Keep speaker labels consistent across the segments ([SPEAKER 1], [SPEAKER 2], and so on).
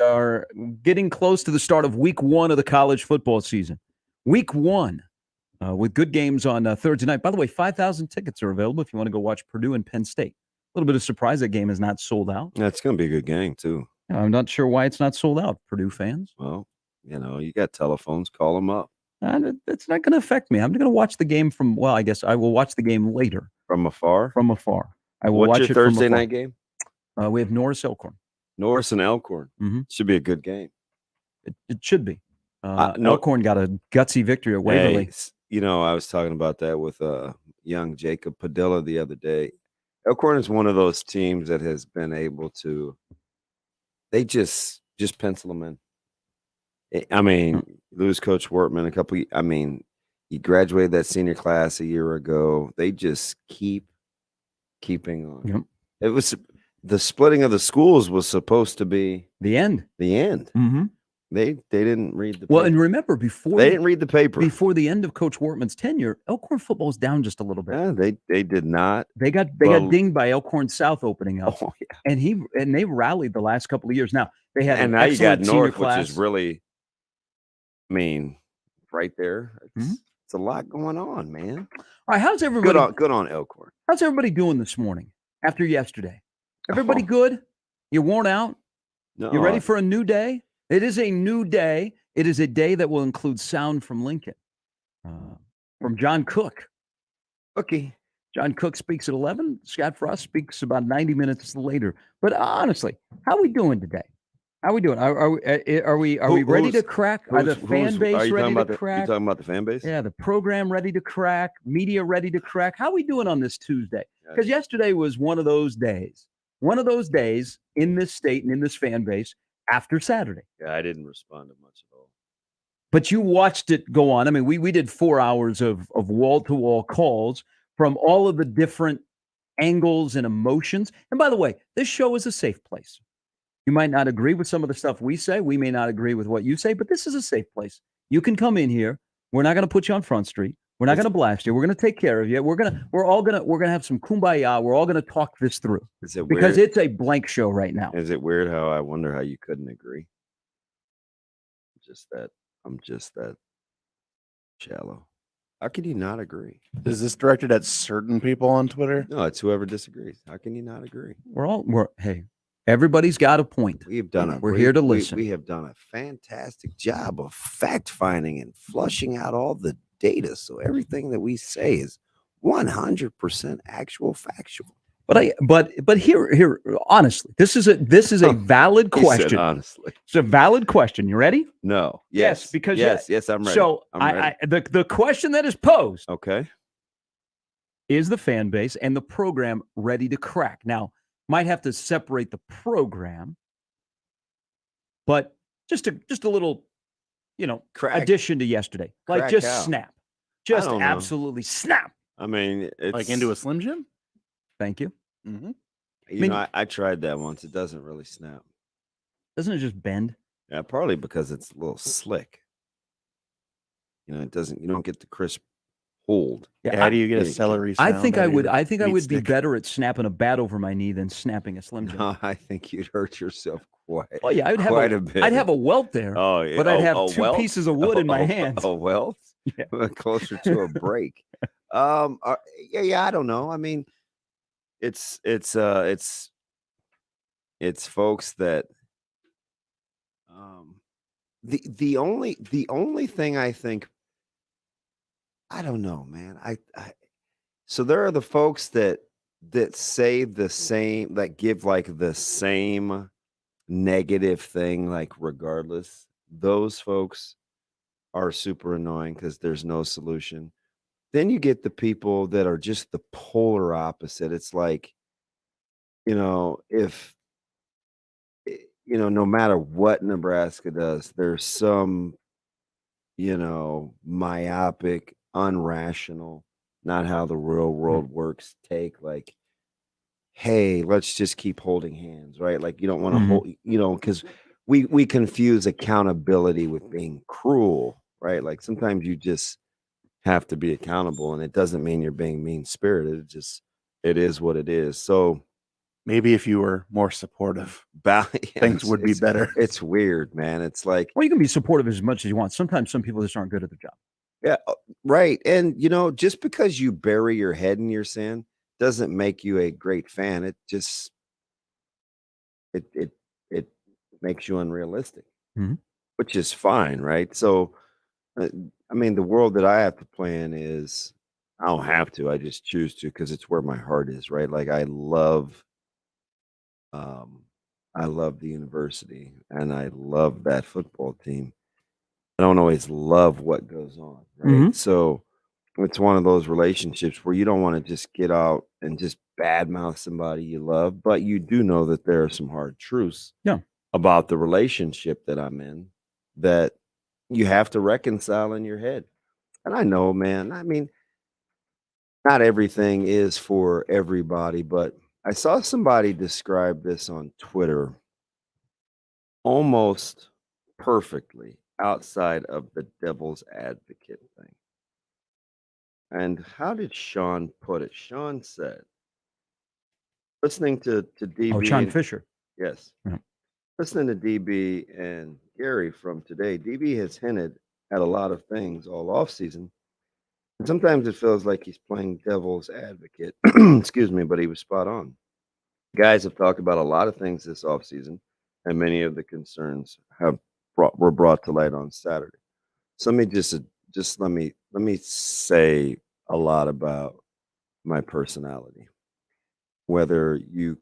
[SPEAKER 1] are getting close to the start of week 1 of the college football season. Week 1 with good games on Thursday night. By the way, 5,000 tickets are available if you want to go watch Purdue and Penn State. A little bit of surprise that game is not sold out.
[SPEAKER 2] Yeah, it's going to be a good game, too.
[SPEAKER 1] I'm not sure why it's not sold out, Purdue fans.
[SPEAKER 2] Well, you got telephones. Call them up.
[SPEAKER 1] It's not going to affect me. I'm going to watch the game from, well, I guess I will watch the game later.
[SPEAKER 2] From afar?
[SPEAKER 1] From afar. I will
[SPEAKER 2] What's
[SPEAKER 1] watch
[SPEAKER 2] your
[SPEAKER 1] it from
[SPEAKER 2] Thursday
[SPEAKER 1] afar.
[SPEAKER 2] night game?
[SPEAKER 1] We have Norris Elkhorn.
[SPEAKER 2] Norris and Elkhorn.
[SPEAKER 1] Mm-hmm.
[SPEAKER 2] Should be a good game.
[SPEAKER 1] It should be. Elkhorn got a gutsy victory at Waverly.
[SPEAKER 2] Hey, I was talking about that with young Jacob Padilla the other day. Elkhorn is one of those teams that has been able to – they just pencil them in. I mean, lose Coach Wortman he graduated that senior class a year ago. They just keeping on.
[SPEAKER 1] Yep.
[SPEAKER 2] It was the splitting of the schools was supposed to be
[SPEAKER 1] the end.
[SPEAKER 2] Mm-hmm. They didn't read the paper.
[SPEAKER 1] Well, and remember,
[SPEAKER 2] they didn't read the paper.
[SPEAKER 1] Before the end of Coach Wortman's tenure, Elkhorn football was down just a little bit.
[SPEAKER 2] Yeah, they did not.
[SPEAKER 1] They got dinged by Elkhorn South opening up. Oh, yeah. And they rallied the last couple of years. Now they had
[SPEAKER 2] and now you got North, which is really, right there. It's a lot going on, man.
[SPEAKER 1] All right, how's everybody?
[SPEAKER 2] Good on Elkhorn.
[SPEAKER 1] How's everybody doing this morning after yesterday? Everybody good? You worn out?
[SPEAKER 2] No.
[SPEAKER 1] You ready for a new day? It is a new day. It is a day that will include sound from Lincoln, from John Cook.
[SPEAKER 2] Okay.
[SPEAKER 1] John Cook speaks at 11. Scott Frost speaks about 90 minutes later. But honestly, how are we doing today? How are we doing? Are we ready to crack? Are the fan base ready to crack?
[SPEAKER 2] You talking about the fan base?
[SPEAKER 1] Yeah, the program ready to crack, media ready to crack. How are we doing on this Tuesday? Because yesterday was one of those days in this state and in this fan base after Saturday.
[SPEAKER 2] Yeah, I didn't respond to much at all.
[SPEAKER 1] But you watched it go on. I mean, we did 4 hours of wall-to-wall calls from all of the different angles and emotions. And by the way, this show is a safe place. You might not agree with some of the stuff we say. We may not agree with what you say, but this is a safe place. You can come in here. We're not going to put you on Front Street. We're not going to blast you. We're going to take care of you. We're going to have some kumbaya. We're all going to talk this through.
[SPEAKER 2] Is it
[SPEAKER 1] because
[SPEAKER 2] weird?
[SPEAKER 1] It's a blank show right now.
[SPEAKER 2] Is it weird how I wonder how you couldn't agree? I'm just that shallow. How can you not agree?
[SPEAKER 3] Is this directed at certain people on Twitter?
[SPEAKER 2] No, it's whoever disagrees. How can you not agree?
[SPEAKER 1] Hey, everybody's got a point.
[SPEAKER 2] We're
[SPEAKER 1] here to listen.
[SPEAKER 2] We have done a fantastic job of fact finding and flushing out all the data, so everything that we say is 100% actual factual.
[SPEAKER 1] But here, honestly, this is a valid question.
[SPEAKER 2] Honestly,
[SPEAKER 1] it's a valid question. You ready?
[SPEAKER 2] No.
[SPEAKER 1] Yes. Because
[SPEAKER 2] yes, I'm ready.
[SPEAKER 1] So
[SPEAKER 2] I'm ready.
[SPEAKER 1] The question that is posed.
[SPEAKER 2] Okay.
[SPEAKER 1] Is the fan base and the program ready to crack? Now, might have to separate the program, but just a little, addition to yesterday. Like
[SPEAKER 2] crack
[SPEAKER 1] just
[SPEAKER 2] out.
[SPEAKER 1] Snap. Just absolutely snap.
[SPEAKER 2] I mean, it's
[SPEAKER 3] like into a Slim Jim?
[SPEAKER 1] Thank you.
[SPEAKER 3] Mm-hmm.
[SPEAKER 2] I tried that once. It doesn't really snap.
[SPEAKER 1] Doesn't it just bend?
[SPEAKER 2] Yeah, partly because it's a little slick. It doesn't. You don't get the crisp hold.
[SPEAKER 3] Yeah, how do you get a celery sound?
[SPEAKER 1] I think I would be better at snapping a bat over my knee than snapping a Slim Jim.
[SPEAKER 2] No, I think you'd hurt yourself quite.
[SPEAKER 1] Oh yeah, I'd have
[SPEAKER 2] quite a bit.
[SPEAKER 1] I'd have a welt there.
[SPEAKER 2] Oh yeah,
[SPEAKER 1] but I'd have two
[SPEAKER 2] welt?
[SPEAKER 1] pieces of wood in my hands.
[SPEAKER 2] A welt?
[SPEAKER 1] Yeah.
[SPEAKER 2] Closer to a break. Yeah. I don't know. I mean, it's folks that. The only thing I think. I don't know, man. So there are the folks that say the same, that give like the same negative thing, like regardless. Those folks are super annoying because there's no solution. Then you get the people that are just the polar opposite. It's like, if no matter what Nebraska does, there's some, myopic, unrational, not how the real world works take, like, hey, let's just keep holding hands, right? Like, you don't want to hold, because we confuse accountability with being cruel, right? Like sometimes you just have to be accountable, and it doesn't mean you're being mean-spirited. It is what it is. So
[SPEAKER 3] Maybe if you were more supportive,
[SPEAKER 2] Yeah,
[SPEAKER 3] things would be better.
[SPEAKER 2] It's weird, man. It's like,
[SPEAKER 1] Well, you can be supportive as much as you want. Sometimes some people just aren't good at the job.
[SPEAKER 2] yeah, right. And just because you bury your head in your sand doesn't make you a great fan. It just it makes you unrealistic,
[SPEAKER 1] Mhm.
[SPEAKER 2] which is fine, right? So, uh, I mean, the world that I have to play in is I don't have to. I just choose to because it's where my heart is, right? Like um, I love the university and I love that football team. I don't always love what goes on, right?
[SPEAKER 1] Mhm.
[SPEAKER 2] So it's one of those relationships where you don't want to just get out and just badmouth somebody you love, but you do know that there are some hard truths
[SPEAKER 1] Yeah.
[SPEAKER 2] about the relationship that I'm in that you have to reconcile in your head. And I know, man, I mean, not everything is for everybody, but I saw somebody describe this on Twitter almost perfectly outside of the devil's advocate thing. And how did Sean put it? Sean said, listening to
[SPEAKER 1] Oh,
[SPEAKER 2] DB
[SPEAKER 1] Sean
[SPEAKER 2] and
[SPEAKER 1] Fisher.
[SPEAKER 2] yes,
[SPEAKER 1] Yeah.
[SPEAKER 2] listening to DB and Gary from today, DB has hinted at a lot of things all offseason. And sometimes it feels like he's playing devil's advocate. Excuse me, but he was spot on. Guys have talked about a lot of things this offseason, and many of the concerns were brought to light on Saturday. So let me just let me say a lot about my personality. Whether you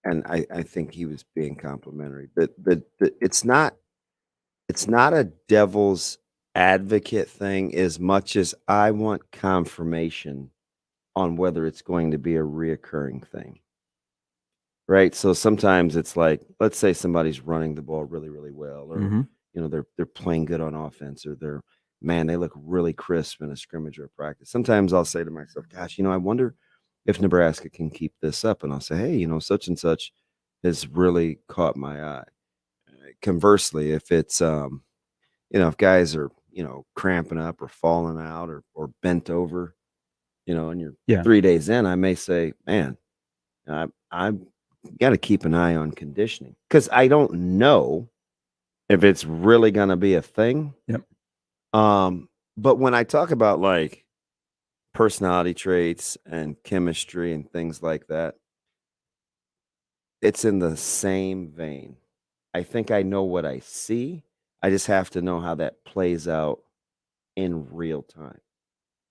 [SPEAKER 2] and I think he was being complimentary. That it's not a devil's advocate thing as much as I want confirmation on whether it's going to be a reoccurring thing. Right? So sometimes it's like, let's say somebody's running the ball really, really well, or
[SPEAKER 1] Mhm.
[SPEAKER 2] they're playing good on offense, or they look really crisp in a scrimmage or a practice. Sometimes I'll say to myself, gosh, I wonder if Nebraska can keep this up. And I'll say, hey, such and such has really caught my eye. Conversely, if it's if guys are, cramping up or falling out or bent over, and you're
[SPEAKER 1] Yeah.
[SPEAKER 2] 3 days in, I may say, man, I'm got to keep an eye on conditioning because I don't know if it's really going to be a thing.
[SPEAKER 1] Yep.
[SPEAKER 2] But when I talk about like personality traits and chemistry and things like that, it's in the same vein. I think I know what I see. I just have to know how that plays out in real time.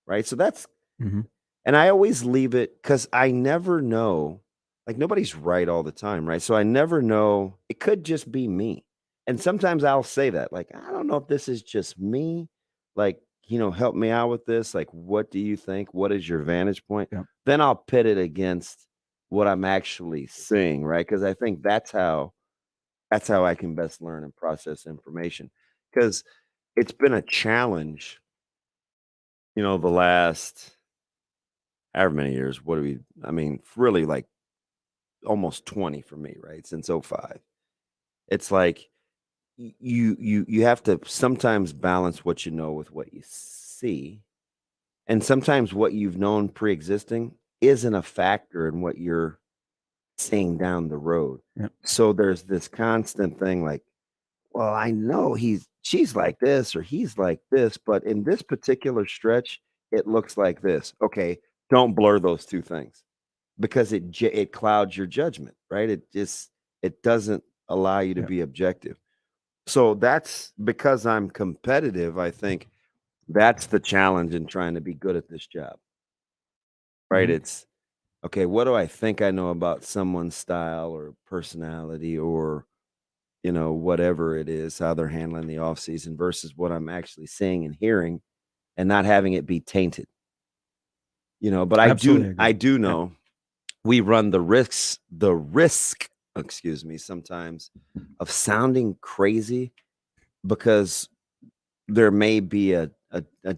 [SPEAKER 2] Right. So that's,
[SPEAKER 1] Mhm.
[SPEAKER 2] and I always leave it because I never know. Like nobody's right all the time. Right. So I never know. It could just be me. And sometimes I'll say that, like, I don't know if this is just me. Like, help me out with this. Like, what do you think? What is your vantage point?
[SPEAKER 1] Yeah.
[SPEAKER 2] Then I'll pit it against what I'm actually seeing. Right. Because I think that's how I can best learn and process information. Because it's been a challenge, the last however many years. What do we, I mean, really like almost 20 for me, right? Since '05. It's like you have to sometimes balance what you know with what you see. And sometimes what you've known pre-existing isn't a factor in what you're seeing down the road.
[SPEAKER 1] Yep.
[SPEAKER 2] So there's this constant thing like, well, I know she's like this or he's like this, but in this particular stretch, it looks like this. Okay, don't blur those two things because it clouds your judgment, right? It doesn't allow you to
[SPEAKER 1] Yep.
[SPEAKER 2] be objective. So that's because I'm competitive, I think that's the challenge in trying to be good at this job. Right?
[SPEAKER 1] Mhm.
[SPEAKER 2] It's okay, what do I think I know about someone's style or personality or whatever it is, how they're handling the off season versus what I'm actually seeing and hearing and not having it be tainted. But I
[SPEAKER 1] Absolutely
[SPEAKER 2] do
[SPEAKER 1] agree.
[SPEAKER 2] I do
[SPEAKER 1] Yeah.
[SPEAKER 2] know we run the risk, excuse me, sometimes of sounding crazy because there may be a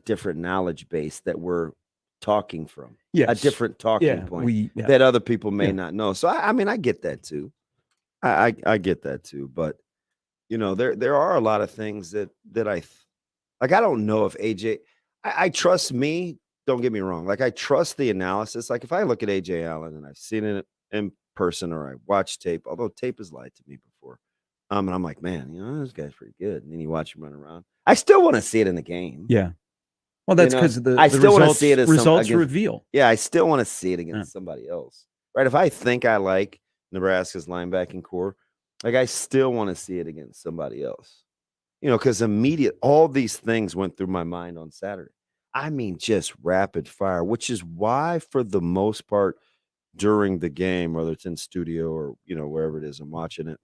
[SPEAKER 2] different knowledge base that we're talking from, a
[SPEAKER 1] Yes.
[SPEAKER 2] different talking
[SPEAKER 1] Yeah.
[SPEAKER 2] point
[SPEAKER 1] Yeah.
[SPEAKER 2] that other people may
[SPEAKER 1] Yeah.
[SPEAKER 2] not know. So I mean, I get that too. I get that too. But there are a lot of things that like. I don't know if AJ. I trust me. Don't get me wrong. Like I trust the analysis. Like if I look at AJ Allen and I've seen it in person or I watch tape, although tape has lied to me before. And I'm like, man, this guy's pretty good. And then you watch him run around. I still want to see it in the game.
[SPEAKER 1] Yeah. Well, that's because
[SPEAKER 2] I
[SPEAKER 1] the
[SPEAKER 2] still want to see it as
[SPEAKER 1] results
[SPEAKER 2] against,
[SPEAKER 1] reveal.
[SPEAKER 2] Yeah, I still want to see it against somebody else. Right? If I think I like Nebraska's linebacking core, like I still want to see it against somebody else. Because all these things went through my mind on Saturday. I mean, just rapid fire, which is why, for the most part, during the game, whether it's in studio or wherever it is I'm watching it,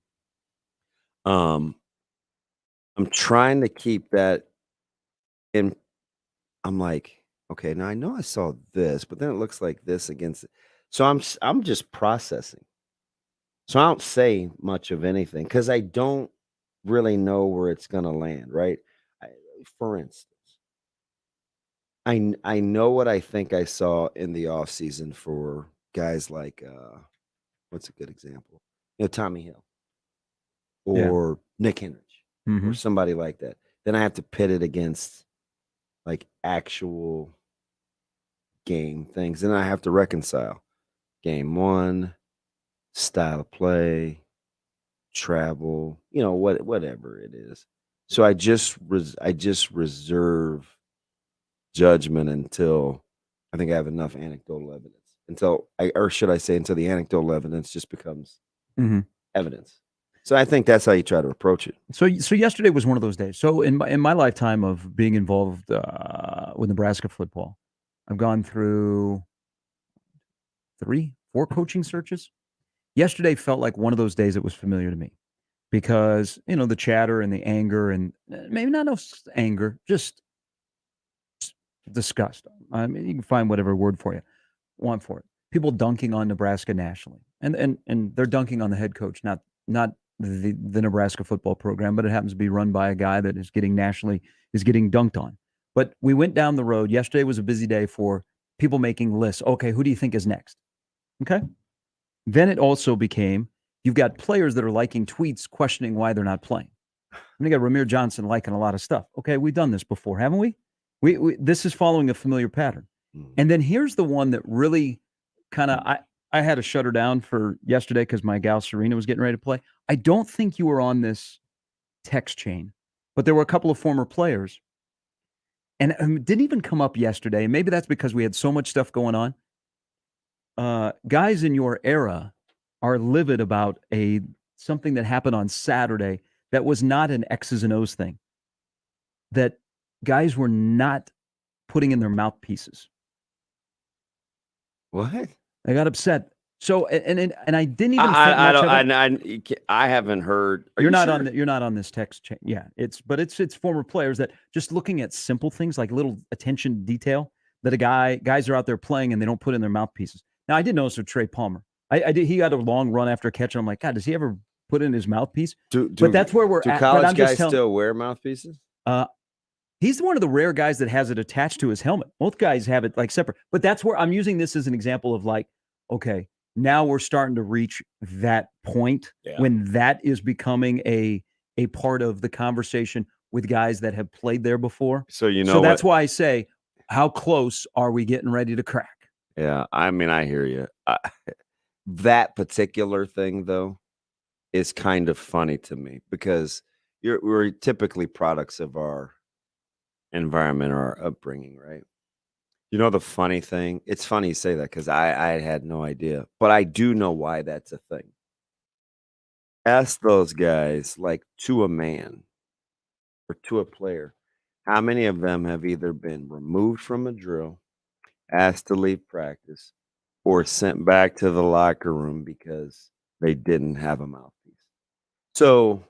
[SPEAKER 2] I'm trying to keep that in. I'm like, okay, now I know I saw this, but then it looks like this against it. So I'm just processing. So I don't say much of anything because I don't really know where it's going to land, right? For instance, I know what I think I saw in the offseason for guys like what's a good example? Tommy Hill or Nick Henrich or somebody like that. Then I have to pit it against like actual game things. Then I have to reconcile game one, style of play, travel, whatever it is. So I just reserve judgment until I think I have enough anecdotal evidence. Until the anecdotal evidence just becomes evidence. So I think that's how you try to approach it.
[SPEAKER 1] So yesterday was one of those days. So in my lifetime of being involved with Nebraska football, I've gone through 3, 4 coaching searches. Yesterday felt like one of those days that was familiar to me because, the chatter and the anger and maybe not anger, just disgust. I mean, you can find whatever word you want for it. People dunking on Nebraska nationally. And they're dunking on the head coach, not the Nebraska football program, but it happens to be run by a guy that is getting dunked on. But we went down the road. Yesterday was a busy day for people making lists. Okay, who do you think is next? Okay. Then it also became, you've got players that are liking tweets questioning why they're not playing. And you got Ramir Johnson liking a lot of stuff. Okay, we've done this before, haven't we? This is following a familiar pattern. And then here's the one that really kind of, I had to shut her down for yesterday because my gal Serena was getting ready to play. I don't think you were on this text chain, but there were a couple of former players. And it didn't even come up yesterday. Maybe that's because we had so much stuff going on. Guys in your era are livid about something that happened on Saturday that was not an X's and O's thing. That guys were not putting in their mouthpieces.
[SPEAKER 2] What?
[SPEAKER 1] I got upset. So and I didn't even.
[SPEAKER 2] I haven't heard.
[SPEAKER 1] You're not on this text chain. Yeah, it's former players that just looking at simple things like little attention to detail that guys are out there playing and they don't put in their mouthpieces. Now I did notice with Trey Palmer. I did. He got a long run after a catch, and I'm like, God, does he ever put in his mouthpiece? But that's where we're at.
[SPEAKER 2] Do college guys still wear mouthpieces?
[SPEAKER 1] He's one of the rare guys that has it attached to his helmet. Most guys have it like separate. But that's where I'm using this as an example of like, okay, now we're starting to reach that point when that is becoming a part of the conversation with guys that have played there before.
[SPEAKER 2] So
[SPEAKER 1] that's why I say, how close are we getting ready to crack?
[SPEAKER 2] Yeah, I mean, I hear you. That particular thing, though, is kind of funny to me because we're typically products of our environment or our upbringing, right? The funny thing, it's funny you say that because I had no idea, but I do know why that's a thing. Ask those guys, like to a man or to a player, how many of them have either been removed from a drill, asked to leave practice, or sent back to the locker room because they didn't have a mouthpiece. So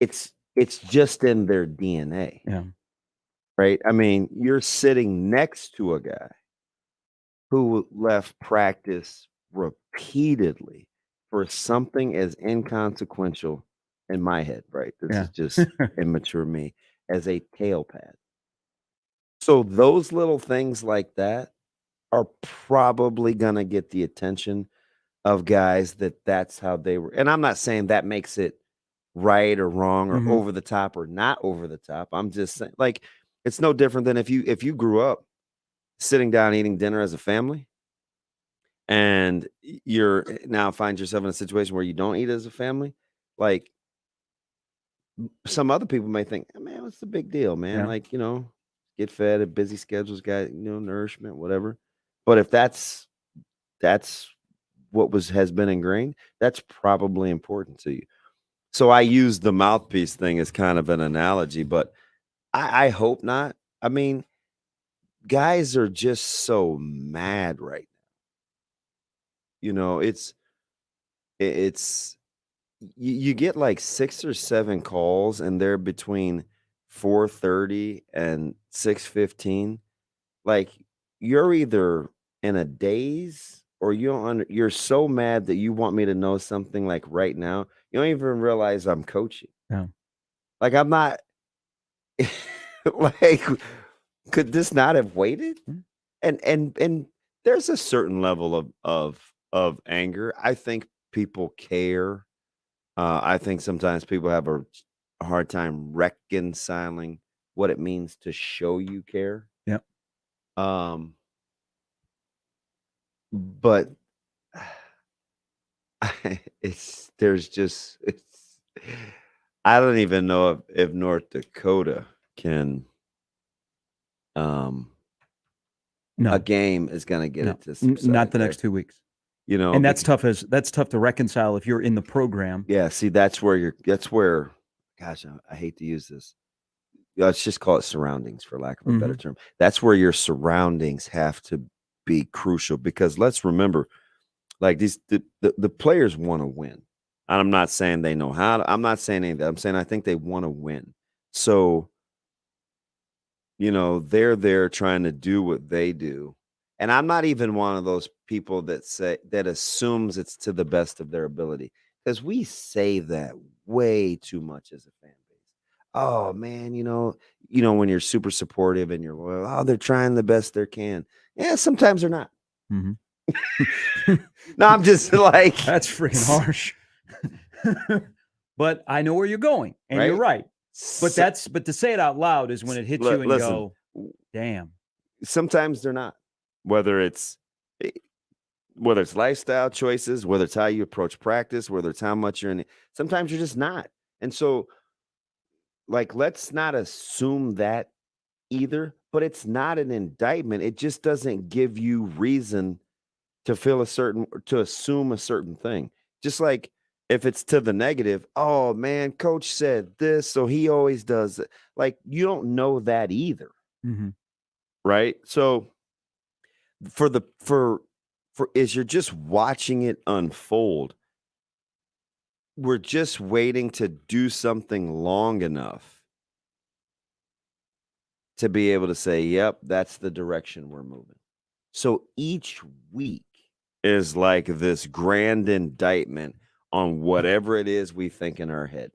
[SPEAKER 2] it's just in their DNA.
[SPEAKER 1] Yeah.
[SPEAKER 2] Right? I mean, you're sitting next to a guy who left practice repeatedly for something as inconsequential in my head, right? This is just immature me, as a tail pad. So those little things like that are probably going to get the attention of guys that's how they were. And I'm not saying that makes it right or wrong or over the top or not over the top. I'm just saying, like, it's no different than if you grew up sitting down eating dinner as a family and you're now find yourself in a situation where you don't eat as a family, like some other people may think, "Oh, man, what's the big deal, man?
[SPEAKER 1] Yeah.
[SPEAKER 2] Like, get fed, a busy schedules, got, nourishment, whatever." But if that's what has been ingrained, that's probably important to you. So I use the mouthpiece thing as kind of an analogy, but I hope not. I mean, guys are just so mad right now. It's you get like 6 or 7 calls and they're between 4:30 and 6:15. Like, you're either in a daze or you're so mad that you want me to know something like right now. You don't even realize I'm coaching.
[SPEAKER 1] Yeah.
[SPEAKER 2] Like, I'm not like, could this not have waited?
[SPEAKER 1] Mm.
[SPEAKER 2] And there's a certain level of anger. I think people care. I think sometimes people have a hard time reconciling what it means to show you care.
[SPEAKER 1] Yeah.
[SPEAKER 2] But I don't even know if North Dakota can
[SPEAKER 1] No.
[SPEAKER 2] a game is going to get
[SPEAKER 1] No.
[SPEAKER 2] it to subside
[SPEAKER 1] Not the
[SPEAKER 2] there.
[SPEAKER 1] next 2 weeks.
[SPEAKER 2] And
[SPEAKER 1] that's tough to reconcile if you're in the program.
[SPEAKER 2] Yeah, see, that's where gosh, I hate to use this. Let's just call it surroundings for lack of a better term. That's where your surroundings have to be crucial, because let's remember, like, the players want to win. And I'm not saying they know how to, I'm not saying any of that. I'm saying I think they want to win. So, they're there trying to do what they do. And I'm not even one of those people that assumes it's to the best of their ability, because we say that way too much as a fan base. Oh man, when you're super supportive and you're loyal, oh, they're trying the best they can. Yeah, sometimes they're not.
[SPEAKER 1] Mhm.
[SPEAKER 2] No, I'm just like,
[SPEAKER 1] That's freaking harsh. But I know where you're going, and you're right. But to say it out loud is when it hits you and go, damn.
[SPEAKER 2] Sometimes they're not. Whether it's lifestyle choices, whether it's how you approach practice, whether it's how much you're in it, sometimes you're just not. And so, like, let's not assume that either, but it's not an indictment. It just doesn't give you reason to assume a certain thing. Just like if it's to the negative, oh man, coach said this, so he always does it. Like, you don't know that either.
[SPEAKER 1] Mm-hmm.
[SPEAKER 2] Right? So for as you're just watching it unfold, we're just waiting to do something long enough to be able to say, yep, that's the direction we're moving. So each week is like this grand indictment on whatever it is we think in our head.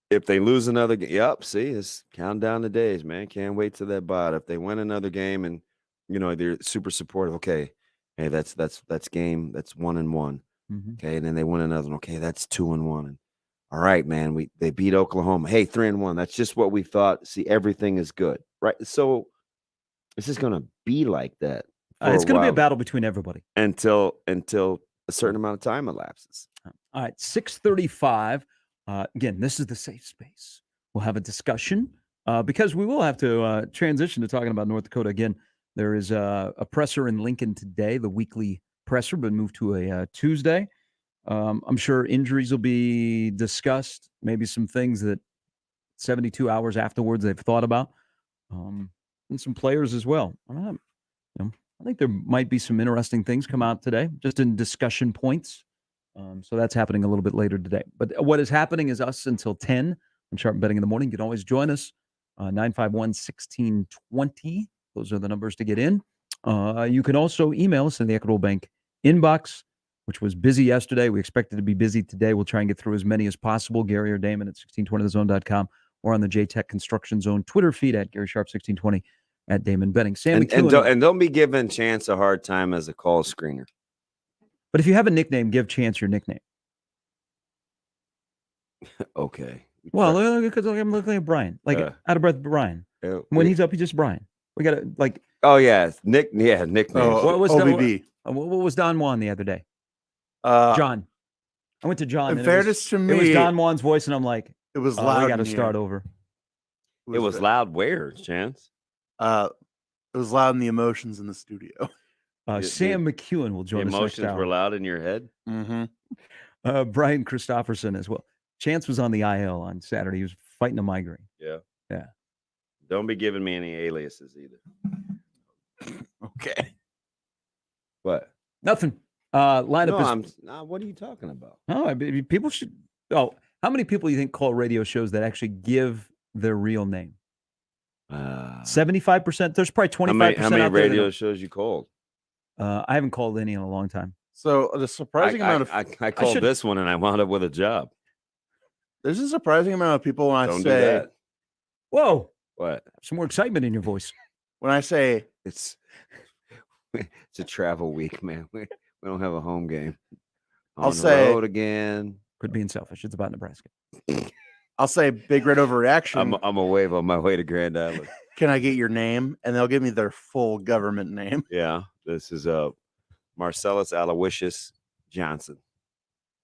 [SPEAKER 2] If they lose another game, yep, see, it's count down the days, man. Can't wait till that bye. If they win another game and they're super supportive, okay, hey, that's game, that's 1-1.
[SPEAKER 1] Mm-hmm.
[SPEAKER 2] Okay, and then they win another one. Okay, that's 2-1. And all right, man, they beat Oklahoma. Hey, 3-1. That's just what we thought. See, everything is good, right? So this is going to be like that.
[SPEAKER 1] It's going to be a battle between everybody
[SPEAKER 2] until a certain amount of time elapses.
[SPEAKER 1] All right, 6:35. Again, this is the safe space. We'll have a discussion because we will have to transition to talking about North Dakota again. There is a presser in Lincoln today, the weekly presser, but moved to a Tuesday. I'm sure injuries will be discussed, maybe some things that 72 hours afterwards they've thought about, and some players as well. I think there might be some interesting things come out today, just in discussion points. So that's happening a little bit later today. But what is happening is us until 10 on Sharp Betting in the Morning. You can always join us, 951-1620. Those are the numbers to get in. You can also email us in the Equitable Bank inbox, which was busy yesterday. We expect it to be busy today. We'll try and get through as many as possible. Gary or Damon at 1620thezone.com or on the JTech Construction Zone Twitter feed at Gary Sharp 1620 at Damon Betting. Sam
[SPEAKER 2] and don't be giving Chance a hard time as a call screener.
[SPEAKER 1] But if you have a nickname, give Chance your nickname.
[SPEAKER 2] Okay.
[SPEAKER 1] Well, because I'm looking at Brian, out of breath, Brian. When he's up, he's just Brian. We got to
[SPEAKER 2] Oh yeah, nickname.
[SPEAKER 3] What was OBB?
[SPEAKER 1] What was Don Juan the other day?
[SPEAKER 3] Uh,
[SPEAKER 1] John. I went to John.
[SPEAKER 3] In
[SPEAKER 1] and
[SPEAKER 3] fairness to me,
[SPEAKER 1] it was Don Juan's voice, and I'm like,
[SPEAKER 3] it was
[SPEAKER 1] we
[SPEAKER 3] loud.
[SPEAKER 1] got to
[SPEAKER 3] in
[SPEAKER 1] start
[SPEAKER 3] here.
[SPEAKER 1] over.
[SPEAKER 2] It was loud where, Chance?
[SPEAKER 3] It was loud in the emotions in the studio.
[SPEAKER 1] Sam McEwen will join
[SPEAKER 2] The
[SPEAKER 1] us next
[SPEAKER 2] emotions
[SPEAKER 1] hour.
[SPEAKER 2] were loud in your head?
[SPEAKER 3] Mm-hmm.
[SPEAKER 1] Brian Christopherson as well. Chance was on the IL on Saturday. He was fighting a migraine.
[SPEAKER 2] Yeah.
[SPEAKER 1] Yeah.
[SPEAKER 2] Don't be giving me any aliases either.
[SPEAKER 3] Okay.
[SPEAKER 2] What?
[SPEAKER 1] Nothing. Lineup is.
[SPEAKER 2] What are you talking about?
[SPEAKER 1] Oh, I mean, people should. Oh, how many people do you think call radio shows that actually give their real name? 75%. There's probably 25%.
[SPEAKER 2] How many
[SPEAKER 1] out there
[SPEAKER 2] radio shows you called?
[SPEAKER 1] I haven't called any in a long time.
[SPEAKER 3] So the surprising amount of
[SPEAKER 2] I called this one and I wound up with a job.
[SPEAKER 3] there's a surprising amount of people when
[SPEAKER 2] Don't
[SPEAKER 3] I
[SPEAKER 2] do
[SPEAKER 3] say
[SPEAKER 2] that.
[SPEAKER 1] Whoa!
[SPEAKER 2] What?
[SPEAKER 1] Some more excitement in your voice.
[SPEAKER 3] when I say
[SPEAKER 2] It's a travel week, man. We don't have a home game.
[SPEAKER 3] I'll say-
[SPEAKER 2] road again.
[SPEAKER 1] Quit being selfish. It's about Nebraska.
[SPEAKER 3] I'll say big red overreaction.
[SPEAKER 2] I'm a wave on my way to Grand Island.
[SPEAKER 3] Can I get your name? And they'll give me their full government name.
[SPEAKER 2] Yeah, this is Marcellus Aloysius Johnson.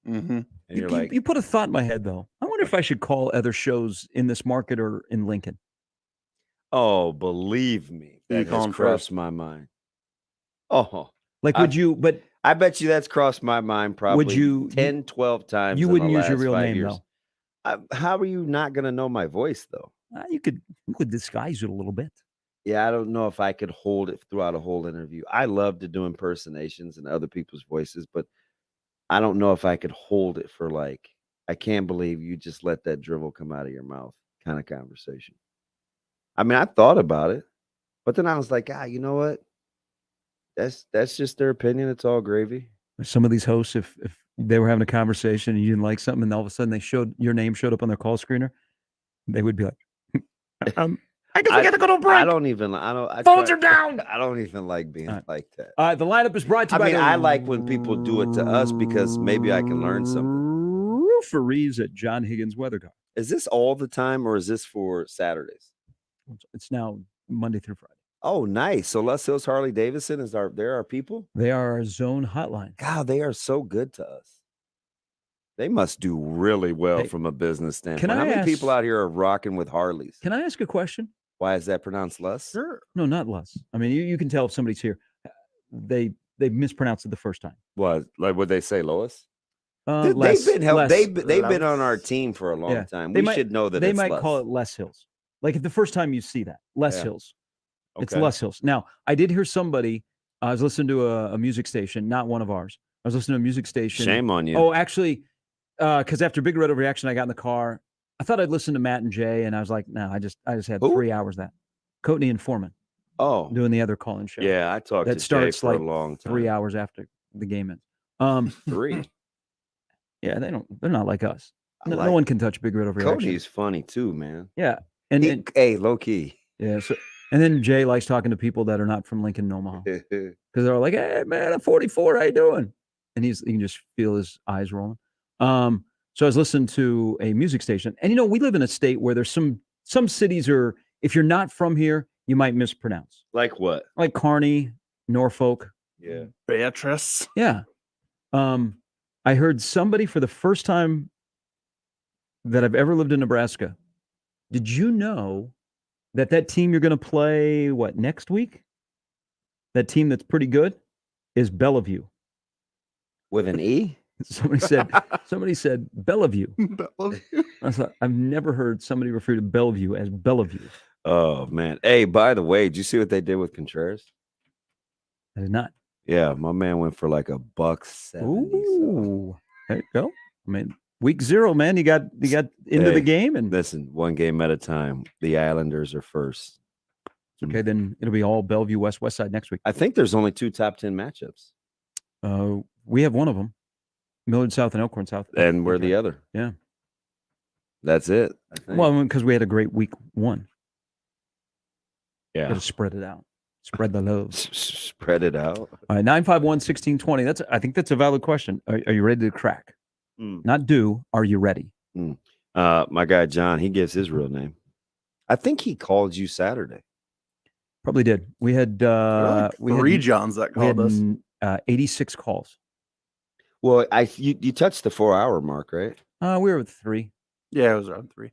[SPEAKER 3] Mm-hmm.
[SPEAKER 2] And you're like,
[SPEAKER 1] you put a thought in my head though. I wonder if I should call other shows in this market or in Lincoln.
[SPEAKER 2] oh, believe me,
[SPEAKER 3] You
[SPEAKER 2] that
[SPEAKER 3] call
[SPEAKER 2] has
[SPEAKER 3] him
[SPEAKER 2] crossed
[SPEAKER 3] first.
[SPEAKER 2] my mind. Oh,
[SPEAKER 1] Like, would you? But
[SPEAKER 2] I bet you that's crossed my mind probably
[SPEAKER 1] you-
[SPEAKER 2] 10, 12 times.
[SPEAKER 1] you
[SPEAKER 2] in
[SPEAKER 1] wouldn't
[SPEAKER 2] the
[SPEAKER 1] use your
[SPEAKER 2] last
[SPEAKER 1] real
[SPEAKER 2] 5
[SPEAKER 1] name
[SPEAKER 2] years. How are you not going to know my voice though?
[SPEAKER 1] though. You could disguise it a little bit.
[SPEAKER 2] Yeah, I don't know if I could hold it throughout a whole interview. I love to do impersonations and other people's voices, but I don't know if I could hold it for like, I can't believe you just let that drivel come out of your mouth kind of conversation. I mean, I thought about it, but then I was like, you know what? That's just their opinion. It's all gravy.
[SPEAKER 1] Some of these hosts, if they were having a conversation and you didn't like something, and all of a sudden your name showed up on their call screener, they would be like, I guess we got to go to a break. Phones are down.
[SPEAKER 2] I don't even like being like that.
[SPEAKER 1] The lineup is brought to you by
[SPEAKER 2] I like when people do it to us because maybe I can learn something.
[SPEAKER 1] Rooferees at John Higgins Weather Guard.
[SPEAKER 2] Is this all the time or is this for Saturdays?
[SPEAKER 1] It's now Monday through Friday.
[SPEAKER 2] Oh, nice. So Les Hills Harley Davidson they're our people?
[SPEAKER 1] They are our zone hotline.
[SPEAKER 2] God, they are so good to us. They must do really well
[SPEAKER 1] Hey,
[SPEAKER 2] from a business standpoint.
[SPEAKER 1] can I
[SPEAKER 2] How many
[SPEAKER 1] ask-
[SPEAKER 2] people out here are rocking with Harleys?
[SPEAKER 1] Can I ask a question?
[SPEAKER 2] Why is that pronounced Les?
[SPEAKER 3] Sure.
[SPEAKER 1] No, not less. I mean, you can tell if somebody's here. They mispronounced it the first time.
[SPEAKER 2] What? Like would they say Lois?
[SPEAKER 1] Les,
[SPEAKER 2] they've been
[SPEAKER 1] Les.
[SPEAKER 2] they've been on our team for a long
[SPEAKER 1] Yeah.
[SPEAKER 2] time.
[SPEAKER 1] They
[SPEAKER 2] We
[SPEAKER 1] might-
[SPEAKER 2] should know that
[SPEAKER 1] They
[SPEAKER 2] it's
[SPEAKER 1] might
[SPEAKER 2] Les.
[SPEAKER 1] call it Les Hills. Like if the first time you see that, Les
[SPEAKER 2] Yeah.
[SPEAKER 1] Hills. It's
[SPEAKER 2] Okay.
[SPEAKER 1] Les Hills. Now, I did hear somebody. I was listening to a music station, not one of ours. I was listening to a music station.
[SPEAKER 2] Shame on you.
[SPEAKER 1] Oh, actually, because after Big Red Overreaction, I got in the car. I thought I'd listen to Matt and Jay, and I was like, no, I just had
[SPEAKER 2] Who?
[SPEAKER 1] 3 hours of that. Courtney and Foreman
[SPEAKER 2] Oh,
[SPEAKER 1] doing the other call-in show.
[SPEAKER 2] yeah. I talked
[SPEAKER 1] That
[SPEAKER 2] to Jay
[SPEAKER 1] starts
[SPEAKER 2] for
[SPEAKER 1] like
[SPEAKER 2] a long time.
[SPEAKER 1] 3 hours after the game ends.
[SPEAKER 2] 3.
[SPEAKER 1] Yeah, they're not like us.
[SPEAKER 2] I
[SPEAKER 1] No
[SPEAKER 2] like-
[SPEAKER 1] one can touch Big Red Overreaction.
[SPEAKER 2] Cody's funny too, man.
[SPEAKER 1] Yeah, and
[SPEAKER 2] Hey, low key.
[SPEAKER 1] yeah. So and then Jay likes talking to people that are not from Lincoln, and Omaha, because they're like, "Hey, man, I'm 44. How you doing?" And you can just feel his eyes rolling. So I was listening to a music station, and we live in a state where there's some cities are, if you're not from here, you might mispronounce,
[SPEAKER 2] Like what?
[SPEAKER 1] like Kearney, Norfolk.
[SPEAKER 2] Yeah.
[SPEAKER 3] Beatrice.
[SPEAKER 1] Yeah. I heard somebody for the first time that I've ever lived in Nebraska. Did you know that team you're going to play next week? That team that's pretty good is Bellevue.
[SPEAKER 2] With an E?
[SPEAKER 1] Somebody said Bellevue. I thought I've never heard somebody refer to Bellevue as Bellevue.
[SPEAKER 2] Oh man. Hey, by the way, did you see what they did with Contreras?
[SPEAKER 1] I did not.
[SPEAKER 2] Yeah, my man went for like $170. So.
[SPEAKER 1] Ooh, there you go. I mean, week 0, man. You got into the game, and
[SPEAKER 2] Listen, one game at a time. The Islanders are first.
[SPEAKER 1] okay. Then it'll be all Bellevue West Side next week.
[SPEAKER 2] I think there's only 2 top 10 matchups.
[SPEAKER 1] We have one of them, Millard South and Elkhorn South,
[SPEAKER 2] And we're the other.
[SPEAKER 1] Yeah.
[SPEAKER 2] That's it. I think.
[SPEAKER 1] Well, because we had a great week 1.
[SPEAKER 2] yeah.
[SPEAKER 1] Got to spread it out. Spread the love.
[SPEAKER 2] Spread it out.
[SPEAKER 1] All right, 951-1620. I think that's a valid question. Are you ready to crack?
[SPEAKER 2] Mm.
[SPEAKER 1] Not do. Are you ready?
[SPEAKER 2] My guy John, he gives his real name. I think he called you Saturday.
[SPEAKER 1] Probably did. We had
[SPEAKER 3] Three Johns that
[SPEAKER 1] we had
[SPEAKER 3] called us.
[SPEAKER 1] 86 calls.
[SPEAKER 2] Well, you touched the 4-hour mark, right?
[SPEAKER 1] We were at 3.
[SPEAKER 3] Yeah, it was around 3.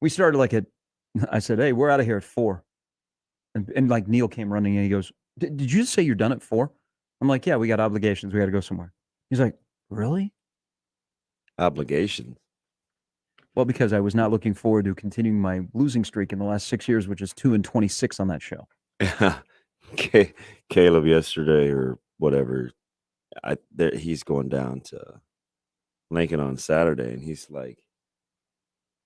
[SPEAKER 1] We started I said, hey, we're out of here at 4. And like Neil came running and he goes, did you just say you're done at 4? I'm like, yeah, we got obligations. We got to go somewhere. He's like, really?
[SPEAKER 2] Obligations.
[SPEAKER 1] Well, because I was not looking forward to continuing my losing streak in the last 6 years, which is 2-26 on that show.
[SPEAKER 2] Caleb yesterday or whatever, he's going down to Lincoln on Saturday, and he's like,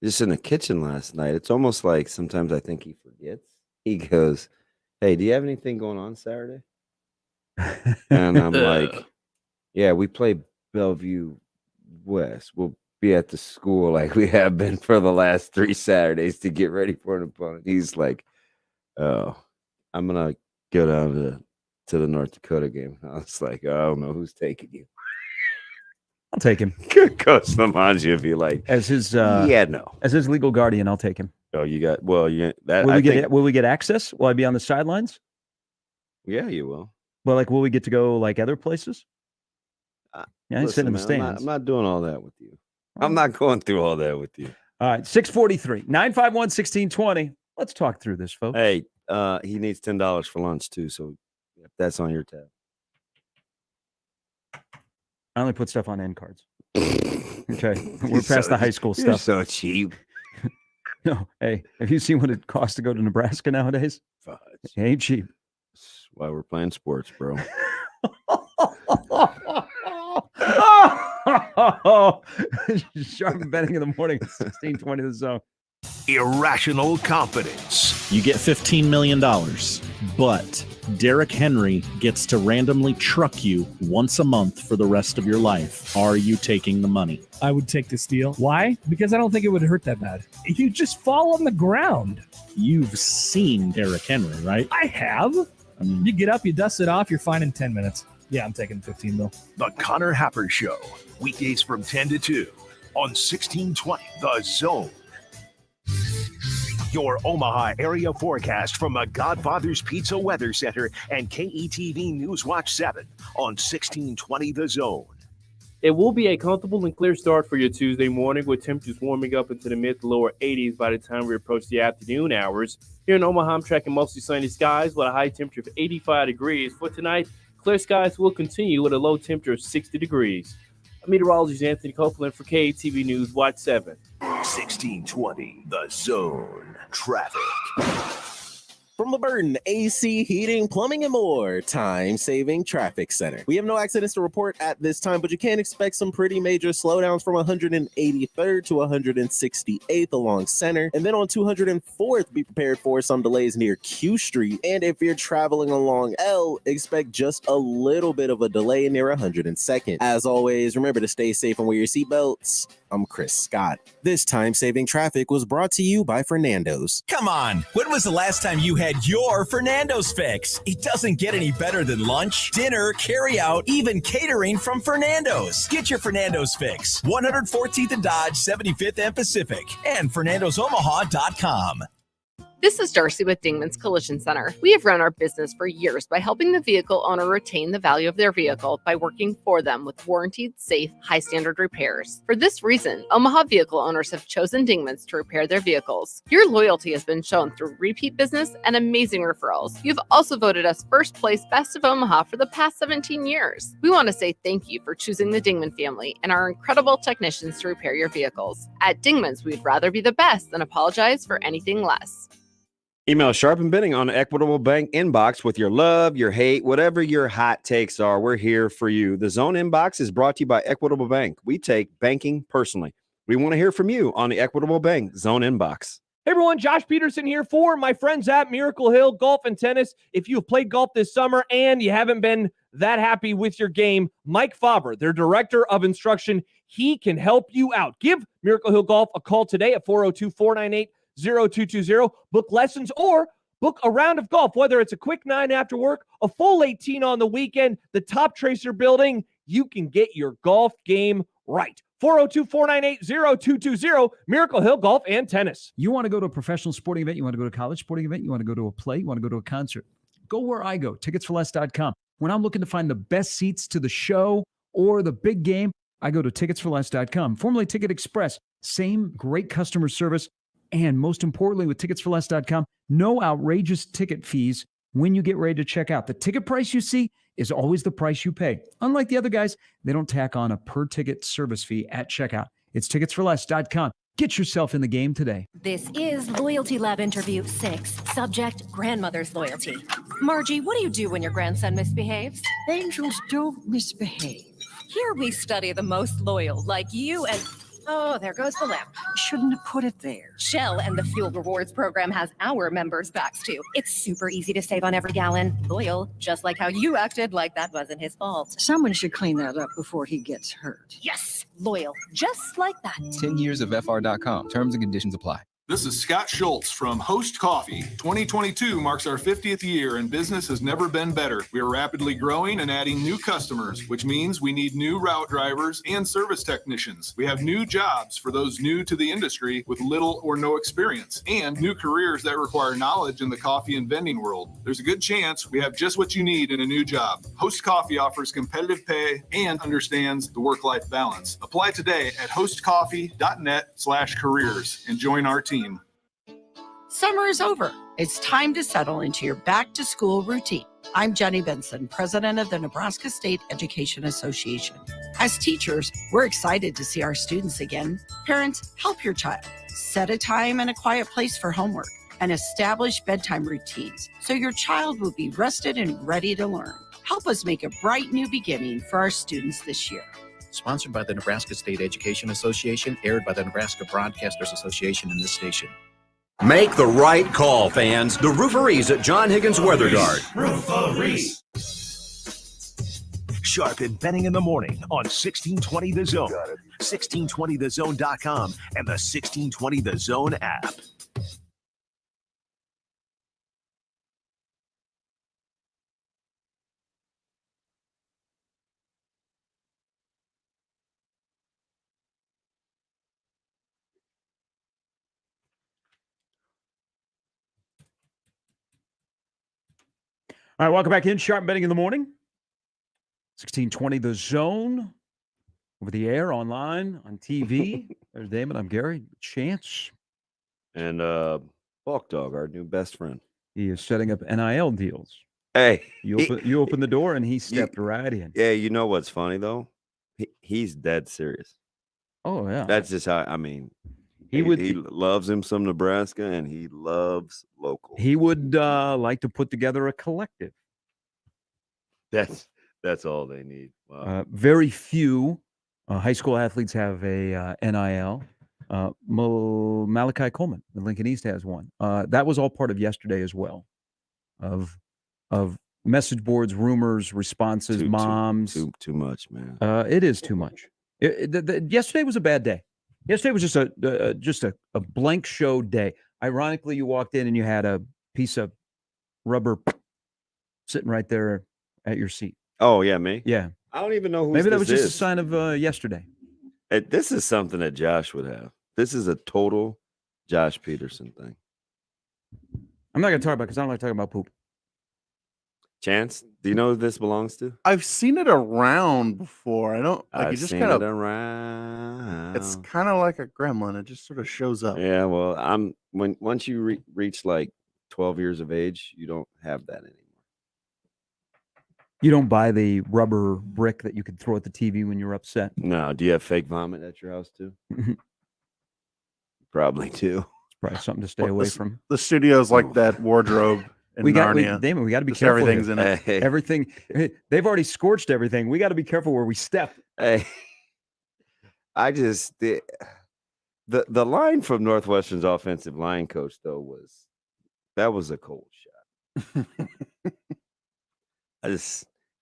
[SPEAKER 2] just in the kitchen last night. It's almost like sometimes I think he forgets. He goes, hey, do you have anything going on Saturday? And I'm like, yeah, we play Bellevue West. We'll be at the school like we have been for the last 3 Saturdays to get ready for an opponent. He's like, oh, I'm going to go down to the North Dakota game. I was like, I don't know who's taking you.
[SPEAKER 1] I'll take him.
[SPEAKER 2] Coach Lamangia would be like,
[SPEAKER 1] as his
[SPEAKER 2] as
[SPEAKER 1] his legal guardian, I'll take him.
[SPEAKER 2] Oh, that.
[SPEAKER 1] Will we get access? Will I be on the sidelines?
[SPEAKER 2] Yeah, you will.
[SPEAKER 1] Well, will we get to go like other places? Yeah, he's sitting in the stands.
[SPEAKER 2] I'm not doing all that with you. I'm not going through all that with you.
[SPEAKER 1] All right, 643 951 1620. Let's talk through this, folks.
[SPEAKER 2] Hey, he needs $10 for lunch too, so if that's on your tab.
[SPEAKER 1] I only put stuff on end cards. Okay, we're past the high school stuff.
[SPEAKER 2] You're so cheap.
[SPEAKER 1] No, hey, have you seen what it costs to go to Nebraska nowadays? It ain't cheap.
[SPEAKER 2] That's why we're playing sports, bro.
[SPEAKER 1] Sharp betting in the morning, 1620 The Zone.
[SPEAKER 4] Irrational confidence.
[SPEAKER 5] You get $15 million, but Derrick Henry gets to randomly truck you once a month for the rest of your life. Are you taking the money?
[SPEAKER 6] I would take this deal. Why? Because I don't think it would hurt that bad. You just fall on the ground.
[SPEAKER 5] You've seen Derrick Henry, right?
[SPEAKER 6] I have. You get up, you dust it off, you're fine in 10 minutes. Yeah, I'm taking 15 mil.
[SPEAKER 4] The Connor Happer Show. Weekdays from 10 to 2 on 1620 The Zone. Your Omaha area forecast from the Godfather's Pizza Weather Center and KETV News Watch 7 on 1620 The Zone.
[SPEAKER 7] It will be a comfortable and clear start for your Tuesday morning with temperatures warming up into the mid to lower 80s by the time we approach the afternoon hours. Here in Omaha, I'm tracking mostly sunny skies with a high temperature of 85 degrees. For tonight, clear skies will continue with a low temperature of 60 degrees. Meteorologist Anthony Copeland for KTV News Watch 7.
[SPEAKER 4] 1620 The Zone. Traffic.
[SPEAKER 8] From LeBurton, AC, heating, plumbing, and more, time-saving traffic center. We have no accidents to report at this time, but you can expect some pretty major slowdowns from 183rd to 168th along Center. And then on 204th, be prepared for some delays near Q Street. And if you're traveling along L, expect just a little bit of a delay near 102nd. As always, remember to stay safe and wear your seatbelts. I'm Chris Scott. This time-saving traffic was brought to you by Fernando's.
[SPEAKER 9] Come on, when was the last time you had your Fernando's fix? It doesn't get any better than lunch, dinner, carry-out, even catering from Fernando's. Get your Fernando's fix. 114th and Dodge, 75th and Pacific, and FernandosOmaha.com.
[SPEAKER 10] This is Darcy with Dingman's Collision Center. We have run our business for years by helping the vehicle owner retain the value of their vehicle by working for them with warranted, safe, high-standard repairs. For this reason, Omaha vehicle owners have chosen Dingman's to repair their vehicles. Your loyalty has been shown through repeat business and amazing referrals. You've also voted us first place Best of Omaha for the past 17 years. We want to say thank you for choosing the Dingman family and our incredible technicians to repair your vehicles. At Dingman's, we'd rather be the best than apologize for anything less.
[SPEAKER 2] Email Sharp and Benning on the Equitable Bank inbox with your love, your hate, whatever your hot takes are. We're here for you. The Zone inbox is brought to you by Equitable Bank. We take banking personally. We want to hear from you on the Equitable Bank Zone inbox.
[SPEAKER 11] Hey everyone, Josh Peterson here for my friends at Miracle Hill Golf and Tennis. If you've played golf this summer and you haven't been that happy with your game, Mike Faber, their director of instruction, he can help you out. Give Miracle Hill Golf a call today at 402-498-0220. Book lessons or book a round of golf, whether it's a quick 9 after work, a full 18 on the weekend, the Top Tracer building. You can get your golf game right. 402-498-0220, Miracle Hill Golf and Tennis.
[SPEAKER 1] You want to go to a professional sporting event? You want to go to a college sporting event? You want to go to a play? You want to go to a concert? Go where I go, ticketsforless.com. When I'm looking to find the best seats to the show or the big game, I go to ticketsforless.com, formerly Ticket Express. Same great customer service. And most importantly, with ticketsforless.com, no outrageous ticket fees when you get ready to check out. The ticket price you see is always the price you pay. Unlike the other guys, they don't tack on a per ticket service fee at checkout. It's ticketsforless.com. Get yourself in the game today.
[SPEAKER 12] This is Loyalty Lab Interview 6. Subject, grandmother's loyalty. Margie, what do you do when your grandson misbehaves?
[SPEAKER 13] Angels don't misbehave.
[SPEAKER 12] Here we study the most loyal, like you and... Oh, there goes the lamp.
[SPEAKER 13] Shouldn't have put it there.
[SPEAKER 12] Shell and the Fuel Rewards program has our members' backs too. It's super easy to save on every gallon. Loyal, just like how you acted like that wasn't his fault.
[SPEAKER 13] Someone should clean that up before he gets hurt.
[SPEAKER 12] Yes, loyal, just like that.
[SPEAKER 14] 10 years of FR.com. Terms and conditions apply.
[SPEAKER 15] This is Scott Schultz from Host Coffee. 2022 marks our 50th year and business has never been better. We are rapidly growing and adding new customers, which means we need new route drivers and service technicians. We have new jobs for those new to the industry with little or no experience, and new careers that require knowledge in the coffee and vending world. There's a good chance we have just what you need in a new job. Host Coffee offers competitive pay and understands the work-life balance. Apply today at hostcoffee.net/careers and join our team.
[SPEAKER 13] Summer is over. It's time to settle into your back-to-school routine. I'm Jenny Benson, president of the Nebraska State Education Association. As teachers, we're excited to see our students again. Parents, help your child. Set a time and a quiet place for homework and establish bedtime routines so your child will be rested and ready to learn. Help us make a bright new beginning for our students this year.
[SPEAKER 16] Sponsored by the Nebraska State Education Association, aired by the Nebraska Broadcasters Association in this station.
[SPEAKER 17] Make the right call, fans. The Rooferees at John Higgins Weather Guard.
[SPEAKER 4] Rooferees. Sharp and Benning in the morning on 1620 The Zone, 1620thezone.com, and the 1620 The Zone app.
[SPEAKER 1] All right, welcome back in. Sharp Betting in the morning. 1620 The Zone. Over the air, online, on TV. There's Damon. I'm Gary. Chance.
[SPEAKER 2] And Bulk Dog, our new best friend.
[SPEAKER 1] He is setting up NIL deals.
[SPEAKER 2] Hey.
[SPEAKER 1] You opened the door and he stepped right in.
[SPEAKER 2] Yeah, you know what's funny, though? He's dead serious.
[SPEAKER 1] Oh, yeah.
[SPEAKER 2] That's just how, I mean, he loves him some Nebraska, and he loves local.
[SPEAKER 1] He would like to put together a collective.
[SPEAKER 2] That's all they need. Wow.
[SPEAKER 1] Very few high school athletes have a NIL. Malachi Coleman, the Lincoln East, has one. That was all part of yesterday as well, of message boards, rumors, responses, moms.
[SPEAKER 2] Too much, man.
[SPEAKER 1] It is too much. Yesterday was a bad day. Yesterday was just a blank show day. Ironically, you walked in and you had a piece of rubber sitting right there at your seat.
[SPEAKER 2] Oh, yeah, me?
[SPEAKER 1] Yeah.
[SPEAKER 2] I don't even know who
[SPEAKER 1] Maybe that was just a sign of yesterday.
[SPEAKER 2] This is something that Josh would have. This is a total Josh Peterson thing.
[SPEAKER 1] I'm not going to talk about it because I don't like talking about poop.
[SPEAKER 2] Chance, do you know who this belongs to?
[SPEAKER 3] I've seen it around before. I don't like
[SPEAKER 2] I've
[SPEAKER 3] it. Just
[SPEAKER 2] seen
[SPEAKER 3] kind of
[SPEAKER 2] it around.
[SPEAKER 3] It's kind of like a gremlin. It just sort of shows up.
[SPEAKER 2] Yeah, well, once you reach like 12 years of age, you don't have that anymore.
[SPEAKER 1] You don't buy the rubber brick that you could throw at the TV when you're upset.
[SPEAKER 2] No. Do you have fake vomit at your house too? Probably too.
[SPEAKER 1] It's probably something to stay away from.
[SPEAKER 3] The studio's like that wardrobe in Narnia.
[SPEAKER 1] Damon, we got to be
[SPEAKER 3] Just
[SPEAKER 1] careful.
[SPEAKER 3] Everything's
[SPEAKER 1] here.
[SPEAKER 3] in it.
[SPEAKER 2] Hey.
[SPEAKER 1] Everything. They've already scorched everything. We got to be careful where we step.
[SPEAKER 2] Hey, I just the line from Northwestern's offensive line coach though was a cold shot.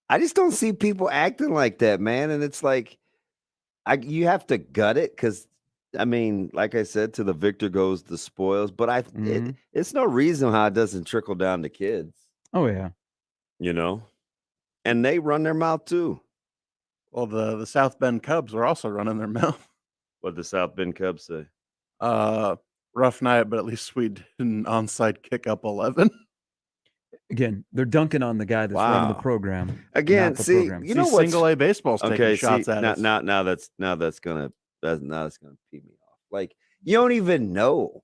[SPEAKER 2] I just don't see people acting like that, man. And it's like you have to gut it because I mean, like I said, to the victor goes the spoils. But it's no reason how it doesn't trickle down to kids.
[SPEAKER 1] Oh yeah,
[SPEAKER 2] you know, and they run their mouth too.
[SPEAKER 3] Well, the South Bend Cubs were also running their mouth.
[SPEAKER 2] What the South Bend Cubs say?
[SPEAKER 3] Rough night, but at least we did an onside kick up 11.
[SPEAKER 1] Again, they're dunking on the guy that's running the
[SPEAKER 2] Wow.
[SPEAKER 1] program.
[SPEAKER 2] Again,
[SPEAKER 1] not the
[SPEAKER 2] see,
[SPEAKER 1] program.
[SPEAKER 2] you know what?
[SPEAKER 3] Single A baseball's taking shots at us.
[SPEAKER 2] Now that's gonna pee me off. Like, you don't even know.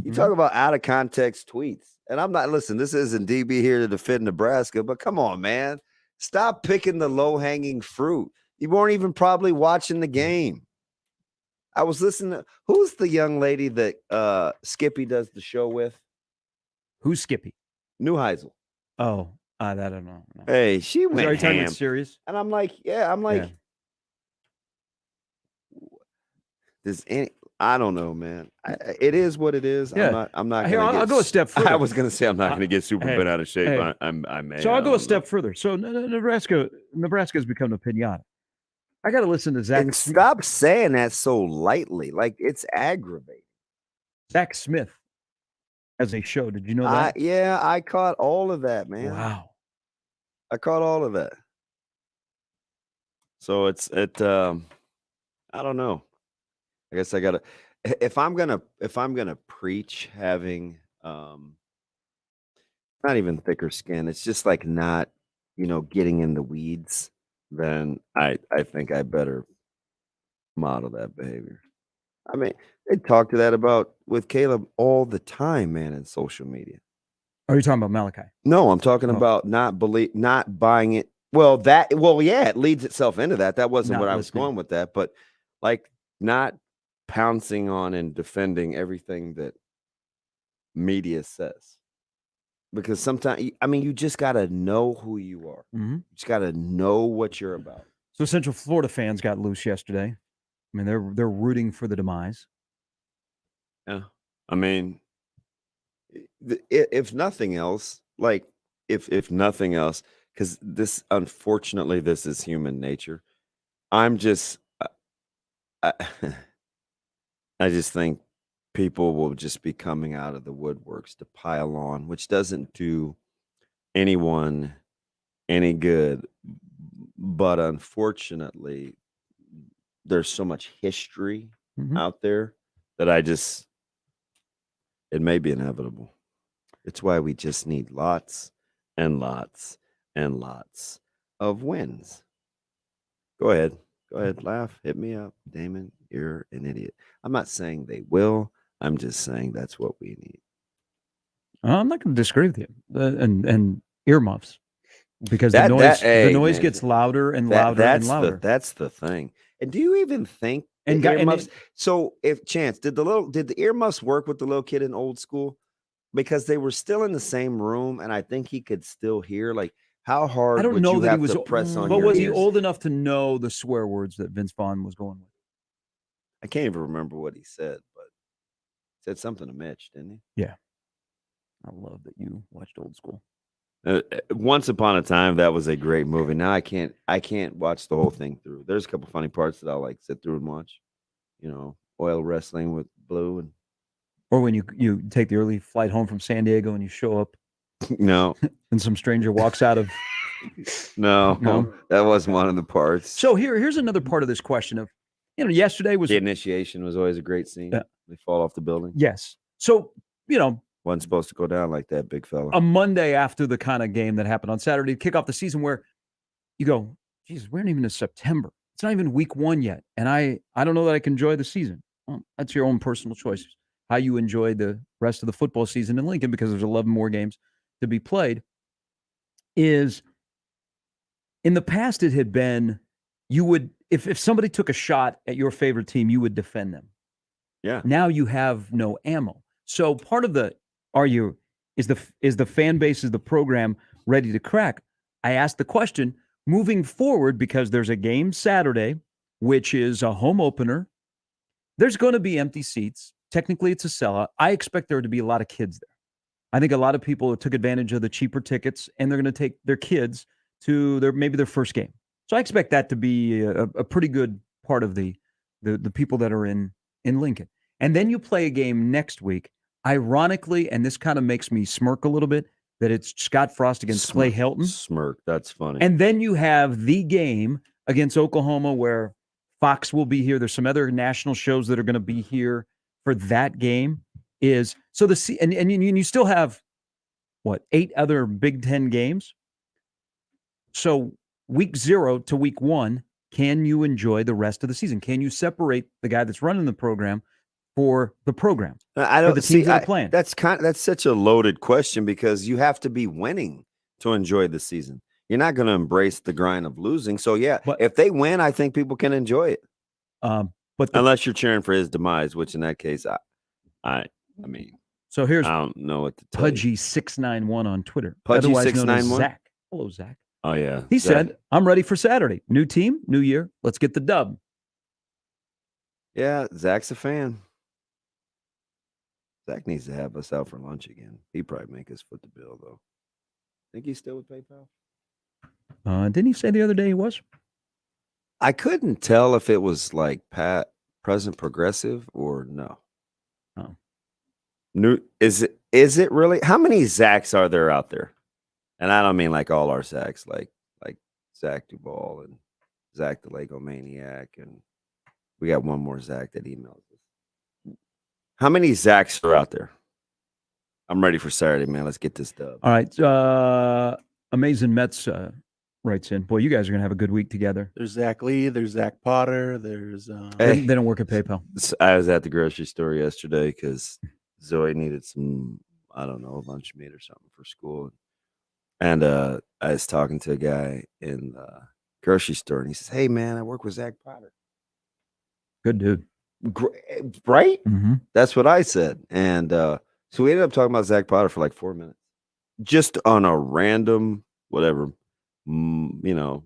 [SPEAKER 2] You talk about out of context tweets, and I'm not. Listen, this isn't DB here to defend Nebraska, but come on, man, stop picking the low hanging fruit. You weren't even probably watching the game. I was listening to who's the young lady that Skippy does the show with?
[SPEAKER 1] Who's Skippy?
[SPEAKER 2] Neuheisel.
[SPEAKER 1] Oh, I don't know. No.
[SPEAKER 2] Hey, she went
[SPEAKER 1] Are you talking
[SPEAKER 2] ham.
[SPEAKER 1] about serious?
[SPEAKER 2] And I'm like, does any? I don't know, man. It is what it is.
[SPEAKER 1] Yeah.
[SPEAKER 2] I'm not.
[SPEAKER 1] Here, I'll go a step further.
[SPEAKER 2] I was going to say I'm not going to get super bent out of shape.
[SPEAKER 1] Hey.
[SPEAKER 2] I may.
[SPEAKER 1] So I'll go a step further. So Nebraska's become a pinata. I got to listen to Zach.
[SPEAKER 2] And stop saying that so lightly. Like, it's aggravating.
[SPEAKER 1] Zach Smith as a show. Did you know that?
[SPEAKER 2] Yeah, I caught all of that, man.
[SPEAKER 1] Wow.
[SPEAKER 2] I caught all of that. So I don't know. I guess I gotta if I'm gonna preach having not even thicker skin, it's just like not, getting in the weeds, then I think I better model that behavior. I mean, they talk to that about with Caleb all the time, man, in social media.
[SPEAKER 1] Are you talking about Malachi?
[SPEAKER 2] No, I'm talking about not buying it. Well, yeah, it leads itself into that. That wasn't what I was going with that, but like not pouncing on and defending everything that media says. Because sometimes, you just got to know who you are.
[SPEAKER 1] Mm-hmm.
[SPEAKER 2] You just got to know what you're about.
[SPEAKER 1] So Central Florida fans got loose yesterday. I mean, they're rooting for the demise.
[SPEAKER 2] Yeah. I mean, if nothing else, if nothing else, because unfortunately, this is human nature. I'm just, I just think people will just be coming out of the woodworks to pile on, which doesn't do anyone any good. But unfortunately, there's so much history out there that it may be inevitable. It's why we just need lots and lots and lots of wins. Go ahead, laugh, hit me up. Damon, you're an idiot. I'm not saying they will. I'm just saying that's what we need.
[SPEAKER 1] I'm not going to disagree with you. And earmuffs, because the noise gets louder and louder and louder.
[SPEAKER 2] That's the thing. And do you even think
[SPEAKER 1] and
[SPEAKER 2] earmuffs? So, if Chance, did the earmuffs work with the little kid in old school? Because they were still in the same room, and I think he could still hear. Like, how hard?
[SPEAKER 1] I don't know that he was.
[SPEAKER 2] Press on
[SPEAKER 1] but
[SPEAKER 2] your
[SPEAKER 1] was
[SPEAKER 2] ears?
[SPEAKER 1] he old enough to know the swear words that Vince Vaughn was going with?
[SPEAKER 2] I can't even remember what he said, but he said something to Mitch, didn't he?
[SPEAKER 1] Yeah. I love that you watched Old School.
[SPEAKER 2] Once upon a time, that was a great movie. Now I can't watch the whole thing through. There's a couple funny parts that I'll like sit through and watch. Oil wrestling with Blue, and
[SPEAKER 1] or when you take the early flight home from San Diego and you show up.
[SPEAKER 2] No.
[SPEAKER 1] And some stranger walks out of.
[SPEAKER 2] No, that wasn't one of the parts.
[SPEAKER 1] So here's another part of this question of, yesterday was
[SPEAKER 2] the initiation was always a great scene.
[SPEAKER 1] Yeah.
[SPEAKER 2] They fall off the building.
[SPEAKER 1] Yes. So
[SPEAKER 2] wasn't supposed to go down like that, big fella.
[SPEAKER 1] A Monday after the kind of game that happened on Saturday to kick off the season, where you go, Jesus, we're not even in September. It's not even week 1 yet, and I don't know that I can enjoy the season. Well, that's your own personal choices. How you enjoy the rest of the football season in Lincoln, because there's 11 more games to be played. Is in the past it had been you would if somebody took a shot at your favorite team, you would defend them.
[SPEAKER 2] Yeah.
[SPEAKER 1] Now you have no ammo. So part of the is the fan base, is the program ready to crack? I asked the question moving forward because there's a game Saturday, which is a home opener. There's going to be empty seats. Technically, it's a sellout. I expect there to be a lot of kids there. I think a lot of people took advantage of the cheaper tickets, and they're going to take their kids to maybe their first game. So I expect that to be a pretty good part of the people that are in Lincoln. And then you play a game next week. Ironically, and this kind of makes me smirk a little bit, that it's Scott Frost against Clay Helton.
[SPEAKER 2] Smirk, that's funny.
[SPEAKER 1] And then you have the game against Oklahoma where Fox will be here. There's some other national shows that are going to be here for that game. And you still have 8 other Big Ten games. So week 0 to week 1, can you enjoy the rest of the season? Can you separate the guy that's running the program for the program?
[SPEAKER 2] I
[SPEAKER 1] for
[SPEAKER 2] don't
[SPEAKER 1] the
[SPEAKER 2] see.
[SPEAKER 1] teams that are playing?
[SPEAKER 2] That's such a loaded question because you have to be winning to enjoy the season. You're not going to embrace the grind of losing. So yeah, if they win, I think people can enjoy it.
[SPEAKER 1] But
[SPEAKER 2] unless you're cheering for his demise, which in that case, I mean,
[SPEAKER 1] so here's
[SPEAKER 2] I don't know what to tell you.
[SPEAKER 1] Pudgy691 on Twitter,
[SPEAKER 2] Pudgy
[SPEAKER 1] otherwise known as
[SPEAKER 2] 691?
[SPEAKER 1] Zach. Hello, Zach.
[SPEAKER 2] Oh yeah,
[SPEAKER 1] He
[SPEAKER 2] Zach.
[SPEAKER 1] said, "I'm ready for Saturday. New team, new year. Let's get the dub."
[SPEAKER 2] Yeah, Zach's a fan. Zach needs to have us out for lunch again. He'd probably make us foot the bill though. Think he's still with PayPal?
[SPEAKER 1] Didn't he say the other day he was?
[SPEAKER 2] I couldn't tell if it was like present progressive or no.
[SPEAKER 1] Oh.
[SPEAKER 2] New is it really? How many Zachs are there out there? And I don't mean like all our Zachs, like Zach Duvall and Zach the Lego Maniac, and we got one more Zach that emails us. How many Zachs are out there? I'm ready for Saturday, man. Let's get this dub.
[SPEAKER 1] All right. Amazing Mets writes in. Boy, you guys are gonna have a good week together.
[SPEAKER 3] There's Zach Lee. There's Zach Potter. There's
[SPEAKER 1] They don't work at PayPal.
[SPEAKER 2] I was at the grocery store yesterday because Zoe needed some, I don't know, lunch meat or something for school. And I was talking to a guy in the grocery store, and he says, "Hey, man, I work with Zach Potter."
[SPEAKER 1] Good dude.
[SPEAKER 2] Right?
[SPEAKER 1] Mm-hmm.
[SPEAKER 2] That's what I said. And so we ended up talking about Zach Potter for like 4 minutes. Just on a random, whatever, mid-Monday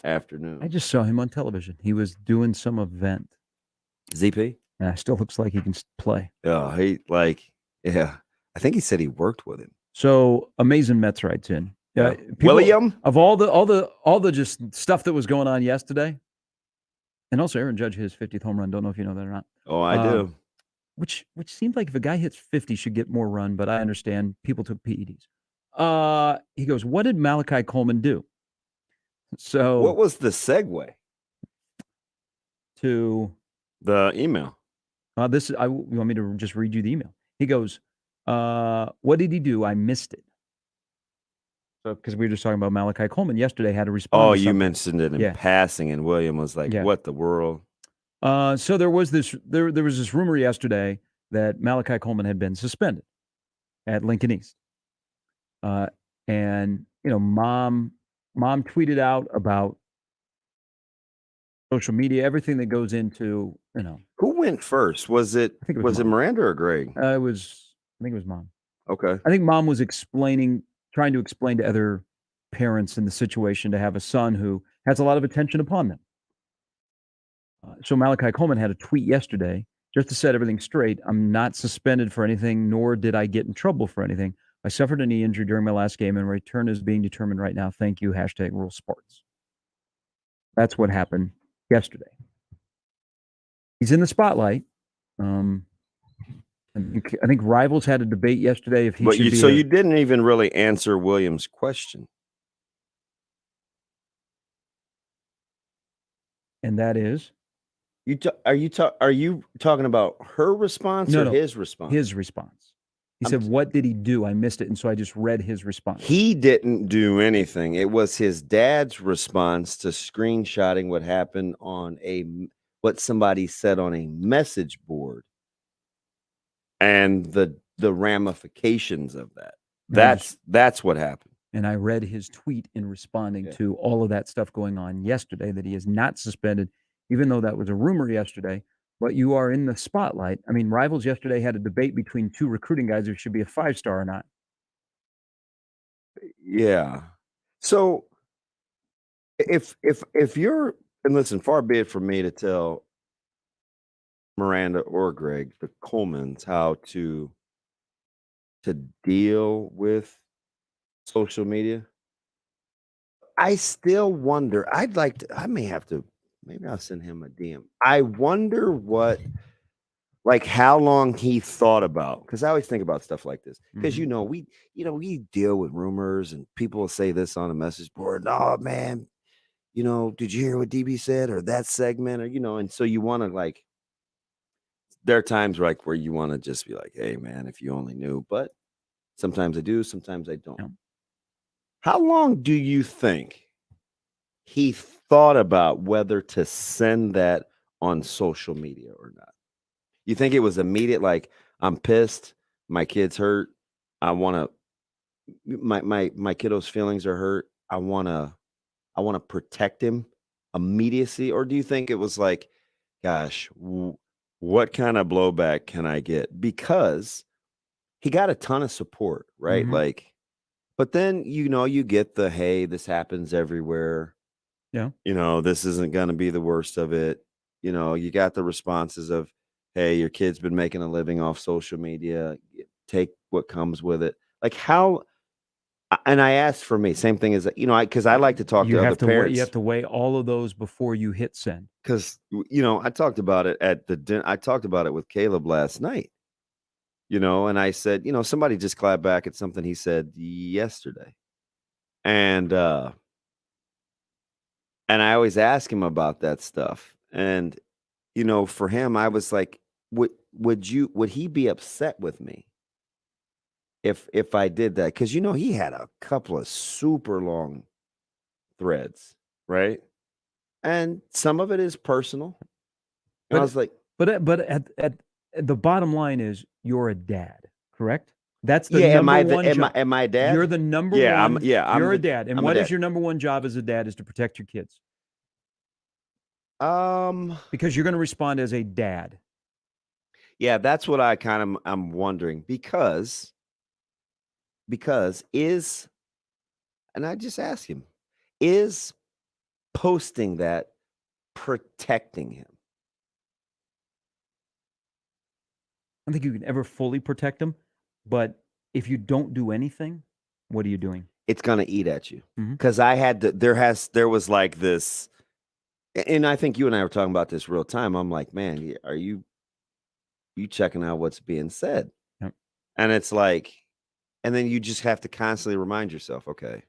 [SPEAKER 2] afternoon.
[SPEAKER 1] I just saw him on television. He was doing some event.
[SPEAKER 2] ZP?
[SPEAKER 1] Yeah, still looks like he can play.
[SPEAKER 2] Oh, yeah. I think he said he worked with him.
[SPEAKER 1] So Amazing Mets writes in.
[SPEAKER 2] Yeah.
[SPEAKER 1] People-
[SPEAKER 2] William?
[SPEAKER 1] Of all the just stuff that was going on yesterday, and also Aaron Judge hit his 50th home run. Don't know if you know that or not.
[SPEAKER 2] Oh, I do.
[SPEAKER 1] Which seemed like if a guy hits 50 should get more run, but I understand people took PEDs. He goes, "What did Malachi Coleman do?" So
[SPEAKER 2] What was the segue
[SPEAKER 1] to
[SPEAKER 2] the email?
[SPEAKER 1] you want me to just read you the email? He goes, "What did he do? I missed it." So because we were just talking about Malachi Coleman yesterday, had to respond.
[SPEAKER 2] Oh,
[SPEAKER 1] to
[SPEAKER 2] you
[SPEAKER 1] something.
[SPEAKER 2] mentioned it in passing, and William was like,
[SPEAKER 1] Yeah.
[SPEAKER 2] "What the world?"
[SPEAKER 1] So there was this rumor yesterday that Malachi Coleman had been suspended at Lincoln East, and mom tweeted out about social media, everything that goes into
[SPEAKER 2] Who went first? Was it
[SPEAKER 1] think it
[SPEAKER 2] was it
[SPEAKER 1] Mom.
[SPEAKER 2] Miranda or Greg?
[SPEAKER 1] I think it was mom.
[SPEAKER 2] Okay.
[SPEAKER 1] I think mom was trying to explain to other parents in the situation to have a son who has a lot of attention upon them. So Malachi Coleman had a tweet yesterday just to set everything straight. "I'm not suspended for anything, nor did I get in trouble for anything. I suffered a knee injury during my last game, and return is being determined right now. Thank you. #Rural Sports." That's what happened yesterday. He's in the spotlight. I think Rivals had a debate yesterday if he
[SPEAKER 2] But
[SPEAKER 1] should be.
[SPEAKER 2] you didn't even really answer William's question.
[SPEAKER 1] And that is
[SPEAKER 2] Are you talking about her response or his response?
[SPEAKER 1] His response. He said, "What did he do? I missed it." And so I just read his response.
[SPEAKER 2] He didn't do anything. It was his dad's response to screenshotting what happened on what somebody said on a message board and the ramifications of that. That's what happened.
[SPEAKER 1] And I read his tweet in responding to all of that stuff going on yesterday, that he is not suspended, even though that was a rumor yesterday. But you are in the spotlight. I mean, Rivals yesterday had a debate between two recruiting guys who should be a 5-star or not.
[SPEAKER 2] Yeah. So if you're, and listen, far be it from me to tell Miranda or Greg, the Colemans, how to deal with social media. I still wonder. Maybe I'll send him a DM. I wonder how long he thought about, because I always think about stuff like this. Because we deal with rumors and people will say this on a message board. "Oh man, did you hear what DB said or that segment?" Or and so you want to there are times where you want to just be like, "Hey man, if you only knew." But Sometimes I do, sometimes I don't.
[SPEAKER 1] Yeah.
[SPEAKER 2] How long do you think he thought about whether to send that on social media or not? You think it was immediate, like, I'm pissed, my kid's hurt, I want to, my kiddo's feelings are hurt, I want to protect him, immediacy? Or do you think it was like, gosh, what kind of blowback can I get? Because he got a ton of support, right?
[SPEAKER 1] Mhm.
[SPEAKER 2] Like, but then, you get the, hey, this happens everywhere.
[SPEAKER 1] Yeah.
[SPEAKER 2] This isn't going to be the worst of it. You got the responses of, hey, your kid's been making a living off social media. Take what comes with it. Like, how, and I asked for me, same thing as, because I like to talk
[SPEAKER 1] You
[SPEAKER 2] to other
[SPEAKER 1] have to weigh,
[SPEAKER 2] parents.
[SPEAKER 1] you have to weigh all of those before you hit send.
[SPEAKER 2] Because, I talked about it I talked about it with Caleb last night, and I said, somebody just clapped back at something he said yesterday. And I always ask him about that stuff. And, for him, I was like, would he be upset with me if I did that? Because, he had a couple of super long threads, right? And some of it is personal. And I was like,
[SPEAKER 1] but at the bottom line is you're a dad, correct? That's the
[SPEAKER 2] yeah,
[SPEAKER 1] number one
[SPEAKER 2] am
[SPEAKER 1] job.
[SPEAKER 2] I a dad?
[SPEAKER 1] You're the number
[SPEAKER 2] Yeah,
[SPEAKER 1] one.
[SPEAKER 2] I'm
[SPEAKER 1] You're a
[SPEAKER 2] the-
[SPEAKER 1] dad. And
[SPEAKER 2] I'm a
[SPEAKER 1] what is
[SPEAKER 2] dad.
[SPEAKER 1] your number one job as a dad is to protect your kids
[SPEAKER 2] Um,
[SPEAKER 1] because you're going to respond as a dad.
[SPEAKER 2] yeah, that's what I'm wondering because is, and I just ask him, is posting that protecting him?
[SPEAKER 1] I don't think you can ever fully protect them, but if you don't do anything, what are you doing?
[SPEAKER 2] It's gonna eat at you.
[SPEAKER 1] Mhm.
[SPEAKER 2] Because I had to, there was like this, and I think you and I were talking about this real time. I'm like, man, are you checking out what's being said?
[SPEAKER 1] Yep.
[SPEAKER 2] And it's like, and then you just have to constantly remind yourself, okay,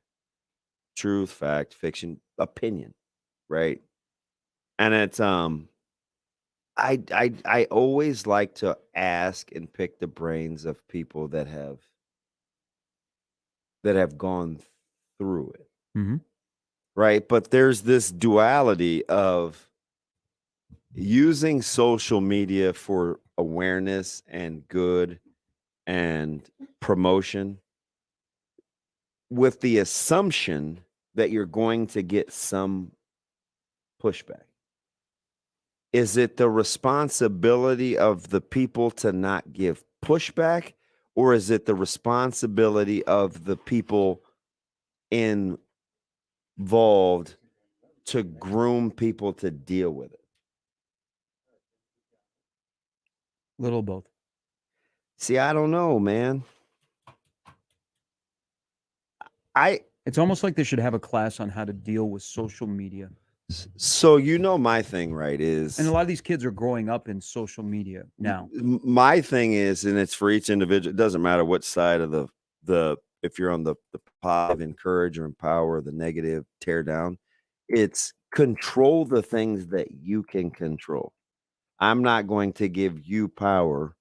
[SPEAKER 2] truth, fact, fiction, opinion, right? And it's I always like to ask and pick the brains of people that have gone through it,
[SPEAKER 1] Mhm.
[SPEAKER 2] right? But there's this duality of using social media for awareness and good and promotion with the assumption that you're going to get some pushback. Is it the responsibility of the people to not give pushback, or is it the responsibility of the people involved to groom people to deal with it?
[SPEAKER 1] Little of both.
[SPEAKER 2] See, I don't know, man.
[SPEAKER 1] It's almost like they should have a class on how to deal with social media.
[SPEAKER 2] So my thing, right, is,
[SPEAKER 1] And a lot of these kids are growing up in social media now.
[SPEAKER 2] my thing is, and it's for each individual, it doesn't matter what side of the if you're on the positive, encourage or empower, the negative, tear down, it's control the things that you can control. I'm not going to give you power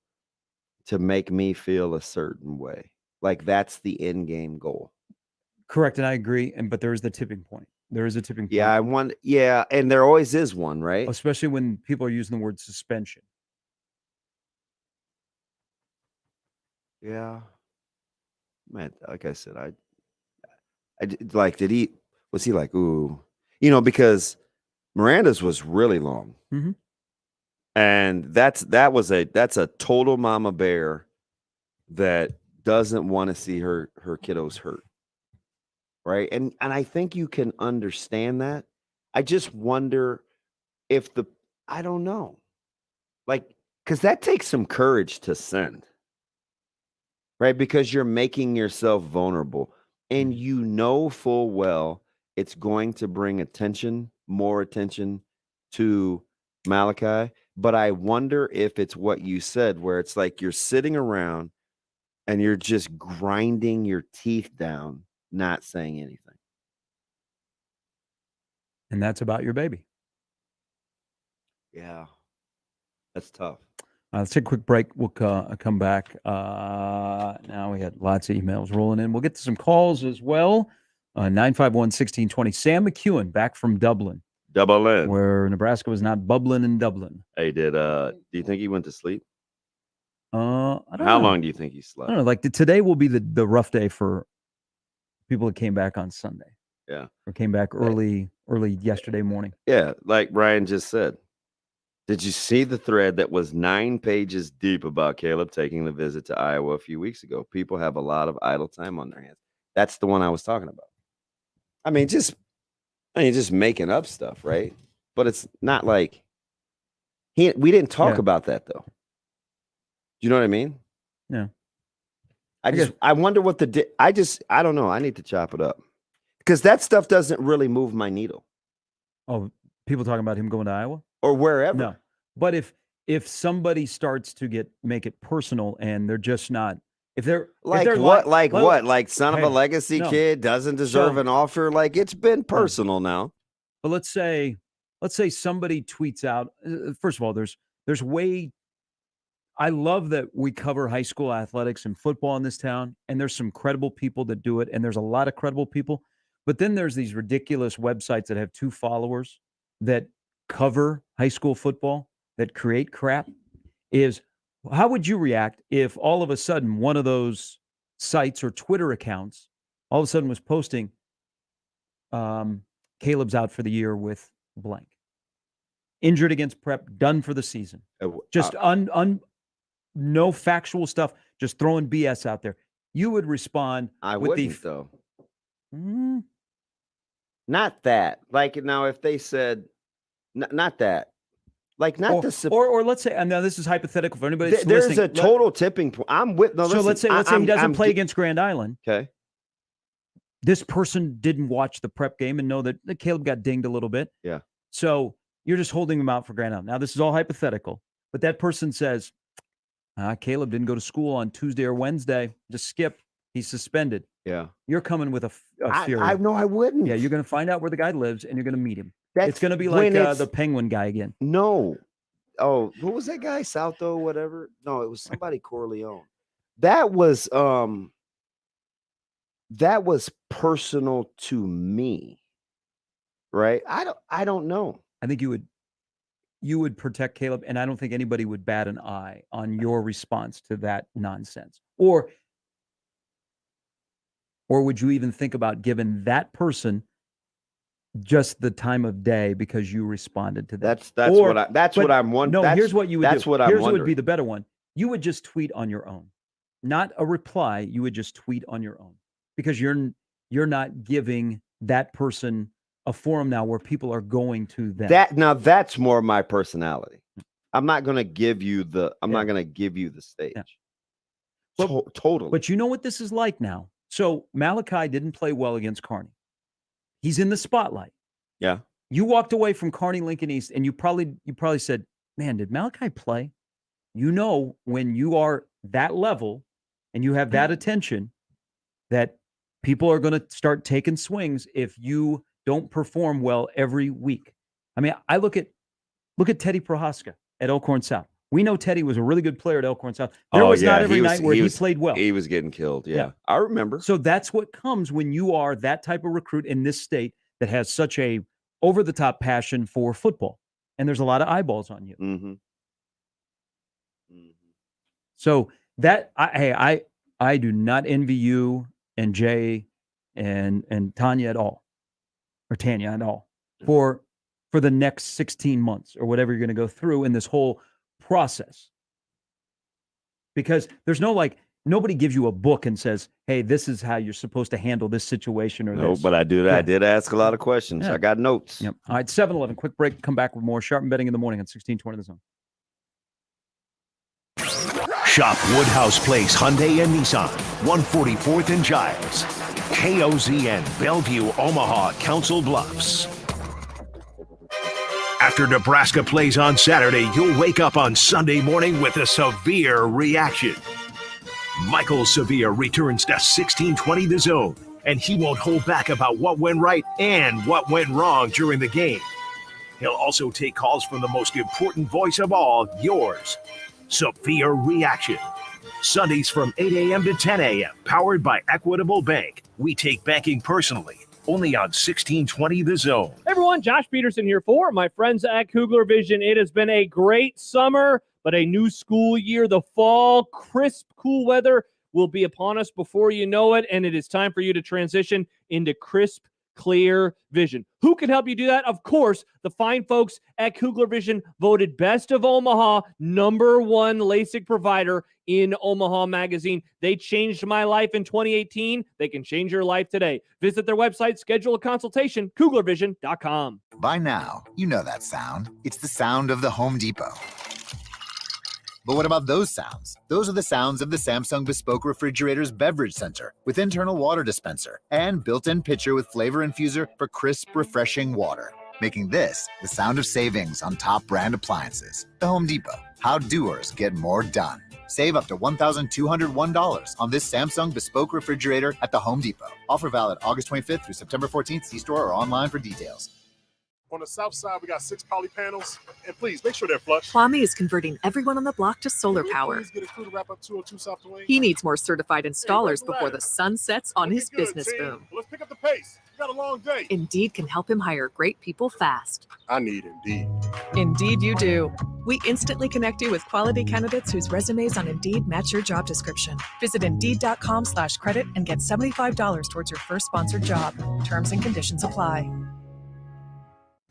[SPEAKER 2] to make me feel a certain way. Like, that's the end game goal.
[SPEAKER 1] Correct, and I agree. But there is the tipping point. There is a tipping point.
[SPEAKER 2] Yeah, and there always is one, right?
[SPEAKER 1] Especially when people are using the word suspension.
[SPEAKER 2] Yeah. Man, like I said, like, was he like, ooh, because Miranda's was really long.
[SPEAKER 1] Mhm.
[SPEAKER 2] And that's a total mama bear that doesn't want to see her kiddos hurt. Right. And I think you can understand that. I just wonder if I don't know. Like, because that takes some courage to send. Right? Because you're making yourself vulnerable, and full well it's going to bring more attention to Malachi. But I wonder if it's what you said, where it's like you're sitting around and you're just grinding your teeth down, not saying anything.
[SPEAKER 1] And that's about your baby.
[SPEAKER 2] Yeah. That's tough.
[SPEAKER 1] Let's take a quick break. We'll come back. Now we had lots of emails rolling in. We'll get to some calls as well. 951-1620. Sam McEwen back from Dublin. Where Nebraska was not bubbling in Dublin.
[SPEAKER 2] Hey, do you think he went to sleep?
[SPEAKER 1] I don't know.
[SPEAKER 2] How long do you think he slept?
[SPEAKER 1] I don't know. Like today will be the rough day for people that came back on Sunday.
[SPEAKER 2] Yeah.
[SPEAKER 1] Or came back early yesterday morning.
[SPEAKER 2] Yeah, like Ryan just said. Did you see the thread that was 9 pages deep about Caleb taking the visit to Iowa a few weeks ago? People have a lot of idle time on their hands. That's the one I was talking about. I mean, just making up stuff, right? But it's not like we didn't talk about that though. Do you know what I mean?
[SPEAKER 1] Yeah.
[SPEAKER 2] I wonder what I don't know. I need to chop it up because that stuff doesn't really move my needle.
[SPEAKER 1] Oh, people talking about him going to Iowa?
[SPEAKER 2] Or wherever.
[SPEAKER 1] No. But if somebody starts to make it personal and they're just not, if they're
[SPEAKER 2] like son of a legacy kid doesn't deserve an offer. Like it's been personal now.
[SPEAKER 1] But let's say somebody tweets out. First of all, there's I love that we cover high school athletics and football in this town, and there's some credible people that do it, and there's a lot of credible people. But then there's these ridiculous websites that have 2 followers that cover high school football, that create crap. How would you react if all of a sudden one of those sites or Twitter accounts all of a sudden was posting Caleb's out for the year with blank, injured against Prep, done for the season, just no factual stuff, just throwing BS out there? You would respond.
[SPEAKER 2] I wouldn't though. Not that. Like now, if they said. Not that. Like not
[SPEAKER 1] or let's say, and now this is hypothetical for anybody.
[SPEAKER 2] There's a total tipping point. I'm with. No,
[SPEAKER 1] so
[SPEAKER 2] listen,
[SPEAKER 1] let's say he doesn't play against Grand Island.
[SPEAKER 2] Okay.
[SPEAKER 1] This person didn't watch the Prep game and know that Caleb got dinged a little bit.
[SPEAKER 2] Yeah.
[SPEAKER 1] So you're just holding him out for Grand Island. Now this is all hypothetical, but that person says, Caleb didn't go to school on Tuesday or Wednesday. Just skip. He's suspended.
[SPEAKER 2] Yeah.
[SPEAKER 1] You're coming with a fury.
[SPEAKER 2] I wouldn't.
[SPEAKER 1] Yeah, you're going to find out where the guy lives and you're going to meet him. It's going to be like the Penguin guy again.
[SPEAKER 2] No. Oh, who was that guy? Salto, whatever. No, it was somebody Corleone. That was personal to me. Right? I don't know.
[SPEAKER 1] I think you would protect Caleb, and I don't think anybody would bat an eye on your response to that nonsense. Or would you even think about giving that person just the time of day because you responded to that?
[SPEAKER 2] That's what I'm wondering.
[SPEAKER 1] No, here's what you would do.
[SPEAKER 2] That's what I'm
[SPEAKER 1] wondering.
[SPEAKER 2] Here's
[SPEAKER 1] what would be the better one. You would just tweet on your own. Not a reply. You would just tweet on your own because you're not giving that person a forum now where people are going to them.
[SPEAKER 2] That's more my personality. I'm not going to give you the stage.
[SPEAKER 1] Yeah.
[SPEAKER 2] Totally.
[SPEAKER 1] But you know what this is like now. So Malachi didn't play well against Kearney. He's in the spotlight.
[SPEAKER 2] Yeah.
[SPEAKER 1] You walked away from Kearney Lincoln East and you probably said, man, did Malachi play? You know, when you are that level and you have that attention, that people are going to start taking swings if you don't perform well every week. I mean, I look at Teddy Prohaska at Elkhorn South. We know Teddy was a really good player at Elkhorn South. There was not every night where he played well.
[SPEAKER 2] He was getting killed. Yeah. I remember.
[SPEAKER 1] So that's what comes when you are that type of recruit in this state that has such a over-the-top passion for football. And there's a lot of eyeballs on you.
[SPEAKER 2] Mm-hmm.
[SPEAKER 1] So that I do not envy you and Jay and Tanya at all, or Tanya at all, for the next 16 months or whatever you're going to go through in this whole process. Because there's nobody gives you a book and says, hey, this is how you're supposed to handle this situation or this.
[SPEAKER 2] But I did ask a lot of questions.
[SPEAKER 1] Yeah.
[SPEAKER 2] I got notes.
[SPEAKER 1] Yep. All right, 7-11, quick break, come back with more Sharp and Betting in the morning on 1620 The Zone.
[SPEAKER 4] Shop Woodhouse Place Hyundai and Nissan, 144th and Giles. KOZN, Bellevue, Omaha, Council Bluffs. After Nebraska plays on Saturday, you'll wake up on Sunday morning with a severe reaction. Michael Severe returns to 1620 The Zone, and he won't hold back about what went right and what went wrong during the game. He'll also take calls from the most important voice of all, yours. Severe Reaction. Sundays from 8 a.m. to 10 a.m. Powered by Equitable Bank. We take banking personally. Only on 1620 The Zone.
[SPEAKER 11] Hey everyone, Josh Peterson here for my friends at Kugler Vision. It has been a great summer, but a new school year. The fall, crisp, cool weather will be upon us before you know it, and it is time for you to transition into crisp, clear vision. Who can help you do that? Of course, the fine folks at Kugler Vision, voted Best of Omaha, #1 LASIK provider in Omaha magazine. They changed my life in 2018. They can change your life today. Visit their website, schedule a consultation, kuglervision.com.
[SPEAKER 18] By now, you know that sound. It's the sound of the Home Depot. But what about those sounds? Those are the sounds of the Samsung Bespoke Refrigerator's Beverage Center with internal water dispenser and built-in pitcher with flavor infuser for crisp, refreshing water, making this the sound of savings on top brand appliances. The Home Depot. How doers get more done. Save up to $1,201 on this Samsung Bespoke Refrigerator at the Home Depot. Offer valid August 25th through September 14th. See store or online for details.
[SPEAKER 19] On the south side, we got 6 poly panels, and please make sure they're flush.
[SPEAKER 20] Kwame is converting everyone on the block to solar power.
[SPEAKER 19] Please get a crew to wrap up 202 South Wayne.
[SPEAKER 20] He needs more certified installers
[SPEAKER 19] Hey,
[SPEAKER 20] before the sun sets on his
[SPEAKER 19] good,
[SPEAKER 20] business
[SPEAKER 19] team.
[SPEAKER 20] boom.
[SPEAKER 19] Let's pick up the pace. We got a long day.
[SPEAKER 20] Indeed can help him hire great people fast.
[SPEAKER 19] I need Indeed.
[SPEAKER 20] Indeed you do. We instantly connect you with quality candidates whose resumes on Indeed match your job description. Visit Indeed.com/credit and get $75 towards your first sponsored job. Terms and conditions apply.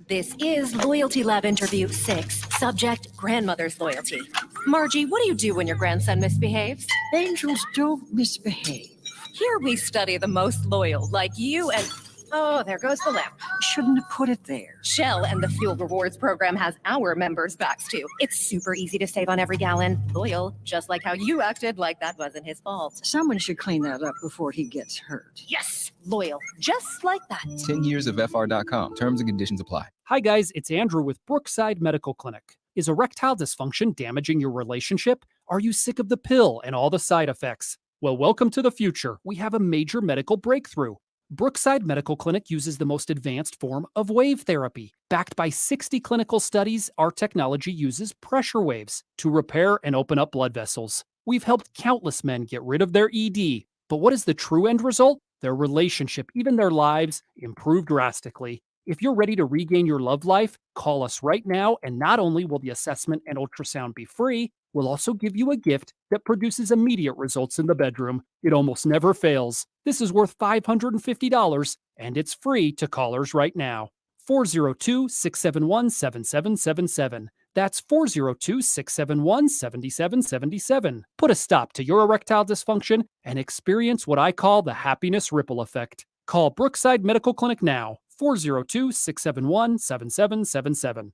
[SPEAKER 12] This is Loyalty Lab Interview 6. Subject, grandmother's loyalty. Margie, what do you do when your grandson misbehaves?
[SPEAKER 13] Angels don't misbehave.
[SPEAKER 12] Here we study the most loyal, like you and... Oh, there goes the lamp.
[SPEAKER 13] Shouldn't have put it there.
[SPEAKER 12] Shell and the Fuel Rewards program has our members' backs too. It's super easy to save on every gallon. Loyal, just like how you acted like that wasn't his fault.
[SPEAKER 13] Someone should clean that up before he gets hurt.
[SPEAKER 12] Yes, loyal, just like that.
[SPEAKER 14] 10 years of FR.com. Terms and conditions apply.
[SPEAKER 21] Hi guys, it's Andrew with Brookside Medical Clinic. Is erectile dysfunction damaging your relationship? Are you sick of the pill and all the side effects? Well, welcome to the future. We have a major medical breakthrough. Brookside Medical Clinic uses the most advanced form of wave therapy. Backed by 60 clinical studies, our technology uses pressure waves to repair and open up blood vessels. We've helped countless men get rid of their ED. But what is the true end result? Their relationship, even their lives, improve drastically. If you're ready to regain your love life, call us right now, and not only will the assessment and ultrasound be free, we'll also give you a gift that produces immediate results in the bedroom. It almost never fails. This is worth $550, and it's free to callers right now. 402-671-7777. That's 402-671-7777. Put a stop to your erectile dysfunction and experience what I call the happiness ripple effect. Call Brookside Medical Clinic now. 402-671-7777.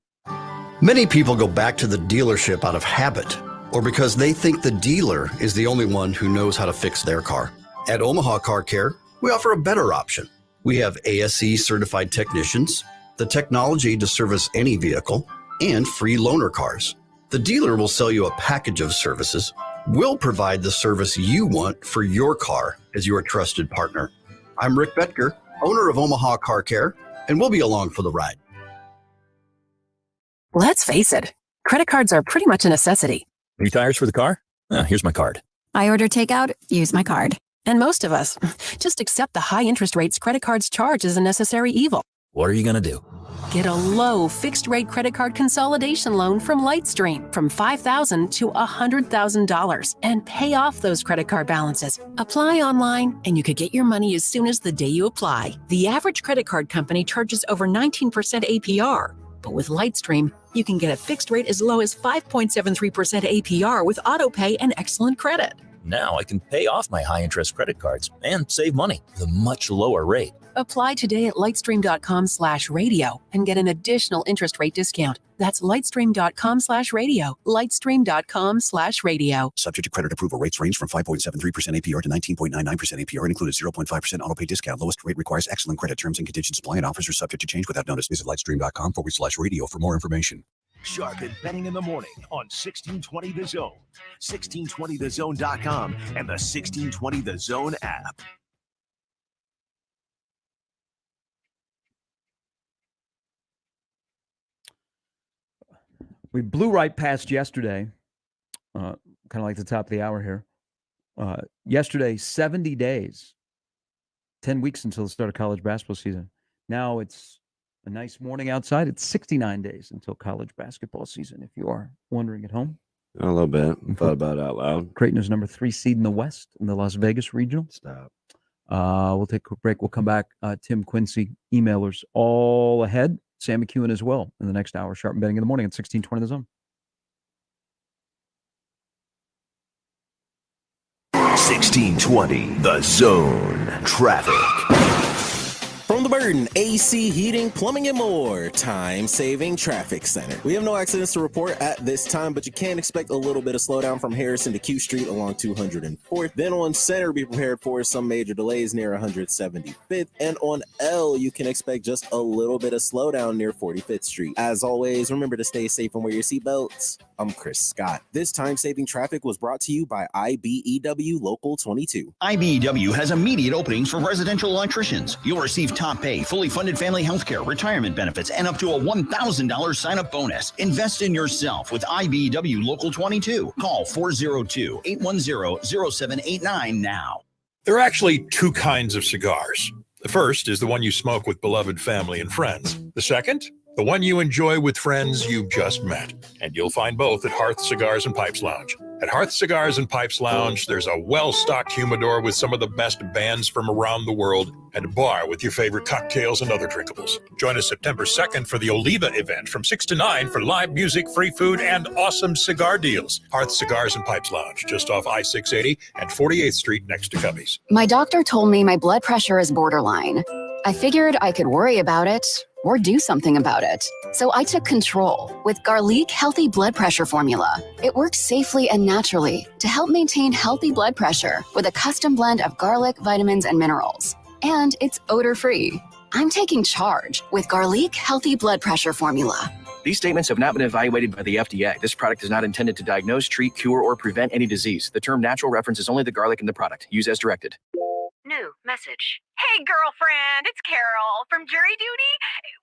[SPEAKER 22] Many people go back to the dealership out of habit or because they think the dealer is the only one who knows how to fix their car. At Omaha Car Care, we offer a better option. We have ASE certified technicians, the technology to service any vehicle, and free loaner cars. The dealer will sell you a package of services. We'll provide the service you want for your car as your trusted partner. I'm Rick Betker, owner of Omaha Car Care, and we'll be along for the ride.
[SPEAKER 23] Let's face it, credit cards are pretty much a necessity.
[SPEAKER 24] New tires for the car? Here's my card.
[SPEAKER 23] I order takeout, use my card. And most of us just accept the high interest rates credit cards charge as a necessary evil.
[SPEAKER 24] What are you going to do?
[SPEAKER 23] Get a low fixed rate credit card consolidation loan from Lightstream from $5,000 to $100,000 and pay off those credit card balances. Apply online and you could get your money as soon as the day you apply. The average credit card company charges over 19% APR. But with Lightstream, you can get a fixed rate as low as 5.73% APR with autopay and excellent credit.
[SPEAKER 24] Now I can pay off my high-interest credit cards and save money with a much lower rate.
[SPEAKER 23] Apply today at lightstream.com/radio and get an additional interest rate discount. That's lightstream.com/radio. Lightstream.com/radio.
[SPEAKER 25] Subject to credit approval. Rates range from 5.73% APR to 19.99% APR and included 0.5% autopay discount. Lowest rate requires excellent credit. Terms and conditions apply and offers are subject to change without notice. Visit lightstream.com/radio for more information.
[SPEAKER 4] Sharp and betting in the morning on 1620 The Zone, 1620thezone.com, and the 1620 The Zone app.
[SPEAKER 1] We blew right past yesterday kind of like the top of the hour here. Yesterday, 70 days, 10 weeks until the start of college basketball season. Now it's a nice morning outside. It's 69 days until college basketball season, if you are wondering at home.
[SPEAKER 2] A little bit. Thought about it out loud.
[SPEAKER 1] Creighton is number 3 seed in the West in the Las Vegas regional.
[SPEAKER 2] Stop.
[SPEAKER 1] We'll take a quick break. We'll come back. Tim Quincy, emailers all ahead. Sam McEwen as well in the next hour. Sharp betting in the morning at 1620 The Zone.
[SPEAKER 4] 1620 The Zone. Traffic.
[SPEAKER 5] From the Burden AC Heating, Plumbing, and More Time-Saving Traffic Center. We have no accidents to report at this time, but you can expect a little bit of slowdown from Harrison to Q Street along 204th. Then on Center, be prepared for some major delays near 175th. And on L, you can expect just a little bit of slowdown near 45th Street. As always, remember to stay safe and wear your seatbelts. I'm Chris Scott. This time-saving traffic was brought to you by IBEW Local 22.
[SPEAKER 6] IBEW has immediate openings for residential electricians. You'll receive top pay, fully funded family health care, retirement benefits, and up to a $1,000 sign-up bonus. Invest in yourself with IBEW Local 22. Call 402-810-0789 now.
[SPEAKER 7] There are actually two kinds of cigars. The first is the one you smoke with beloved family and friends. The second, the one you enjoy with friends you've just met. And you'll find both at Hearth Cigars and Pipes Lounge. At Hearth Cigars and Pipes Lounge, there's a well-stocked humidor with some of the best bands from around the world and a bar with your favorite cocktails and other drinkables. Join us September 2nd for the Oliva event from 6 to 9 for live music, free food, and awesome cigar deals. Hearth Cigars and Pipes Lounge, just off I-680 and 48th Street next to Cubby's.
[SPEAKER 8] My doctor told me my blood pressure is borderline. I figured I could worry about it or do something about it. So I took control with Garlic Healthy Blood Pressure Formula. It works safely and naturally to help maintain healthy blood pressure with a custom blend of garlic, vitamins, and minerals. And it's odor-free. I'm taking charge with Garlic Healthy Blood Pressure Formula.
[SPEAKER 16] These statements have not been evaluated by the FDA. This product is not intended to diagnose, treat, cure, or prevent any disease. The term natural references only the garlic in the product. Use as directed.
[SPEAKER 9] New message. Hey, girlfriend, it's Carol from jury duty.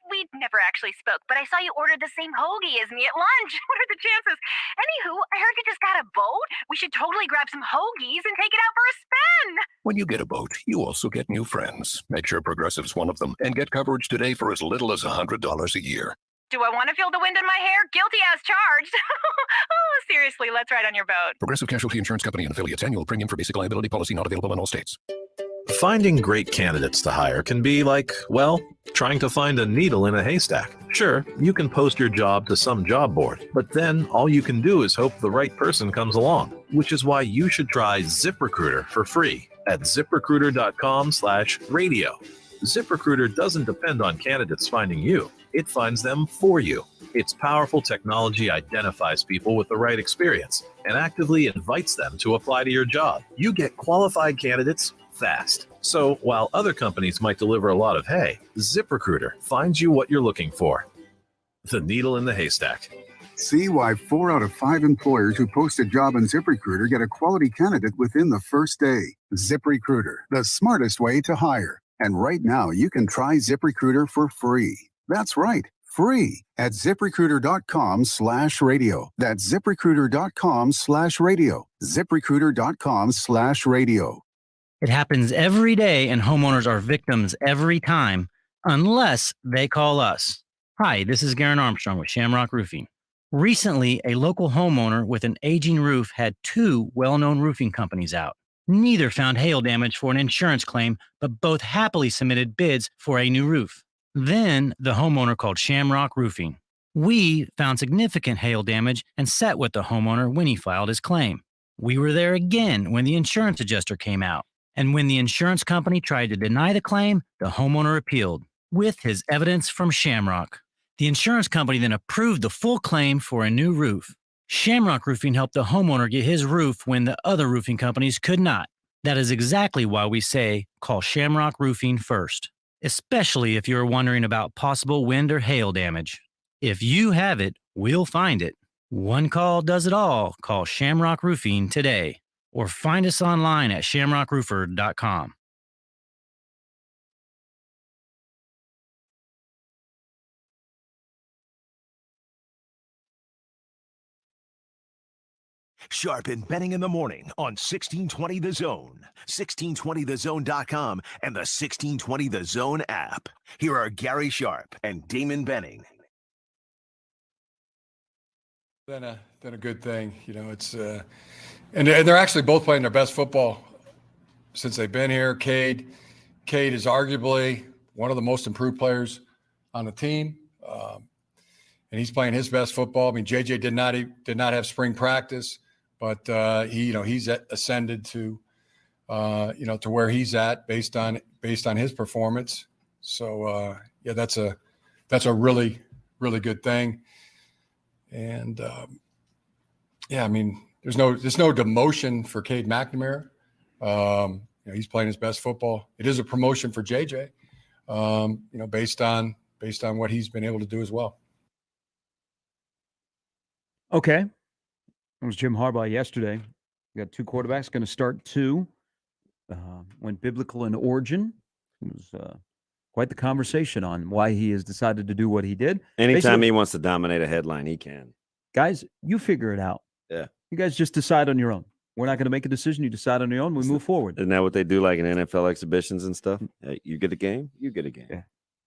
[SPEAKER 9] We never actually spoke, but I saw you ordered the same hoagie as me at lunch. What are the chances? Anywho, I heard you just got a boat. We should totally grab some hoagies and take it out for a spin.
[SPEAKER 26] When you get a boat, you also get new friends. Make sure Progressive's one of them and get coverage today for as little as $100 a year.
[SPEAKER 9] Do I want to feel the wind in my hair? Guilty as charged. Oh, seriously, let's ride on your boat.
[SPEAKER 26] Progressive Casualty Insurance Company and affiliates. Annual premium for basic liability policy not available in all states.
[SPEAKER 27] Finding great candidates to hire can be like, well, trying to find a needle in a haystack. Sure, you can post your job to some job board, but then all you can do is hope the right person comes along, which is why you should try ZipRecruiter for free at ZipRecruiter.com/radio. ZipRecruiter doesn't depend on candidates finding you. It finds them for you. Its powerful technology identifies people with the right experience and actively invites them to apply to your job. You get qualified candidates fast. So while other companies might deliver a lot of hay, ZipRecruiter finds you what you're looking for. The needle in the haystack.
[SPEAKER 28] See why 4 out of 5 employers who post a job on ZipRecruiter get a quality candidate within the first day. ZipRecruiter, the smartest way to hire. And right now, you can try ZipRecruiter for free. That's right, free at ZipRecruiter.com/radio. That's ZipRecruiter.com/radio. ZipRecruiter.com/radio.
[SPEAKER 29] It happens every day, and homeowners are victims every time, unless they call us. Hi, this is Garen Armstrong with Shamrock Roofing. Recently, a local homeowner with an aging roof had 2 well-known roofing companies out. Neither found hail damage for an insurance claim, but both happily submitted bids for a new roof. Then the homeowner called Shamrock Roofing. We found significant hail damage and sat with the homeowner when he filed his claim. We were there again when the insurance adjuster came out. And when the insurance company tried to deny the claim, the homeowner appealed with his evidence from Shamrock. The insurance company then approved the full claim for a new roof. Shamrock Roofing helped the homeowner get his roof when the other roofing companies could not. That is exactly why we say call Shamrock Roofing first, especially if you're wondering about possible wind or hail damage. If you have it, we'll find it. One call does it all. Call Shamrock Roofing today. Or find us online at shamrockroofer.com.
[SPEAKER 4] Sharp and Betting in the Morning on 1620 The Zone, 1620thezone.com, and the 1620 The Zone app. Here are Gary Sharp and Damon Benning.
[SPEAKER 3] Then a good thing, it's and they're actually both playing their best football since they've been here. Cade is arguably one of the most improved players on the team, and he's playing his best football. I mean, JJ did not have spring practice, but he's ascended to to where he's at based on his performance. So that's a really good thing. And I mean, there's no demotion for Cade McNamara. He's playing his best football. It is a promotion for JJ, based on what he's been able to do as well.
[SPEAKER 1] Okay. It was Jim Harbaugh yesterday. We got two quarterbacks going to start two. Went biblical in origin. It was quite the conversation on why he has decided to do what he did.
[SPEAKER 2] Anytime
[SPEAKER 1] Basically,
[SPEAKER 2] he wants to dominate a headline, he can.
[SPEAKER 1] guys, you figure it out.
[SPEAKER 2] Yeah.
[SPEAKER 1] You guys just decide on your own. We're not going to make a decision. You decide on your own. We move forward.
[SPEAKER 2] Isn't that what they do like in NFL exhibitions and stuff? You get a game, you get a game.
[SPEAKER 1] Yeah.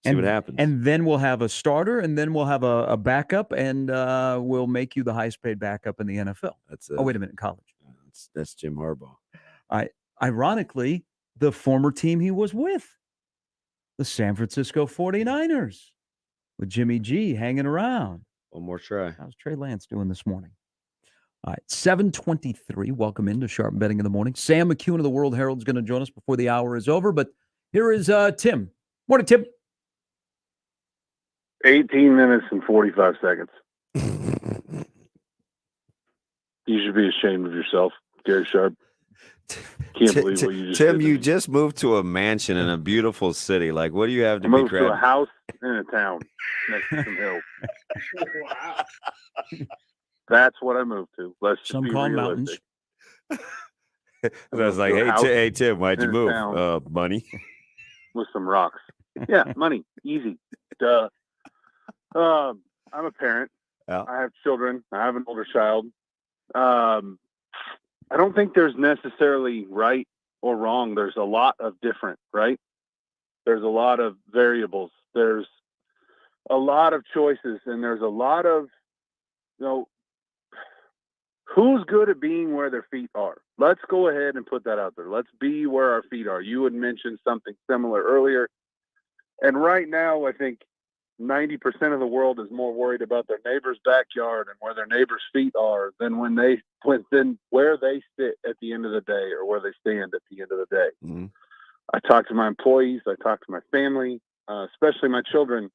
[SPEAKER 2] See what happens.
[SPEAKER 1] And then we'll have a starter, and then we'll have a backup, and we'll make you the highest paid backup in the NFL. Oh, wait a minute, in college.
[SPEAKER 2] That's Jim Harbaugh.
[SPEAKER 1] Ironically, the former team he was with, the San Francisco 49ers, with Jimmy G hanging around.
[SPEAKER 2] One more try.
[SPEAKER 1] How's Trey Lance doing this morning? All right, 7:23. Welcome into Sharp Betting in the Morning. Sam McEwen of the World Herald is going to join us before the hour is over, but here is Tim. Morning, Tim.
[SPEAKER 10] 18 minutes and 45 seconds. You should be ashamed of yourself, Gary Sharp. Can't believe what you just
[SPEAKER 2] Tim,
[SPEAKER 10] did.
[SPEAKER 2] you just moved to a mansion in a beautiful city. Like, what do you have to
[SPEAKER 10] I
[SPEAKER 2] be
[SPEAKER 10] moved to a
[SPEAKER 2] proud?
[SPEAKER 10] house in a town next to some hills. Wow. That's what I moved to. Let's just
[SPEAKER 1] Some
[SPEAKER 10] be
[SPEAKER 1] call
[SPEAKER 10] realistic.
[SPEAKER 1] mountains.
[SPEAKER 2] I was like, hey, Tim, why'd you
[SPEAKER 10] in a
[SPEAKER 2] move?
[SPEAKER 10] town.
[SPEAKER 2] Money.
[SPEAKER 10] With some rocks. Yeah, money. Easy. Duh. I'm a parent.
[SPEAKER 2] Yeah.
[SPEAKER 10] I have children. I have an older child. I don't think there's necessarily right or wrong. There's a lot of different, right? There's a lot of variables. There's a lot of choices, and there's a lot of, who's good at being where their feet are. Let's go ahead and put that out there. Let's be where our feet are. You had mentioned something similar earlier. And right now, I think 90% of the world is more worried about their neighbor's backyard and where their neighbor's feet are than than where they sit at the end of the day or where they stand at the end of the day.
[SPEAKER 2] Mm-hmm.
[SPEAKER 10] I talk to my employees. I talk to my family, especially my children.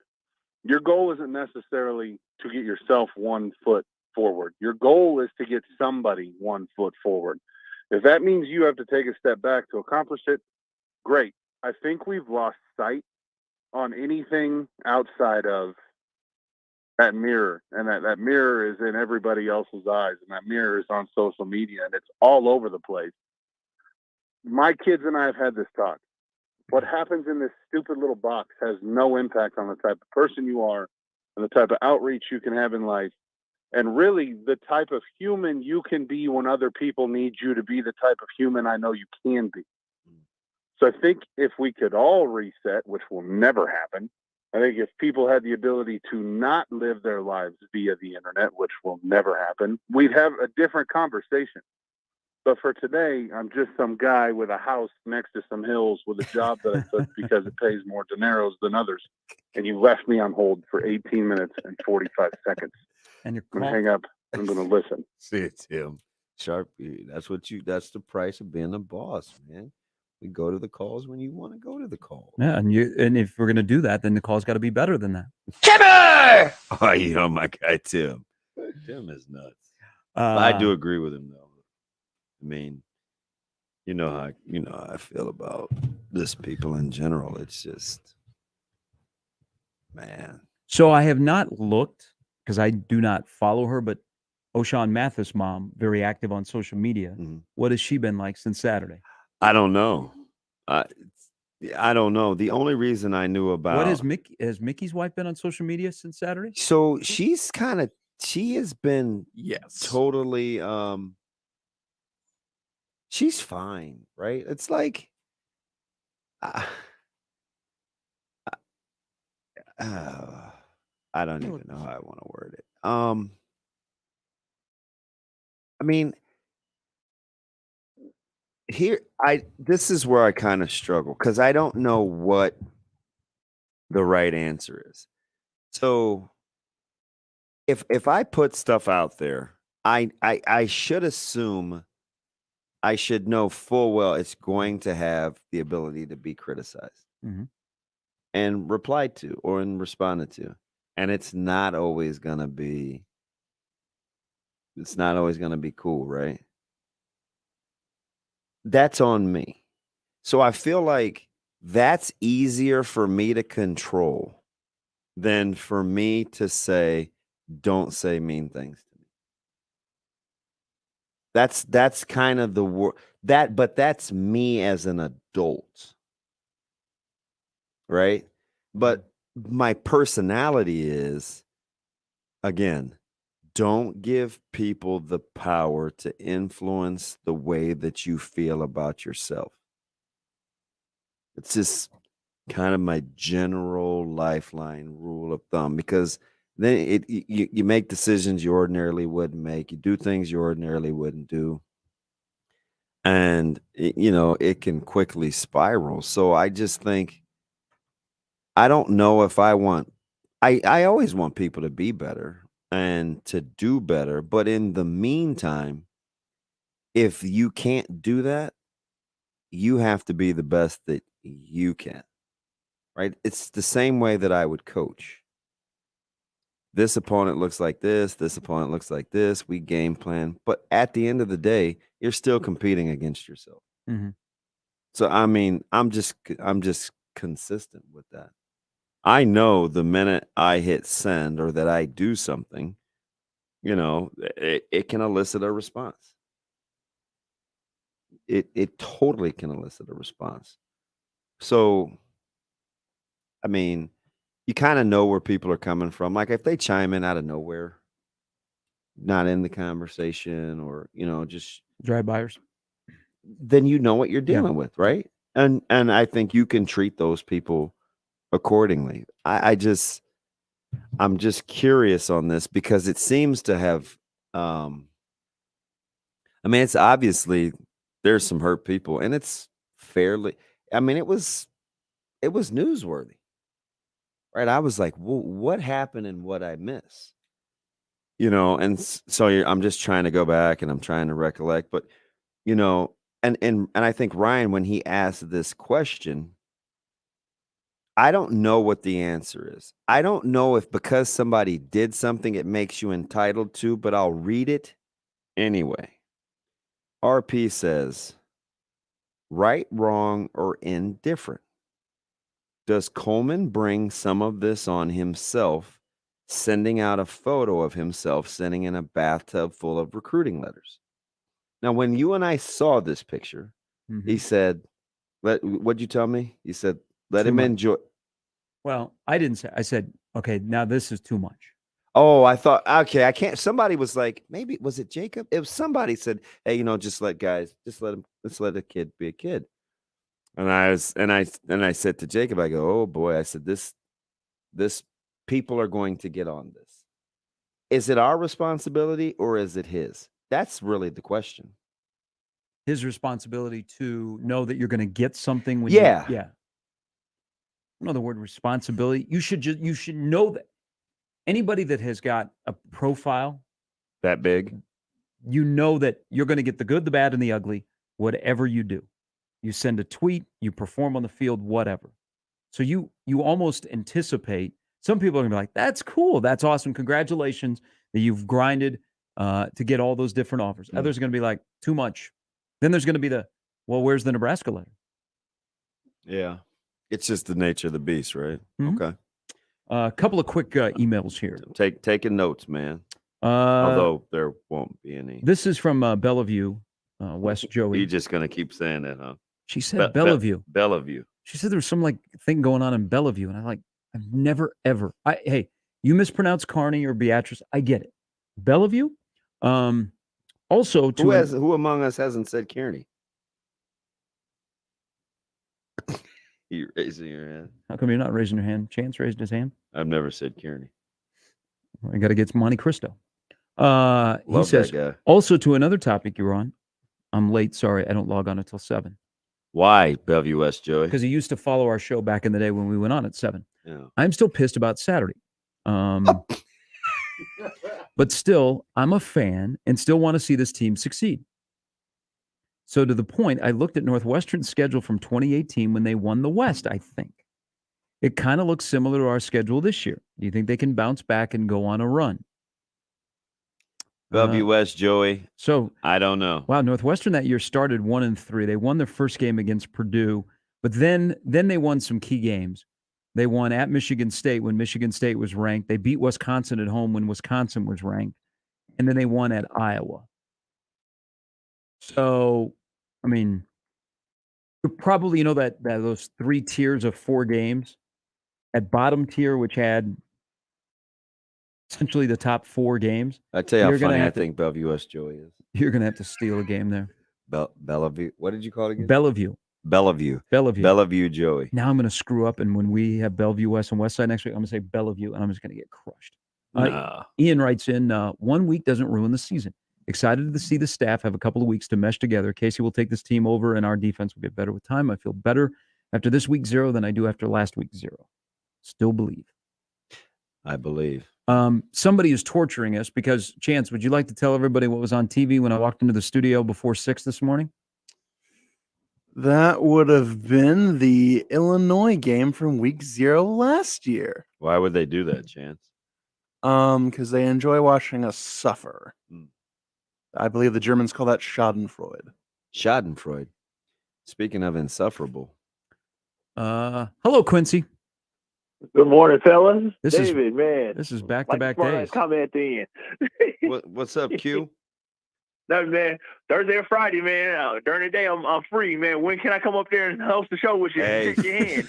[SPEAKER 10] Your goal isn't necessarily to get yourself 1 foot forward. Your goal is to get somebody 1 foot forward. If that means you have to take a step back to accomplish it, great. I think we've lost sight on anything outside of that mirror, and that mirror is in everybody else's eyes, and that mirror is on social media, and it's all over the place. My kids and I have had this talk. What happens in this stupid little box has no impact on the type of person you are and the type of outreach you can have in life, and really the type of human you can be when other people need you to be the type of human I know you can be. So I think if we could all reset, which will never happen, I think if people had the ability to not live their lives via the internet, which will never happen, we'd have a different conversation. But for today, I'm just some guy with a house next to some hills with a job that I took because it pays more dineros than others. And you left me on hold for 18 minutes and 45 seconds.
[SPEAKER 1] And you're
[SPEAKER 10] going to hang up. I'm going to listen.
[SPEAKER 2] See it, Tim. Sharp. That's the price of being a boss, man. We go to the calls when you want to go to the calls.
[SPEAKER 1] Yeah, and if we're going to do that, then the call's got to be better than that.
[SPEAKER 2] Timmy! Oh, you know my guy, Tim. Tim is nuts. I do agree with him, though. I mean, you know how I feel about this people in general. It's just, man.
[SPEAKER 1] So I have not looked because I do not follow her, but O'Shawn Mathis' mom, very active on social media.
[SPEAKER 2] Mm-hmm.
[SPEAKER 1] What has she been like since Saturday?
[SPEAKER 2] I don't know. I don't know. The only reason I knew about
[SPEAKER 1] what has Mickey's wife been on social media since Saturday?
[SPEAKER 2] So she has been
[SPEAKER 1] yes
[SPEAKER 2] totally she's fine, right? It's like, uh, I don't even know how I want to word it. I mean, this is where I kind of struggle because I don't know what the right answer is. So if I put stuff out there, I should assume I should know full well it's going to have the ability to be criticized
[SPEAKER 1] Mhm.
[SPEAKER 2] and replied to or and responded to. And it's not always gonna be cool, right? That's on me. So I feel like that's easier for me to control than for me to say, don't say mean things to me. That's kind of the but that's me as an adult, right? But my personality is, again, don't give people the power to influence the way that you feel about yourself. It's just kind of my general lifeline rule of thumb because then you make decisions you ordinarily wouldn't make. You do things you ordinarily wouldn't do. And it can quickly spiral. So I just think I don't know if I always want people to be better and to do better, but in the meantime, if you can't do that, you have to be the best that you can. Right? It's the same way that I would coach. This opponent looks like this opponent looks like this, we game plan, but at the end of the day, you're still competing against yourself.
[SPEAKER 1] Mhm.
[SPEAKER 2] So I mean, I'm just consistent with that. I know the minute I hit send or that I do something, it can elicit a response. It totally can elicit a response. So, I mean, you kind of know where people are coming from. Like if they chime in out of nowhere, not in the conversation or, just
[SPEAKER 1] Drive buyers.
[SPEAKER 2] then you know what you're
[SPEAKER 1] Yeah.
[SPEAKER 2] dealing with, right? And I think you can treat those people accordingly. I'm just curious on this because it seems to have I mean, it's obviously there's some hurt people and it's fairly I mean, it was newsworthy. Right? I was like, well, what happened and what I miss? And so I'm just trying to go back and I'm trying to recollect, but you know, and I think Ryan, when he asked this question, I don't know what the answer is. I don't know if because somebody did something, it makes you entitled to, but I'll read it anyway. RP says, right, wrong, or indifferent. Does Coleman bring some of this on himself, sending out a photo of himself sitting in a bathtub full of recruiting letters? Now, when you and I saw this picture, he said, what'd you tell me? He said, let
[SPEAKER 1] Too
[SPEAKER 2] him
[SPEAKER 1] much.
[SPEAKER 2] enjoy.
[SPEAKER 1] Well, I didn't say. I said, okay, now this is too much.
[SPEAKER 2] Oh, I thought, okay, I can't. Somebody was like, maybe was it Jacob? It was somebody said, hey, just let let's let a kid be a kid. And I said to Jacob, I go, oh boy, I said, this people are going to get on this. Is it our responsibility or is it his? That's really the question.
[SPEAKER 1] His responsibility to know that you're going to get something when
[SPEAKER 2] Yeah.
[SPEAKER 1] I don't know the word responsibility. You should know that anybody that has got a profile
[SPEAKER 2] that big,
[SPEAKER 1] you know that you're going to get the good, the bad, and the ugly, whatever you do. You send a tweet, you perform on the field, whatever. So you almost anticipate. Some people are going to be like, that's cool. That's awesome. Congratulations that you've grinded to get all those different offers. Others are going to be like, too much. Then there's going to be well, where's the Nebraska letter?
[SPEAKER 2] Yeah. It's just the nature of the beast, right?
[SPEAKER 1] Mhm.
[SPEAKER 2] Okay.
[SPEAKER 1] A couple of quick emails here.
[SPEAKER 2] Taking notes, man. Although there won't be any.
[SPEAKER 1] This is from Bellevue, West Joey.
[SPEAKER 2] You're just going to keep saying that, huh?
[SPEAKER 1] She said Bellevue.
[SPEAKER 2] Bellevue.
[SPEAKER 1] She said there was some thing going on in Bellevue, and I've never ever. Hey, you mispronounce Carney or Beatrice, I get it. Bellevue. Also,
[SPEAKER 2] who among us hasn't said Kearney? You raising your hand?
[SPEAKER 1] How come you're not raising your hand? Chance raised his hand.
[SPEAKER 2] I've never said Kearney.
[SPEAKER 1] I got to get Monte Cristo. He
[SPEAKER 2] Love
[SPEAKER 1] says,
[SPEAKER 2] that guy.
[SPEAKER 1] also to another topic you were on. I'm late. Sorry, I don't log on until 7.
[SPEAKER 2] Why, Bellevue West, Joey?
[SPEAKER 1] Because he used to follow our show back in the day when we went on at 7.
[SPEAKER 2] Yeah.
[SPEAKER 1] I'm still pissed about Saturday. But still, I'm a fan and still want to see this team succeed. So to the point, I looked at Northwestern's schedule from 2018 when they won the West, I think. It kind of looks similar to our schedule this year. Do you think they can bounce back and go on a run?
[SPEAKER 2] Bellevue West, Joey.
[SPEAKER 1] So
[SPEAKER 2] I don't know.
[SPEAKER 1] Wow, Northwestern that year started 1-3. They won their first game against Purdue, but then they won some key games. They won at Michigan State when Michigan State was ranked. They beat Wisconsin at home when Wisconsin was ranked, and then they won at Iowa. So, I mean, probably that those 3 tiers of 4 games. At bottom tier, which had essentially the top 4 games.
[SPEAKER 2] I tell you how funny I think Bellevue West, Joey is.
[SPEAKER 1] You're going to have to steal a game there.
[SPEAKER 2] Bellevue. What did you call it again?
[SPEAKER 1] Bellevue.
[SPEAKER 2] Bellevue, Joey.
[SPEAKER 1] Now I'm going to screw up, and when we have Bellevue West and Westside next week, I'm going to say Bellevue, and I'm just going to get crushed. Ian writes in, 1 week doesn't ruin the season. Excited to see the staff have a couple of weeks to mesh together. Casey will take this team over, and our defense will get better with time. I feel better after this week 0 than I do after last week 0. Still believe.
[SPEAKER 2] I believe.
[SPEAKER 1] Somebody is torturing us because, Chance, would you like to tell everybody what was on TV when I walked into the studio before 6 this morning?
[SPEAKER 11] That would have been the Illinois game from week 0 last year.
[SPEAKER 2] Why would they do that, Chance?
[SPEAKER 11] Because they enjoy watching us suffer. I believe the Germans call that Schadenfreude.
[SPEAKER 2] Schadenfreude. Speaking of insufferable.
[SPEAKER 1] Hello, Quincy.
[SPEAKER 12] Good morning, fellas.
[SPEAKER 1] This is back-to-back days.
[SPEAKER 12] Comment at the end.
[SPEAKER 2] What's up, Q?
[SPEAKER 12] Nothing, man. Thursday or Friday, man. During the day, I'm free, man. When can I come up there and host the show with you?
[SPEAKER 2] Hey.
[SPEAKER 12] Shake your hand.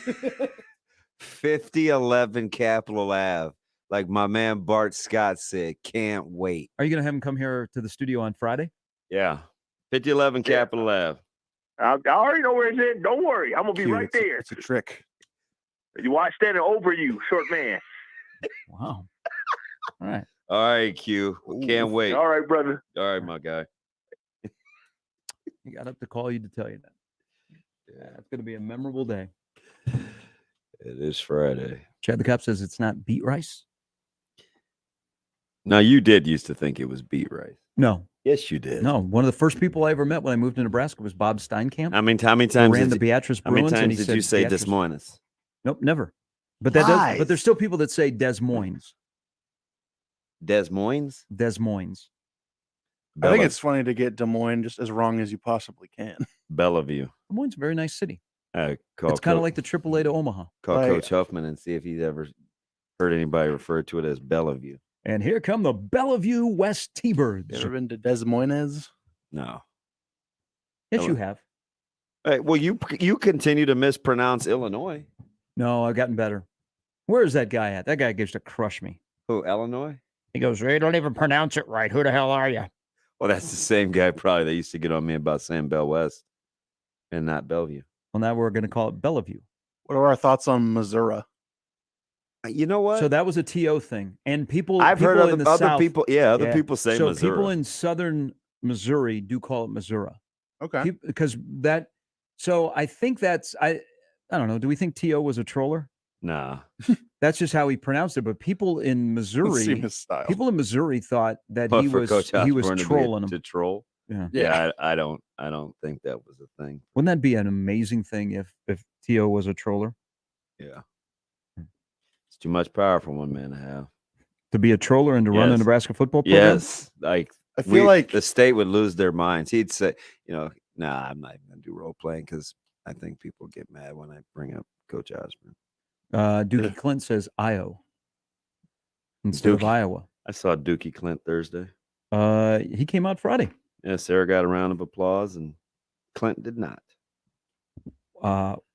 [SPEAKER 2] 5011 Capitol Ave. Like my man Bart Scott said, can't wait.
[SPEAKER 1] Are you going to have him come here to the studio on Friday?
[SPEAKER 2] Yeah. 5011 Capitol Ave.
[SPEAKER 12] I already know where it's at. Don't worry. I'm going to be right there.
[SPEAKER 11] It's a trick.
[SPEAKER 12] You watch standing over you, short man.
[SPEAKER 1] Wow. All right.
[SPEAKER 2] All right, Q. Can't wait.
[SPEAKER 12] All right, brother.
[SPEAKER 2] All right, my guy.
[SPEAKER 1] He got up to call you to tell you that. Yeah, it's going to be a memorable day.
[SPEAKER 2] It is Friday.
[SPEAKER 1] Chad the Cop says it's not beet rice.
[SPEAKER 2] Now, you did used to think it was beet rice.
[SPEAKER 1] No.
[SPEAKER 2] Yes, you did.
[SPEAKER 1] No. One of the first people I ever met when I moved to Nebraska was Bob Steinkamp.
[SPEAKER 2] How many times
[SPEAKER 1] ran the Beatrice Bruins.
[SPEAKER 2] How many times did you say Des Moines?
[SPEAKER 1] Nope, never. But but there's still people that say Des Moines.
[SPEAKER 2] Des Moines?
[SPEAKER 1] Des Moines.
[SPEAKER 11] I think it's funny to get Des Moines just as wrong as you possibly can.
[SPEAKER 2] Bellevue.
[SPEAKER 1] Des Moines is a very nice city.
[SPEAKER 2] It's
[SPEAKER 1] kind of like the AAA to Omaha.
[SPEAKER 2] Call Coach Huffman and see if he's ever heard anybody refer to it as Bellevue.
[SPEAKER 1] And here come the Bellevue West T-Birds.
[SPEAKER 11] You ever been to Des Moines?
[SPEAKER 2] No.
[SPEAKER 1] Yes, you have.
[SPEAKER 2] Hey, well, you continue to mispronounce Illinois.
[SPEAKER 1] No, I've gotten better. Where is that guy at? That guy gets to crush me.
[SPEAKER 2] Who, Illinois?
[SPEAKER 1] He goes, they don't even pronounce it right. Who the hell are you?
[SPEAKER 2] Well, that's the same guy probably that used to get on me about saying Bell West and not Bellevue.
[SPEAKER 1] Well, now we're going to call it Bellevue.
[SPEAKER 11] What are our thoughts on Missouri?
[SPEAKER 2] You know what?
[SPEAKER 1] So that was a TO thing. And people
[SPEAKER 2] I've heard
[SPEAKER 1] in the
[SPEAKER 2] other
[SPEAKER 1] South,
[SPEAKER 2] people. Yeah, other people say
[SPEAKER 1] so
[SPEAKER 2] Missouri.
[SPEAKER 1] people in southern Missouri do call it Missouri.
[SPEAKER 11] Okay.
[SPEAKER 1] Because that. So I think that's I don't know. Do we think TO was a troller?
[SPEAKER 2] Nah.
[SPEAKER 1] That's just how he pronounced it. But people in Missouri, thought that he was trolling them.
[SPEAKER 2] To troll.
[SPEAKER 1] Yeah.
[SPEAKER 2] I don't think that was a thing.
[SPEAKER 1] Wouldn't that be an amazing thing if TO was a troller?
[SPEAKER 2] Yeah. It's too much power for one man to have.
[SPEAKER 1] To be a troller and to run a Nebraska football program?
[SPEAKER 2] Yes. Like
[SPEAKER 11] I feel like
[SPEAKER 2] the state would lose their minds. He'd say, nah, I'm not even gonna do role playing because I think people get mad when I bring up Coach Osborne.
[SPEAKER 1] Dookie Clint says Io instead of Iowa.
[SPEAKER 2] I saw Dookie Clint Thursday.
[SPEAKER 1] He came out Friday.
[SPEAKER 2] Yeah, Sarah got a round of applause and Clint did not.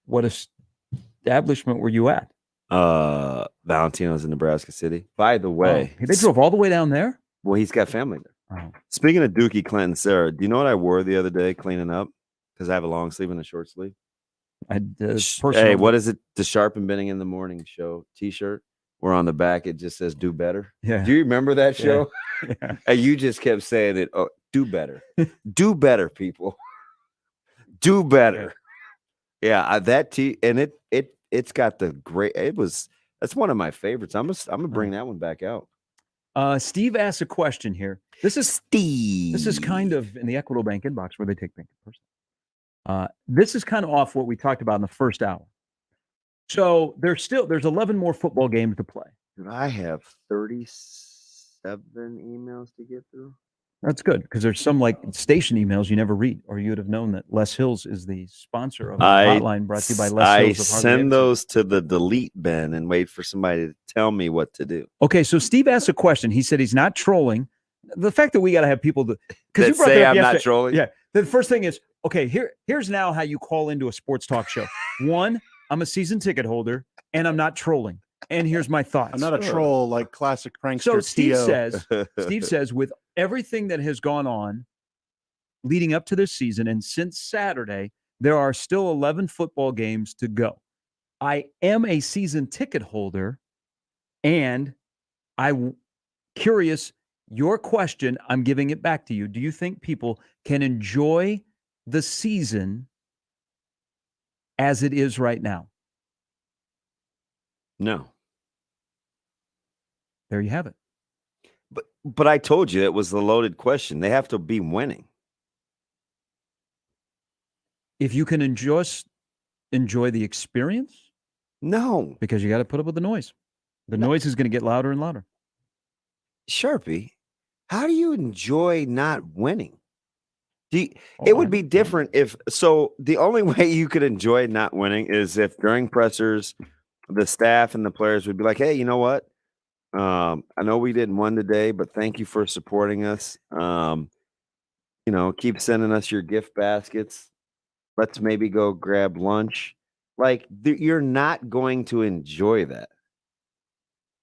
[SPEAKER 1] What establishment were you at?
[SPEAKER 2] Valentino's in Nebraska City. By the way,
[SPEAKER 1] they drove all the way down there?
[SPEAKER 2] Well, he's got family there.
[SPEAKER 1] Oh.
[SPEAKER 2] Speaking of Dookie, Clint, and Sarah, do you know what I wore the other day cleaning up? Because I have a long sleeve and a short sleeve. Hey, what is it? The Sharp and Benning in the Morning show T-shirt. Where on the back it just says "Do better."
[SPEAKER 1] Yeah.
[SPEAKER 2] Do you remember that show?
[SPEAKER 1] Yeah.
[SPEAKER 2] And you just kept saying it. Oh, do better, do better, people, do better. Yeah, and it's got the great. That's one of my favorites. I'm gonna bring that one back out.
[SPEAKER 1] Steve asked a question here. This is
[SPEAKER 2] Steve.
[SPEAKER 1] This is kind of in the Equitable Bank inbox where they take bank personal. This is kind of off what we talked about in the first hour. So there's 11 more football games to play.
[SPEAKER 2] Dude, I have 37 emails to get through.
[SPEAKER 1] That's good because there's some like station emails you never read, or you would have known that Les Hills is the sponsor of the hotline brought to you by Les Hills.
[SPEAKER 2] I send those to the delete bin and wait for somebody to tell me what to do.
[SPEAKER 1] Okay, so Steve asked a question. He said he's not trolling. The fact that we got to have people that
[SPEAKER 2] say I'm not trolling.
[SPEAKER 1] Yeah. The first thing is, okay, here's now how you call into a sports talk show. One, I'm a season ticket holder and I'm not trolling. And here's my thoughts.
[SPEAKER 11] I'm not a troll like classic prankster.
[SPEAKER 1] So Steve
[SPEAKER 11] T.O.
[SPEAKER 1] says, with everything that has gone on leading up to this season and since Saturday, there are still 11 football games to go. I am a season ticket holder, and I'm curious, your question, I'm giving it back to you. Do you think people can enjoy the season as it is right now?
[SPEAKER 2] No.
[SPEAKER 1] There you have it.
[SPEAKER 2] But I told you it was the loaded question. They have to be winning.
[SPEAKER 1] If you can enjoy the experience?
[SPEAKER 2] No.
[SPEAKER 1] Because you got to put up with the noise. The noise is going to get louder and louder.
[SPEAKER 2] Sharpie, how do you enjoy not winning? It would be different if the only way you could enjoy not winning is if during pressers, the staff and the players would be like, hey, you know what? I know we didn't win today, but thank you for supporting us. Keep sending us your gift baskets. Let's maybe go grab lunch. Like, you're not going to enjoy that.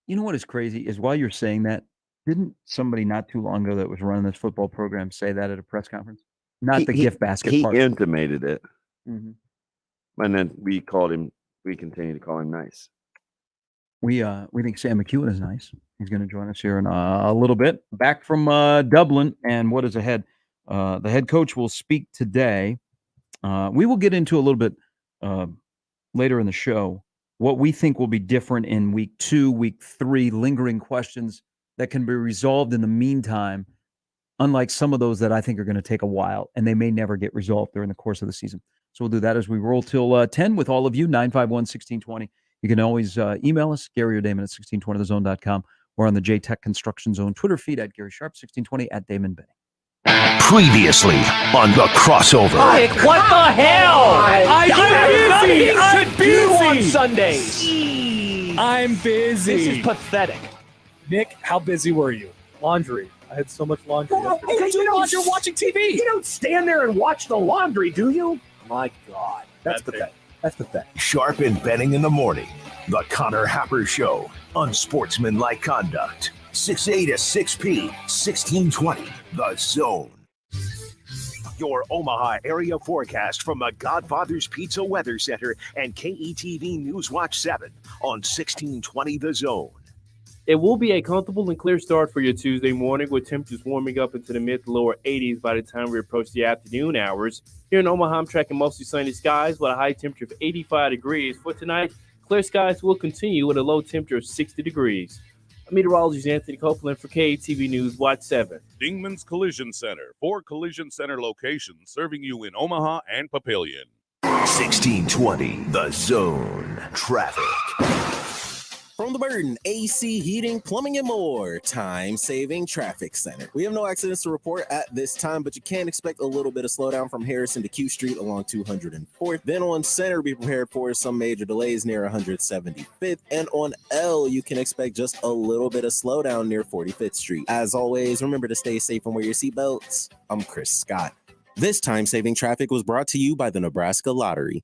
[SPEAKER 1] You know what is crazy is while you're saying that, didn't somebody not too long ago that was running this football program say that at a press conference? Not the gift basket
[SPEAKER 2] He
[SPEAKER 1] part.
[SPEAKER 2] intimated it.
[SPEAKER 1] Mhm.
[SPEAKER 2] And then we continue to call him nice.
[SPEAKER 1] We think Sam McEwen is nice. He's going to join us here in a little bit. Back from Dublin, and what is ahead? The head coach will speak today. We will get into a little bit later in the show what we think will be different in week 2, week 3, lingering questions that can be resolved in the meantime, unlike some of those that I think are going to take a while, and they may never get resolved during the course of the season. So we'll do that as we roll till 10 with all of you, 951-1620. You can always email us, Gary or Damon at 1620thezone.com, or on the J-Tech Construction Zone Twitter feed at Gary Sharp, 1620 at Damon Benning.
[SPEAKER 4] Previously on the crossover.
[SPEAKER 13] Nick, what the hell? I'm busy on Sundays. I'm busy. This is pathetic.
[SPEAKER 14] Nick, how busy were you? Laundry. I had so much laundry yesterday.
[SPEAKER 13] Because you're watching TV. You don't stand there and watch the laundry, do you? My God. That's pathetic. That's pathetic.
[SPEAKER 4] Sharp and Benning in the morning. The Connor Happer Show. Unsportsmanlike conduct. 6A to 6P. 1620. The Zone. Your Omaha area forecast from the Godfather's Pizza Weather Center and KETV Newswatch 7 on 1620 The Zone.
[SPEAKER 15] It will be a comfortable and clear start for your Tuesday morning with temperatures warming up into the mid to lower 80s by the time we approach the afternoon hours. Here in Omaha, I'm tracking mostly sunny skies with a high temperature of 85 degrees. For tonight, clear skies will continue with a low temperature of 60 degrees. Meteorologist Anthony Copeland for KTV News Watch 7.
[SPEAKER 17] Dingman's Collision Center, 4 Collision Center locations serving you in Omaha and Papillion.
[SPEAKER 4] 1620 The Zone. Traffic.
[SPEAKER 5] From the Burden, AC, heating, plumbing, and more. Time-saving traffic center. We have no accidents to report at this time, but you can expect a little bit of slowdown from Harrison to Q Street along 204th. Then on Center, be prepared for some major delays near 175th. And on L, you can expect just a little bit of slowdown near 45th Street. As always, remember to stay safe and wear your seatbelts. I'm Chris Scott. This time-saving traffic was brought to you by the Nebraska Lottery.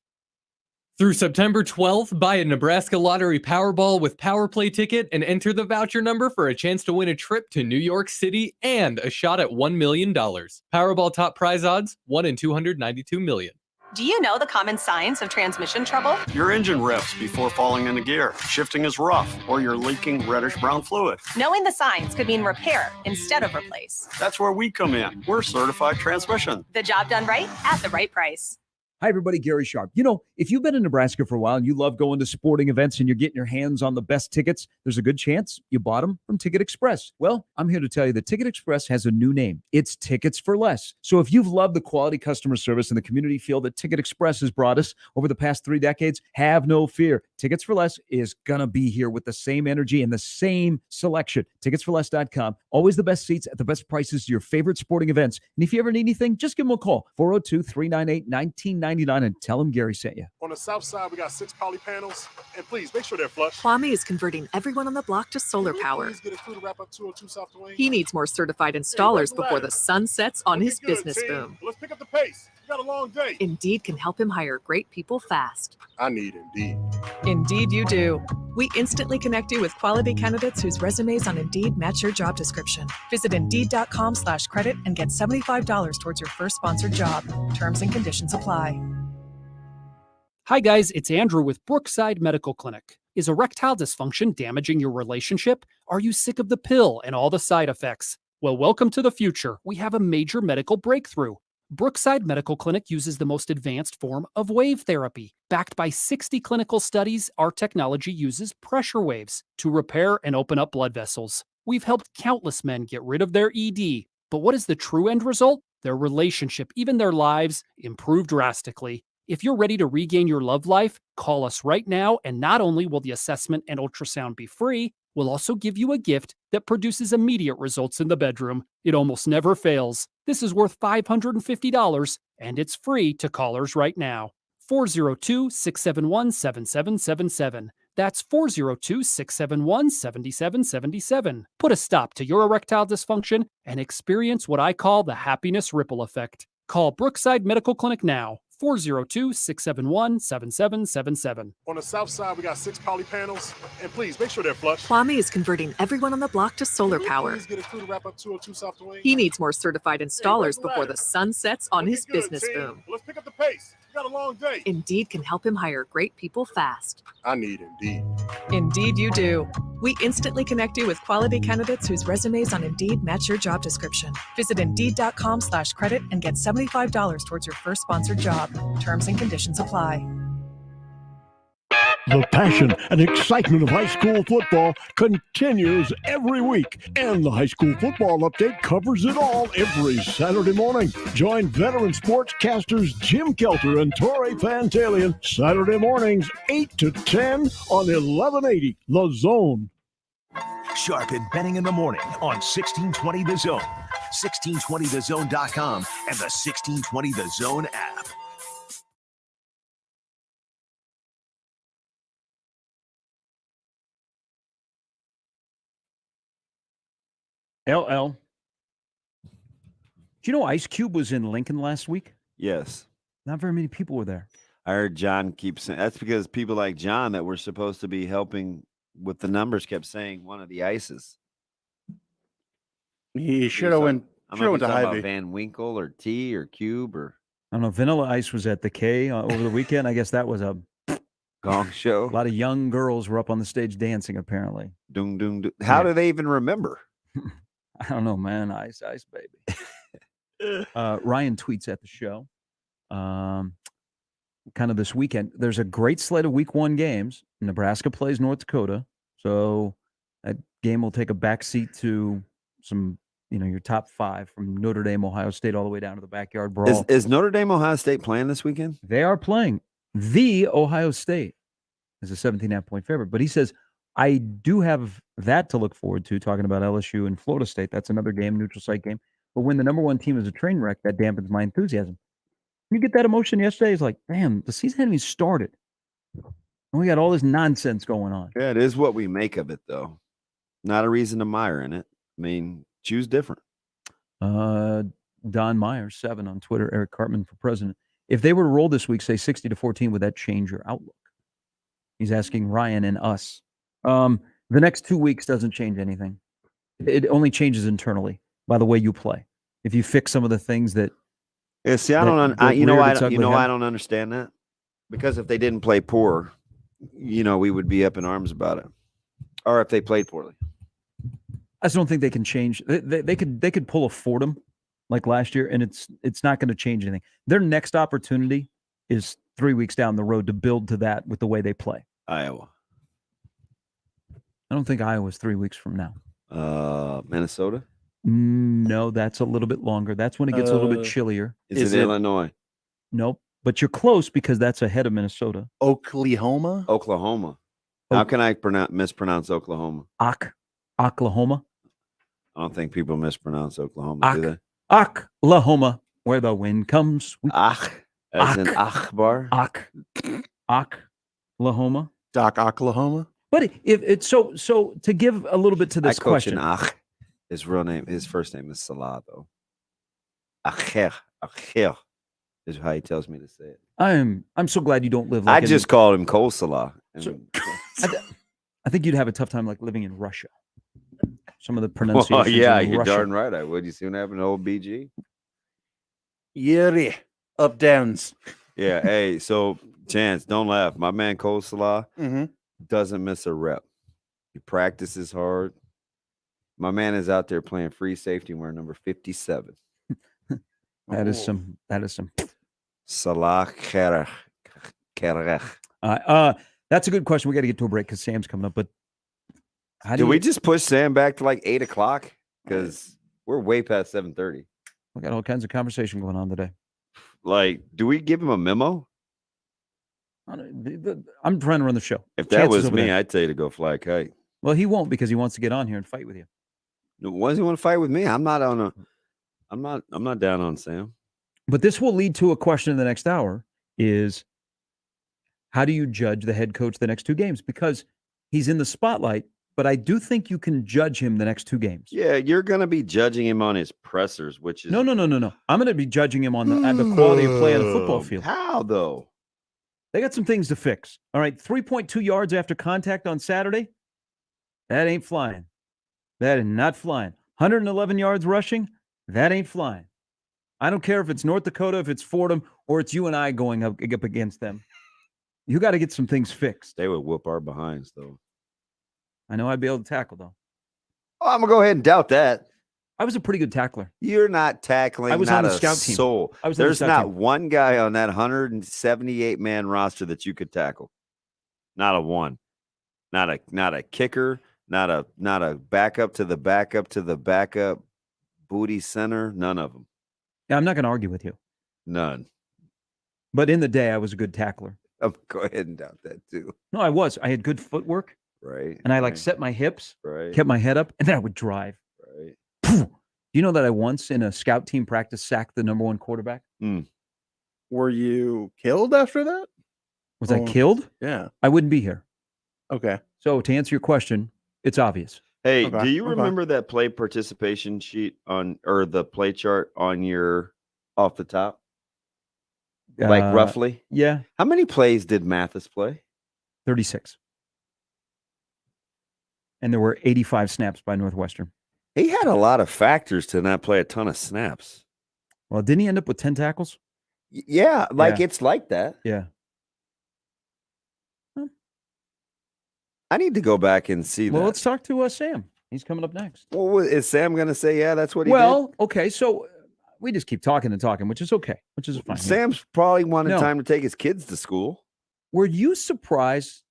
[SPEAKER 18] Through September 12th, buy a Nebraska Lottery Powerball with Power Play ticket and enter the voucher number for a chance to win a trip to New York City and a shot at $1 million. Powerball top prize odds, 1 in 292 million.
[SPEAKER 6] Do you know the common signs of transmission trouble?
[SPEAKER 7] Your engine revs before falling into gear. Shifting is rough, or you're leaking reddish-brown fluid.
[SPEAKER 6] Knowing the signs could mean repair instead of replace.
[SPEAKER 7] That's where we come in. We're certified transmission.
[SPEAKER 6] The job done right at the right price.
[SPEAKER 1] Hi, everybody. Gary Sharp. You know, if you've been in Nebraska for a while and you love going to sporting events and you're getting your hands on the best tickets, there's a good chance you bought them from Ticket Express. Well, I'm here to tell you that Ticket Express has a new name. It's Tickets for Less. So if you've loved the quality customer service and the community feel that Ticket Express has brought us over the past 3 decades, have no fear. Tickets for Less is going to be here with the same energy and the same selection. Ticketsforless.com. Always the best seats at the best prices to your favorite sporting events. And if you ever need anything, just give them a call. 402-398-1999 and tell them Gary sent you.
[SPEAKER 19] On the south side, we got 6 poly panels, and please make sure they're flush.
[SPEAKER 20] Kwame is converting everyone on the block to solar power.
[SPEAKER 19] Please get a crew to wrap up 202 South Dwayne.
[SPEAKER 20] He needs more certified installers before the sun sets on his business boom.
[SPEAKER 19] Let's pick up the pace. We got a long day.
[SPEAKER 20] Indeed can help him hire great people fast.
[SPEAKER 19] I need Indeed.
[SPEAKER 20] Indeed you do. We instantly connect you with quality candidates whose resumes on Indeed match your job description. Visit Indeed.com/credit and get $75 towards your first sponsored job. Terms and conditions apply.
[SPEAKER 21] Hi guys, it's Andrew with Brookside Medical Clinic. Is erectile dysfunction damaging your relationship? Are you sick of the pill and all the side effects? Well, welcome to the future. We have a major medical breakthrough. Brookside Medical Clinic uses the most advanced form of wave therapy. Backed by 60 clinical studies, our technology uses pressure waves to repair and open up blood vessels. We've helped countless men get rid of their ED. But what is the true end result? Their relationship, even their lives, improve drastically. If you're ready to regain your love life, call us right now, and not only will the assessment and ultrasound be free, we'll also give you a gift that produces immediate results in the bedroom. It almost never fails. This is worth $550, and it's free to callers right now. 402-671-7777. That's 402-671-7777. Put a stop to your erectile dysfunction and experience what I call the happiness ripple effect. Call Brookside Medical Clinic now. 402-671-7777.
[SPEAKER 19] On the south side, we got 6 poly panels, and please make sure they're flush.
[SPEAKER 20] Kwame is converting everyone on the block to solar power.
[SPEAKER 19] Please get a crew to wrap up 202 South Dwayne.
[SPEAKER 20] He needs more certified installers before the sun sets on his business boom.
[SPEAKER 19] Let's pick up the pace. We got a long day.
[SPEAKER 20] Indeed can help him hire great people fast.
[SPEAKER 19] I need Indeed.
[SPEAKER 20] Indeed you do. We instantly connect you with quality candidates whose resumes on Indeed match your job description. Visit Indeed.com/credit and get $75 towards your first sponsored job. Terms and conditions apply.
[SPEAKER 22] The passion and excitement of high school football continues every week, and the high school football update covers it all every Saturday morning. Join veteran sportscasters Jim Kelter and Torrey Pantalian Saturday mornings 8 to 10 on 1180 The Zone.
[SPEAKER 4] Sharp and Benning in the morning on 1620 The Zone, 1620thezone.com, and the 1620 The Zone app.
[SPEAKER 1] LL. Do you know Ice Cube was in Lincoln last week?
[SPEAKER 2] Yes.
[SPEAKER 1] Not very many people were there.
[SPEAKER 2] I heard John keep saying that's because people like John that were supposed to be helping with the numbers kept saying one of the ices.
[SPEAKER 11] He should have went.
[SPEAKER 2] I'm
[SPEAKER 11] Should have went to
[SPEAKER 2] about
[SPEAKER 11] Hy-Vee.
[SPEAKER 2] Van Winkle or T or Cube or
[SPEAKER 1] I don't know. Vanilla Ice was at the K over the weekend. I guess that was a
[SPEAKER 2] gong show.
[SPEAKER 1] A lot of young girls were up on the stage dancing, apparently.
[SPEAKER 2] Doom, doom, doom. How do they even remember?
[SPEAKER 1] I don't know, man. Ice, baby. Ryan tweets at the show. Kind of this weekend. There's a great slate of week 1 games. Nebraska plays North Dakota. So that game will take a backseat to some, your top 5 from Notre Dame, Ohio State, all the way down to the backyard brawl.
[SPEAKER 2] Is Notre Dame, Ohio State playing this weekend?
[SPEAKER 1] They are playing. The Ohio State is a 17.5-point favorite. But he says, I do have that to look forward to, talking about LSU and Florida State. That's another game, neutral site game. But when the number 1 team is a train wreck, that dampens my enthusiasm. You get that emotion yesterday? It's like, damn, the season hadn't even started. And we got all this nonsense going on.
[SPEAKER 2] Yeah, it is what we make of it, though. Not a reason to mire in it. I mean, choose different.
[SPEAKER 1] Don Myers, 7 on Twitter, Eric Cartman for president. If they were to roll this week, say 60-14, would that change your outlook? He's asking Ryan and us. The next 2 weeks doesn't change anything. It only changes internally by the way you play. If you fix some of the things that
[SPEAKER 2] Yeah, see, I
[SPEAKER 1] that-
[SPEAKER 2] don't.
[SPEAKER 1] that
[SPEAKER 2] You know,
[SPEAKER 1] reared
[SPEAKER 2] I
[SPEAKER 1] its
[SPEAKER 2] don't, you
[SPEAKER 1] ugly
[SPEAKER 2] know,
[SPEAKER 1] head?
[SPEAKER 2] I don't understand that because if they didn't play poor, we would be up in arms about it, or if they played poorly.
[SPEAKER 1] I just don't think they can change. They could pull a Fordham like last year, and it's not going to change anything. Their next opportunity is 3 weeks down the road to build to that with the way they play.
[SPEAKER 2] Iowa,
[SPEAKER 1] I don't think Iowa's 3 weeks from now.
[SPEAKER 2] Minnesota.
[SPEAKER 1] No, that's a little bit longer. That's when it gets a little bit chillier.
[SPEAKER 2] Is it Illinois?
[SPEAKER 1] Nope. But you're close because that's ahead of Minnesota.
[SPEAKER 11] Oklahoma.
[SPEAKER 2] Oklahoma. How can I mispronounce Oklahoma?
[SPEAKER 1] Oklahoma.
[SPEAKER 2] I don't think people mispronounce Oklahoma, do they?
[SPEAKER 1] Oklahoma, where the wind comes.
[SPEAKER 2] As in Akbar.
[SPEAKER 1] Oklahoma.
[SPEAKER 11] Doc Oklahoma.
[SPEAKER 1] But if it's so to give a little bit to this
[SPEAKER 2] I coach
[SPEAKER 1] question.
[SPEAKER 2] in Ach. His first name is Salah, though. Acher is how he tells me to say it.
[SPEAKER 1] I'm so glad you don't live like
[SPEAKER 2] I just called him Kol Salah.
[SPEAKER 1] I think you'd have a tough time like living in Russia. Some of the pronunciations.
[SPEAKER 2] Well, yeah,
[SPEAKER 1] in
[SPEAKER 2] you're
[SPEAKER 1] Russia.
[SPEAKER 2] darn right I would. You see what happened to old BG?
[SPEAKER 11] Yuri. Up downs.
[SPEAKER 2] Yeah, hey, so Chance, don't laugh. My man Kol Salah doesn't miss a rep. He practices hard. My man is out there playing free safety and we're number 57.
[SPEAKER 1] That is some
[SPEAKER 2] Salah Kerech.
[SPEAKER 1] That's a good question. We got to get to a break because Sam's coming up. But
[SPEAKER 2] Did we just push Sam back to like 8 o'clock? Because we're way past 7:30.
[SPEAKER 1] We got all kinds of conversation going on today.
[SPEAKER 2] Like, do we give him a memo?
[SPEAKER 1] I'm trying to run the show.
[SPEAKER 2] If that
[SPEAKER 1] Chance is
[SPEAKER 2] was
[SPEAKER 1] over
[SPEAKER 2] me,
[SPEAKER 1] there.
[SPEAKER 2] I'd tell you to go fly a kite.
[SPEAKER 1] Well, he won't because he wants to get on here and fight with you.
[SPEAKER 2] Why does he want to fight with me? I'm not down on Sam.
[SPEAKER 1] But this will lead to a question in the next hour is how do you judge the head coach the next 2 games? Because he's in the spotlight, but I do think you can judge him the next 2 games.
[SPEAKER 2] Yeah, you're going to be judging him on his pressers, which is
[SPEAKER 1] No. I'm going to be judging him on the quality of play on the football field.
[SPEAKER 2] How, though?
[SPEAKER 1] They got some things to fix. All right, 3.2 yards after contact on Saturday. That ain't flying. That is not flying. 111 yards rushing. That ain't flying. I don't care if it's North Dakota, if it's Fordham, or it's you and I going up against them. You got to get some things fixed.
[SPEAKER 2] They would whoop our behinds, though.
[SPEAKER 1] I know I'd be able to tackle, though.
[SPEAKER 2] Oh, I'm going to go ahead and doubt that.
[SPEAKER 1] I was a pretty good tackler.
[SPEAKER 2] You're not tackling.
[SPEAKER 1] I was
[SPEAKER 2] not
[SPEAKER 1] on the
[SPEAKER 2] a
[SPEAKER 1] scout team.
[SPEAKER 2] soul.
[SPEAKER 1] I was on the
[SPEAKER 2] There's
[SPEAKER 1] scout
[SPEAKER 2] not
[SPEAKER 1] team.
[SPEAKER 2] one guy on that 178-man roster that you could tackle. Not a one. Not a kicker. Not a backup to the backup booty center. None of them.
[SPEAKER 1] Yeah, I'm not going to argue with you.
[SPEAKER 2] None.
[SPEAKER 1] But in the day, I was a good tackler.
[SPEAKER 2] Go ahead and doubt that too.
[SPEAKER 1] No, I was. I had good footwork.
[SPEAKER 2] Right.
[SPEAKER 1] And I like set my hips.
[SPEAKER 2] Right.
[SPEAKER 1] Kept my head up, and then I would drive.
[SPEAKER 2] Right.
[SPEAKER 1] Do you know that I once in a scout team practice sacked the number 1 quarterback?
[SPEAKER 11] Were you killed after that?
[SPEAKER 1] Was I killed?
[SPEAKER 11] Yeah.
[SPEAKER 1] I wouldn't be here.
[SPEAKER 11] Okay.
[SPEAKER 1] So to answer your question, it's obvious.
[SPEAKER 2] Hey,
[SPEAKER 11] Okay,
[SPEAKER 2] do you
[SPEAKER 11] okay.
[SPEAKER 2] remember that play participation sheet or the play chart on your off the top? Like roughly?
[SPEAKER 1] Yeah.
[SPEAKER 2] How many plays did Mathis play?
[SPEAKER 1] 36. And there were 85 snaps by Northwestern.
[SPEAKER 2] He had a lot of factors to not play a ton of snaps.
[SPEAKER 1] Well, didn't he end up with 10 tackles?
[SPEAKER 2] Yeah, like
[SPEAKER 1] Yeah.
[SPEAKER 2] it's like that.
[SPEAKER 1] Yeah.
[SPEAKER 2] I need to go back and see
[SPEAKER 1] Well,
[SPEAKER 2] that.
[SPEAKER 1] let's talk to Sam. He's coming up next.
[SPEAKER 2] Well, is Sam going to say, yeah, that's what he
[SPEAKER 1] Well, okay. So we just keep talking and talking, which is okay, which is fine.
[SPEAKER 2] did? Sam's probably wanted
[SPEAKER 1] No.
[SPEAKER 2] time to take his kids to school.
[SPEAKER 1] Were you surprised?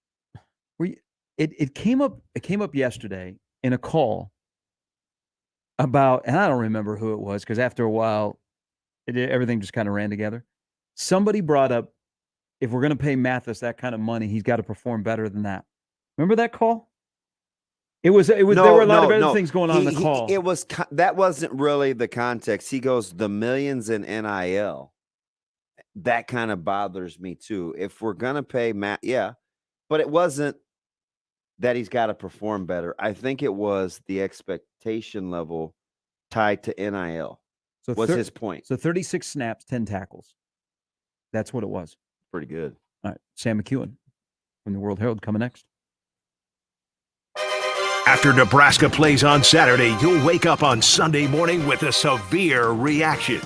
[SPEAKER 1] It came up yesterday in a call about, and I don't remember who it was because after a while, everything just kind of ran together. Somebody brought up, if we're going to pay Mathis that kind of money, he's got to perform better than that. Remember that call? It was. There were a lot of other things going on in the call.
[SPEAKER 2] That wasn't really the context. He goes, the millions in NIL. That kind of bothers me too. If we're gonna pay Matt, yeah, but it wasn't that he's got to perform better. I think it was the expectation level tied to NIL.
[SPEAKER 1] So
[SPEAKER 2] was his point.
[SPEAKER 1] So 36 snaps, 10 tackles. That's what it was.
[SPEAKER 2] Pretty good.
[SPEAKER 1] All right, Sam McEwen from the World Herald coming next.
[SPEAKER 4] After Nebraska plays on Saturday, you'll wake up on Sunday morning with a severe reaction.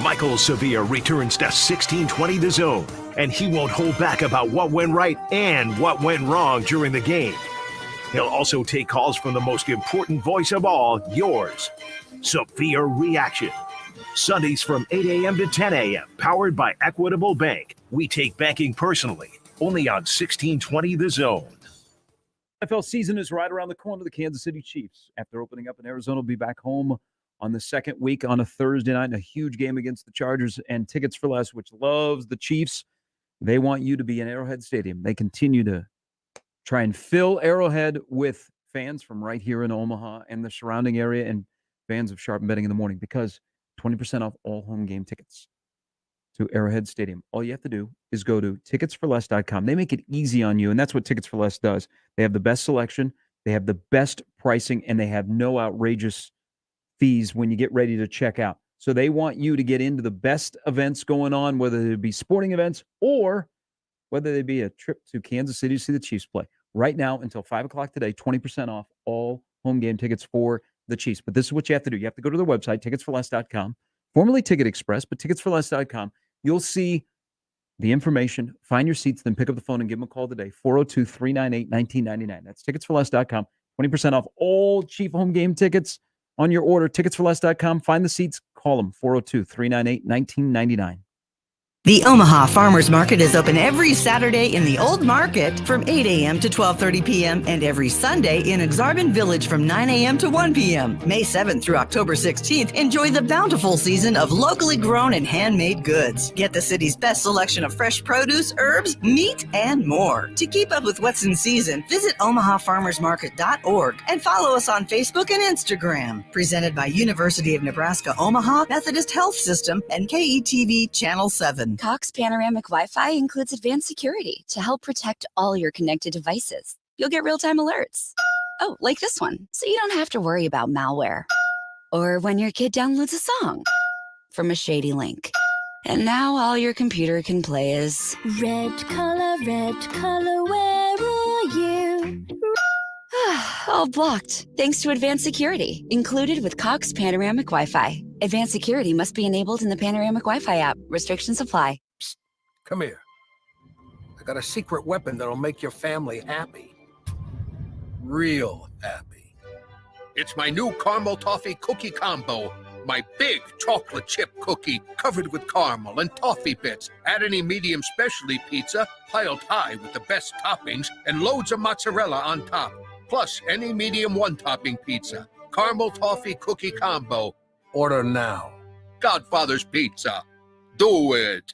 [SPEAKER 4] Michael Sevilla returns to 1620 The Zone, and he won't hold back about what went right and what went wrong during the game. He'll also take calls from the most important voice of all, yours, Sevilla Reaction. Sundays from 8 a.m. to 10 a.m., powered by Equitable Bank. We take banking personally, only on 1620 The Zone.
[SPEAKER 1] NFL season is right around the corner. The Kansas City Chiefs, after opening up in Arizona, will be back home on the second week on a Thursday night in a huge game against the Chargers. And Tickets for Less, which loves the Chiefs, they want you to be in Arrowhead Stadium. They continue to try and fill Arrowhead with fans from right here in Omaha and the surrounding area and fans of Sharp and Betting in the Morning, because 20% off all home game tickets to Arrowhead Stadium. All you have to do is go to ticketsforless.com. They make it easy on you, and that's what Tickets for Less does. They have the best selection, they have the best pricing, and they have no outrageous fees when you get ready to check out. So they want you to get into the best events going on, whether they be sporting events or whether they be a trip to Kansas City to see the Chiefs play. Right now, until 5 o'clock today, 20% off all home game tickets for the Chiefs. But this is what you have to do. You have to go to their website, ticketsforless.com, formerly Ticket Express, but ticketsforless.com. You'll see the information, find your seats, then pick up the phone and give them a call today, 402-398-1999. That's ticketsforless.com, 20% off all Chief home game tickets on your order, ticketsforless.com. Find the seats, call them, 402-398-1999.
[SPEAKER 8] The Omaha Farmers Market is open every Saturday in the Old Market from 8 a.m. to 12:30 p.m. and every Sunday in Exarban Village from 9 a.m. to 1 p.m. May 7th through October 16th, enjoy the bountiful season of locally grown and handmade goods. Get the city's best selection of fresh produce, herbs, meat, and more. To keep up with what's in season, visit omahafarmersmarket.org and follow us on Facebook and Instagram. Presented by University of Nebraska Omaha, Methodist Health System, and KETV Channel 7.
[SPEAKER 9] Cox Panoramic Wi-Fi includes advanced security to help protect all your connected devices. You'll get real-time alerts. Oh, like this one, so you don't have to worry about malware. Or when your kid downloads a song from a shady link. And now all your computer can play is red color, where are you? All blocked, thanks to advanced security, included with Cox Panoramic Wi-Fi. Advanced security must be enabled in the Panoramic Wi-Fi app. Restrictions apply.
[SPEAKER 16] Psst, come here. I got a secret weapon that'll make your family happy. Real happy. It's my new caramel toffee cookie combo. My big chocolate chip cookie covered with caramel and toffee bits. Add any medium specialty pizza piled high with the best toppings and loads of mozzarella on top. Plus any medium one-topping pizza. Caramel toffee cookie combo. Order now. Godfather's Pizza. Do it.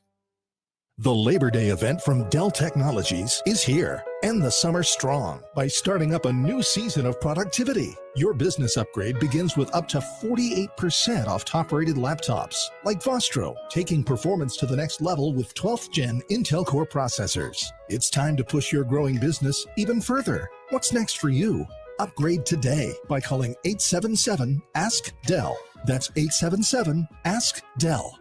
[SPEAKER 23] The Labor Day event from Dell Technologies is here. End the summer strong by starting up a new season of productivity. Your business upgrade begins with up to 48% off top-rated laptops, like Vostro, taking performance to the next level with 12th Gen Intel Core processors. It's time to push your growing business even further. What's next for you? Upgrade today by calling 877-ASK-DELL. That's 877-ASK-DELL.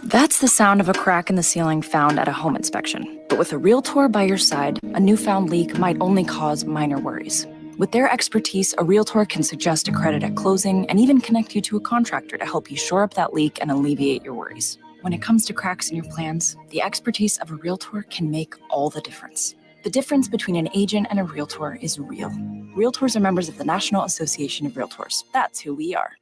[SPEAKER 24] That's the sound of a crack in the ceiling found at a home inspection. But with a Realtor by your side, a newfound leak might only cause minor worries. With their expertise, a Realtor can suggest a credit at closing and even connect you to a contractor to help you shore up that leak and alleviate your worries. When it comes to cracks in your plans, the expertise of a Realtor can make all the difference. The difference between an agent and a Realtor is real. Realtors are members of the National Association of Realtors. That's who we are.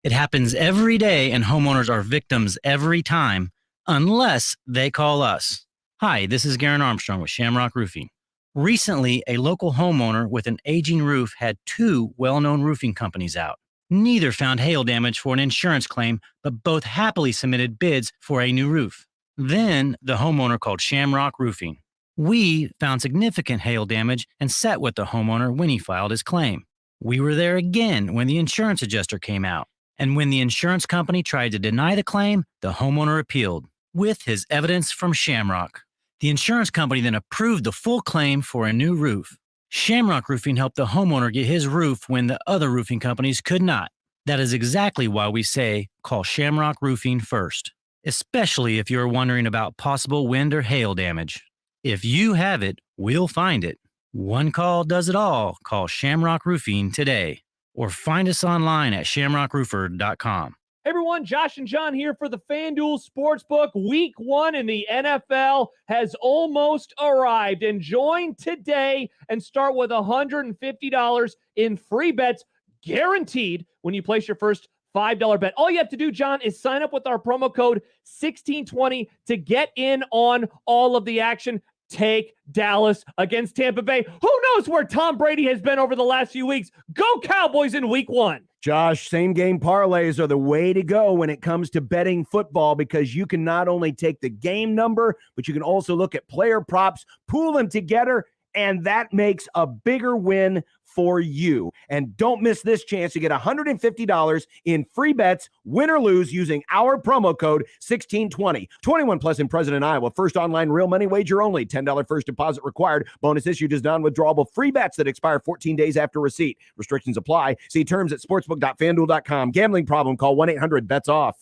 [SPEAKER 29] It happens every day, and homeowners are victims every time, unless they call us. Hi, this is Garen Armstrong with Shamrock Roofing. Recently, a local homeowner with an aging roof had two well-known roofing companies out. Neither found hail damage for an insurance claim, but both happily submitted bids for a new roof. Then, the homeowner called Shamrock Roofing. We found significant hail damage and sat with the homeowner when he filed his claim. We were there again when the insurance adjuster came out. And when the insurance company tried to deny the claim, the homeowner appealed with his evidence from Shamrock. The insurance company then approved the full claim for a new roof. Shamrock Roofing helped the homeowner get his roof when the other roofing companies could not. That is exactly why we say call Shamrock Roofing first, especially if you're wondering about possible wind or hail damage. If you have it, we'll find it. One call does it all. Call Shamrock Roofing today. or find us online at shamrockroofer.com.
[SPEAKER 15] Hey everyone, Josh and John here for the FanDuel Sportsbook. Week 1 in the NFL has almost arrived. And join today and start with $150 in free bets guaranteed when you place your first $5 bet. All you have to do, John, is sign up with our promo code 1620 to get in on all of the action. Take Dallas against Tampa Bay. Who knows where Tom Brady has been over the last few weeks? Go Cowboys in week 1.
[SPEAKER 3] Josh, same game parlays are the way to go when it comes to betting football because you can not only take the game number, but you can also look at player props, pool them together, and that makes a bigger win for you. And don't miss this chance to get $150 in free bets, win or lose, using our promo code 1620. 21 plus in present in Iowa. First online real money wager only. $10 first deposit required. Bonus issued is non-withdrawable free bets that expire 14 days after receipt. Restrictions apply. See terms at sportsbook.fanduel.com. Gambling problem? Call 1-800-BETS-OFF.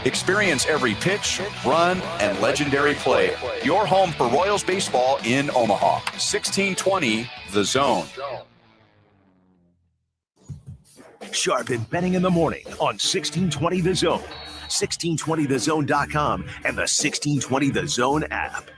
[SPEAKER 10] Experience every pitch, run, and legendary play. Your home for Royals baseball in Omaha. 1620 The Zone.
[SPEAKER 4] Sharpen betting in the morning on 1620 The Zone, 1620thezone.com, and the 1620 The Zone app.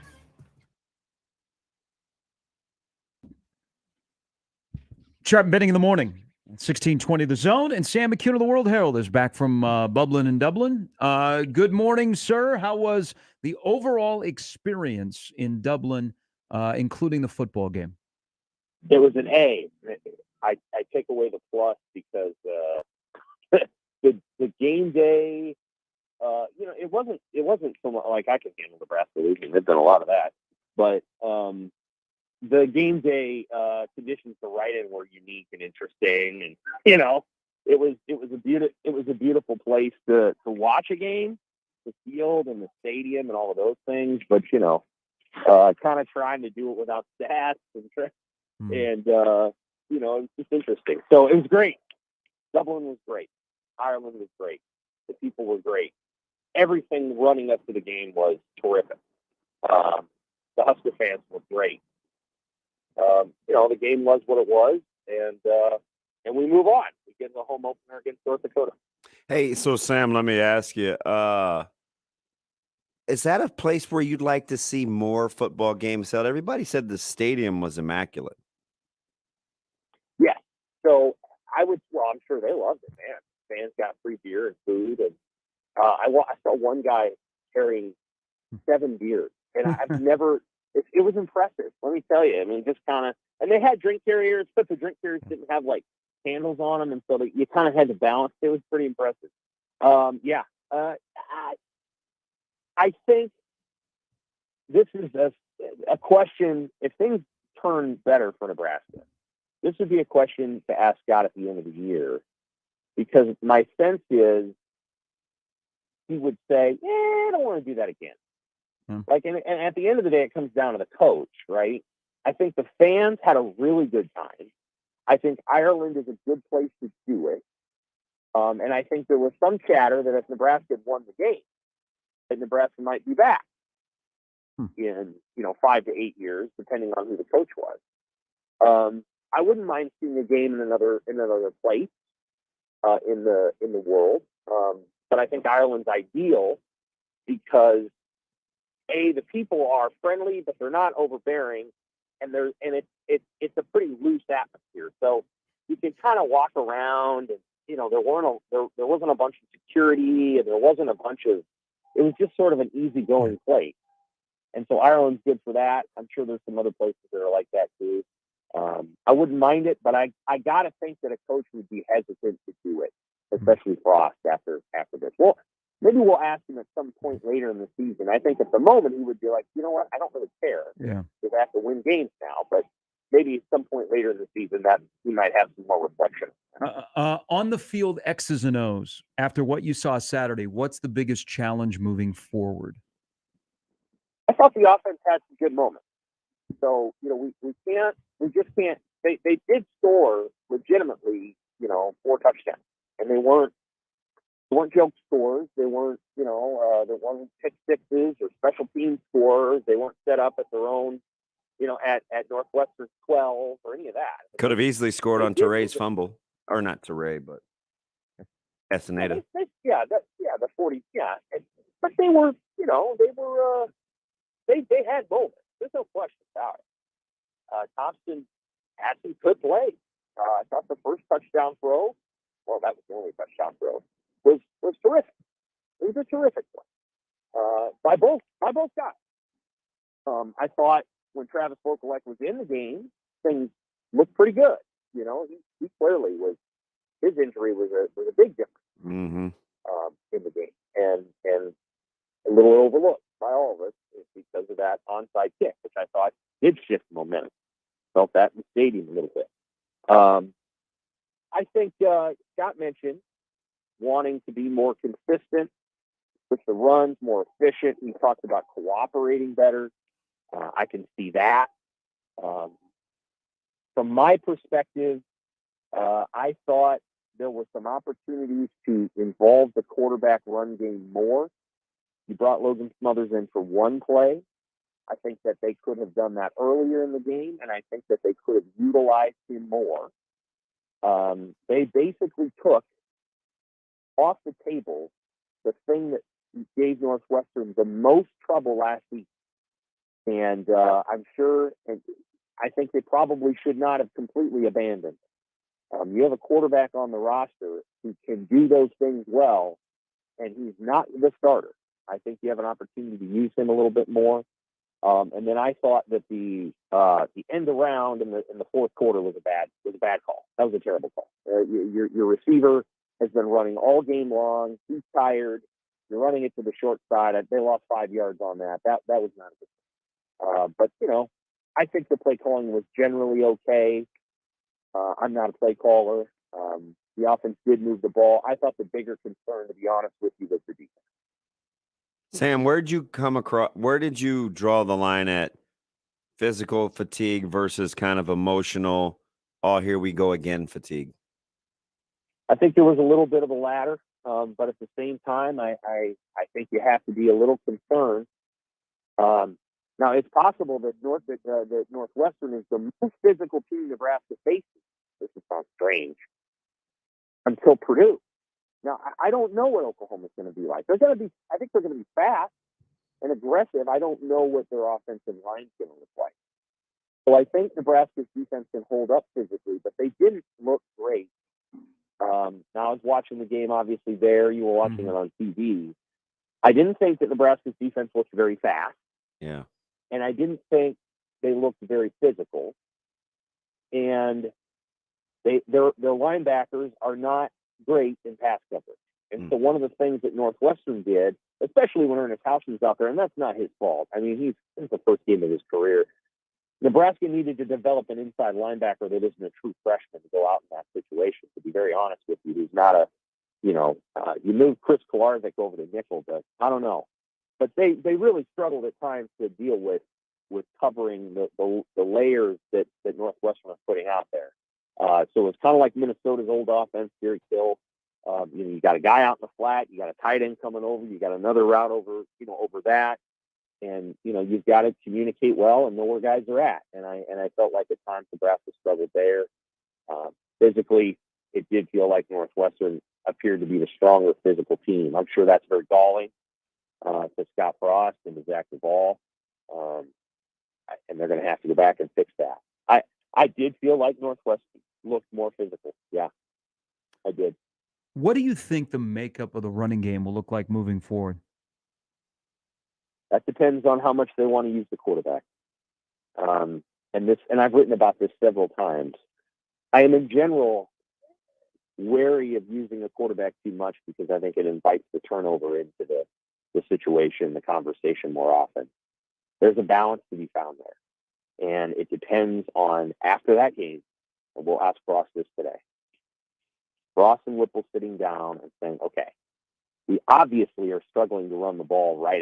[SPEAKER 1] Sharp betting in the morning, 1620 The Zone, and Sam McCune of the World Herald is back from Bublin in Dublin. Good morning, sir. How was the overall experience in Dublin, including the football game?
[SPEAKER 12] It was an A. I take away the plus because the game day, it wasn't so much like I can handle Nebraska losing. They've done a lot of that, but the game day conditions to write in were unique and interesting, and it was a beautiful place to watch a game, the field and the stadium and all of those things. But kind of trying to do it without stats and it's just interesting. So it was great. Dublin was great. Ireland was great. The people were great. Everything running up to the game was terrific. The Husker fans were great. The game was what it was, and we move on. We get the home opener against North Dakota.
[SPEAKER 2] Hey, so Sam, let me ask you, is that a place where you'd like to see more football games held? Everybody said the stadium was immaculate.
[SPEAKER 12] Yeah. So I'm sure they loved it, man. Fans got free beer and food. And I saw one guy carrying 7 beers. And I've never, it was impressive. Let me tell you. I mean, just kind of, and they had drink carriers, but the drink carriers didn't have like handles on them. And so you kind of had to balance. It was pretty impressive. I think this is a question. If things turn better for Nebraska, this would be a question to ask God at the end of the year, because my sense is he would say, I don't want to do that again. Like, and at the end of the day, it comes down to the coach, right? I think the fans had a really good time. I think Ireland is a good place to do it. And I think there was some chatter that if Nebraska had won the game, that Nebraska might be back in 5 to 8 years, depending on who the coach was. I wouldn't mind seeing a game in another place in the world, but I think Ireland's ideal because the people are friendly, but they're not overbearing, and it's a pretty loose atmosphere. So you can kind of walk around, and there wasn't a bunch of security, and there wasn't a bunch of. It was just sort of an easygoing place, and so Ireland's good for that. I'm sure there's some other places that are like that too. I wouldn't mind it, but I got to think that a coach would be hesitant to do it, especially Frost after this. Well, maybe we'll ask him at some point later in the season. I think at the moment he would be like, you know what, I don't really care.
[SPEAKER 1] Yeah,
[SPEAKER 12] because I have to win games now. But maybe at some point later in the season that he might have some more reflection.
[SPEAKER 1] On the field, X's and O's. After what you saw Saturday, what's the biggest challenge moving forward?
[SPEAKER 12] I thought the offense had some good moments. So we just can't. They did score legitimately, 4 touchdowns, and they weren't joke scores. They weren't, there weren't pick sixes or special team scores. They weren't set up at their own, at Northwestern 12 or any of that.
[SPEAKER 2] Could have easily scored on Teray's fumble. or not Teray, but Castaneda.
[SPEAKER 12] The 40, but they were, they had moments. There's no question about it. Thompson had some good plays. I thought the first touchdown throw, well, that was the only touchdown throw, was terrific. It was a terrific one by both guys. I thought when Travis Vokalek was in the game, things looked pretty good. He clearly was. His injury was a big difference
[SPEAKER 2] Mm-hmm.
[SPEAKER 12] in the game, and a little overlooked by all of us because of that onside kick, which I thought did shift momentum. Felt that in the stadium a little bit. I think Scott mentioned wanting to be more consistent with the runs, more efficient. He talked about cooperating better. I can see that. From my perspective, I thought there were some opportunities to involve the quarterback run game more. You brought Logan Smothers in for one play. I think that they could have done that earlier in the game, and I think that they could have utilized him more. They basically took off the table the thing that gave Northwestern the most trouble last week. And I'm sure, and I think they probably should not have completely abandoned. You have a quarterback on the roster who can do those things well, and he's not the starter. I think you have an opportunity to use him a little bit more. And then I thought that the end around in the fourth quarter was a bad call. That was a terrible call. Your receiver has been running all game long. He's tired. You're running it to the short side. They lost 5 yards on that. That was not a good. But I think the play calling was generally okay. I'm not a play caller. The offense did move the ball. I thought the bigger concern, to be honest with you, was the defense.
[SPEAKER 2] Sam, where did you draw the line at physical fatigue versus kind of emotional, oh, here we go again fatigue?
[SPEAKER 12] I think there was a little bit of a latter, but at the same time, I think you have to be a little concerned. Now, it's possible that Northwestern is the most physical team Nebraska faces. This sounds strange. Until Purdue. Now, I don't know what Oklahoma's going to be like. I think they're going to be fast and aggressive. I don't know what their offensive line's going to look like. So I think Nebraska's defense can hold up physically, but they didn't look great. Now, I was watching the game, obviously, there. You were watching it on TV. I didn't think that Nebraska's defense looked very fast.
[SPEAKER 2] Yeah.
[SPEAKER 12] And I didn't think they looked very physical. And their linebackers are not great in pass coverage. And so one of the things that Northwestern did, especially when Ernest Hausman's out there, and that's not his fault. I mean, it's the first game of his career. Nebraska needed to develop an inside linebacker that isn't a true freshman to go out in that situation. To be very honest with you, he's not a, you move Chris Kolarzik over to nickel, but I don't know. But they really struggled at times to deal with covering the layers that Northwestern was putting out there. So it's kind of like Minnesota's old offense, Jerry Kill. You got a guy out in the flat, you got a tight end coming over, you got another route over that. And, you've got to communicate well and know where guys are at. And I felt like at times Nebraska struggled there. Physically, it did feel like Northwestern appeared to be the stronger physical team. I'm sure that's very galling to Scott Frost and to Zach Duvall. And they're going to have to go back and fix that. I did feel like Northwestern looked more physical. Yeah, I did.
[SPEAKER 1] What do you think the makeup of the running game will look like moving forward?
[SPEAKER 12] That depends on how much they want to use the quarterback. And I've written about this several times. I am in general wary of using a quarterback too much because I think it invites the turnover into the situation, the conversation more often. There's a balance to be found there. And it depends on, after that game, and we'll ask Frost this today, Frost and Whipple sitting down and saying, okay, we obviously are struggling to run the ball right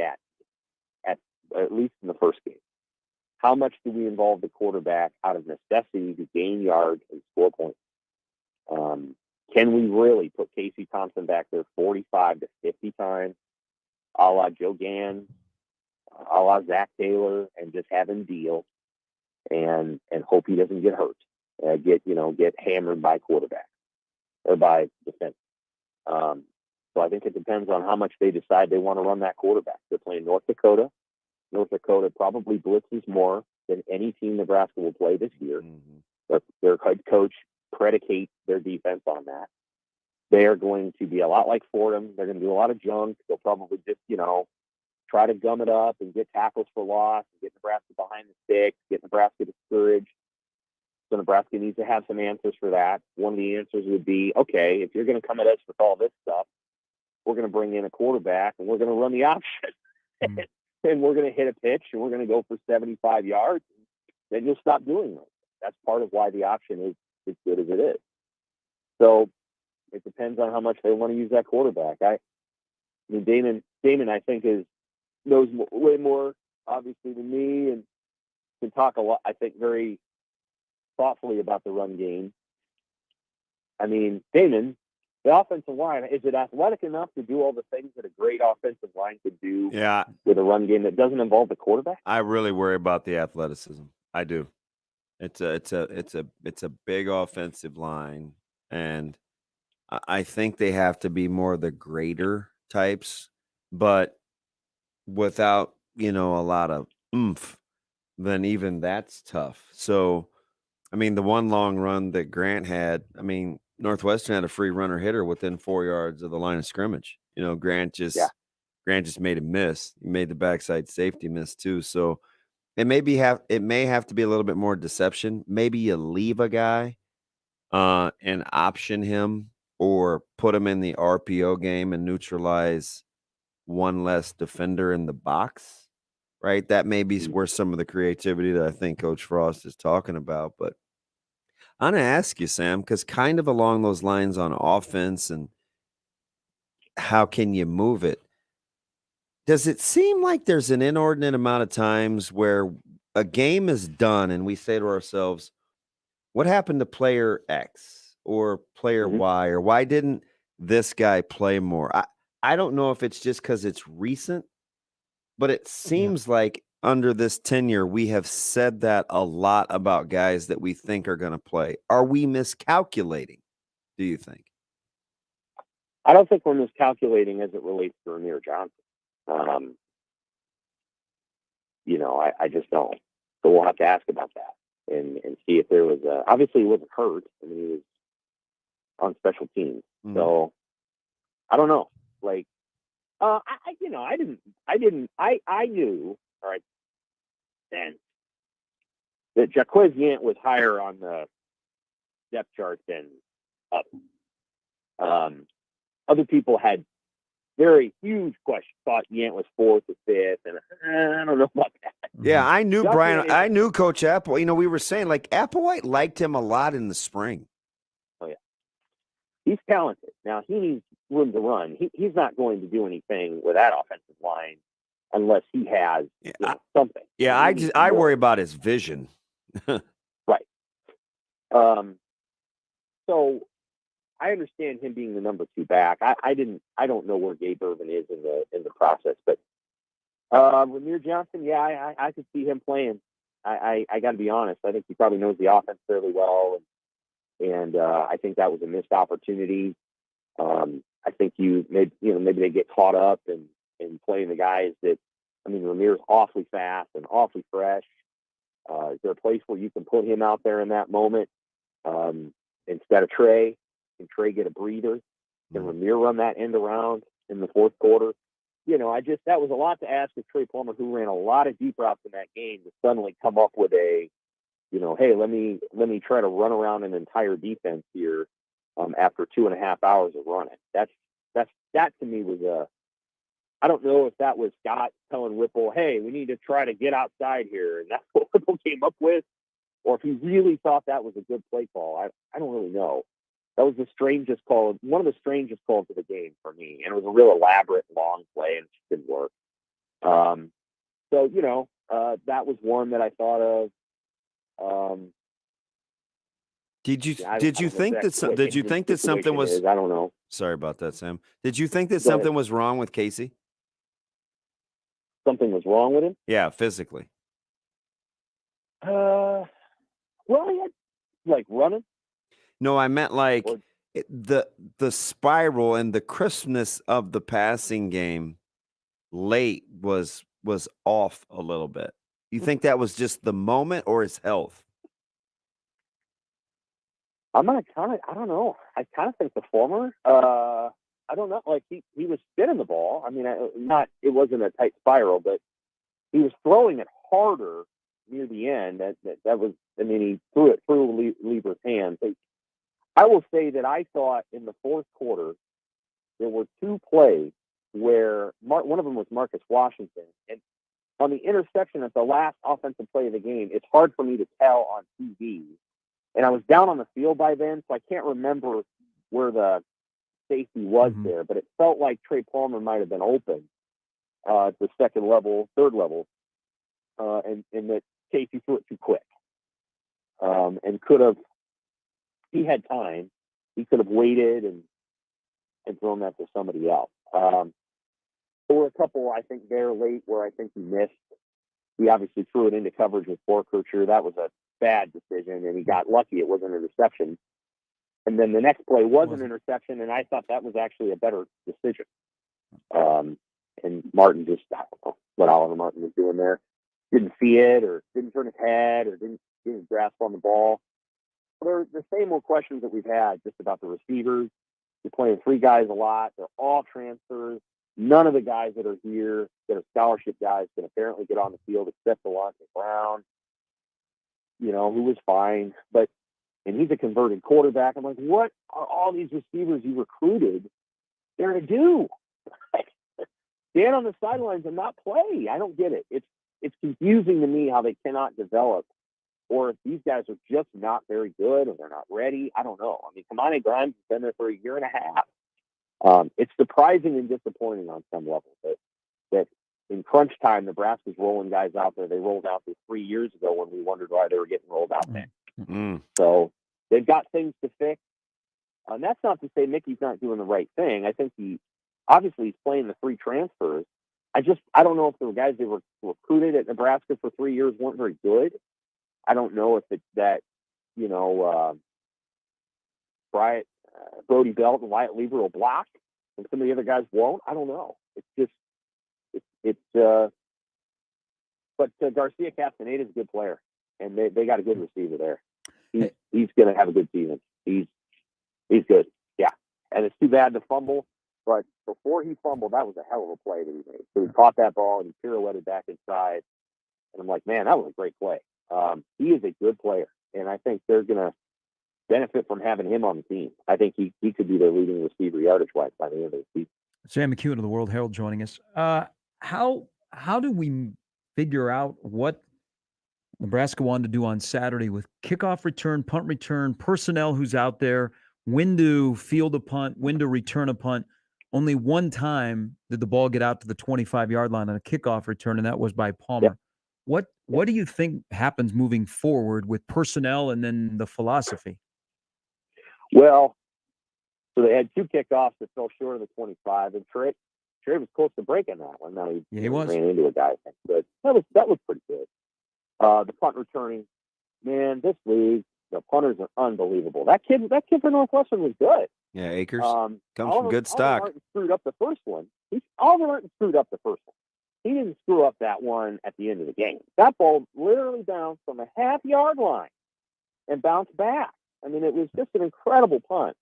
[SPEAKER 12] at least in the first game. How much do we involve the quarterback out of necessity to gain yards and score points? Can we really put Casey Thompson back there 45 to 50 times, a la Joe Gann, a la Zach Taylor, and just have him deal and hope he doesn't get hurt, get hammered by quarterback? or by defense. So I think it depends on how much they decide they want to run that quarterback. They're playing North Dakota. North Dakota probably blitzes more than any team Nebraska will play this year. Their head coach predicates their defense on that. They are going to be a lot like Fordham. They're going to do a lot of junk. They'll probably just, try to gum it up and get tackles for loss, and get Nebraska behind the sticks, get Nebraska discouraged. So Nebraska needs to have some answers for that. One of the answers would be, okay, if you're going to come at us with all this stuff, we're going to bring in a quarterback and we're going to run the option. And we're going to hit a pitch and we're going to go for 75 yards. Then you'll stop doing it. That's part of why the option is as good as it is. So it depends on how much they want to use that quarterback. I mean, Damon, I think, knows way more, obviously, than me, and can talk a lot, I think, very thoughtfully about the run game. I mean, Damon, the offensive line, is it athletic enough to do all the things that a great offensive line could do with a run game that doesn't involve the quarterback?
[SPEAKER 2] I really worry about the athleticism. I do. It's a big offensive line, and I think they have to be more the greater types, but without, a lot of oomph, then even that's tough. So, I mean, the one long run that Grant had, Northwestern had a free runner hitter within 4 yards of the line of scrimmage. Grant just made a miss. He made the backside safety miss too. So it may have to be a little bit more deception. Maybe you leave a guy and option him, or put him in the RPO game and neutralize one less defender in the box, right? That may be where some of the creativity that I think Coach Frost is talking about. But I'm going to ask you, Sam, because kind of along those lines on offense and how can you move it, does it seem like there's an inordinate amount of times where a game is done and we say to ourselves, what happened to player X or player Y, or why didn't this guy play more? I don't know if it's just because it's recent, but it seems like under this tenure, we have said that a lot about guys that we think are going to play. Are we miscalculating, do you think?
[SPEAKER 12] I don't think we're miscalculating as it relates to Ramir Johnson. I just don't. So we'll have to ask about that and see if there was obviously he wasn't hurt. I mean, he was on special teams. So I don't know. Like, I knew, all right, then that Jaquez Yant was higher on the depth chart than others. Other people had very huge questions, thought Yant was 4th or 5th, and I don't know about that.
[SPEAKER 2] Yeah, I knew I knew Coach Apple. We were saying, like, Applewhite liked him a lot in the spring.
[SPEAKER 12] Oh, yeah. He's talented. Now, he needs room to run. He's not going to do anything with that offensive line unless he has something.
[SPEAKER 2] Yeah, I worry about his vision.
[SPEAKER 12] Right. So I understand him being the number 2 back. I don't know where Gabe Irvin is in the process, but Ramir Johnson, I could see him playing. I got to be honest. I think he probably knows the offense fairly well, and I think that was a missed opportunity. I think maybe they get caught up in playing the guys that. Ramir's awfully fast and awfully fresh. Is there a place where you can put him out there in that moment instead of Trey? Can Trey get a breather? Can Ramir run that end around in the fourth quarter? That was a lot to ask of Trey Plummer, who ran a lot of deep routes in that game, to suddenly come up with hey, let me try to run around an entire defense here after 2.5 hours of running. That to me was I don't know if that was Scott telling Whipple, hey, we need to try to get outside here, and that's what Whipple came up with, or if he really thought that was a good play call. I don't really know. That was the strangest call, one of the strangest calls of the game for me, and it was a real elaborate, long play, and it just didn't work. That was one that I thought of.
[SPEAKER 2] Did you think that something was?
[SPEAKER 12] I don't know.
[SPEAKER 2] Sorry about that, Sam. Did you think that something was wrong with Casey?
[SPEAKER 12] Something was wrong with him?
[SPEAKER 2] Yeah, physically.
[SPEAKER 12] Well, he had running.
[SPEAKER 2] No, I meant the spiral and the crispness of the passing game late was off a little bit. You think that was just the moment or his health?
[SPEAKER 12] I don't know. I kind of think the former. I don't know. Like he was spinning the ball. I mean, it wasn't a tight spiral, but he was throwing it harder near the end. That was. I mean, he threw it through Lieber's hands. I will say that I thought in the fourth quarter there were two plays where one of them was Marcus Washington, and on the interception at the last offensive play of the game, it's hard for me to tell on TV. And I was down on the field by then, so I can't remember where the safety was there, but it felt like Trey Palmer might have been open at the third level, and that Casey threw it too quick. And could have, he had time, he could have waited and thrown that to somebody else. There were a couple, I think, there late where I think he missed. He obviously threw it into coverage with Borkercher. That was a bad decision, and he got lucky it wasn't an interception. And then the next play was an interception, and I thought that was actually a better decision. And Martin just, I don't know what Oliver Martin was doing there. Didn't see it, or didn't turn his head, or didn't get his grasp on the ball. They're the same old questions that we've had just about the receivers. You're playing three guys a lot. They're all transfers. None of the guys that are here that are scholarship guys can apparently get on the field except Delonte Brown, who was fine. And he's a converted quarterback. I'm like, what are all these receivers you recruited there to do? Stand on the sidelines and not play. I don't get it. It's confusing to me how they cannot develop, or if these guys are just not very good or they're not ready. I don't know. I mean, Kamani Grimes has been there for a year and a half. It's surprising and disappointing on some level that in crunch time, Nebraska's rolling guys out there. They rolled out there 3 years ago when we wondered why they were getting rolled out there. So they've got things to fix. And that's not to say Mickey's not doing the right thing. I think he's playing the three transfers. I don't know if the guys they were recruited at Nebraska for 3 years weren't very good. I don't know if it's that, Brody Belt and Wyatt Lieber will block and some of the other guys won't. I don't know. But Garcia Castaneda is a good player, and they got a good receiver there. He's going to have a good season. He's good. Yeah. And it's too bad to fumble, but before he fumbled, that was a hell of a play that he made. So he caught that ball and he pirouetted back inside. And I'm like, man, that was a great play. He is a good player, and I think they're going to benefit from having him on the team. I think he could be their leading receiver yardage-wise by the end of the season.
[SPEAKER 1] Sam McEwen of the World Herald joining us. How do we figure out what Nebraska wanted to do on Saturday with kickoff return, punt return, personnel who's out there, when to field a punt, when to return a punt? Only one time did the ball get out to the 25-yard line on a kickoff return, and that was by Palmer. Yeah. What do you think happens moving forward with personnel and then the philosophy?
[SPEAKER 12] Well, so they had two kickoffs that fell short of the 25, and Trey was close to breaking that one. Now he ran into a guy, but that was pretty good. The punt returning, man, this league, the punters are unbelievable. That kid for Northwestern was good.
[SPEAKER 2] Yeah, Akers comes from good stock.
[SPEAKER 12] Oliver Martin screwed up the first one. Oliver Martin screwed up the first one. He didn't screw up that one at the end of the game. That ball literally bounced from a half-yard line and bounced back. I mean, it was just an incredible punt.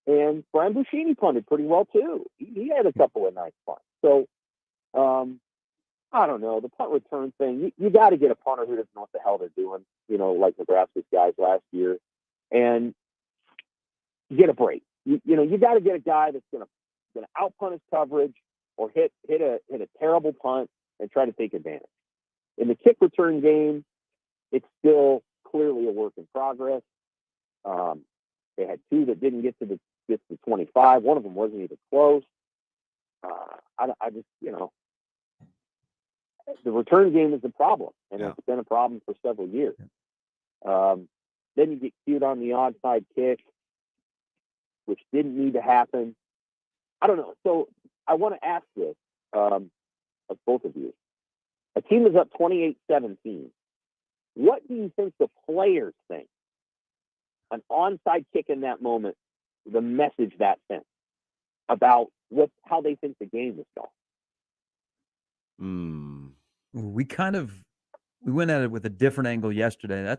[SPEAKER 12] And Brian Buschini punted pretty well, too. He had a couple of nice punts. So, I don't know. The punt return thing, you got to get a punter who doesn't know what the hell they're doing, like Nebraska's guys last year, and get a break. You got to get a guy that's going to out-punt his coverage or hit a terrible punt and try to take advantage. In the kick return game, it's still clearly a work in progress. They had two that didn't get to the 25. One of them wasn't even close. The return game is a problem, and it's been a problem for several years. Then you get cued on the onside kick, which didn't need to happen. I don't know. So I want to ask this of both of you. A team is up 28-17. What do you think the players think? An onside kick in that moment the message that sent about how they think the game is going.
[SPEAKER 1] We went at it with a different angle yesterday.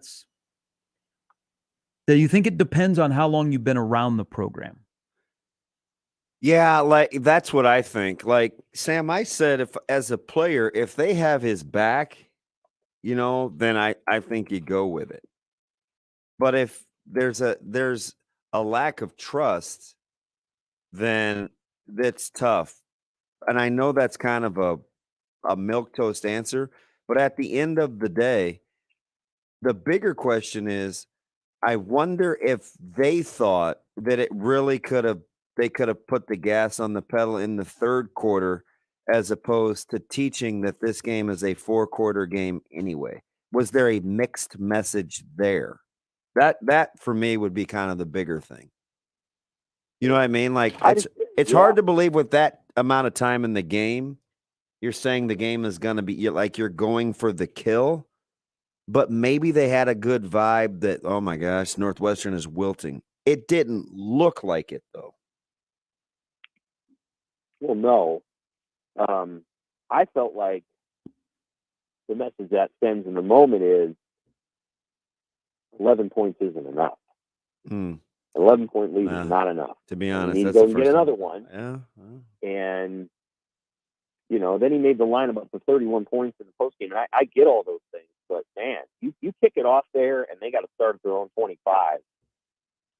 [SPEAKER 1] Do you think it depends on how long you've been around the program?
[SPEAKER 2] Yeah, like that's what I think. Like Sam, I said, if as a player, if they have his back, then I think you go with it. But if there's a lack of trust, then that's tough. And I know that's kind of a milquetoast answer, but at the end of the day, the bigger question is, I wonder if they thought that they could have put the gas on the pedal in the third quarter as opposed to teaching that this game is a 4-quarter game anyway. Was there a mixed message there? That for me would be kind of the bigger thing. You know what I mean? Like it's hard to believe with that amount of time in the game, you're saying the game is going to be like you're going for the kill. But maybe they had a good vibe that, oh my gosh, Northwestern is wilting. It didn't look like it, though.
[SPEAKER 12] Well, no. I felt like the message that sends in the moment is 11 points isn't enough. 11-point lead is not enough.
[SPEAKER 2] To be honest,
[SPEAKER 12] you need to go and get another one.
[SPEAKER 2] Yeah.
[SPEAKER 12] And, then he made the line up for 31 points in the postgame. And I get all those things. But, man, you kick it off there and they got to start at their own 25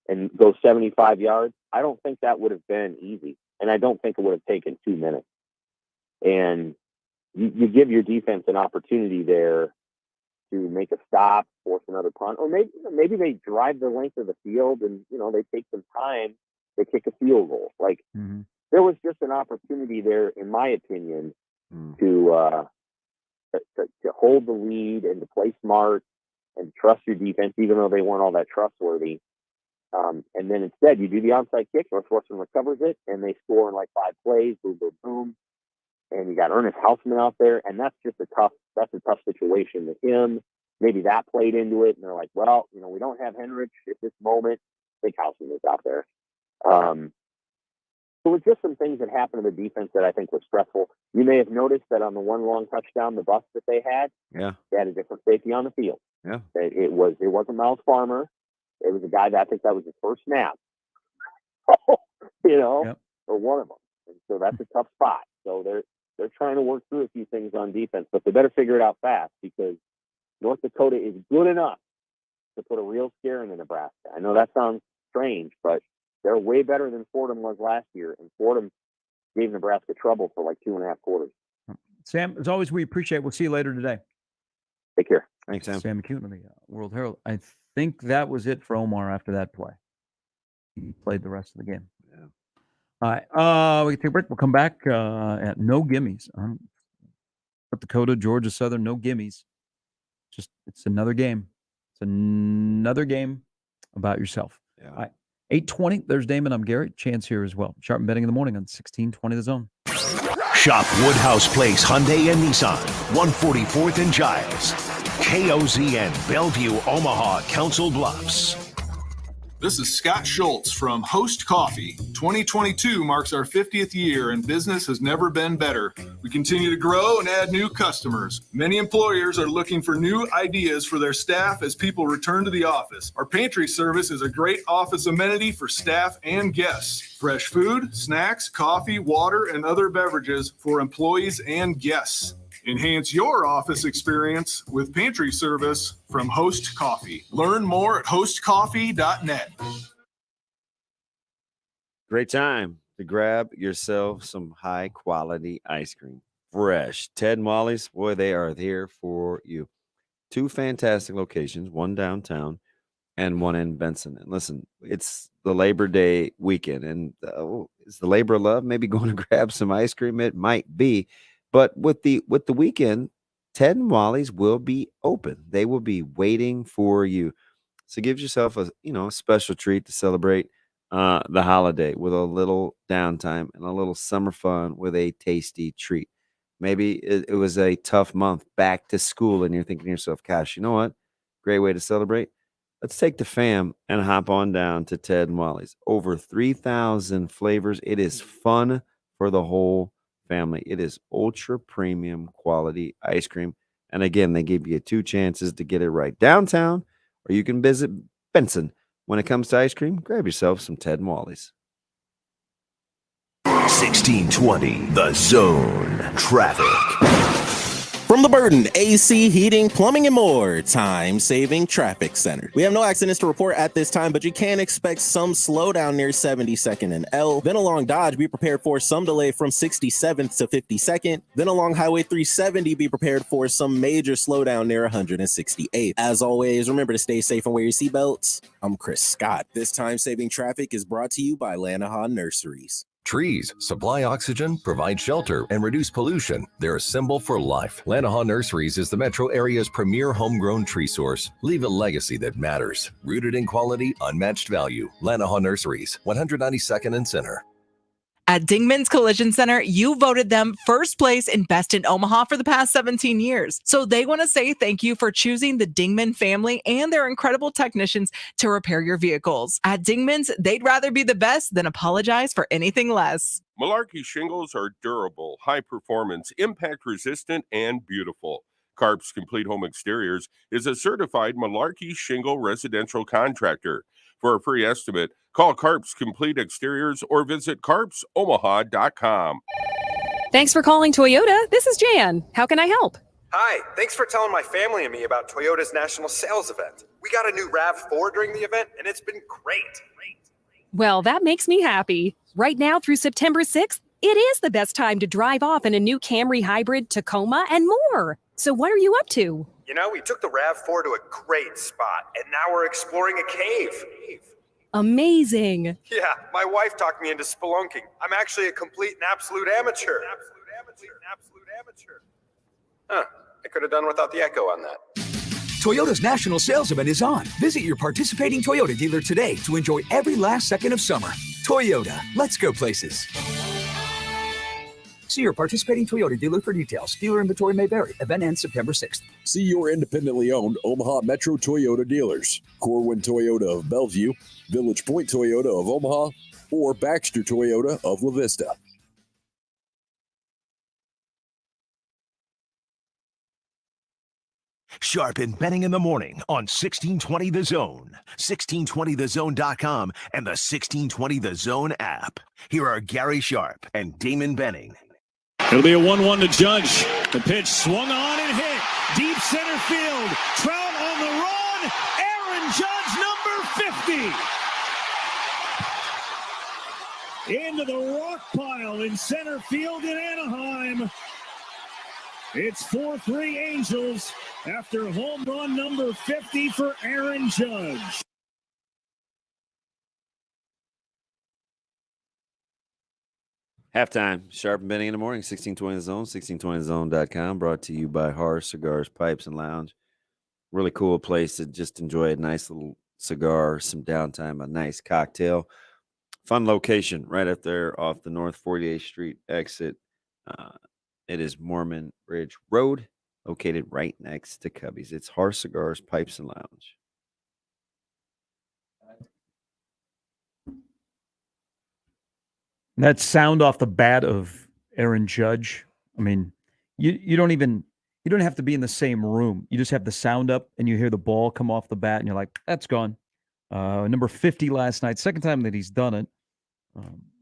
[SPEAKER 12] and go 75 yards. I don't think that would have been easy. And I don't think it would have taken 2 minutes. And you give your defense an opportunity there to make a stop, force another punt, or maybe they drive the length of the field and, they take some time, they kick a field goal. Like, there was just an opportunity there, in my opinion, to hold the lead and to play smart and trust your defense, even though they weren't all that trustworthy. And then instead, you do the onside kick, Northwestern recovers it, and they score in like 5 plays, boom, boom, boom. And you got Ernest Hausman out there, and that's a tough situation with him. Maybe that played into it, and they're like, well, we don't have Henrich at this moment. I think Hausman was out there. So it's just some things that happened to the defense that I think was stressful. You may have noticed that on the one long touchdown, the bust that they had a different safety on the field.
[SPEAKER 2] Yeah,
[SPEAKER 12] it wasn't Miles Farmer. It was a guy that I think that was his first snap. Or one of them. And so that's a tough spot. So they're trying to work through a few things on defense, but they better figure it out fast because North Dakota is good enough to put a real scare into Nebraska. I know that sounds strange, but they're way better than Fordham was last year, and Fordham gave Nebraska trouble for like 2.5 quarters.
[SPEAKER 1] Sam, as always, we appreciate it. We'll see you later today.
[SPEAKER 12] Take care.
[SPEAKER 2] Thanks, Sam.
[SPEAKER 1] Sam McCune of the World Herald. I think that was it for Omar after that play. He played the rest of the game.
[SPEAKER 2] Yeah.
[SPEAKER 1] All right. We can take a break. We'll come back at No Gimmies. North Dakota, Georgia Southern, no gimmies. It's another game. It's another game about yourself.
[SPEAKER 2] Yeah.
[SPEAKER 1] All right. 8:20. There's Damon. I'm Garrett. Chance here as well. Sharp betting in the morning on 1620 The Zone.
[SPEAKER 4] Shop Woodhouse Place Hyundai and Nissan, 144th and Giles. KOZN, Bellevue, Omaha, Council Bluffs.
[SPEAKER 5] This is Scott Schultz from Host Coffee. 2022 marks our 50th year and business has never been better. We continue to grow and add new customers. Many employers are looking for new ideas for their staff as people return to the office. Our pantry service is a great office amenity for staff and guests. Fresh food, snacks, coffee, water, and other beverages for employees and guests. Enhance your office experience with pantry service from Host Coffee. Learn more at hostcoffee.net.
[SPEAKER 2] Great time to grab yourself some high quality ice cream. Fresh. Ted and Wally's, boy, they are there for you. 2 fantastic locations, one downtown and one in Benson. And listen, it's the Labor Day weekend. And is the labor of love maybe going to grab some ice cream? It might be. But with the weekend, Ted and Wally's will be open. They will be waiting for you. So give yourself a special treat to celebrate the holiday with a little downtime and a little summer fun with a tasty treat. Maybe it was a tough month back to school and you're thinking to yourself, gosh, you know what? Great way to celebrate. Let's take the fam and hop on down to Ted and Wally's. Over 3,000 flavors. It is fun for the whole family. It is ultra premium quality ice cream. And again, they give you 2 chances to get it right. Downtown, or you can visit Benson. When it comes to ice cream, grab yourself some Ted and Wally's.
[SPEAKER 4] 1620 The Zone Traffic.
[SPEAKER 7] From the Burden AC, Heating, Plumbing, and More Time-Saving Traffic Center. We have no accidents to report at this time, but you can expect some slowdown near 72nd and L. Then along Dodge, be prepared for some delay from 67th to 52nd. Then along Highway 370, be prepared for some major slowdown near 168th. As always, remember to stay safe and wear your seatbelts. I'm Chris Scott. This time-saving traffic is brought to you by Lanahaw Nurseries.
[SPEAKER 13] Trees supply oxygen, provide shelter, and reduce pollution. They're a symbol for life. Lanahaw Nurseries is the metro area's premier homegrown tree source. Leave a legacy that matters. Rooted in quality, unmatched value. Lanahaw Nurseries, 192nd and Center.
[SPEAKER 14] At Dingman's Collision Center, you voted them first place in Best in Omaha for the past 17 years. So they want to say thank you for choosing the Dingman family and their incredible technicians to repair your vehicles. At Dingman's, they'd rather be the best than apologize for anything less.
[SPEAKER 17] Malarkey shingles are durable, high performance, impact resistant, and beautiful. Carp's Complete Home Exteriors is a certified Malarkey shingle residential contractor. For a free estimate, call Carp's Complete Exteriors or visit carpsomaha.com.
[SPEAKER 18] Thanks for calling Toyota. This is Jan. How can I help?
[SPEAKER 25] Hi, thanks for telling my family and me about Toyota's national sales event. We got a new RAV4 during the event, and it's been great.
[SPEAKER 18] Well, that makes me happy. Right now through September 6th, it is the best time to drive off in a new Camry Hybrid, Tacoma, and more. So what are you up to?
[SPEAKER 25] You know, we took the RAV4 to a great spot, and now we're exploring a cave.
[SPEAKER 18] Amazing.
[SPEAKER 25] Yeah, my wife talked me into spelunking. I'm actually a complete and absolute amateur. Huh, I could have done without the echo on that.
[SPEAKER 26] Toyota's national sales event is on. Visit your participating Toyota dealer today to enjoy every last second of summer. Toyota, let's go places. See your participating Toyota dealer for details. Dealer inventory may vary. Event ends September 6th.
[SPEAKER 27] See your independently owned Omaha Metro Toyota dealers. Corwin Toyota of Bellevue, Village Point Toyota of Omaha, or Baxter Toyota of La Vista.
[SPEAKER 4] Sharpen betting in the morning on 1620 The Zone, 1620thezone.com, and the 1620 The Zone app. Here are Gary Sharp and Damon Benning.
[SPEAKER 28] It'll be a 1-1 to Judge. The pitch swung on and hit. Deep center field. Trout on the run. Aaron Judge, number 50. Into the rock pile in center field in Anaheim. It's 4-3 Angels after home run number 50 for Aaron Judge.
[SPEAKER 2] Halftime, Sharp and Benning in the morning, 1620 The Zone, 1620thezone.com, brought to you by Har Cigars, Pipes, and Lounge. Really cool place to just enjoy a nice little cigar, some downtime, a nice cocktail. Fun location right up there off the North 48th Street exit. It is Mormon Ridge Road, located right next to Cubby's. It's Har Cigars, Pipes, and Lounge.
[SPEAKER 1] That sound off the bat of Aaron Judge. I mean, you don't have to be in the same room. You just have the sound up and you hear the ball come off the bat and you're like, that's gone. Number 50 last night, second time that he's done it.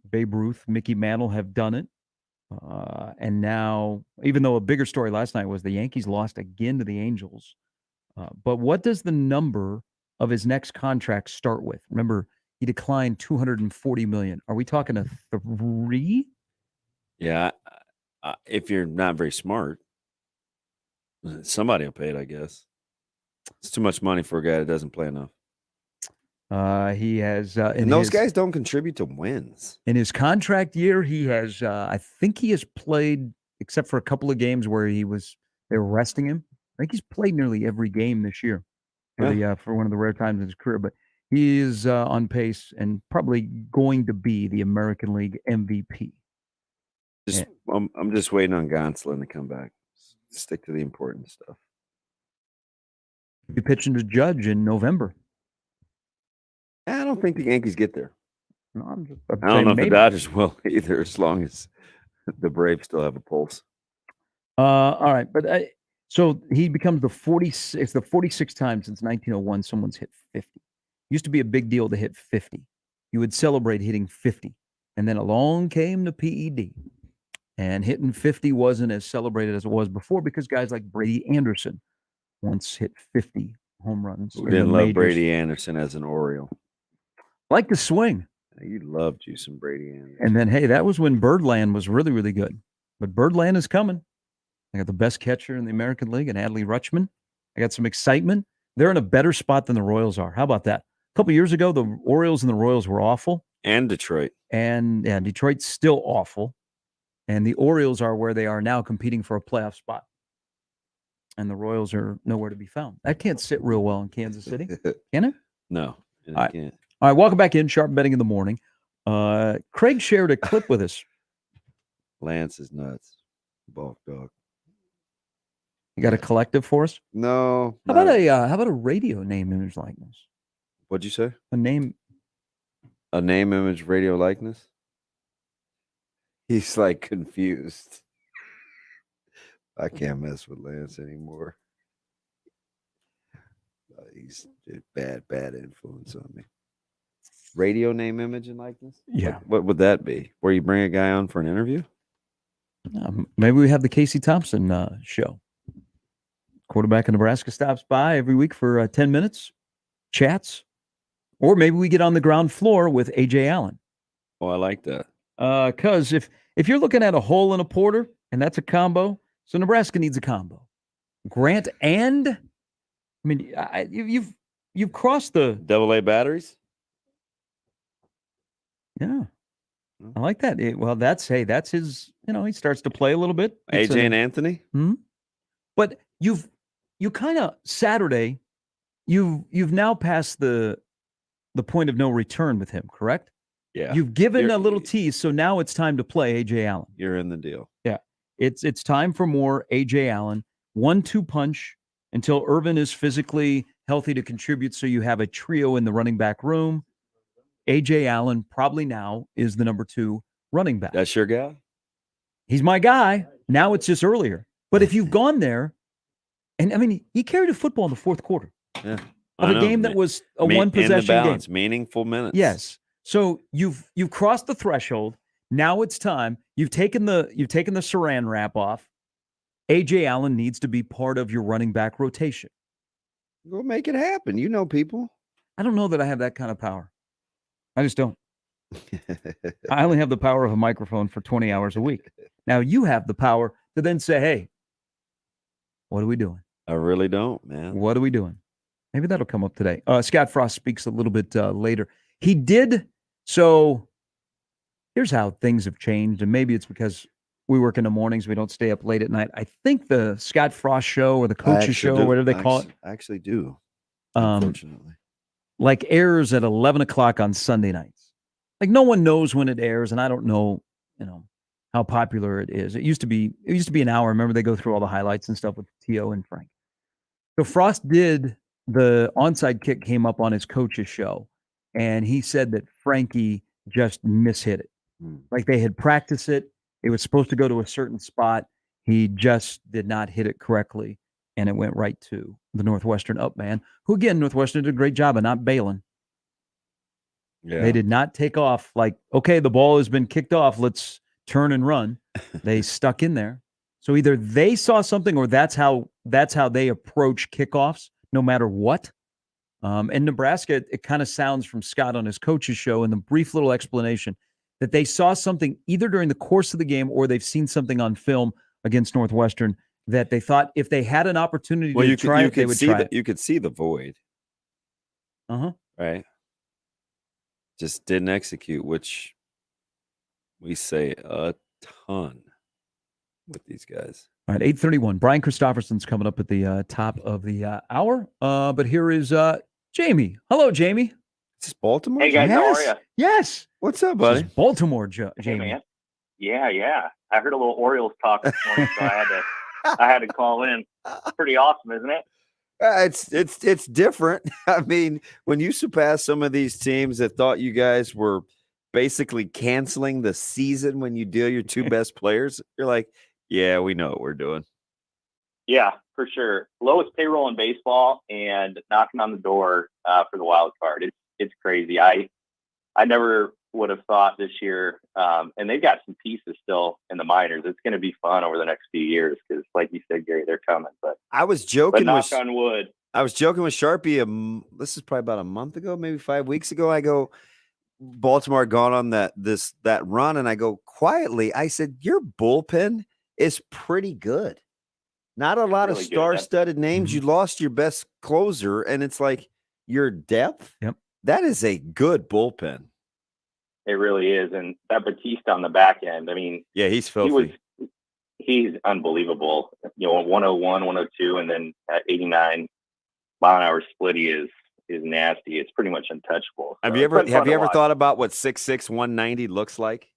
[SPEAKER 1] Babe Ruth, Mickey Mantle have done it. And now, even though a bigger story last night was the Yankees lost again to the Angels. But what does the number of his next contract start with? Remember, he declined $240 million. Are we talking a 3?
[SPEAKER 2] Yeah, if you're not very smart, somebody will pay it, I guess. It's too much money for a guy that doesn't play enough.
[SPEAKER 1] He has,
[SPEAKER 2] and those guys don't contribute to wins.
[SPEAKER 1] In his contract year, he has, I think he has played, except for a couple of games where they were resting him. I think he's played nearly every game this year for one of the rare times in his career. But he is on pace and probably going to be the American League MVP.
[SPEAKER 2] I'm just waiting on Gonsolin to come back. Stick to the important stuff.
[SPEAKER 1] He'll be pitching to Judge in November.
[SPEAKER 2] don't think the Yankees get there.
[SPEAKER 1] No, I'm
[SPEAKER 2] I don't know if
[SPEAKER 1] maybe.
[SPEAKER 2] the Dodgers will either, as long as the Braves still have a pulse.
[SPEAKER 1] All right, but so he becomes the 46th. It's the 46th time since 1901 someone's hit 50. Used to be a big deal to hit 50. You would celebrate hitting 50, and then along came the PED, and hitting 50 wasn't as celebrated as it was before because guys like Brady Anderson once hit 50 home runs.
[SPEAKER 2] Who
[SPEAKER 1] in the
[SPEAKER 2] didn't love
[SPEAKER 1] majors.
[SPEAKER 2] Brady Anderson as an Oriole?
[SPEAKER 1] Like the swing.
[SPEAKER 2] You loved you some Brady Anderson.
[SPEAKER 1] And then, hey, that was when Birdland was really, really good. But Birdland is coming. I got the best catcher in the American League, and Adley Rutschman. I got some excitement. They're in a better spot than the Royals are. How about that? A couple years ago, the Orioles and the Royals were awful.
[SPEAKER 2] And Detroit.
[SPEAKER 1] And Detroit's still awful. And the Orioles are where they are now, competing for a playoff spot. And the Royals are nowhere to be found. That can't sit real well in Kansas City, can it?
[SPEAKER 2] No.
[SPEAKER 1] All right. All right, welcome back in Sharp Betting in the Morning. Craig shared a clip with us.
[SPEAKER 2] Lance is nuts. Bulk dog.
[SPEAKER 1] You got a collective for us?
[SPEAKER 2] No.
[SPEAKER 1] How about a radio name, image, likeness?
[SPEAKER 2] What'd you say?
[SPEAKER 1] A name,
[SPEAKER 2] image, radio likeness? He's like confused. I can't mess with Lance anymore. He's a bad influence on me. Radio name, image, and likeness?
[SPEAKER 1] Yeah.
[SPEAKER 2] What would that be? Where you bring a guy on for an interview?
[SPEAKER 1] Maybe we have the Casey Thompson show. Quarterback in Nebraska stops by every week for 10 minutes, chats. Or maybe we get on the ground floor with A.J. Allen.
[SPEAKER 2] Oh, I like that.
[SPEAKER 1] Because if you're looking at a hole in a porter, and that's a combo, so Nebraska needs a combo. Grant and, I mean, you've crossed the
[SPEAKER 2] AA batteries.
[SPEAKER 1] Yeah, I like that. That's his. He starts to play a little bit.
[SPEAKER 2] AJ and Anthony.
[SPEAKER 1] But you kind of Saturday, you've now passed the point of no return with him, correct?
[SPEAKER 2] Yeah.
[SPEAKER 1] You've given a little tease, so now it's time to play AJ Allen.
[SPEAKER 2] You're in the deal.
[SPEAKER 1] Yeah, it's time for more AJ Allen. 1-2 punch until Irvin is physically healthy to contribute. So you have a trio in the running back room. AJ Allen probably now is the number 2 running back.
[SPEAKER 2] That's your guy?
[SPEAKER 1] He's my guy. Now it's just earlier. But if you've gone there, and I mean, he carried a football in the fourth quarter.
[SPEAKER 2] Yeah.
[SPEAKER 1] Of a game that was a one-possession game.
[SPEAKER 2] Meaningful minutes.
[SPEAKER 1] Yes. So you've crossed the threshold. Now it's time. You've taken the saran wrap off. AJ Allen needs to be part of your running back rotation.
[SPEAKER 2] Go make it happen. You know people.
[SPEAKER 1] I don't know that I have that kind of power. I just don't. I only have the power of a microphone for 20 hours a week. Now you have the power to then say, hey, what are we doing?
[SPEAKER 2] I really don't, man.
[SPEAKER 1] What are we doing? Maybe that'll come up today. Scott Frost speaks a little bit later. He did. So here's how things have changed. And maybe it's because we work in the mornings. We don't stay up late at night. I think the Scott Frost show or the coaches show, or whatever they call it.
[SPEAKER 2] I actually do. Unfortunately.
[SPEAKER 1] Like airs at 11 o'clock on Sunday nights. Like no one knows when it airs. And I don't know, how popular it is. It used to be an hour. Remember they go through all the highlights and stuff with T.O. and Frank. So Frost did the onside kick came up on his coach's show. And he said that Frankie just mishit it. Like they had practiced it. It was supposed to go to a certain spot. He just did not hit it correctly. And it went right to the Northwestern up man, who again, Northwestern did a great job of not bailing.
[SPEAKER 2] Yeah.
[SPEAKER 1] They did not take off like, okay, the ball has been kicked off. Let's turn and run. They stuck in there. So either they saw something or that's how they approach kickoffs, no matter what. And Nebraska, it kind of sounds from Scott on his coach's show in the brief little explanation that they saw something either during the course of the game or they've seen something on film against Northwestern that they thought if they had an opportunity to try it, they would try it.
[SPEAKER 2] You could see the void. Right? Just didn't execute, which we say a ton with these guys.
[SPEAKER 1] All right, 8:31. Brian Christopherson's coming up at the top of the hour. But here is Jamie. Hello, Jamie.
[SPEAKER 2] Is this Baltimore?
[SPEAKER 12] Hey, guys, how are you?
[SPEAKER 1] Yes.
[SPEAKER 2] What's up, buddy?
[SPEAKER 1] Baltimore,
[SPEAKER 12] Hey,
[SPEAKER 1] Jamie.
[SPEAKER 12] man. Yeah. I heard a little Orioles talk this morning, so I had to call in. Pretty awesome, isn't it?
[SPEAKER 2] It's different. I mean, when you surpass some of these teams that thought you guys were basically canceling the season when you deal your two best players, you're like, yeah, we know what we're doing.
[SPEAKER 12] Yeah, for sure. Lowest payroll in baseball and knocking on the door for the wild card. It's crazy. I never would have thought this year, and they've got some pieces still in the minors. It's going to be fun over the next few years because, like you said, Gary, they're coming. But
[SPEAKER 2] I was joking.
[SPEAKER 12] Knock on wood.
[SPEAKER 2] I was joking with Sharpie. This is probably about a month ago, maybe 5 weeks ago. I go, Baltimore had gone on that run, and I go quietly. I said, your bullpen is pretty good. Not a lot
[SPEAKER 12] really
[SPEAKER 2] of star-studded names. You lost your best closer, and it's like your depth.
[SPEAKER 1] Yep.
[SPEAKER 2] That is a good bullpen.
[SPEAKER 12] It really is. And that Batista on the back end, I mean,
[SPEAKER 2] yeah, he's filthy.
[SPEAKER 12] He's unbelievable. 101, 102, and then at 89 mile an hour split, he is nasty. It's pretty much untouchable.
[SPEAKER 2] Have you ever thought about what 6'6", 190 looks like?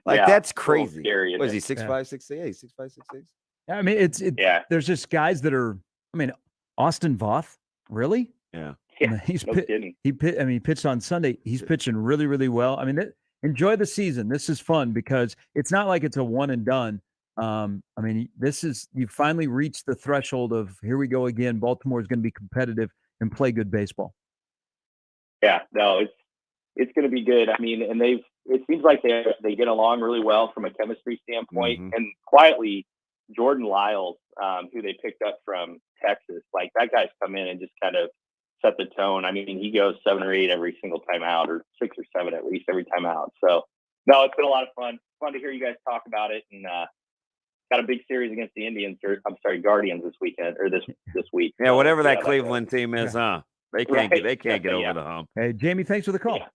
[SPEAKER 2] That's crazy.
[SPEAKER 12] Scary,
[SPEAKER 2] what is he, 6'5", 6'6"? Yeah, he's 6'5", 6'6".
[SPEAKER 1] I mean, there's just guys that are, I mean, Austin Voth, really?
[SPEAKER 2] Yeah.
[SPEAKER 12] Yeah,
[SPEAKER 1] he's
[SPEAKER 12] kidding.
[SPEAKER 1] He pitched on Sunday. He's pitching really, really well. I mean, enjoy the season. This is fun because it's not like it's a one and done. I mean, you finally reached the threshold of here we go again. Baltimore is going to be competitive and play good baseball.
[SPEAKER 12] Yeah, no, it's going to be good. I mean, and it seems like they get along really well from a chemistry standpoint.
[SPEAKER 2] Mm-hmm.
[SPEAKER 12] And quietly, Jordan Lyles, who they picked up from Texas, like that guy's come in and just kind of set the tone. I mean, he goes 7 or 8 every single time out, or 6 or 7 at least every time out. So, no, it's been a lot of fun. Fun to hear you guys talk about it, and got a big series against the Guardians this weekend or this week.
[SPEAKER 2] Yeah, whatever that Cleveland team is, huh? They can't get over the hump.
[SPEAKER 1] Hey, Jamie, thanks for the call.
[SPEAKER 12] Yeah.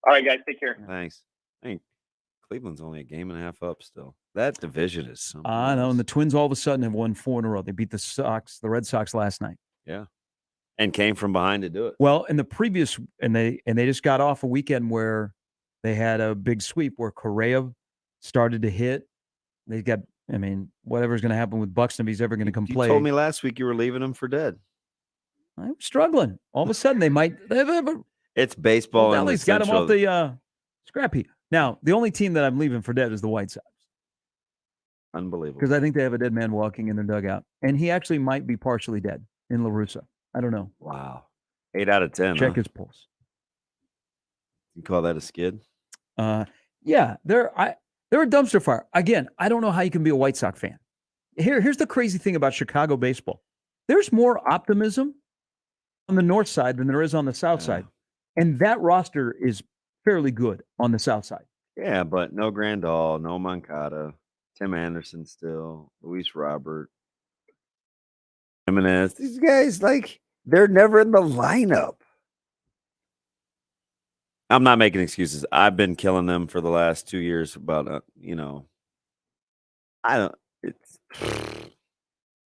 [SPEAKER 12] All right, guys, take care.
[SPEAKER 2] Thanks. I think Cleveland's only a game and a half up still. That division is something.
[SPEAKER 1] I know, and the Twins all of a sudden have won 4 in a row. They beat the Red Sox last night.
[SPEAKER 2] Yeah. And came from behind to do it.
[SPEAKER 1] Well, in the previous, and they just got off a weekend where they had a big sweep where Correa started to hit. They got, I mean, whatever's going to happen with Buxton, if he's ever going to come play.
[SPEAKER 2] You told me last week you were leaving him for dead.
[SPEAKER 1] I'm struggling. All of a sudden, they might.
[SPEAKER 2] It's baseball.
[SPEAKER 1] Well, he's got him off the scrap heap. Now, the only team that I'm leaving for dead is the White Sox.
[SPEAKER 2] Unbelievable.
[SPEAKER 1] Because I think they have a dead man walking in their dugout, and he actually might be partially dead in La Russa. I don't know.
[SPEAKER 2] Wow. 8 out of 10.
[SPEAKER 1] Check his pulse.
[SPEAKER 2] You call that a skid?
[SPEAKER 1] Yeah, they're a dumpster fire. Again, I don't know how you can be a White Sox fan. Here's the crazy thing about Chicago baseball. There's more optimism on the north side than there is on the south side. And that roster is fairly good on the south side.
[SPEAKER 2] Yeah, but no Grandal, no Moncada, Tim Anderson still, Luis Robert, Jimenez. These guys, they're never in the lineup. I'm not making excuses. I've been killing them for the last 2 years about, it's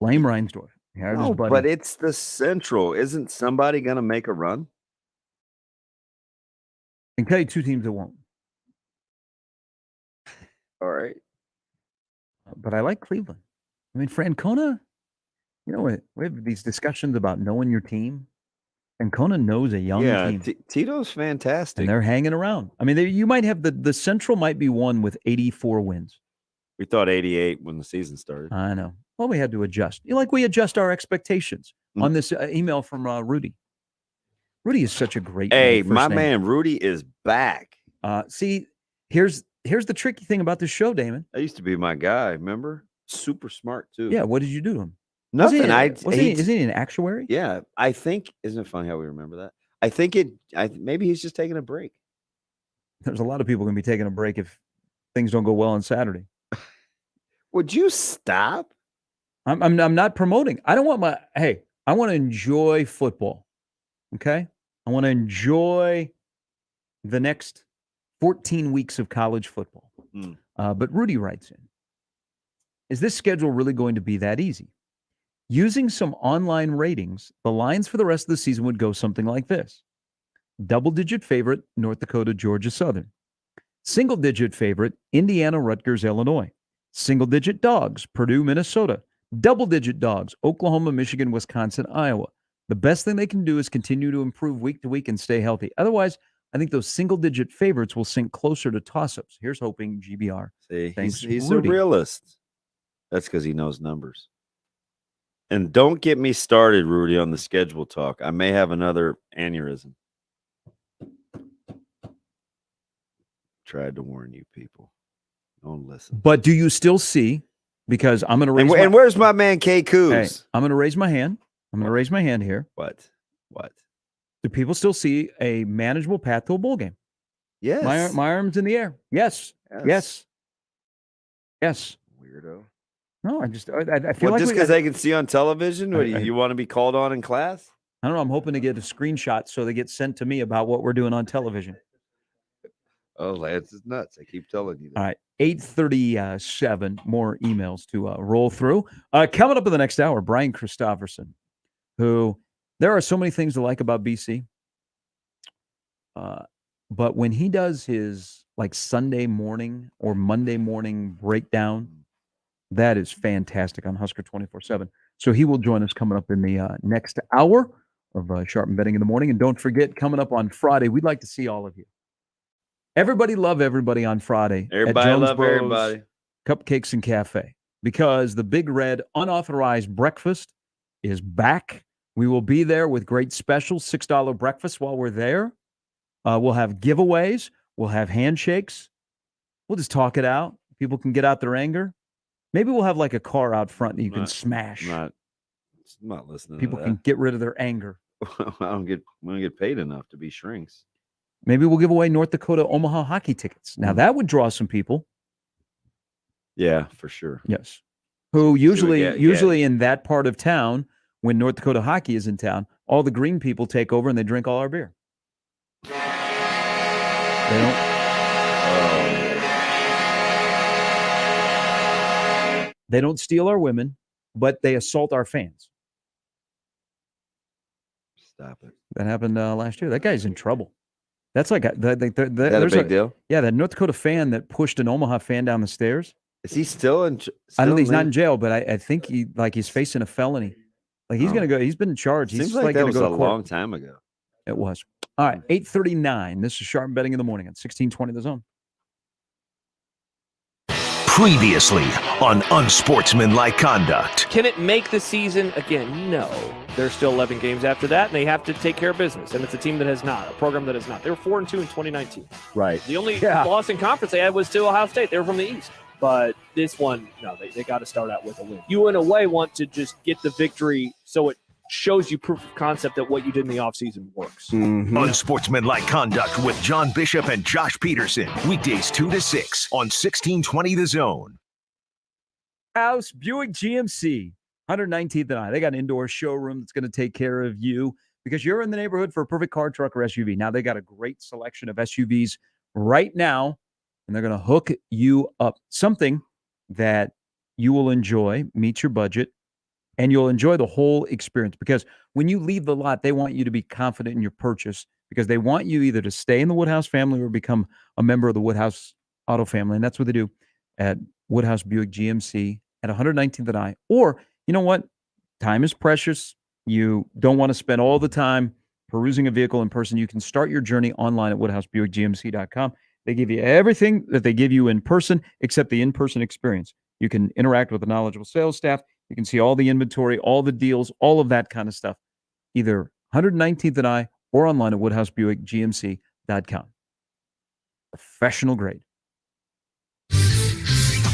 [SPEAKER 1] blame Reinsdorf.
[SPEAKER 2] No, but it's the Central. Isn't somebody going to make a run?
[SPEAKER 1] I can tell you 2 teams that won't.
[SPEAKER 2] All right.
[SPEAKER 1] But I like Cleveland. I mean, Francona, we have these discussions about knowing your team. And Conan knows a young team.
[SPEAKER 2] Tito's fantastic.
[SPEAKER 1] And they're hanging around. I mean, you might have the Central might be won with 84 wins.
[SPEAKER 2] We thought 88 when the season started.
[SPEAKER 1] I know. Well, we had to adjust. We adjust our expectations on this email from Rudy. Rudy is such a great
[SPEAKER 2] name. My man Rudy is back.
[SPEAKER 1] See, here's the tricky thing about this show, Damon.
[SPEAKER 2] That used to be my guy, remember? Super smart, too.
[SPEAKER 1] Yeah, what did you do to him?
[SPEAKER 2] Nothing.
[SPEAKER 1] Is he an actuary?
[SPEAKER 2] Yeah, I think. Isn't it funny how we remember that? I think maybe he's just taking a break.
[SPEAKER 1] There's a lot of people going to be taking a break if things don't go well on Saturday.
[SPEAKER 2] Would you stop?
[SPEAKER 1] I'm not promoting. I don't want I want to enjoy football. Okay? I want to enjoy the next 14 weeks of college football. But Rudy writes in, is this schedule really going to be that easy? Using some online ratings, the lines for the rest of the season would go something like this. Double-digit favorite, North Dakota, Georgia Southern. Single-digit favorite, Indiana, Rutgers, Illinois. Single-digit dogs, Purdue, Minnesota. Double-digit dogs, Oklahoma, Michigan, Wisconsin, Iowa. The best thing they can do is continue to improve week to week and stay healthy. Otherwise, I think those single-digit favorites will sink closer to toss-ups. Here's hoping GBR.
[SPEAKER 2] See,
[SPEAKER 1] Thanks,
[SPEAKER 2] he's a
[SPEAKER 1] Rudy.
[SPEAKER 2] realist. That's because he knows numbers. And don't get me started, Rudy, on the schedule talk. I may have another aneurysm. Tried to warn you people. Don't listen.
[SPEAKER 1] But do you still see, because I'm going to raise
[SPEAKER 2] and where's my man K. Coos?
[SPEAKER 1] Hey, I'm going to raise my hand. I'm going to raise my hand here.
[SPEAKER 2] What?
[SPEAKER 1] Do people still see a manageable path to a bowl game?
[SPEAKER 2] Yes.
[SPEAKER 1] My arm's in the air. Yes.
[SPEAKER 2] Weirdo.
[SPEAKER 1] No, I feel like
[SPEAKER 2] just because they can see on television? You want to be called on in class?
[SPEAKER 1] I don't know. I'm hoping to get a screenshot so they get sent to me about what we're doing on television.
[SPEAKER 2] Oh, Lance is nuts. I keep telling you that.
[SPEAKER 1] All right. 8:37. More emails to roll through. Coming up in the next hour, Brian Christopherson, who there are so many things to like about BC. But when he does his like Sunday morning or Monday morning breakdown, that is fantastic on Husker 24/7. So he will join us coming up in the next hour of Sharp and Betting in the Morning. And don't forget, coming up on Friday, we'd like to see all of you. Everybody love everybody on Friday.
[SPEAKER 2] Everybody
[SPEAKER 1] at
[SPEAKER 2] love
[SPEAKER 1] Jonesboro's
[SPEAKER 2] everybody.
[SPEAKER 1] Cupcakes and Cafe, because the Big Red Unauthorized Breakfast is back. We will be there with great specials, $6 breakfast while we're there. We'll have giveaways. We'll have handshakes. We'll just talk it out. People can get out their anger. Maybe we'll have like a car out front that you can smash.
[SPEAKER 2] I'm not listening.
[SPEAKER 1] People
[SPEAKER 2] to
[SPEAKER 1] can get rid of their anger.
[SPEAKER 2] I don't get paid enough to be shrinks.
[SPEAKER 1] Maybe we'll give away North Dakota Omaha hockey tickets. Now that would draw some people.
[SPEAKER 2] Yeah, for sure.
[SPEAKER 1] Yes. Who usually in that part of town, when North Dakota hockey is in town, all the green people take over and they drink all our beer. They don't. They don't steal our women, but they assault our fans.
[SPEAKER 2] Stop it.
[SPEAKER 1] That happened last year. That guy's in trouble. That's like
[SPEAKER 2] Is that a big deal?
[SPEAKER 1] Yeah, that North Dakota fan that pushed an Omaha fan down the stairs.
[SPEAKER 2] Is he still in?
[SPEAKER 1] I don't think he's not in jail, but I think he's facing a felony. Like he's gonna go. He's been charged.
[SPEAKER 2] Seems
[SPEAKER 1] He's
[SPEAKER 2] like that
[SPEAKER 1] gonna
[SPEAKER 2] was
[SPEAKER 1] go
[SPEAKER 2] a
[SPEAKER 1] to court.
[SPEAKER 2] long time ago.
[SPEAKER 1] It was. All right, 8:39. This is Sharp Betting in the Morning at 1620 The Zone.
[SPEAKER 4] Previously on Unsportsmanlike Conduct.
[SPEAKER 6] Can it make the season again? No. There's still 11 games after that, and they have to take care of business. And it's a team that has not, a program that has not. They were 4-2 in 2019.
[SPEAKER 3] Right.
[SPEAKER 6] The only loss in conference they had was to Ohio State. They were from the East. But this one, no, they got to start out with a win. You, in a way, want to just get the victory so it shows you proof of concept that what you did in the offseason works.
[SPEAKER 4] Unsportsmanlike Conduct with John Bishop and Josh Peterson. Weekdays 2 to 6 on 1620 The Zone.
[SPEAKER 1] House Buick GMC, 119th and I. They got an indoor showroom that's going to take care of you because you're in the neighborhood for a perfect car, truck, or SUV. Now they got a great selection of SUVs right now, and they're going to hook you up. Something that you will enjoy, meet your budget, and you'll enjoy the whole experience, because when you leave the lot, they want you to be confident in your purchase, because they want you either to stay in the Woodhouse family or become a member of the Woodhouse Auto family. And that's what they do at Woodhouse Buick GMC at 119th and I. Or, you know what? Time is precious. You don't want to spend all the time perusing a vehicle in person. You can start your journey online at WoodhouseBuickGMC.com. They give you everything that they give you in person except the in-person experience. You can interact with the knowledgeable sales staff. You can see all the inventory, all the deals, all of that kind of stuff, either 119th and I or online at WoodhouseBuickGMC.com. Professional grade.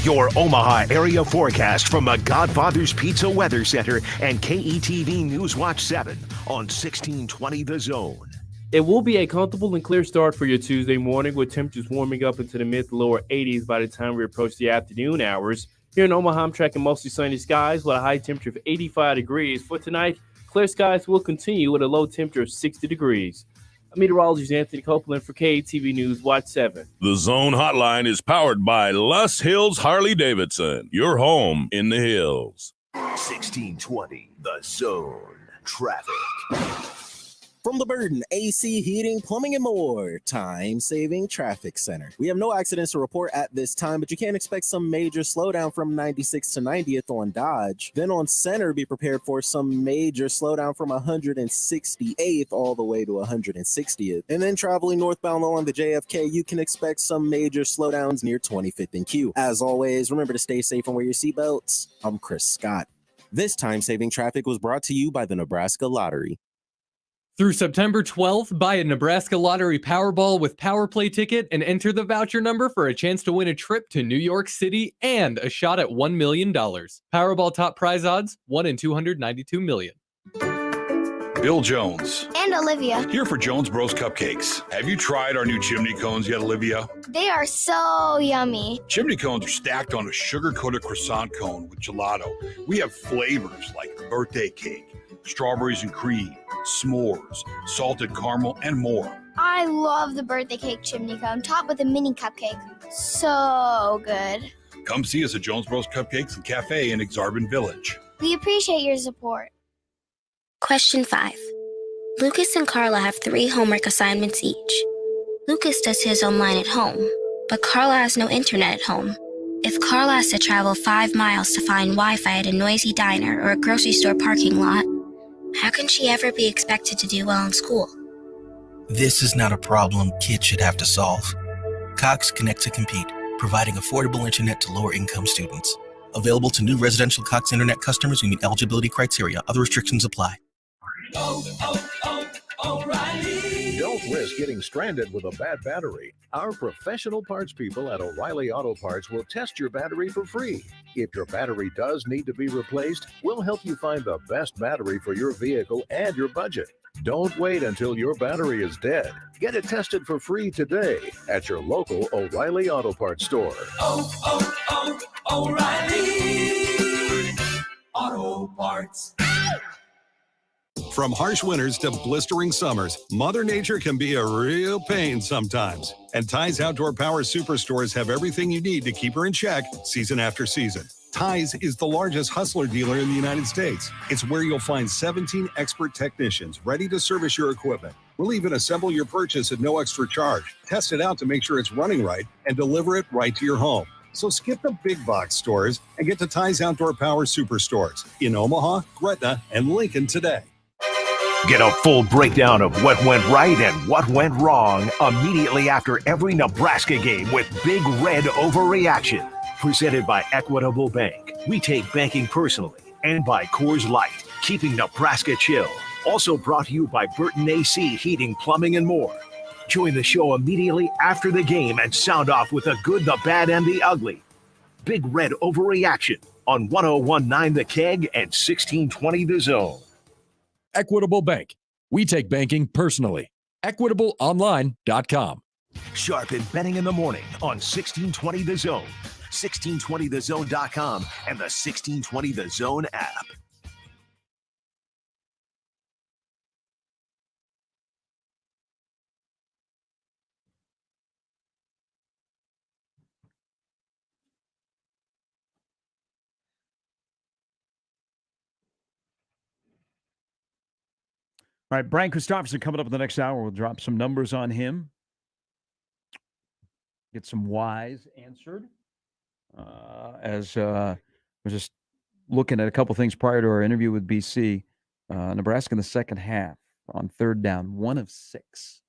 [SPEAKER 4] Your Omaha area forecast from the Godfather's Pizza Weather Center and KETV News Watch 7 on 1620 The Zone.
[SPEAKER 15] It will be a comfortable and clear start for your Tuesday morning, with temperatures warming up into the mid to lower 80s by the time we approach the afternoon hours. Here in Omaha, I'm tracking mostly sunny skies with a high temperature of 85 degrees. For tonight, clear skies will continue with a low temperature of 60 degrees. I'm meteorologist Anthony Copeland for KTV News Watch 7.
[SPEAKER 8] The Zone Hotline is powered by Luss Hills Harley-Davidson, your home in the hills.
[SPEAKER 4] 1620 The Zone. Traffic.
[SPEAKER 7] From the the Burden AC Heating, Plumbing, and More Time-Saving Traffic Center. We have no accidents to report at this time, but you can expect some major slowdown from 96th to 90th on Dodge. Then on Center, be prepared for some major slowdown from 168th all the way to 160th. And then traveling northbound along the JFK, you can expect some major slowdowns near 25th and Q. As always, remember to stay safe and wear your seatbelts. I'm Chris Scott. This time-saving traffic was brought to you by the Nebraska Lottery.
[SPEAKER 9] Through September 12th, buy a Nebraska Lottery Powerball with Power Play ticket and enter the voucher number for a chance to win a trip to New York City and a shot at $1 million. Powerball top prize odds, 1 in 292 million.
[SPEAKER 11] Bill Jones.
[SPEAKER 16] And Olivia.
[SPEAKER 11] Here for Jones Bros Cupcakes. Have you tried our new chimney cones yet, Olivia?
[SPEAKER 16] They are so yummy.
[SPEAKER 11] Chimney cones are stacked on a sugar-coated croissant cone with gelato. We have flavors like birthday cake, strawberries and cream, s'mores, salted caramel, and more.
[SPEAKER 16] I love the birthday cake chimney cone topped with a mini cupcake. So good.
[SPEAKER 11] Come see us at Jones Bros Cupcakes and Cafe in Exarban Village.
[SPEAKER 16] We appreciate your support.
[SPEAKER 19] Question 5. Lucas and Carla have 3 homework assignments each. Lucas does his online at home, but Carla has no internet at home. If Carla has to travel 5 miles to find Wi-Fi at a noisy diner or a grocery store parking lot, how can she ever be expected to do well in school?
[SPEAKER 20] This is not a problem kids should have to solve. Cox Connect to Compete, providing affordable internet to lower-income students. Available to new residential Cox Internet customers who meet eligibility criteria. Other restrictions apply.
[SPEAKER 21] O'Reilly. Don't risk getting stranded with a bad battery. Our professional parts people at O'Reilly Auto Parts will test your battery for free. If your battery does need to be replaced, we'll help you find the best battery for your vehicle and your budget. Don't wait until your battery is dead. Get it tested for free today at your local O'Reilly Auto Parts store.
[SPEAKER 28] O'Reilly Auto Parts.
[SPEAKER 22] From harsh winters to blistering summers, Mother Nature can be a real pain sometimes. And Ty's Outdoor Power Superstores have everything you need to keep her in check season after season. Ty's is the largest Hustler dealer in the United States. It's where you'll find 17 expert technicians ready to service your equipment. We'll even assemble your purchase at no extra charge, test it out to make sure it's running right, and deliver it right to your home. So skip the big box stores and get to Ty's Outdoor Power Superstores in Omaha, Gretna, and Lincoln today.
[SPEAKER 4] Get a full breakdown of what went right and what went wrong immediately after every Nebraska game with Big Red Overreaction. Presented by Equitable Bank. We take banking personally. And by Coors Light, keeping Nebraska chill. Also brought to you by Burton AC Heating, Plumbing, and More. Join the show immediately after the game and sound off with the good, the bad, and the ugly. Big Red Overreaction on 101.9 The Keg and 1620 The Zone.
[SPEAKER 27] Equitable Bank. We take banking personally. EquitableOnline.com.
[SPEAKER 4] Sharp and betting in the morning on 1620 The Zone, 1620thezone.com, and the 1620 The Zone app.
[SPEAKER 1] All right, Brian Christopherson coming up in the next hour. We'll drop some numbers on him. Get some whys answered. As we're just looking at a couple things prior to our interview with BC. Nebraska in the second half on third down, 1 of 6.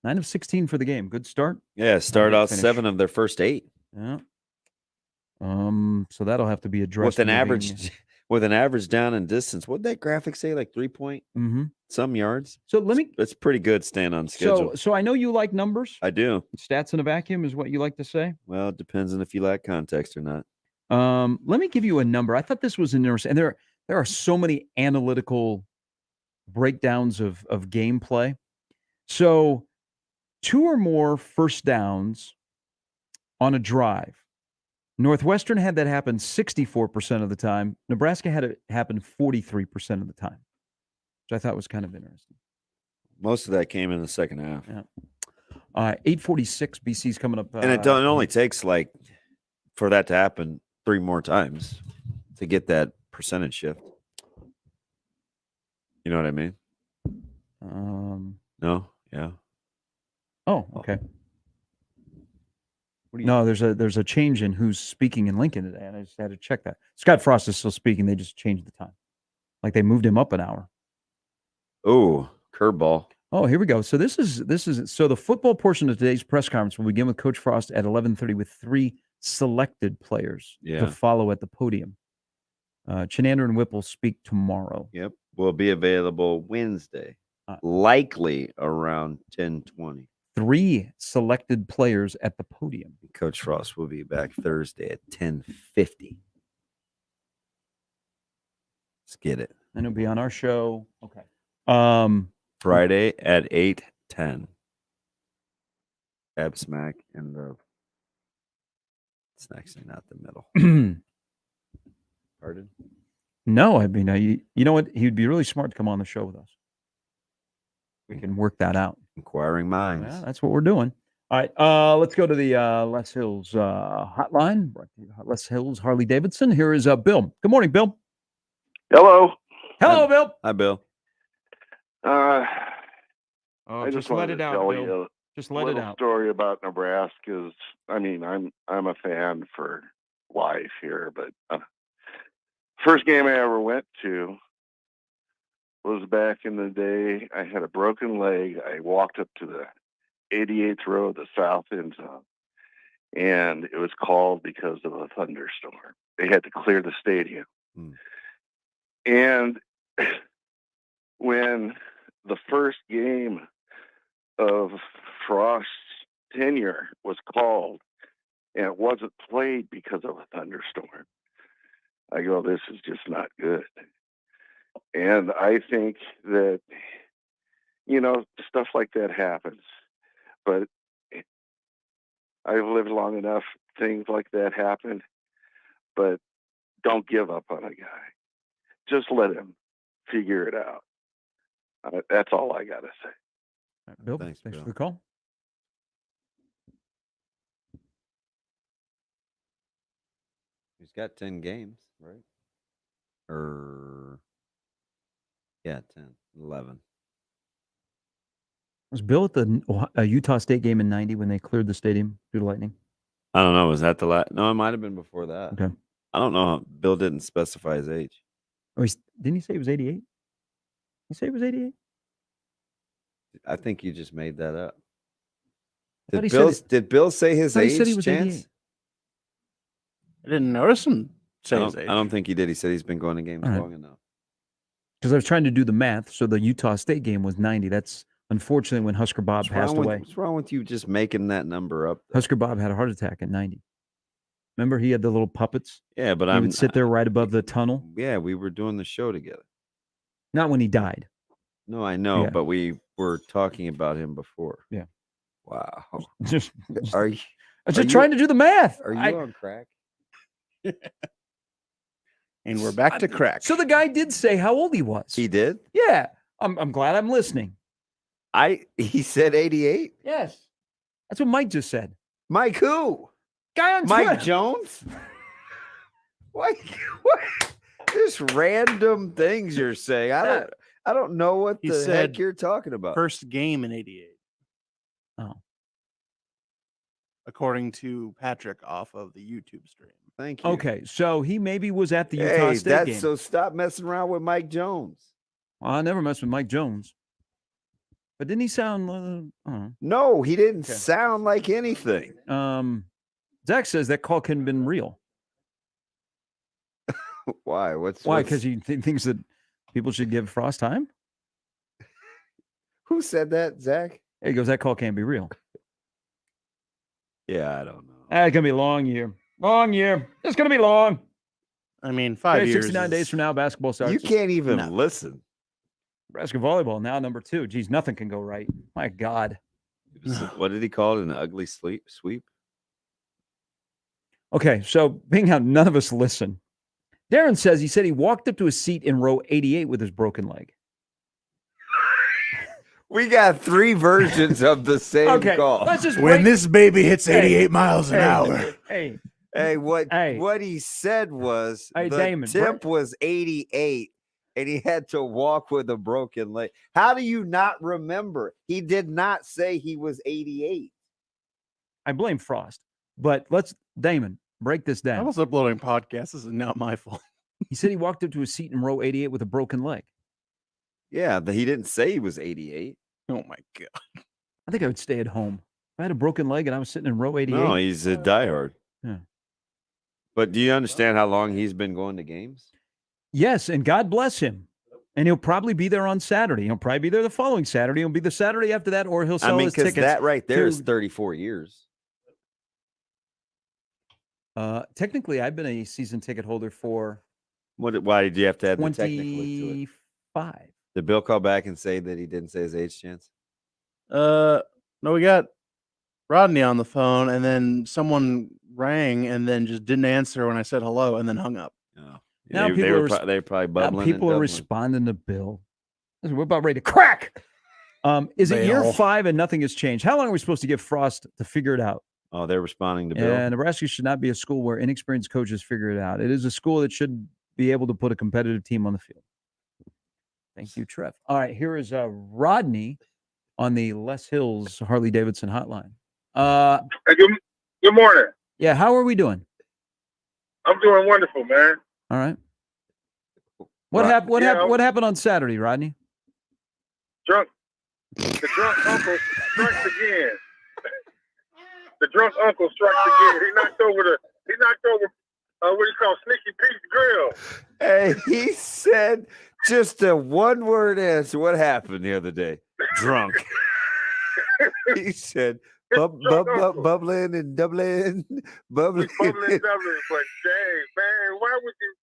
[SPEAKER 1] 9 of 16 for the game. Good start.
[SPEAKER 2] Yeah, start out
[SPEAKER 1] finish.
[SPEAKER 2] 7 of their first 8.
[SPEAKER 1] Yeah. So that'll have to be addressed.
[SPEAKER 2] With an average down in distance. What'd that graphic say? Like 3 point some yards?
[SPEAKER 1] So let me.
[SPEAKER 2] It's pretty good staying on schedule.
[SPEAKER 1] So I know you like numbers.
[SPEAKER 2] I do.
[SPEAKER 1] Stats in a vacuum is what you like to say.
[SPEAKER 2] Well, it depends on if you like context or not.
[SPEAKER 1] Let me give you a number. I thought this was interesting. And there are so many analytical breakdowns of gameplay. So 2 or more first downs on a drive. Northwestern had that happen 64% of the time. Nebraska had it happen 43% of the time, which I thought was kind of interesting.
[SPEAKER 2] Most of that came in the second half.
[SPEAKER 1] Yeah. 8:46, BC's coming up.
[SPEAKER 2] And it only takes for that to happen 3 more times to get that percentage shift. You know what I mean? No, yeah.
[SPEAKER 1] Oh, okay. No, there's a change in who's speaking in Lincoln today, and I just had to check that. Scott Frost is still speaking. They just changed the time, like they moved him up an hour.
[SPEAKER 2] Oh, curveball.
[SPEAKER 1] Oh, here we go. So this is so the football portion of today's press conference will begin with Coach Frost at 11:30 with 3 selected players to follow at the podium. Chenander and Whipple speak tomorrow.
[SPEAKER 2] Yep, will be available Wednesday, likely around 10:20.
[SPEAKER 1] 3 selected players at the podium.
[SPEAKER 2] Coach Frost will be back Thursday at 10:50. Let's get it.
[SPEAKER 1] And it'll be on our show. Okay.
[SPEAKER 2] Friday at 8:10. Ab smack in the. It's actually not the middle. Pardon?
[SPEAKER 1] No, I mean, you know what? He would be really smart to come on the show with us. We can work that out.
[SPEAKER 2] Inquiring minds.
[SPEAKER 1] Yeah, that's what we're doing. All right, let's go to the Les Hills hotline. Les Hills, Harley Davidson. Here is Bill. Good morning, Bill.
[SPEAKER 5] Hello.
[SPEAKER 1] Hello, Bill.
[SPEAKER 2] Hi, Bill.
[SPEAKER 5] I
[SPEAKER 1] just
[SPEAKER 5] wanted
[SPEAKER 1] let it
[SPEAKER 5] to
[SPEAKER 1] out,
[SPEAKER 5] tell
[SPEAKER 1] Bill.
[SPEAKER 5] you
[SPEAKER 1] Just
[SPEAKER 5] a
[SPEAKER 1] let it
[SPEAKER 5] little
[SPEAKER 1] out.
[SPEAKER 5] story about Nebraska's. I mean, I'm a fan for life here, but first game I ever went to was back in the day. I had a broken leg. I walked up to the 88th row of the south end zone, and it was called because of a thunderstorm. They had to clear the stadium. And when the first game of Frost's tenure was called and it wasn't played because of a thunderstorm, I go, this is just not good. And I think that, stuff like that happens. But I've lived long enough, things like that happen. But don't give up on a guy. Just let him figure it out. That's all I got to say.
[SPEAKER 1] All right, Bill, thanks for the call.
[SPEAKER 2] He's got 10 games, right? Yeah, 10, 11.
[SPEAKER 1] Was Bill at the Utah State game in 90 when they cleared the stadium due to lightning?
[SPEAKER 2] I don't know. Was that the last? No, it might have been before that.
[SPEAKER 1] Okay.
[SPEAKER 2] I don't know. Bill didn't specify his age.
[SPEAKER 1] Oh, didn't he say he was 88? He say he was 88?
[SPEAKER 2] I think you just made that up.
[SPEAKER 1] I thought
[SPEAKER 2] Did
[SPEAKER 1] he
[SPEAKER 2] Bill,
[SPEAKER 1] said
[SPEAKER 2] did Bill say his
[SPEAKER 1] I thought
[SPEAKER 2] age,
[SPEAKER 1] he said he was
[SPEAKER 2] Chance?
[SPEAKER 1] 88.
[SPEAKER 10] I didn't notice him
[SPEAKER 2] I
[SPEAKER 10] say his age.
[SPEAKER 2] don't think he did. He said he's been going to games
[SPEAKER 1] All right.
[SPEAKER 2] long enough.
[SPEAKER 1] Because I was trying to do the math. So the Utah State game was 90. That's unfortunately when Husker Bob passed away.
[SPEAKER 2] What's wrong with you just making that number up?
[SPEAKER 1] Husker Bob had a heart attack at 90. Remember he had the little puppets?
[SPEAKER 2] Yeah, but
[SPEAKER 1] he would sit there right above the tunnel.
[SPEAKER 2] Yeah, we were doing the show together.
[SPEAKER 1] Not when he died.
[SPEAKER 2] No, I know,
[SPEAKER 1] Yeah.
[SPEAKER 2] but we were talking about him before.
[SPEAKER 1] Yeah.
[SPEAKER 2] Wow.
[SPEAKER 1] Just
[SPEAKER 2] Are you?
[SPEAKER 1] I was just trying to do the math.
[SPEAKER 2] Are you on crack?
[SPEAKER 10] And we're back to crack.
[SPEAKER 1] So the guy did say how old he was.
[SPEAKER 2] He did?
[SPEAKER 1] Yeah. I'm glad I'm listening.
[SPEAKER 2] He said 88?
[SPEAKER 1] Yes. That's what Mike just said.
[SPEAKER 2] Mike who?
[SPEAKER 1] Guy on
[SPEAKER 2] Mike
[SPEAKER 1] Twitter.
[SPEAKER 2] Jones? What? Just random things you're saying. I don't know what
[SPEAKER 10] He
[SPEAKER 2] the
[SPEAKER 10] said
[SPEAKER 2] heck you're talking about.
[SPEAKER 10] First game in 88.
[SPEAKER 1] Oh.
[SPEAKER 10] According to Patrick off of the YouTube stream.
[SPEAKER 2] Thank you.
[SPEAKER 1] Okay, so he maybe was at the Utah
[SPEAKER 2] Hey,
[SPEAKER 1] State game.
[SPEAKER 2] so stop messing around with Mike Jones.
[SPEAKER 1] Well, I never messed with Mike Jones. But didn't he sound
[SPEAKER 2] No, he didn't sound like anything.
[SPEAKER 1] Zach says that call couldn't have been real.
[SPEAKER 2] Why?
[SPEAKER 1] Why?
[SPEAKER 2] What's
[SPEAKER 1] Because he thinks that people should give Frost time?
[SPEAKER 2] Who said that, Zach?
[SPEAKER 1] He goes, that call can't be real.
[SPEAKER 2] Yeah, I don't know.
[SPEAKER 1] It's going to be a long year. Long year. It's going to be long.
[SPEAKER 10] I mean, 5 years.
[SPEAKER 1] 69 days from now, basketball starts.
[SPEAKER 2] You can't even listen.
[SPEAKER 1] Nebraska volleyball now number 2. Geez, nothing can go right. My God.
[SPEAKER 2] What did he call it? An ugly sweep?
[SPEAKER 1] Okay, so being how none of us listen, Darren says he said he walked up to a seat in row 88 with his broken leg.
[SPEAKER 2] We got 3 versions of the same call.
[SPEAKER 1] Let's just
[SPEAKER 10] When
[SPEAKER 1] break-
[SPEAKER 10] this baby hits 88 miles an hour.
[SPEAKER 1] Hey,
[SPEAKER 2] Hey, what he said was
[SPEAKER 1] Hey,
[SPEAKER 2] the
[SPEAKER 1] Damon,
[SPEAKER 2] temp was 88 and he had to walk with a broken leg. How do you not remember? He did not say he was 88.
[SPEAKER 1] I blame Frost, but Damon, break this
[SPEAKER 10] I
[SPEAKER 1] down.
[SPEAKER 10] was uploading podcasts. This is not my fault.
[SPEAKER 1] He said he walked up to his seat in row 88 with a broken leg.
[SPEAKER 2] Yeah, he didn't say he was 88.
[SPEAKER 10] Oh my God.
[SPEAKER 1] I think I would stay at home. If I had a broken leg and I was sitting in row 88.
[SPEAKER 2] No, he's a diehard.
[SPEAKER 1] Yeah.
[SPEAKER 2] But do you understand how long he's been going to games?
[SPEAKER 1] Yes, and God bless him. And he'll probably be there on Saturday. He'll probably be there the following Saturday. He'll be the Saturday after that, or he'll sell his
[SPEAKER 2] because
[SPEAKER 1] tickets.
[SPEAKER 2] that right there is 34 years.
[SPEAKER 1] Technically, I've been a season ticket holder for
[SPEAKER 2] Why did you have to add the technically to it?
[SPEAKER 1] 25.
[SPEAKER 2] Did Bill call back and say that he didn't say his age, Chance?
[SPEAKER 10] No, we got Rodney on the phone, and then someone rang and then just didn't answer when I said hello, and then hung up.
[SPEAKER 2] Oh.
[SPEAKER 1] Now
[SPEAKER 2] They
[SPEAKER 1] people
[SPEAKER 2] were
[SPEAKER 1] are
[SPEAKER 2] they're probably bubbling.
[SPEAKER 1] people are
[SPEAKER 2] and
[SPEAKER 1] responding to Bill. Listen, we're about ready to crack. Is it year 5 and nothing has changed? How long are we supposed to give Frost to figure it out?
[SPEAKER 2] Oh, they're responding to Bill.
[SPEAKER 1] Yeah, Nebraska should not be a school where inexperienced coaches figure it out. It is a school that should be able to put a competitive team on the field. Thank you, Trev. All right, here is Rodney on the Les Hills Harley Davidson hotline.
[SPEAKER 13] Good morning.
[SPEAKER 1] Yeah, how are we doing?
[SPEAKER 13] I'm doing wonderful, man.
[SPEAKER 1] All right. What happened on Saturday, Rodney?
[SPEAKER 13] The drunk uncle strikes again. The drunk uncle strikes again. He knocked over what do you call Sneaky Pete's grill.
[SPEAKER 2] Hey, he said just a one-word answer. What happened the other day? Drunk. He said bubbling and doubling, bubbling.
[SPEAKER 13] Bubbling, doubling. But dang, man, why would you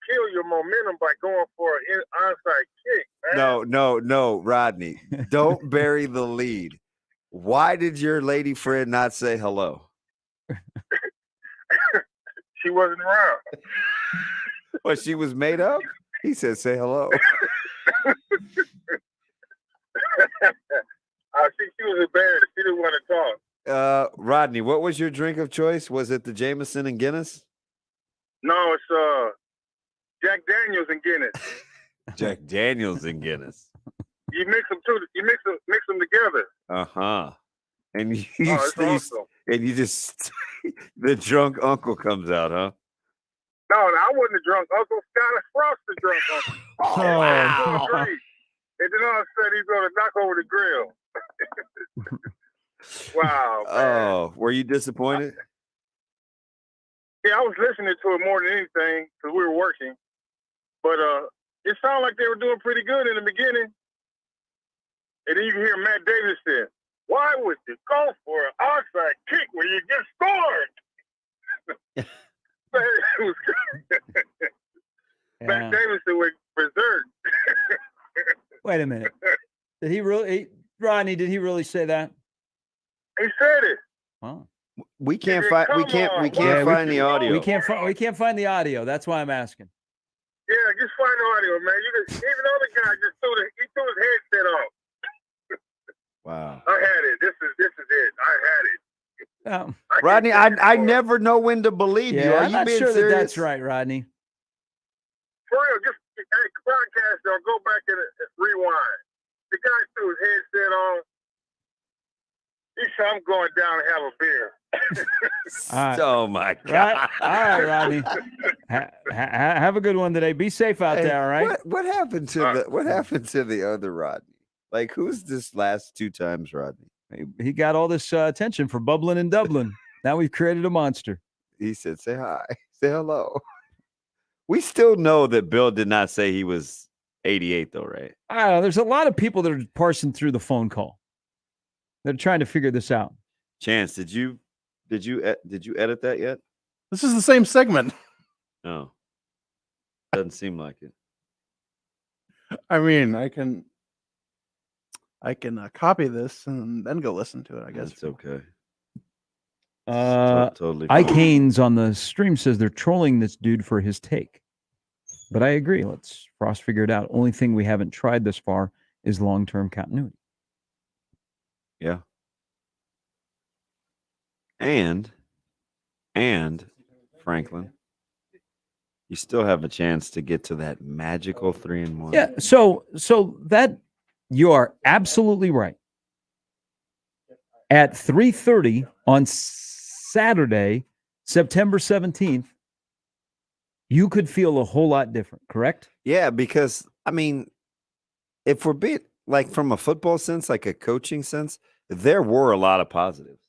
[SPEAKER 13] kill your momentum by going for an onside kick, man?
[SPEAKER 2] No, Rodney. Don't bury the lead. Why did your lady friend not say hello?
[SPEAKER 13] She wasn't around.
[SPEAKER 2] Well, she was made up? He said, say hello.
[SPEAKER 13] She was embarrassed. She didn't want to talk.
[SPEAKER 2] Rodney, what was your drink of choice? Was it the Jameson and Guinness?
[SPEAKER 13] No, it's Jack Daniels and Guinness.
[SPEAKER 2] Jack Daniels and Guinness.
[SPEAKER 13] You mix them too. You mix them together.
[SPEAKER 2] Uh-huh. And you,
[SPEAKER 13] It's awesome.
[SPEAKER 2] and you just the drunk uncle comes out, huh?
[SPEAKER 13] No, I wasn't a drunk uncle. Scott Frost the drunk uncle.
[SPEAKER 2] Oh, wow.
[SPEAKER 13] Great. And then all of a sudden he's going to knock over the grill. Wow. Man.
[SPEAKER 2] Oh, were you disappointed?
[SPEAKER 13] Yeah, I was listening to it more than anything because we were working. But it sounded like they were doing pretty good in the beginning. And then you can hear Matt Davis say, why would you go for an onside kick when you get scored? Matt Davidson went berserk.
[SPEAKER 1] Wait a minute. Did he really, Rodney? Did he really say that?
[SPEAKER 13] He said it.
[SPEAKER 1] Wow.
[SPEAKER 2] We can't find find the audio.
[SPEAKER 1] We can't find the audio. That's why I'm asking.
[SPEAKER 13] Yeah, just find the audio, man. Even the other guy just threw his headset off.
[SPEAKER 2] Wow.
[SPEAKER 13] I had it. This is it. I had it.
[SPEAKER 2] Rodney, I never know when to believe you.
[SPEAKER 1] Yeah,
[SPEAKER 2] Are
[SPEAKER 1] I'm
[SPEAKER 2] you
[SPEAKER 1] not
[SPEAKER 2] being
[SPEAKER 1] sure
[SPEAKER 2] serious?
[SPEAKER 1] that's right, Rodney.
[SPEAKER 13] For real, just broadcast, y'all go back and rewind. The guy threw his headset on. He said, I'm going down and have a beer.
[SPEAKER 1] All right.
[SPEAKER 2] Oh, my God.
[SPEAKER 1] All right, Rodney. Have a good one today. Be safe out
[SPEAKER 2] Hey,
[SPEAKER 1] there, all right?
[SPEAKER 2] What happened to the other Rodney? Like, who's this last two times, Rodney?
[SPEAKER 1] He got all this attention for bubbling and doubling. Now we've created a monster.
[SPEAKER 2] He said, say hi, say hello. We still know that Bill did not say he was 88, though, right?
[SPEAKER 1] I don't know. There's a lot of people that are parsing through the phone call. They're trying to figure this out.
[SPEAKER 2] Chance, did you edit that yet?
[SPEAKER 10] This is the same segment.
[SPEAKER 2] No. Doesn't seem like it.
[SPEAKER 10] I mean, I can copy this and then go listen to it, I guess.
[SPEAKER 2] That's okay.
[SPEAKER 1] Totally Ike Haynes on the stream says they're trolling this dude for his take. But I agree. Let's Frost figure it out. Only thing we haven't tried this far is long-term continuity.
[SPEAKER 2] Yeah. And Franklin, You still have a chance to get to that magical 3-1.
[SPEAKER 1] Yeah. So that you are absolutely right. At 3:30 on Saturday, September 17th, you could feel a whole lot different, correct?
[SPEAKER 2] Yeah, because I mean, if we're being like from a football sense, like a coaching sense, there were a lot of positives.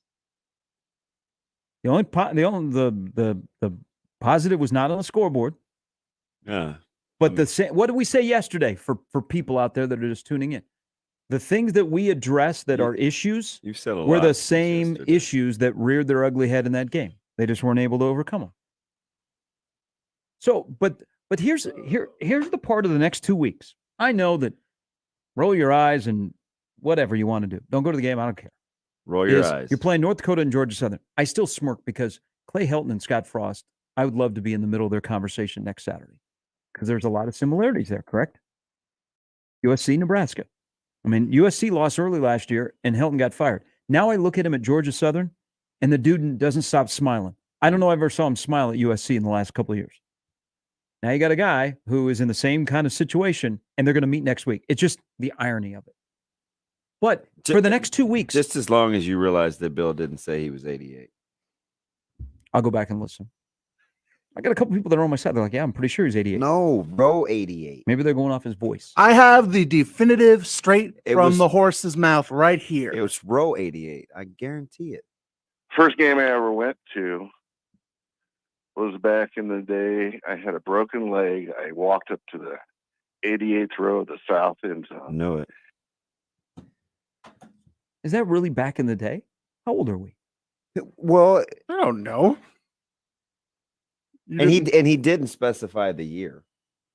[SPEAKER 1] The only the positive was not on the scoreboard.
[SPEAKER 2] Yeah.
[SPEAKER 1] But what did we say yesterday for people out there that are just tuning in? The things that we address that are issues
[SPEAKER 2] You said a
[SPEAKER 1] were
[SPEAKER 2] lot
[SPEAKER 1] the same issues that reared their ugly head in that game. They just weren't able to overcome them. So, but here's the part of the next 2 weeks. I know that roll your eyes and whatever you want to do. Don't go to the game. I don't care.
[SPEAKER 2] Roll your eyes.
[SPEAKER 1] You're playing North Dakota and Georgia Southern. I still smirk because Clay Helton and Scott Frost, I would love to be in the middle of their conversation next Saturday because there's a lot of similarities there, correct? USC, Nebraska. I mean, USC lost early last year and Helton got fired. Now I look at him at Georgia Southern and the dude doesn't stop smiling. I don't know if I ever saw him smile at USC in the last couple of years. Now you got a guy who is in the same kind of situation and they're going to meet next week. It's just the irony of it. But for the next 2 weeks.
[SPEAKER 2] Just as long as you realize that Bill didn't say he was 88.
[SPEAKER 1] I'll go back and listen. I got a couple people that are on my side. They're like, yeah, I'm pretty sure he's 88.
[SPEAKER 2] No, bro, 88.
[SPEAKER 1] Maybe they're going off his voice.
[SPEAKER 10] I have the definitive straight from the horse's mouth right here.
[SPEAKER 2] It was row 88. I guarantee it.
[SPEAKER 5] First game I ever went to was back in the day. I had a broken leg. I walked up to the 88th row of the south end zone.
[SPEAKER 2] Know it.
[SPEAKER 1] Is that really back in the day? How old are we?
[SPEAKER 2] Well,
[SPEAKER 10] I don't know.
[SPEAKER 2] And he didn't specify the year.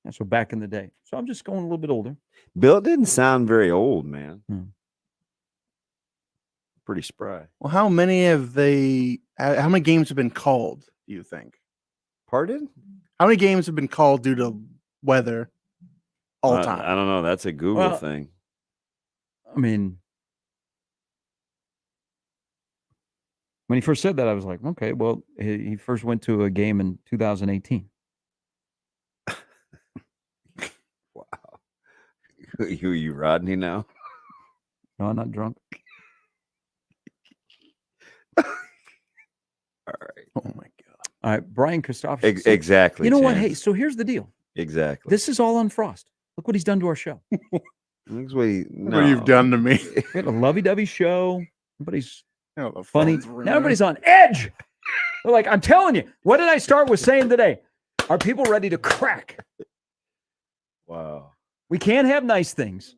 [SPEAKER 1] Yeah, so back in the day. So I'm just going a little bit older.
[SPEAKER 2] Bill didn't sound very old, man. Pretty spry.
[SPEAKER 10] Well, how many games have been called, do you think?
[SPEAKER 2] Pardon?
[SPEAKER 10] How many games have been called due to weather all time?
[SPEAKER 2] I don't know. That's a Google thing.
[SPEAKER 1] I mean, when he first said that, I was like, okay, well, he first went to a game in 2018.
[SPEAKER 2] Wow. Who are you, Rodney, now?
[SPEAKER 1] No, I'm not drunk.
[SPEAKER 2] All right.
[SPEAKER 10] Oh, my God.
[SPEAKER 1] All right, Brian Christopherson.
[SPEAKER 2] Exactly.
[SPEAKER 1] You know what?
[SPEAKER 2] Chance.
[SPEAKER 1] Hey, so here's the deal.
[SPEAKER 2] Exactly.
[SPEAKER 1] This is all on Frost. Look what he's done to our show.
[SPEAKER 2] Look what
[SPEAKER 10] you've done to me.
[SPEAKER 1] We had a lovey-dovey show. Everybody's
[SPEAKER 10] the
[SPEAKER 1] funny.
[SPEAKER 10] phone's ringing.
[SPEAKER 1] Now everybody's on edge. They're like, I'm telling you. What did I start with saying today? Are people ready to crack?
[SPEAKER 2] Wow.
[SPEAKER 1] We can't have nice things.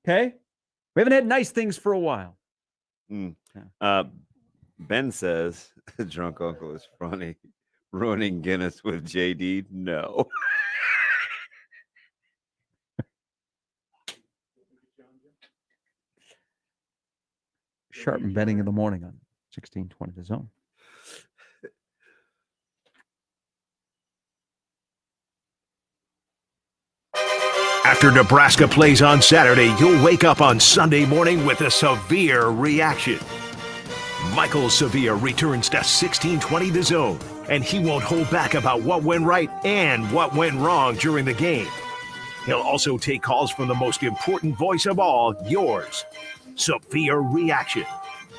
[SPEAKER 1] Okay? We haven't had nice things for a while.
[SPEAKER 2] Ben says, drunk uncle is funny. Ruining Guinness with JD? No.
[SPEAKER 1] Sharpen betting in the morning on 1620 The Zone.
[SPEAKER 4] After Nebraska plays on Saturday, you'll wake up on Sunday morning with a severe reaction. Michael Severe returns to 1620 The Zone, and he won't hold back about what went right and what went wrong during the game. He'll also take calls from the most important voice of all, yours, Severe Reaction.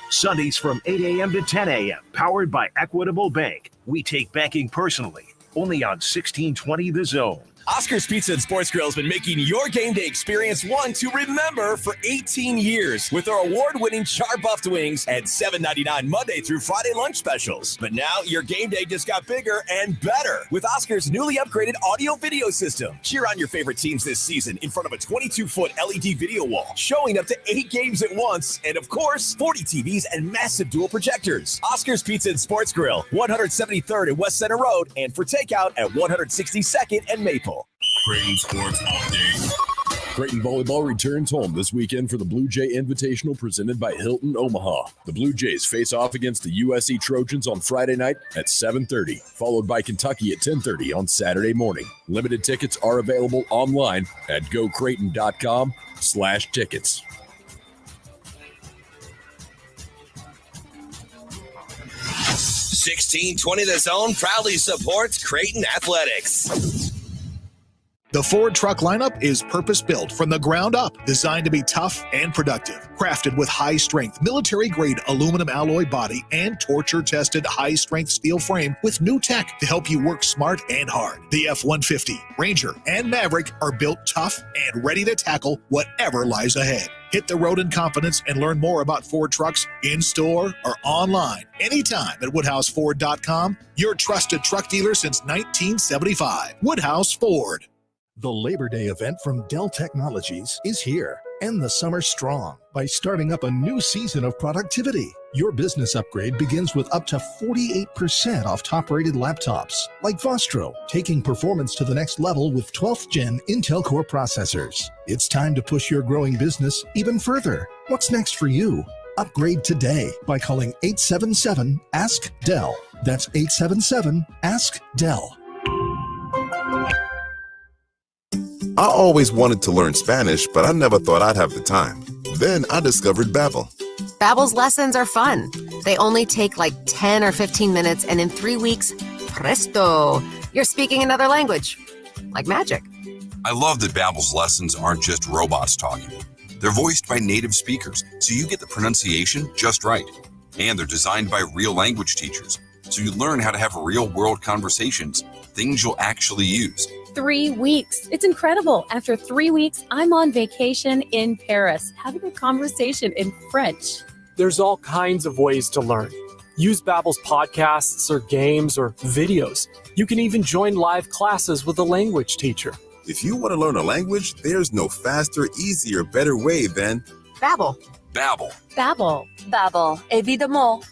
[SPEAKER 4] Sundays from 8 a.m. to 10 a.m., powered by Equitable Bank. We take banking personally, only on 1620 The Zone.
[SPEAKER 12] Oscar's Pizza and Sports Grill has been making your game day experience one to remember for 18 years with our award-winning char-buffed wings and $7.99 Monday through Friday lunch specials. But now your game day just got bigger and better with Oscar's newly upgraded audio-video system. Cheer on your favorite teams this season in front of a 22-foot LED video wall, showing up to 8 games at once, and of course, 40 TVs and massive dual projectors. Oscar's Pizza and Sports Grill, 173rd and West Center Road, and for takeout at 162nd and Maple.
[SPEAKER 21] Creighton Sports Update. Creighton Volleyball returns home this weekend for the Blue Jay Invitational presented by Hilton Omaha. The Blue Jays face off against the USC Trojans on Friday night at 7:30, followed by Kentucky at 10:30 on Saturday morning. Limited tickets are available online at gocreighton.com/tickets.
[SPEAKER 12] 1620 The Zone proudly supports Creighton Athletics.
[SPEAKER 4] The Ford truck lineup is purpose-built from the ground up, designed to be tough and productive. Crafted with high-strength, military-grade aluminum alloy body and torture-tested high-strength steel frame with new tech to help you work smart and hard. The F-150, Ranger, and Maverick are built tough and ready to tackle whatever lies ahead. Hit the road in confidence and learn more about Ford trucks in-store or online anytime at WoodhouseFord.com, your trusted truck dealer since 1975. Woodhouse Ford.
[SPEAKER 3] The Labor Day event from Dell Technologies is here. End the summer strong by starting up a new season of productivity. Your business upgrade begins with up to 48% off top-rated laptops, like Vostro, taking performance to the next level with 12th Gen Intel Core processors. It's time to push your growing business even further. What's next for you? Upgrade today by calling 877-ASK-DELL. That's 877-ASK-DELL.
[SPEAKER 14] I always wanted to learn Spanish, but I never thought I'd have the time. Then I discovered Babbel.
[SPEAKER 17] Babbel's lessons are fun. They only take like 10 or 15 minutes, and in 3 weeks, presto, you're speaking another language. Like magic.
[SPEAKER 18] I love that Babbel's lessons aren't just robots talking. They're voiced by native speakers, so you get the pronunciation just right. And they're designed by real language teachers, so you learn how to have real-world conversations, things you'll actually use.
[SPEAKER 23] 3 weeks. It's incredible. After 3 weeks, I'm on vacation in Paris, having a conversation in French.
[SPEAKER 24] There's all kinds of ways to learn. Use Babbel's podcasts or games or videos. You can even join live classes with a language teacher.
[SPEAKER 14] If you want to learn a language, there's no faster, easier, better way than
[SPEAKER 17] Babbel.
[SPEAKER 18] Babbel.
[SPEAKER 23] Babbel.
[SPEAKER 17] Babbel. Évidemment.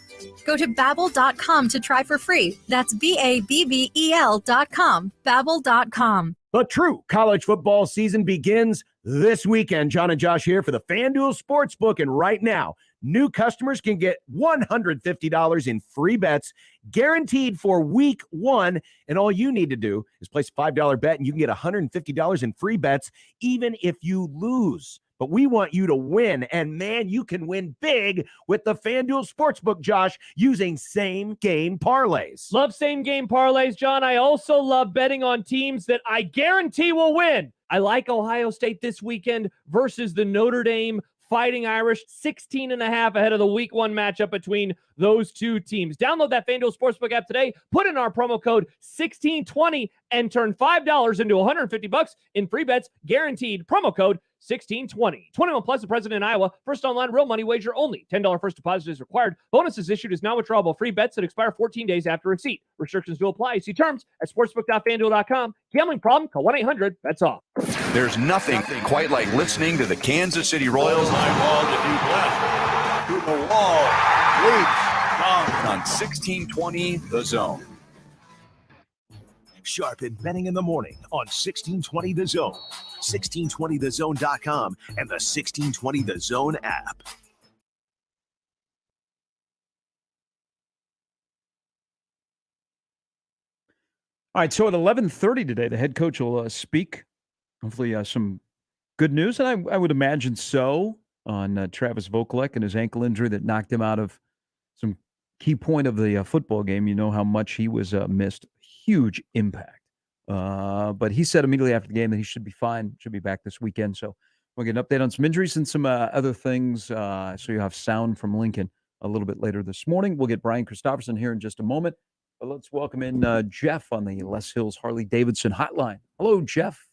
[SPEAKER 25] Go to Babbel.com to try for free. That's Babbel.com. Babbel.com.
[SPEAKER 26] The true college football season begins this weekend. John and Josh here for the FanDuel Sportsbook. And right now, new customers can get $150 in free bets guaranteed for week one. And all you need to do is place a $5 bet and you can get $150 in free bets even if you lose. But we want you to win, and man, you can win big with the FanDuel Sportsbook, Josh, using same-game parlays.
[SPEAKER 6] Love same-game parlays, John. I also love betting on teams that I guarantee will win. I like Ohio State this weekend versus the Notre Dame Fighting Irish, 16.5 ahead of the week one matchup between those two teams. Download that FanDuel Sportsbook app today, put in our promo code 1620, and turn $5 into $150 in free bets, guaranteed. Promo code 1620. 21 plus, the president in Iowa. First online real money wager only. $10 first deposit is required. Bonuses issued as non-withdrawable free bets that expire 14 days after receipt. Restrictions do apply. See terms at sportsbook.fanduel.com. Gambling problem? Call 1-800-BETS-OFF.
[SPEAKER 29] There's nothing quite like listening to the Kansas City Royals to the wall. Leaps on 1620 The Zone.
[SPEAKER 4] Sharpen betting in the morning on 1620 The Zone, 1620thezone.com, and the 1620 The Zone app.
[SPEAKER 1] All right, so at 11:30 today, the head coach will speak. Hopefully some good news, and I would imagine so, on Travis Vokalek and his ankle injury that knocked him out of some key point of the football game. You know how much he was missed. Huge impact. But he said immediately after the game that he should be fine, should be back this weekend. So we'll get an update on some injuries and some other things. So you have sound from Lincoln a little bit later this morning. We'll get Brian Christopherson here in just a moment. But let's welcome in Jeff on the Les Hills Harley-Davidson hotline. Hello, Jeff.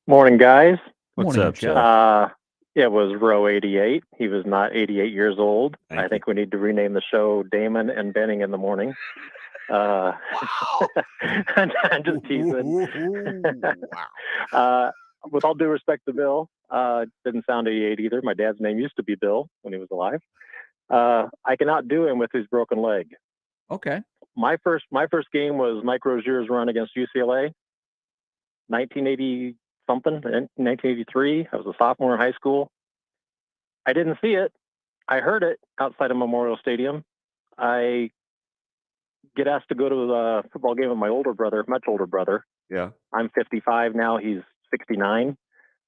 [SPEAKER 30] Morning, guys.
[SPEAKER 1] What's up, Jeff?
[SPEAKER 30] It was row 88. He was not 88 years old. I think we need to rename the show Damon and Benning in the Morning. I'm just teasing. With all due respect to Bill, didn't sound 88 either. My dad's name used to be Bill when he was alive. I can outdo him with his broken leg.
[SPEAKER 1] Okay.
[SPEAKER 30] My first game was Mike Rozier's run against UCLA, 1980 something, 1983. I was a sophomore in high school. I didn't see it. I heard it outside of Memorial Stadium. I get asked to go to the football game with my older brother, much older brother.
[SPEAKER 2] Yeah.
[SPEAKER 30] I'm 55 now. He's 69.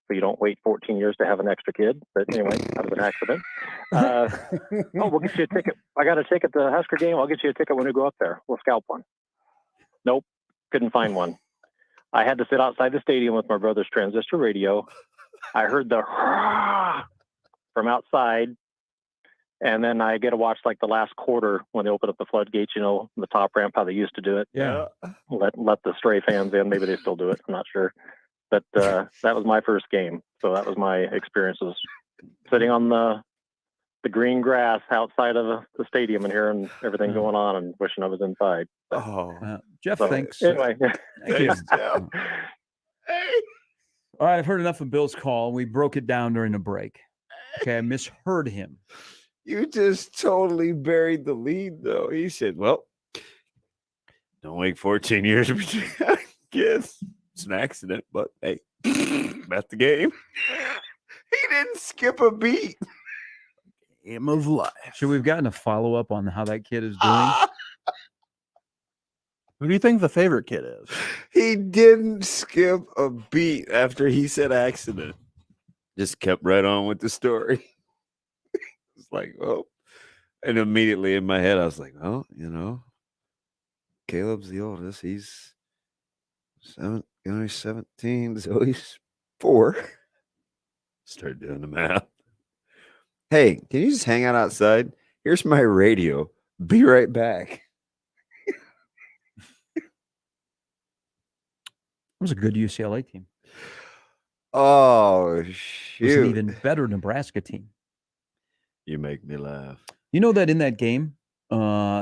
[SPEAKER 30] So you don't wait 14 years to have an extra kid. But anyway, that was an accident. We'll get you a ticket. I got a ticket to the Husker game. I'll get you a ticket when we go up there. We'll scalp one. Nope, couldn't find one. I had to sit outside the stadium with my brother's transistor radio. I heard the from outside, and then I get to watch like the last quarter when they open up the floodgates, the top ramp, how they used to do it.
[SPEAKER 1] Yeah.
[SPEAKER 30] Let the stray fans in. Maybe they still do it. I'm not sure. But that was my first game. So that was my experiences sitting on the green grass outside of the stadium and hearing everything going on and wishing I was inside.
[SPEAKER 1] Jeff,
[SPEAKER 30] So,
[SPEAKER 1] thanks.
[SPEAKER 30] Anyway.
[SPEAKER 1] Thank you. All right, I've heard enough of Bill's call. We broke it down during the break. Okay, I misheard him.
[SPEAKER 2] You just totally buried the lead, though. He said, well, don't wait 14 years between kids. It's an accident, but hey, that's the game. He didn't skip a beat.
[SPEAKER 10] Game of life.
[SPEAKER 1] Should we've gotten a follow-up on how that kid is doing?
[SPEAKER 10] Who do you think the favorite kid is?
[SPEAKER 2] He didn't skip a beat after he said accident. Just kept right on with the story. It's like, oh. And immediately in my head, I was like, oh, Caleb's the oldest. He's 17, so he's 4. Start doing the math. Hey, can you just hang out outside? Here's my radio. Be right back.
[SPEAKER 1] It was a good UCLA team.
[SPEAKER 2] Oh,
[SPEAKER 1] It was
[SPEAKER 2] shoot.
[SPEAKER 1] an even better Nebraska team.
[SPEAKER 2] You make me laugh.
[SPEAKER 1] You know that in that game, they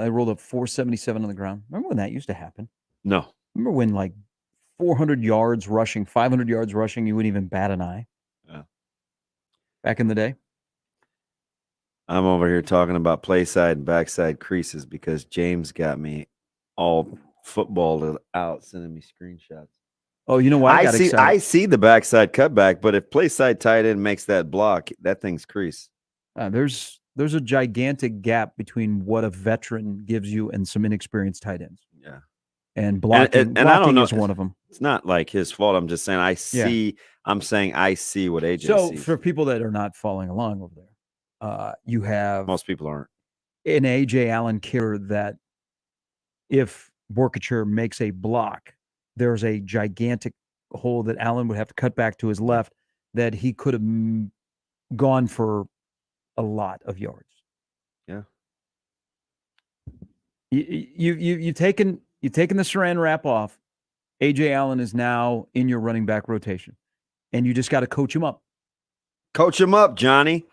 [SPEAKER 1] rolled up 477 on the ground. Remember when that used to happen?
[SPEAKER 2] No.
[SPEAKER 1] Remember when like 400 yards rushing, 500 yards rushing, you wouldn't even bat an eye?
[SPEAKER 2] Yeah.
[SPEAKER 1] Back in the day?
[SPEAKER 2] I'm over here talking about play side and backside creases because James got me all footballed out, sending me screenshots.
[SPEAKER 1] Oh, you know what? I got excited.
[SPEAKER 2] I see the backside cutback, but if play side tight end makes that block, that thing's crease.
[SPEAKER 1] There's a gigantic gap between what a veteran gives you and some inexperienced tight ends.
[SPEAKER 2] Yeah.
[SPEAKER 1] And blocking,
[SPEAKER 2] and I don't know,
[SPEAKER 1] is one of them.
[SPEAKER 2] It's not like his fault. I'm just saying I see what AJ
[SPEAKER 1] So
[SPEAKER 2] sees.
[SPEAKER 1] for people that are not following along over there, you have
[SPEAKER 2] Most people aren't.
[SPEAKER 1] an AJ Allen killer that if Borkature makes a block, there's a gigantic hole that Allen would have to cut back to his left that he could have gone for a lot of yards.
[SPEAKER 2] Yeah.
[SPEAKER 1] You've taken the Saran wrap off. AJ Allen is now in your running back rotation, and you just got to coach him up.
[SPEAKER 2] Coach him up, Johnny.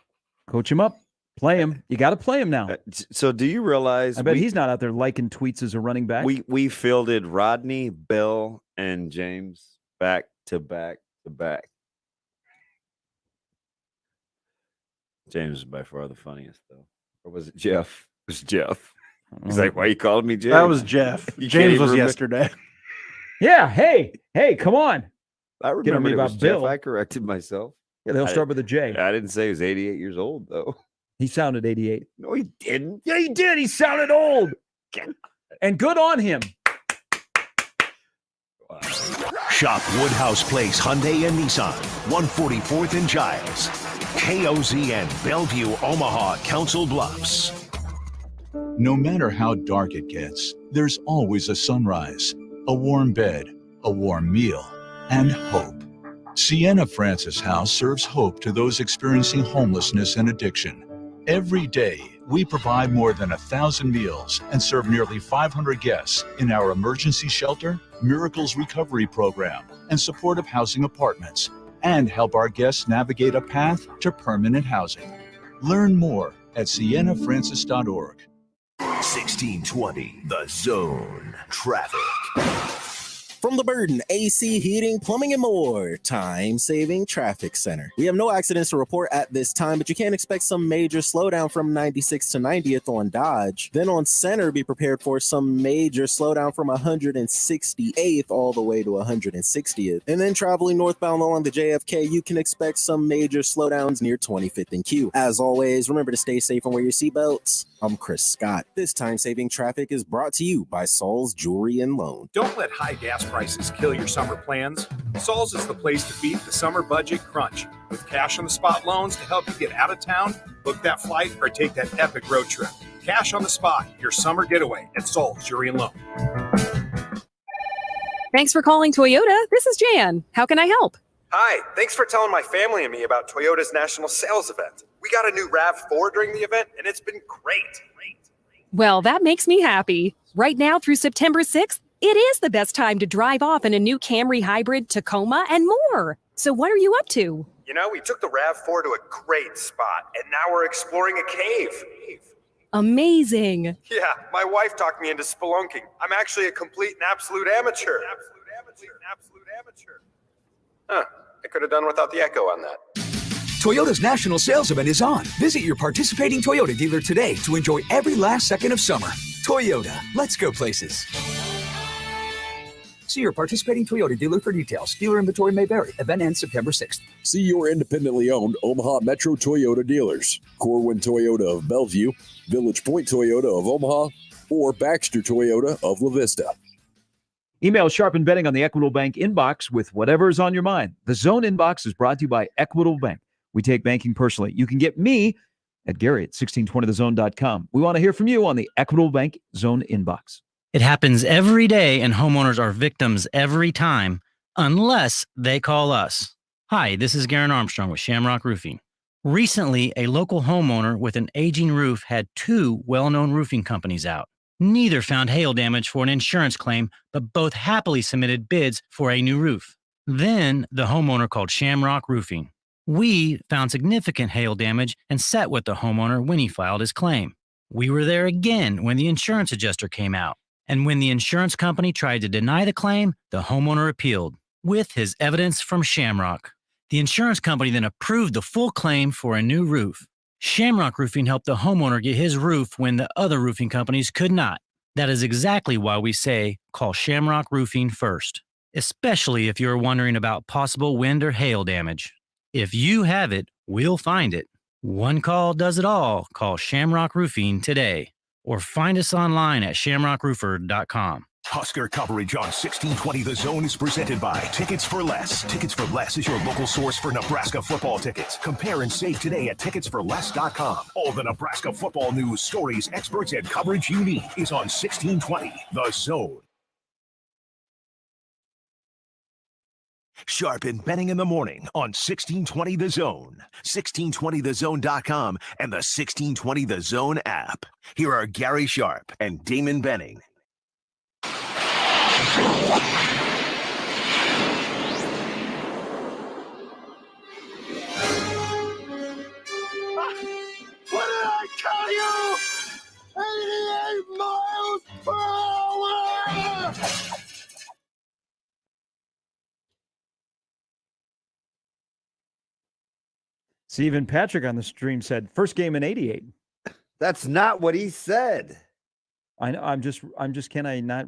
[SPEAKER 1] Coach him up. Play him. You got to play him now.
[SPEAKER 2] So do you realize?
[SPEAKER 1] I bet he's not out there liking tweets as a running back.
[SPEAKER 2] We fielded Rodney, Bill, and James back to back to back. James is by far the funniest, though. Or was it Jeff? It was Jeff. He's like, why you calling me James?
[SPEAKER 10] That was Jeff.
[SPEAKER 2] You can't
[SPEAKER 10] James
[SPEAKER 2] even
[SPEAKER 10] was
[SPEAKER 2] remember-
[SPEAKER 10] yesterday.
[SPEAKER 1] Yeah. Hey, come on.
[SPEAKER 2] I
[SPEAKER 1] Get on
[SPEAKER 2] remember
[SPEAKER 1] me
[SPEAKER 2] it was
[SPEAKER 1] about
[SPEAKER 2] Jeff.
[SPEAKER 1] Bill.
[SPEAKER 2] I corrected myself.
[SPEAKER 1] Yeah, they'll start with a J.
[SPEAKER 2] I didn't say he was 88 years old, though.
[SPEAKER 1] He sounded 88.
[SPEAKER 2] No, he didn't.
[SPEAKER 1] Yeah, he did. He sounded old. And good on him.
[SPEAKER 4] Shop Woodhouse Place Hyundai and Nissan, 144th and Giles. KOZN, Bellevue, Omaha, Council Bluffs.
[SPEAKER 7] No matter how dark it gets, there's always a sunrise, a warm bed, a warm meal, and hope. Sienna Francis House serves hope to those experiencing homelessness and addiction. Every day, we provide more than 1,000 meals and serve nearly 500 guests in our emergency shelter, Miracles Recovery Program, and supportive housing apartments, and help our guests navigate a path to permanent housing. Learn more at siennafrancis.org.
[SPEAKER 4] 1620, The Zone. Traffic.
[SPEAKER 8] From the Burden AC Heating, Plumbing, and more time-saving traffic center. We have no accidents to report at this time, but you can expect some major slowdown from 96 to 90th on Dodge. Then on Center, be prepared for some major slowdown from 168th all the way to 160th. And then traveling northbound along the JFK, you can expect some major slowdowns near 25th and Q. As always, remember to stay safe and wear your seatbelts. I'm Chris Scott. This time-saving traffic is brought to you by Saul's Jewelry and Loan.
[SPEAKER 4] Don't let high gas
[SPEAKER 9] prices kill your summer plans, Sol's is the place to beat the summer budget crunch. With cash on the spot loans to help you get out of town, book that flight, or take that epic road trip. Cash on the spot, your summer getaway at Sol's Jewelry and Loan.
[SPEAKER 11] Thanks for calling Toyota. This is Jan. How can I help?
[SPEAKER 13] Hi, thanks for telling my family and me about Toyota's national sales event. We got a new RAV4 during the event, and it's been great.
[SPEAKER 11] Well, that makes me happy. Right now through September 6th, it is the best time to drive off in a new Camry Hybrid, Tacoma, and more. So what are you up to?
[SPEAKER 13] You know, we took the RAV4 to a great spot, and now we're exploring a cave.
[SPEAKER 11] Amazing.
[SPEAKER 13] Yeah, my wife talked me into spelunking. I'm actually a complete and absolute amateur. Huh, I could have done without the echo on that.
[SPEAKER 15] Toyota's national sales event is on. Visit your participating Toyota dealer today to enjoy every last second of summer. Toyota, let's go places. See your participating Toyota dealer for details. Dealer inventory may vary. Event ends September 6th.
[SPEAKER 16] See your independently owned Omaha Metro Toyota dealers. Corwin Toyota of Bellevue, Village Point Toyota of Omaha, or Baxter Toyota of La Vista.
[SPEAKER 1] Email Sharp and Betting on the Equitable Bank inbox with whatever's on your mind. The Zone inbox is brought to you by Equitable Bank. We take banking personally. You can get me at Gary at 1620thezone.com. We want to hear from you on the Equitable Bank Zone inbox.
[SPEAKER 19] It happens every day, and homeowners are victims every time, unless they call us. Hi, this is Garen Armstrong with Shamrock Roofing. Recently, a local homeowner with an aging roof had 2 well-known roofing companies out. Neither found hail damage for an insurance claim, but both happily submitted bids for a new roof. Then the homeowner called Shamrock Roofing. We found significant hail damage and sat with the homeowner when he filed his claim. We were there again when the insurance adjuster came out. And when the insurance company tried to deny the claim, the homeowner appealed with his evidence from Shamrock. The insurance company then approved the full claim for a new roof. Shamrock Roofing helped the homeowner get his roof when the other roofing companies could not. That is exactly why we say call Shamrock Roofing first, especially if you're wondering about possible wind or hail damage. If you have it, we'll find it. One call does it all. Call Shamrock Roofing today or find us online at shamrockroofer.com.
[SPEAKER 4] Husker coverage on 1620 The Zone is presented by Tickets for Less. Tickets for Less is your local source for Nebraska football tickets. Compare and save today at ticketsforless.com. All the Nebraska football news, stories, experts, and coverage you need is on 1620 The Zone. Sharp and Betting in the morning on 1620 The Zone, 1620thezone.com, and the 1620 The Zone app. Here are Gary Sharp and Damon Benning.
[SPEAKER 20] What did I tell you? 88 miles per hour!
[SPEAKER 1] Stephen Patrick on the stream said, first game in 88.
[SPEAKER 2] That's not what he said.
[SPEAKER 1] I know. I'm just, can I not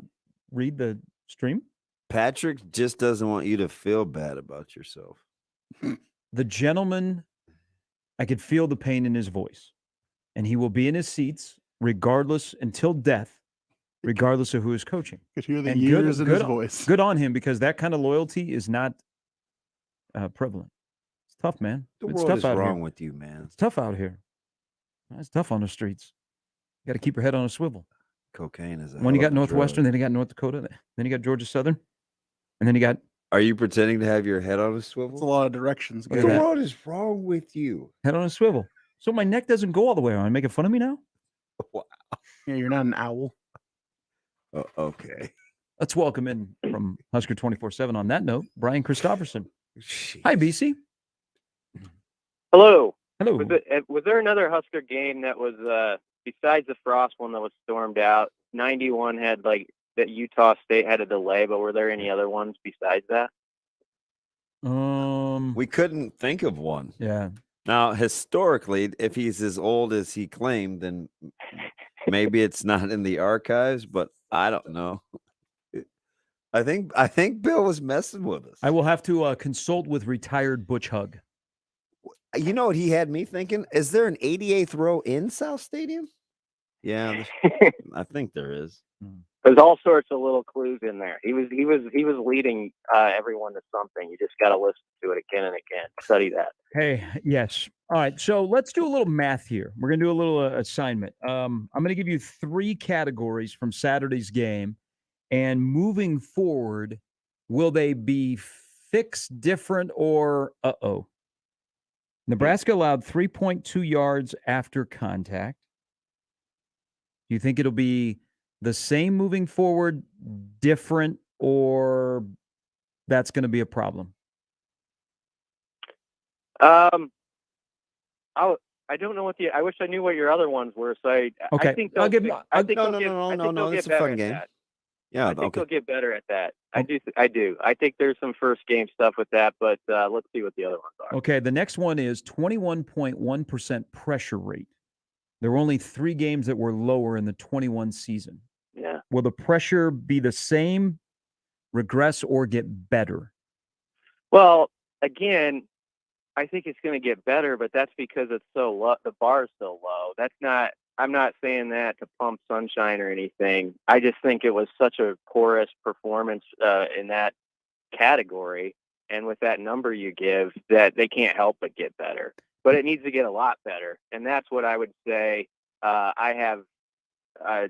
[SPEAKER 1] read the stream?
[SPEAKER 2] Patrick just doesn't want you to feel bad about yourself.
[SPEAKER 1] The gentleman, I could feel the pain in his voice, and he will be in his seats regardless until death, regardless of who is coaching.
[SPEAKER 10] Could hear the
[SPEAKER 1] And
[SPEAKER 10] years in his voice.
[SPEAKER 1] Good on him, because that kind of loyalty is not prevalent. It's tough, man.
[SPEAKER 2] The
[SPEAKER 1] It's
[SPEAKER 2] world
[SPEAKER 1] tough
[SPEAKER 2] is
[SPEAKER 1] out
[SPEAKER 2] wrong
[SPEAKER 1] here.
[SPEAKER 2] with you, man.
[SPEAKER 1] It's tough out here. It's tough on the streets. You got to keep your head on a swivel.
[SPEAKER 2] Cocaine is a
[SPEAKER 1] When you
[SPEAKER 2] hell
[SPEAKER 1] got
[SPEAKER 2] of a drug.
[SPEAKER 1] Northwestern, then you got North Dakota, then you got Georgia Southern, and then you got
[SPEAKER 2] Are you pretending to have your head on a swivel?
[SPEAKER 10] It's a lot of directions.
[SPEAKER 2] What the world is wrong with you?
[SPEAKER 1] head on a swivel. So my neck doesn't go all the way around. Making fun of me now?
[SPEAKER 2] Wow.
[SPEAKER 10] Yeah, you're not an owl.
[SPEAKER 2] Oh, okay.
[SPEAKER 1] Let's welcome in from Husker 24/7 on that note, Brian Christopherson. Hi, BC.
[SPEAKER 22] Hello.
[SPEAKER 1] Hello.
[SPEAKER 22] Was there another Husker game that was besides the Frost one that was stormed out? 91 had like that Utah State had a delay, but were there any other ones besides that?
[SPEAKER 2] We couldn't think of one.
[SPEAKER 1] Yeah.
[SPEAKER 2] Now, historically, if he's as old as he claimed, then maybe it's not in the archives, but I don't know. I think Bill was messing with us.
[SPEAKER 1] I will have to consult with retired Butch Hug.
[SPEAKER 2] You know what he had me thinking? Is there an 88th row in South Stadium? Yeah, I think there is.
[SPEAKER 22] There's all sorts of little clues in there. He was leading everyone to something. You just got to listen to it again and again. Study that.
[SPEAKER 1] Hey, yes. All right. So let's do a little math here. We're going to do a little assignment. I'm going to give you 3 categories from Saturday's game. And moving forward, will they be fixed, different, or uh-oh? Nebraska allowed 3.2 yards after contact. Do you think it'll be the same moving forward, different, or that's going to be a problem?
[SPEAKER 22] I don't know I wish I knew what your other ones were. So I think
[SPEAKER 1] I'll give.
[SPEAKER 22] no.
[SPEAKER 2] It's a fun game. Yeah,
[SPEAKER 22] I think they'll get better at that. I do. I think there's some first game stuff with that, but let's see what the other ones are.
[SPEAKER 1] Okay, the next one is 21.1% pressure rate. There were only 3 games that were lower in the 21 season.
[SPEAKER 22] Yeah.
[SPEAKER 1] Will the pressure be the same, regress, or get better?
[SPEAKER 22] Well, again, I think it's going to get better, but that's because it's so low. The bar is so low. I'm not saying that to pump sunshine or anything. I just think it was such a porous performance in that category, and with that number you give, that they can't help but get better. But it needs to get a lot better, and that's what I would say. I have a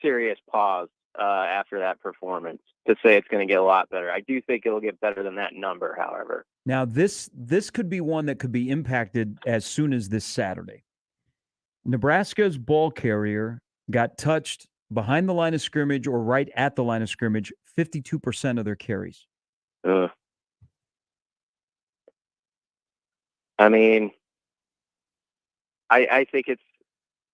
[SPEAKER 22] serious pause after that performance to say it's going to get a lot better. I do think it'll get better than that number, however.
[SPEAKER 1] Now, this could be one that could be impacted as soon as this Saturday. Nebraska's ball carrier got touched behind the line of scrimmage or right at the line of scrimmage 52% of their carries.
[SPEAKER 22] I mean, I think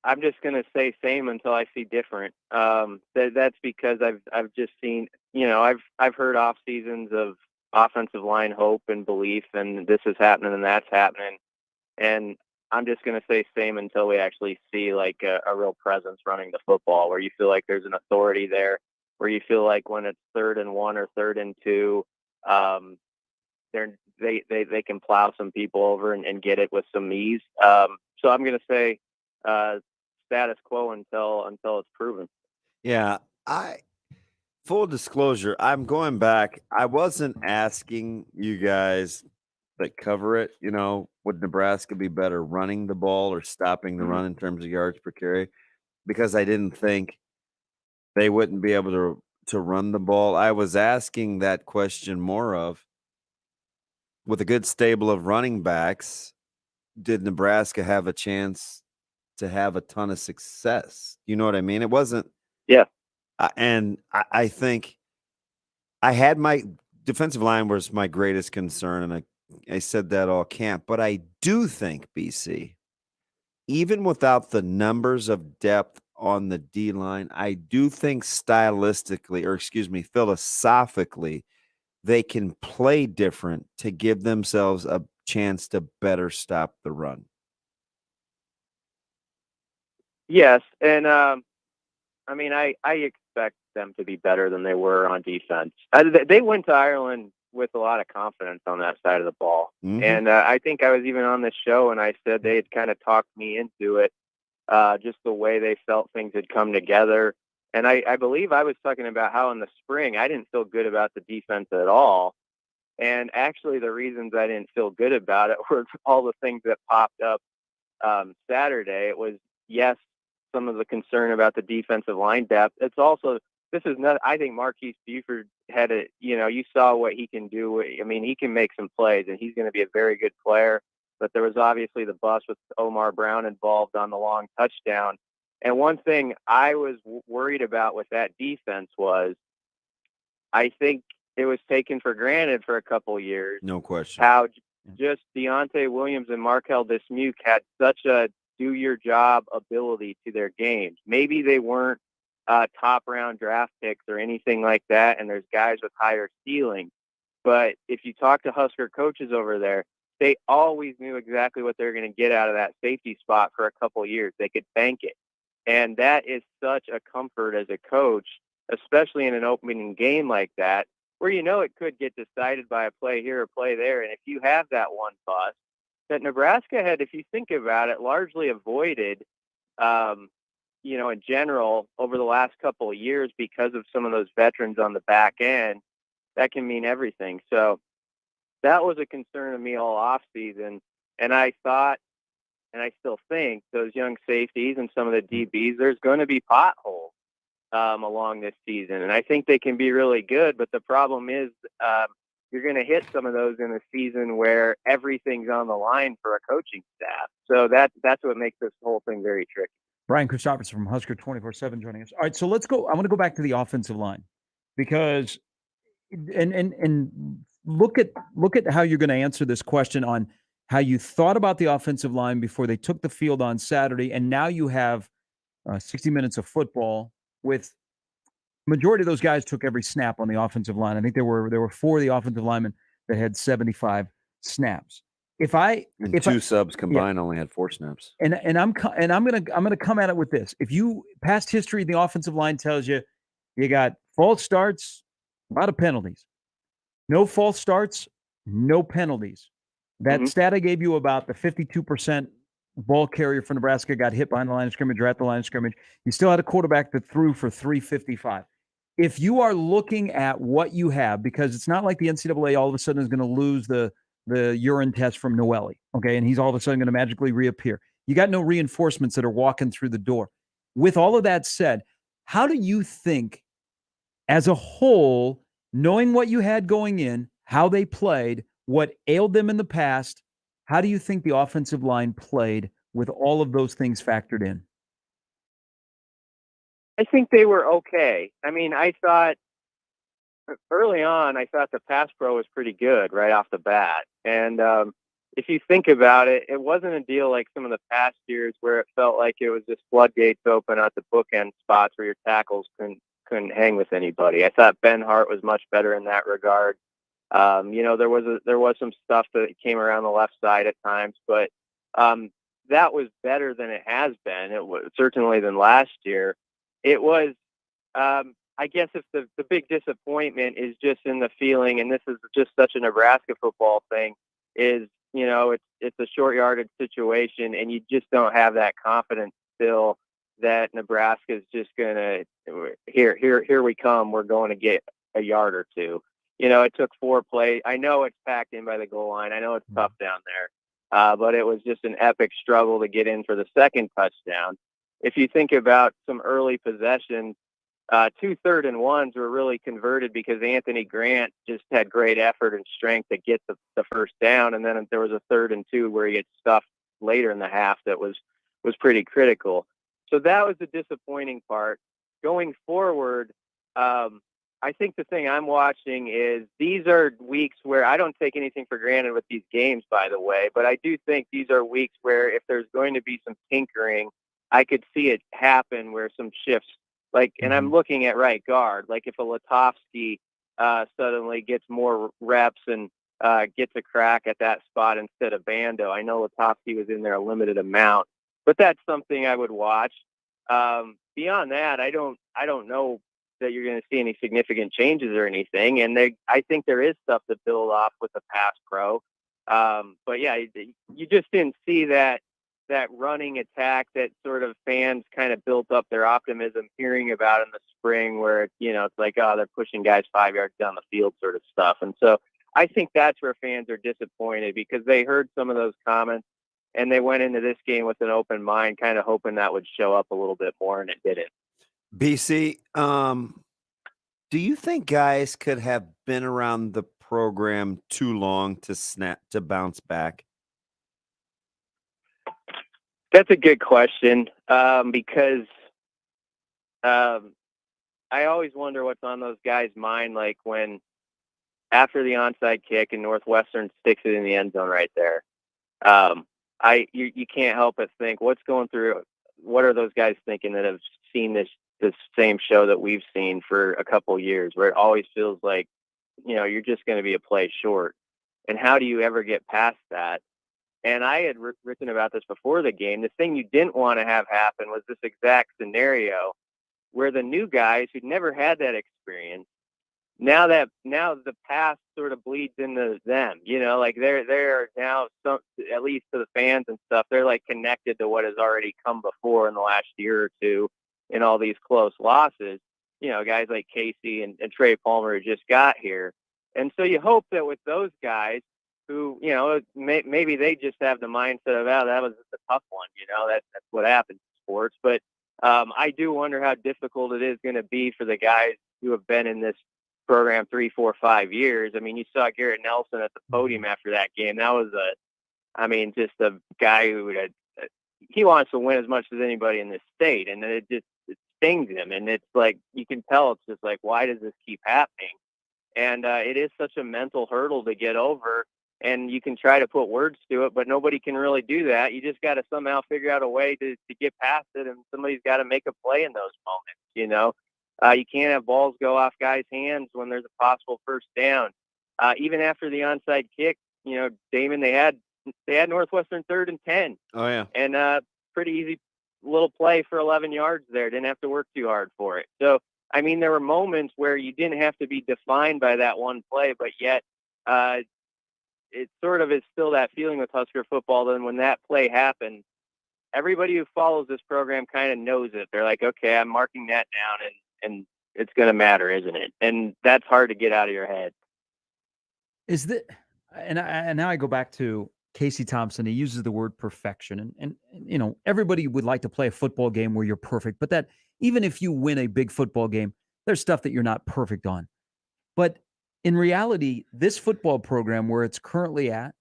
[SPEAKER 22] I'm just going to say same until I see different. That's because I've just seen, I've heard off seasons of offensive line hope and belief, and this is happening and that's happening. And I'm just going to say same until we actually see like a real presence running the football, where you feel like there's an authority there, where you feel like when it's 3rd and 1 or 3rd and 2, they can plow some people over and get it with some ease. So I'm going to say status quo until it's proven.
[SPEAKER 2] Yeah, full disclosure, I'm going back. I wasn't asking you guys that cover it, would Nebraska be better running the ball or stopping the run in terms of yards per carry? Because I didn't think they wouldn't be able to run the ball. I was asking that question more of, with a good stable of running backs, did Nebraska have a chance to have a ton of success? You know what I mean? It wasn't.
[SPEAKER 22] Yeah.
[SPEAKER 2] And I think I had my defensive line was my greatest concern, and I said that all camp. But I do think, BC, even without the numbers of depth on the D line, I do think philosophically, they can play different to give themselves a chance to better stop the run.
[SPEAKER 22] Yes, and I expect them to be better than they were on defense. They went to Ireland with a lot of confidence on that side of the ball.
[SPEAKER 2] Mm-hmm.
[SPEAKER 22] And I think I was even on this show and I said they had kind of talked me into it, just the way they felt things had come together. And I believe I was talking about how in the spring I didn't feel good about the defense at all. And actually the reasons I didn't feel good about it were all the things that popped up Saturday. It was, yes, some of the concern about the defensive line depth. It's also, I think Marquise Buford had you saw what he can do. I mean, he can make some plays and he's going to be a very good player, but there was obviously the bust with Omar Brown involved on the long touchdown. And one thing I was worried about with that defense was I think it was taken for granted for a couple years.
[SPEAKER 2] No question.
[SPEAKER 22] How just Deontay Williams and Markel Dismuke had such a do-your-job ability to their games. Maybe they weren't top-round draft picks or anything like that, and there's guys with higher ceiling. But if you talk to Husker coaches over there, they always knew exactly what they were going to get out of that safety spot for a couple of years. They could bank it. And that is such a comfort as a coach, especially in an opening game like that, where it could get decided by a play here or play there. And if you have that one bust, that Nebraska had, if you think about it, largely avoided, in general, over the last couple of years, because of some of those veterans on the back end, that can mean everything. So that was a concern of me all off season. And I thought, and I still think, those young safeties and some of the DBs, there's going to be potholes along this season. And I think they can be really good. But the problem is you're going to hit some of those in a season where everything's on the line for a coaching staff. So that's what makes this whole thing very tricky.
[SPEAKER 1] Brian Christopherson from Husker 24/7 joining us. All right, so let's go. I want to go back to the offensive line because and look at how you're going to answer this question on how you thought about the offensive line before they took the field on Saturday, and now you have 60 minutes of football with majority of those guys took every snap on the offensive line. I think there were 4 of the offensive linemen that had 75 snaps.
[SPEAKER 2] Two subs combined only had 4 snaps.
[SPEAKER 1] And I'm gonna come at it with this. If you past history, the offensive line tells you got false starts, a lot of penalties. No false starts, no penalties. That stat I gave you about the 52% ball carrier for Nebraska got hit behind the line of scrimmage or at the line of scrimmage. You still had a quarterback that threw for 355. If you are looking at what you have, because it's not like the NCAA all of a sudden is going to lose the urine test from Noelle, okay, and he's all of a sudden going to magically reappear. You got no reinforcements that are walking through the door. With all of that said, how do you think, as a whole, knowing what you had going in, how they played, what ailed them in the past, how do you think the offensive line played with all of those things factored in?
[SPEAKER 22] I think they were okay. I mean, I thought early on, I thought the pass pro was pretty good right off the bat. And if you think about it, it wasn't a deal like some of the past years where it felt like it was just floodgates open at the bookend spots where your tackles couldn't hang with anybody. I thought Ben Hart was much better in that regard. There was some stuff that came around the left side at times, but that was better than it has been. It was certainly than last year. It was, I guess, if the big disappointment is just in the feeling, and this is just such a Nebraska football thing, is it's a short yardage situation, and you just don't have that confidence still that Nebraska is just gonna here we come. We're going to get a yard or two. It took 4 plays. I know it's packed in by the goal line. I know it's tough down there, but it was just an epic struggle to get in for the second touchdown. If you think about some early possessions, 2 3rd and 1s were really converted because Anthony Grant just had great effort and strength to get the first down, and then there was a 3rd and 2 where he had stuffed later in the half that was pretty critical. So that was the disappointing part. Going forward, I think the thing I'm watching is these are weeks where I don't take anything for granted with these games, by the way, but I do think these are weeks where if there's going to be some tinkering, I could see it happen where some shifts, and I'm looking at right guard, like if a Latovsky suddenly gets more reps and gets a crack at that spot instead of Bando. I know Latovsky was in there a limited amount, but that's something I would watch. Beyond that, I don't know that you're going to see any significant changes or anything. And I think there is stuff to build off with the pass pro. But yeah, you just didn't see that running attack that sort of fans kind of built up their optimism hearing about in the spring where, it's like, oh, they're pushing guys 5 yards down the field sort of stuff. And so I think that's where fans are disappointed because they heard some of those comments and they went into this game with an open mind, kind of hoping that would show up a little bit more, and it didn't.
[SPEAKER 2] BC, do you think guys could have been around the program too long to bounce back?
[SPEAKER 22] That's a good question because I always wonder what's on those guys' mind, like when after the onside kick and Northwestern sticks it in the end zone right there. You can't help but think what's going through. What are those guys thinking that have seen this same show that we've seen for a couple years, where it always feels like you're just going to be a play short, and how do you ever get past that? And I had written about this before the game. The thing you didn't want to have happen was this exact scenario where the new guys who'd never had that experience now the past sort of bleeds into them, like they're now some, at least to the fans and stuff, they're like connected to what has already come before in the last year or two in all these close losses, guys like Casey and Trey Palmer who just got here. And so you hope that with those guys who, maybe they just have the mindset of, that was just a tough one, that's what happens in sports. But I do wonder how difficult it is going to be for the guys who have been in this program 3, 4, 5 years. I mean, you saw Garrett Nelson at the podium after that game. That was just a guy who he wants to win as much as anybody in this state, and it stings him. And it's like, you can tell it's just like, why does this keep happening? And it is such a mental hurdle to get over. And you can try to put words to it, but nobody can really do that. You just got to somehow figure out a way to get past it, and somebody's got to make a play in those moments, You can't have balls go off guys' hands when there's a possible first down. Even after the onside kick, Damon, they had Northwestern 3rd and 10.
[SPEAKER 2] Oh, yeah.
[SPEAKER 22] And pretty easy little play for 11 yards there. Didn't have to work too hard for it. So, I mean, there were moments where you didn't have to be defined by that one play, but yet it sort of is still that feeling with Husker football. Then when that play happened, everybody who follows this program kind of knows it. They're like, okay, I'm marking that down, and it's going to matter, isn't it? And that's hard to get out of your head.
[SPEAKER 1] Is that, and now I go back to Casey Thompson. He uses the word perfection, and everybody would like to play a football game where you're perfect, but that even if you win a big football game, there's stuff that you're not perfect on. But in reality, this football program where it's currently at,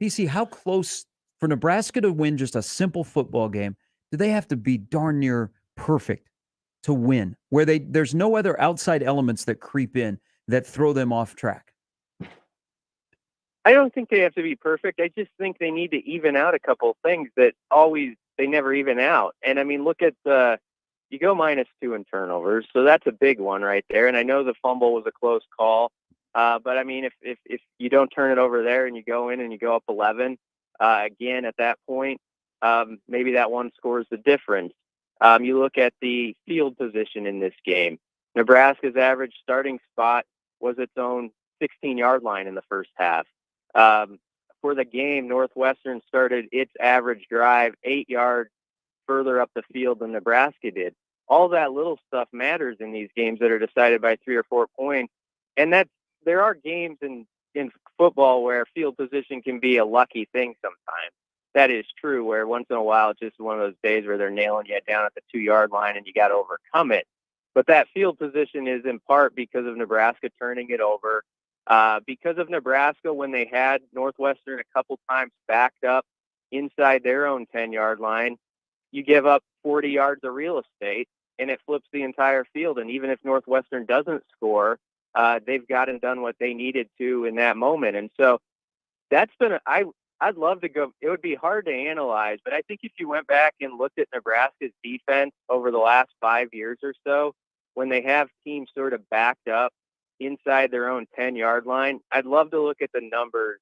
[SPEAKER 1] BC, how close for Nebraska to win just a simple football game, do they have to be darn near perfect to win, where there's no other outside elements that creep in that throw them off track?
[SPEAKER 22] I don't think they have to be perfect. I just think they need to even out a couple of things that they never even out. And I mean, look at you go -2 in turnovers, so that's a big one right there. And I know the fumble was a close call, but I mean, if you don't turn it over there and you go in and you go up 11, again at that point, maybe that one scores the difference. You look at the field position in this game. Nebraska's average starting spot was its own 16-yard line in the first half. For the game, Northwestern started its average drive 8 yards further up the field than Nebraska did. All that little stuff matters in these games that are decided by 3 or 4 points. And there are games in football where field position can be a lucky thing sometimes. That is true, where once in a while it's just one of those days where they're nailing you down at the 2-yard line and you got to overcome it. But that field position is in part because of Nebraska turning it over, because of Nebraska when they had Northwestern a couple times backed up inside their own 10-yard line. You give up 40 yards of real estate, and it flips the entire field. And even if Northwestern doesn't score, they've got and done what they needed to in that moment. And so that's been I'd love to go. It would be hard to analyze, but I think if you went back and looked at Nebraska's defense over the last 5 years or so, when they have teams sort of backed up inside their own 10-yard line, I'd love to look at the numbers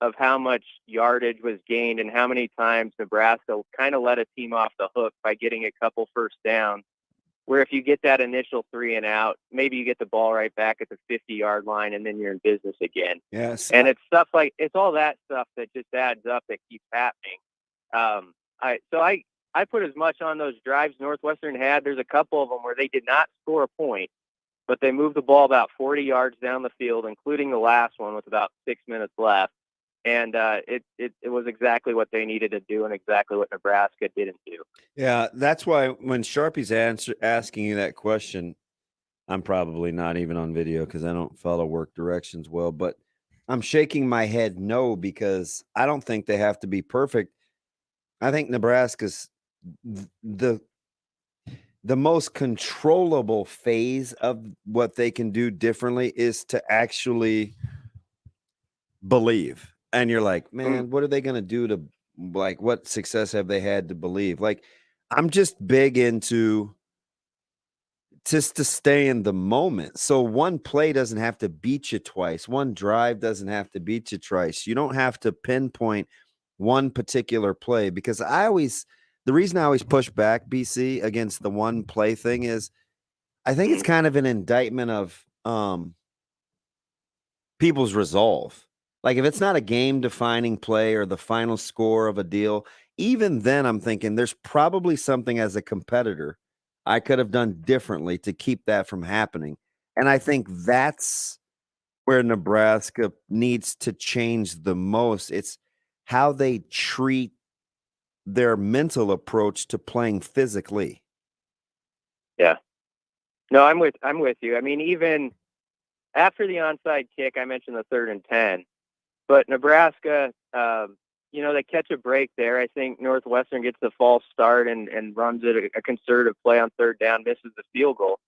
[SPEAKER 22] of how much yardage was gained and how many times Nebraska kind of let a team off the hook by getting a couple first downs, where if you get that initial 3 and out, maybe you get the ball right back at the 50-yard line and then you're in business again.
[SPEAKER 2] Yes.
[SPEAKER 22] And it's stuff like, it's all that stuff that just adds up that keeps happening. I put as much on those drives Northwestern had. There's a couple of them where they did not score a point, but they moved the ball about 40 yards down the field, including the last one with about 6 minutes left. And it was exactly what they needed to do and exactly what Nebraska didn't do.
[SPEAKER 2] Yeah, that's why when Sharpie's asking you that question, I'm probably not even on video because I don't follow work directions well, but I'm shaking my head no, because I don't think they have to be perfect. I think Nebraska's the most controllable phase of what they can do differently is to actually believe. And you're like, man, what are they going to do to, like, what success have they had to believe? Like, I'm just big into just to stay in the moment. So one play doesn't have to beat you twice. One drive doesn't have to beat you twice. You don't have to pinpoint one particular play, because the reason I always push back, BC, against the one play thing is I think it's kind of an indictment of people's resolve. Like if it's not a game defining play or the final score of a deal, even then I'm thinking there's probably something as a competitor I could have done differently to keep that from happening. And I think that's where Nebraska needs to change the most. It's how they treat their mental approach to playing physically.
[SPEAKER 22] Yeah. No, I'm with you. I mean, even after the onside kick, I mentioned the 3rd and 10, but Nebraska, they catch a break there. I think Northwestern gets the false start and runs it a conservative play on 3rd down, misses the field goal.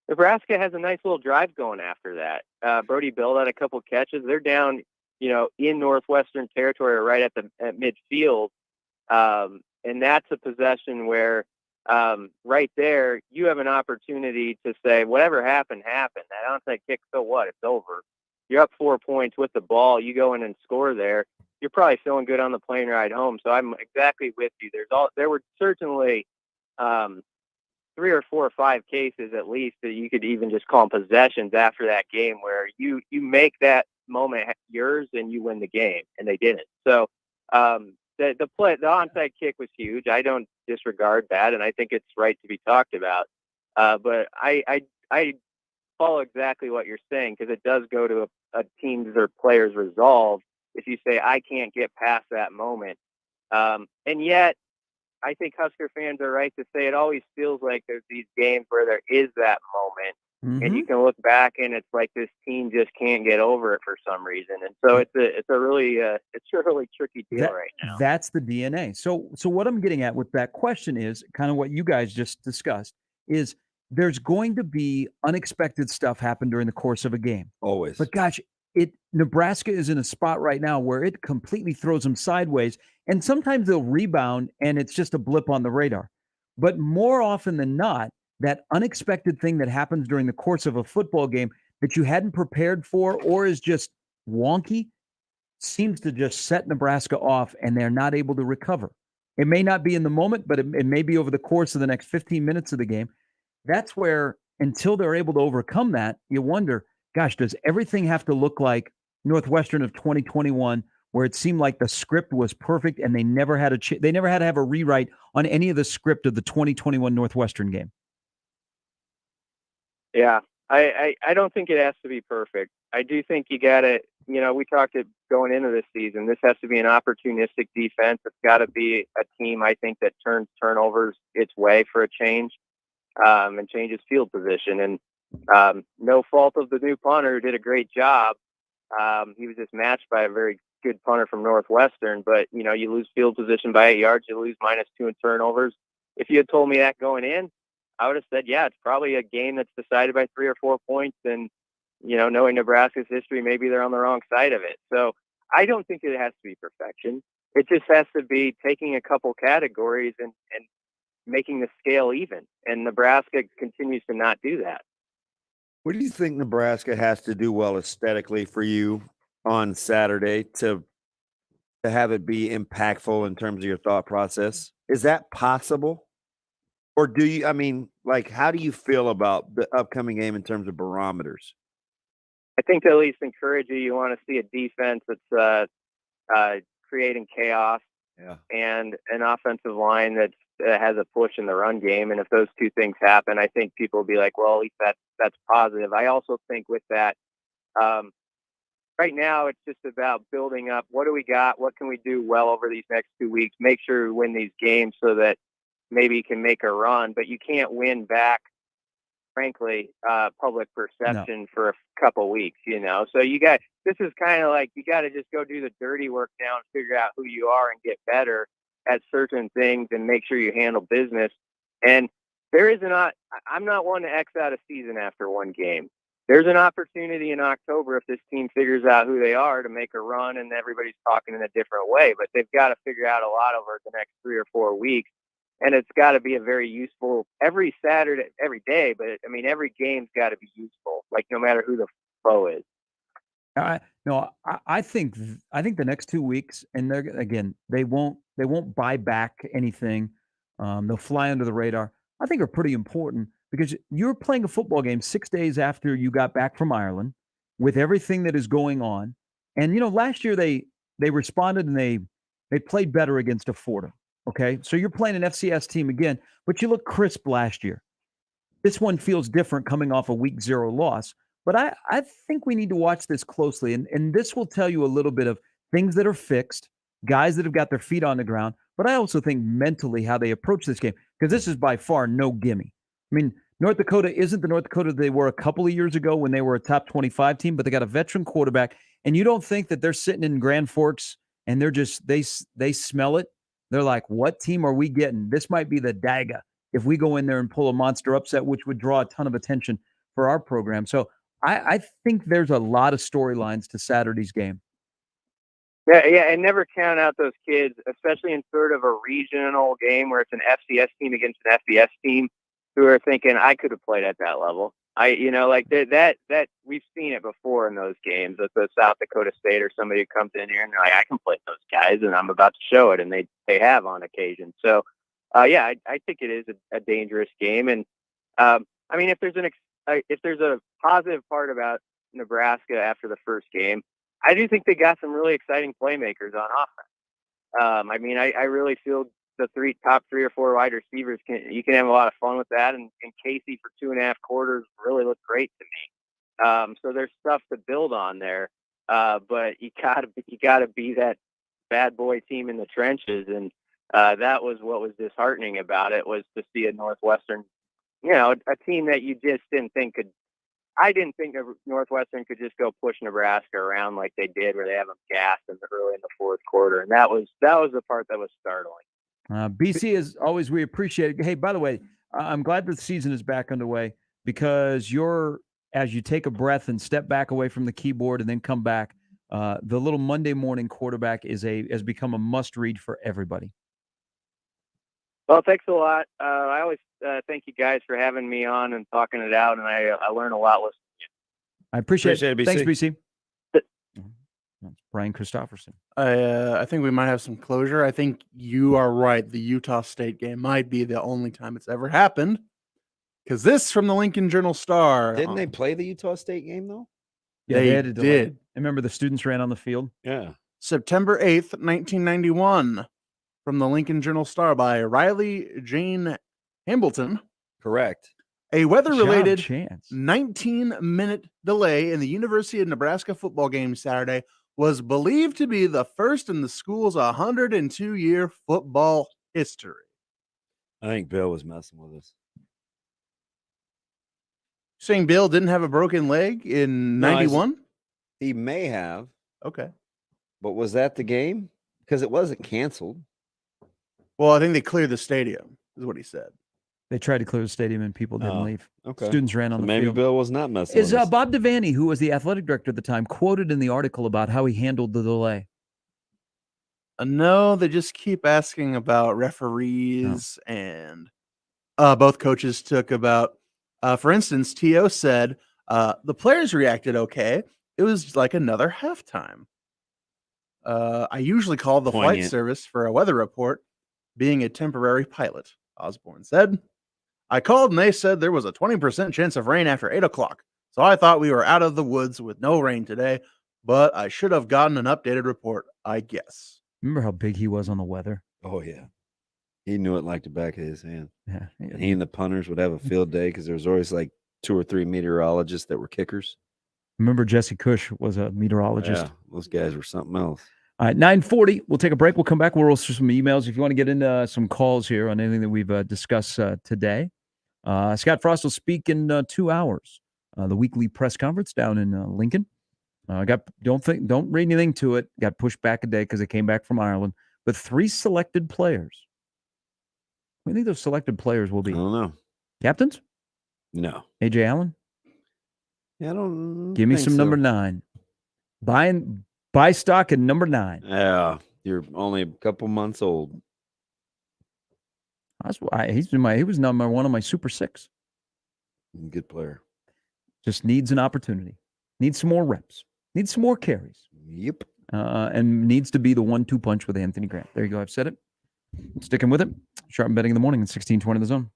[SPEAKER 22] Nebraska has a nice little drive going after that. Brody Bill had a couple catches. They're down, in Northwestern territory, right at midfield, and that's a possession where right there you have an opportunity to say whatever happened. That onside kick, so what? It's over. You're up 4 points with the ball. You go in and score there. You're probably feeling good on the plane ride home. So I'm exactly with you. There were certainly 3 or 4 or 5 cases at least that you could even just call them possessions after that game where you make that moment yours and you win the game, and they didn't. So the onside kick was huge. I don't disregard that, and I think it's right to be talked about. But I follow exactly what you're saying, because it does go to a team's or player's resolve if you say, I can't get past that moment. And yet, I think Husker fans are right to say it always feels like there's these games where there is that moment, and you can look back and it's like this team just can't get over it for some reason. And so it's a really tricky deal right now.
[SPEAKER 1] That's the DNA. So what I'm getting at with that question is kind of what you guys just discussed is there's going to be unexpected stuff happen during the course of a game.
[SPEAKER 2] Always.
[SPEAKER 1] But gosh, Nebraska is in a spot right now where it completely throws them sideways, and sometimes they'll rebound and it's just a blip on the radar. But more often than not, that unexpected thing that happens during the course of a football game that you hadn't prepared for or is just wonky seems to just set Nebraska off, and they're not able to recover. It may not be in the moment, but it may be over the course of the next 15 minutes of the game. That's where, until they're able to overcome that, you wonder, gosh, does everything have to look like Northwestern of 2021, where it seemed like the script was perfect and they never had they never had to have a rewrite on any of the script of the 2021 Northwestern game?
[SPEAKER 22] Yeah, I don't think it has to be perfect. I do think you got to, we talked it going into this season. This has to be an opportunistic defense. It's got to be a team, I think, that turns turnovers its way for a change, and changes field position. And no fault of the new punter, who did a great job. He was just matched by a very good punter from Northwestern, but you lose field position by 8 yards, you lose -2 in turnovers. If you had told me that going in, I would have said, yeah, it's probably a game that's decided by 3 or 4 points. And, knowing Nebraska's history, maybe they're on the wrong side of it. So I don't think it has to be perfection. It just has to be taking a couple categories and making the scale even. And Nebraska continues to not do that.
[SPEAKER 2] What do you think Nebraska has to do well aesthetically for you on Saturday to have it be impactful in terms of your thought process? Is that possible? Or do you, how do you feel about the upcoming game in terms of barometers?
[SPEAKER 22] I think to at least encourage you, you want to see a defense that's creating chaos, and an offensive line that has a push in the run game. And if those two things happen, I think people will be like, well, at least that's positive. I also think with that, right now it's just about building up. What do we got? What can we do well over these next 2 weeks? Make sure we win these games so that maybe you can make a run, but you can't win back, frankly, public perception for a couple weeks, So this is kind of like, you got to just go do the dirty work now and figure out who you are and get better at certain things and make sure you handle business. And I'm not one to X out a season after one game. There's an opportunity in October, if this team figures out who they are, to make a run, and everybody's talking in a different way, but they've got to figure out a lot over the next 3 or 4 weeks. And it's got to be a very useful every Saturday, every day. But every game's got to be useful, like no matter who the foe is.
[SPEAKER 1] I think the next 2 weeks, and they won't buy back anything. They'll fly under the radar. I think are pretty important because you're playing a football game 6 days after you got back from Ireland with everything that is going on. And, last year they responded and they played better against a Fordham. Okay. So you're playing an FCS team again, but you look crisp last year. This one feels different coming off a week 0 loss. But I think we need to watch this closely. And this will tell you a little bit of things that are fixed, guys that have got their feet on the ground. But I also think mentally how they approach this game, because this is by far no gimme. I mean, North Dakota isn't the North Dakota they were a couple of years ago when they were a top 25 team, but they got a veteran quarterback. And you don't think that they're sitting in Grand Forks and they're just, they smell it. They're like, what team are we getting? This might be the Daga if we go in there and pull a monster upset, which would draw a ton of attention for our program. So I think there's a lot of storylines to Saturday's game.
[SPEAKER 22] Yeah, and never count out those kids, especially in sort of a regional game where it's an FCS team against an FBS team, who are thinking, I could have played at that level. That we've seen it before in those games with the South Dakota State or somebody who comes in here and they're like, I can play those guys, and I'm about to show it, and they have on occasion. So, I think it is a dangerous game, and if there's a positive part about Nebraska after the first game, I do think they got some really exciting playmakers on offense. I really feel the top 3 or 4 wide receivers you can have a lot of fun with that, and Casey for 2.5 quarters really looked great to me. So there's stuff to build on there, but you gotta be that bad boy team in the trenches, and that was what was disheartening about it, was to see a Northwestern, a team that you just didn't think could. I didn't think Northwestern could just go push Nebraska around like they did, where they have them gassed early in the fourth quarter, and that was the part that was startling.
[SPEAKER 1] BC, as always, we appreciate it. Hey, by the way, I'm glad the season is back underway, because as you take a breath and step back away from the keyboard and then come back, the little Monday morning quarterback has become a must read for everybody.
[SPEAKER 22] Well, thanks a lot. I always thank you guys for having me on and talking it out, and I learn a lot listening to you.
[SPEAKER 1] I appreciate it.
[SPEAKER 2] BC.
[SPEAKER 1] Thanks, BC. That's Brian Christopherson.
[SPEAKER 10] I think we might have some closure. I think you are right. The Utah State game might be the only time it's ever happened, because this from the Lincoln Journal-Star.
[SPEAKER 2] Didn't they play the Utah State game, though?
[SPEAKER 1] Yeah,
[SPEAKER 10] they
[SPEAKER 1] had to delay.
[SPEAKER 10] did.
[SPEAKER 1] I remember the students ran on the field.
[SPEAKER 2] Yeah.
[SPEAKER 10] September 8th, 1991, from the Lincoln Journal-Star by Riley Jane Hambleton.
[SPEAKER 2] Correct.
[SPEAKER 10] A weather-related
[SPEAKER 1] chance.
[SPEAKER 10] 19-minute delay in the University of Nebraska football game Saturday was believed to be the first in the school's 102-year football history.
[SPEAKER 2] I think Bill was messing with us.
[SPEAKER 10] Saying Bill didn't have a broken leg in 91?
[SPEAKER 2] He may have.
[SPEAKER 10] Okay.
[SPEAKER 2] But was that the game? Because it wasn't canceled.
[SPEAKER 10] Well, I think they cleared the stadium, is what he said.
[SPEAKER 1] They tried to clear the stadium and people didn't leave.
[SPEAKER 2] Okay.
[SPEAKER 1] Students ran on the
[SPEAKER 2] maybe
[SPEAKER 1] field.
[SPEAKER 2] Bill was not messing
[SPEAKER 1] Is
[SPEAKER 2] with us.
[SPEAKER 1] Bob Devaney, who was the athletic director at the time, quoted in the article about how he handled the delay?
[SPEAKER 10] No, they just keep asking about referees, and both coaches took about, for instance, T.O. said the players reacted okay. It was like another halftime. I usually call the flight
[SPEAKER 2] Poignant.
[SPEAKER 10] service for a weather report, being a temporary pilot, Osborne said. I called and they said there was a 20% chance of rain after 8 o'clock. So I thought we were out of the woods with no rain today, but I should have gotten an updated report, I guess.
[SPEAKER 1] Remember how big he was on the weather?
[SPEAKER 2] Oh, yeah. He knew it like the back of his hand.
[SPEAKER 1] Yeah.
[SPEAKER 2] And he and the punters would have a field day because there was always like 2 or 3 meteorologists that were kickers.
[SPEAKER 1] Remember Jesse Cush was a meteorologist.
[SPEAKER 2] Yeah, those guys were something else.
[SPEAKER 1] All right, 9:40. We'll take a break. We'll come back. We'll roll through some emails. If you want to get into some calls here on anything that we've discussed today. Scott Frost will speak in 2 hours. The weekly press conference down in Lincoln. Don't read anything to it. Got pushed back a day because it came back from Ireland. But 3 selected players. What do you think those selected players will be?
[SPEAKER 2] I don't know.
[SPEAKER 1] Captains?
[SPEAKER 2] No.
[SPEAKER 1] AJ Allen?
[SPEAKER 2] Yeah, I don't
[SPEAKER 1] Give me
[SPEAKER 2] think
[SPEAKER 1] some
[SPEAKER 2] so.
[SPEAKER 1] number 9. Buy stock in number 9.
[SPEAKER 2] Yeah, you're only a couple months old.
[SPEAKER 1] He was number 1 on my Super 6.
[SPEAKER 2] Good player.
[SPEAKER 1] Just needs an opportunity. Needs some more reps. Needs some more carries.
[SPEAKER 2] Yep.
[SPEAKER 1] And needs to be the 1-2 punch with Anthony Grant. There you go. I've said it. Sticking with it. Sharp betting in the morning at 1620 The Zone.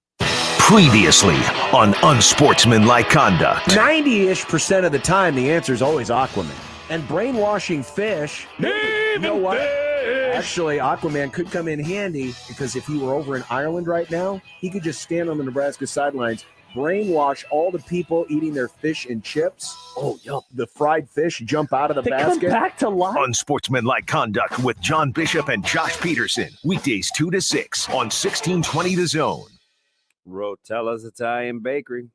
[SPEAKER 4] Previously on Unsportsmanlike Conduct.
[SPEAKER 26] 90-ish% of the time, the answer is always Aquaman. And brainwashing fish, you know what? Actually, Aquaman could come in handy because if he were over in Ireland right now, he could just stand on the Nebraska sidelines, brainwash all the people eating their fish and chips. Oh, yup. The fried fish jump out of the basket.
[SPEAKER 6] Come back to life.
[SPEAKER 4] Unsportsmanlike Conduct with John Bishop and Josh Peterson. Weekdays 2 to 6 on 1620 The Zone.
[SPEAKER 2] Rotella's Italian Bakery,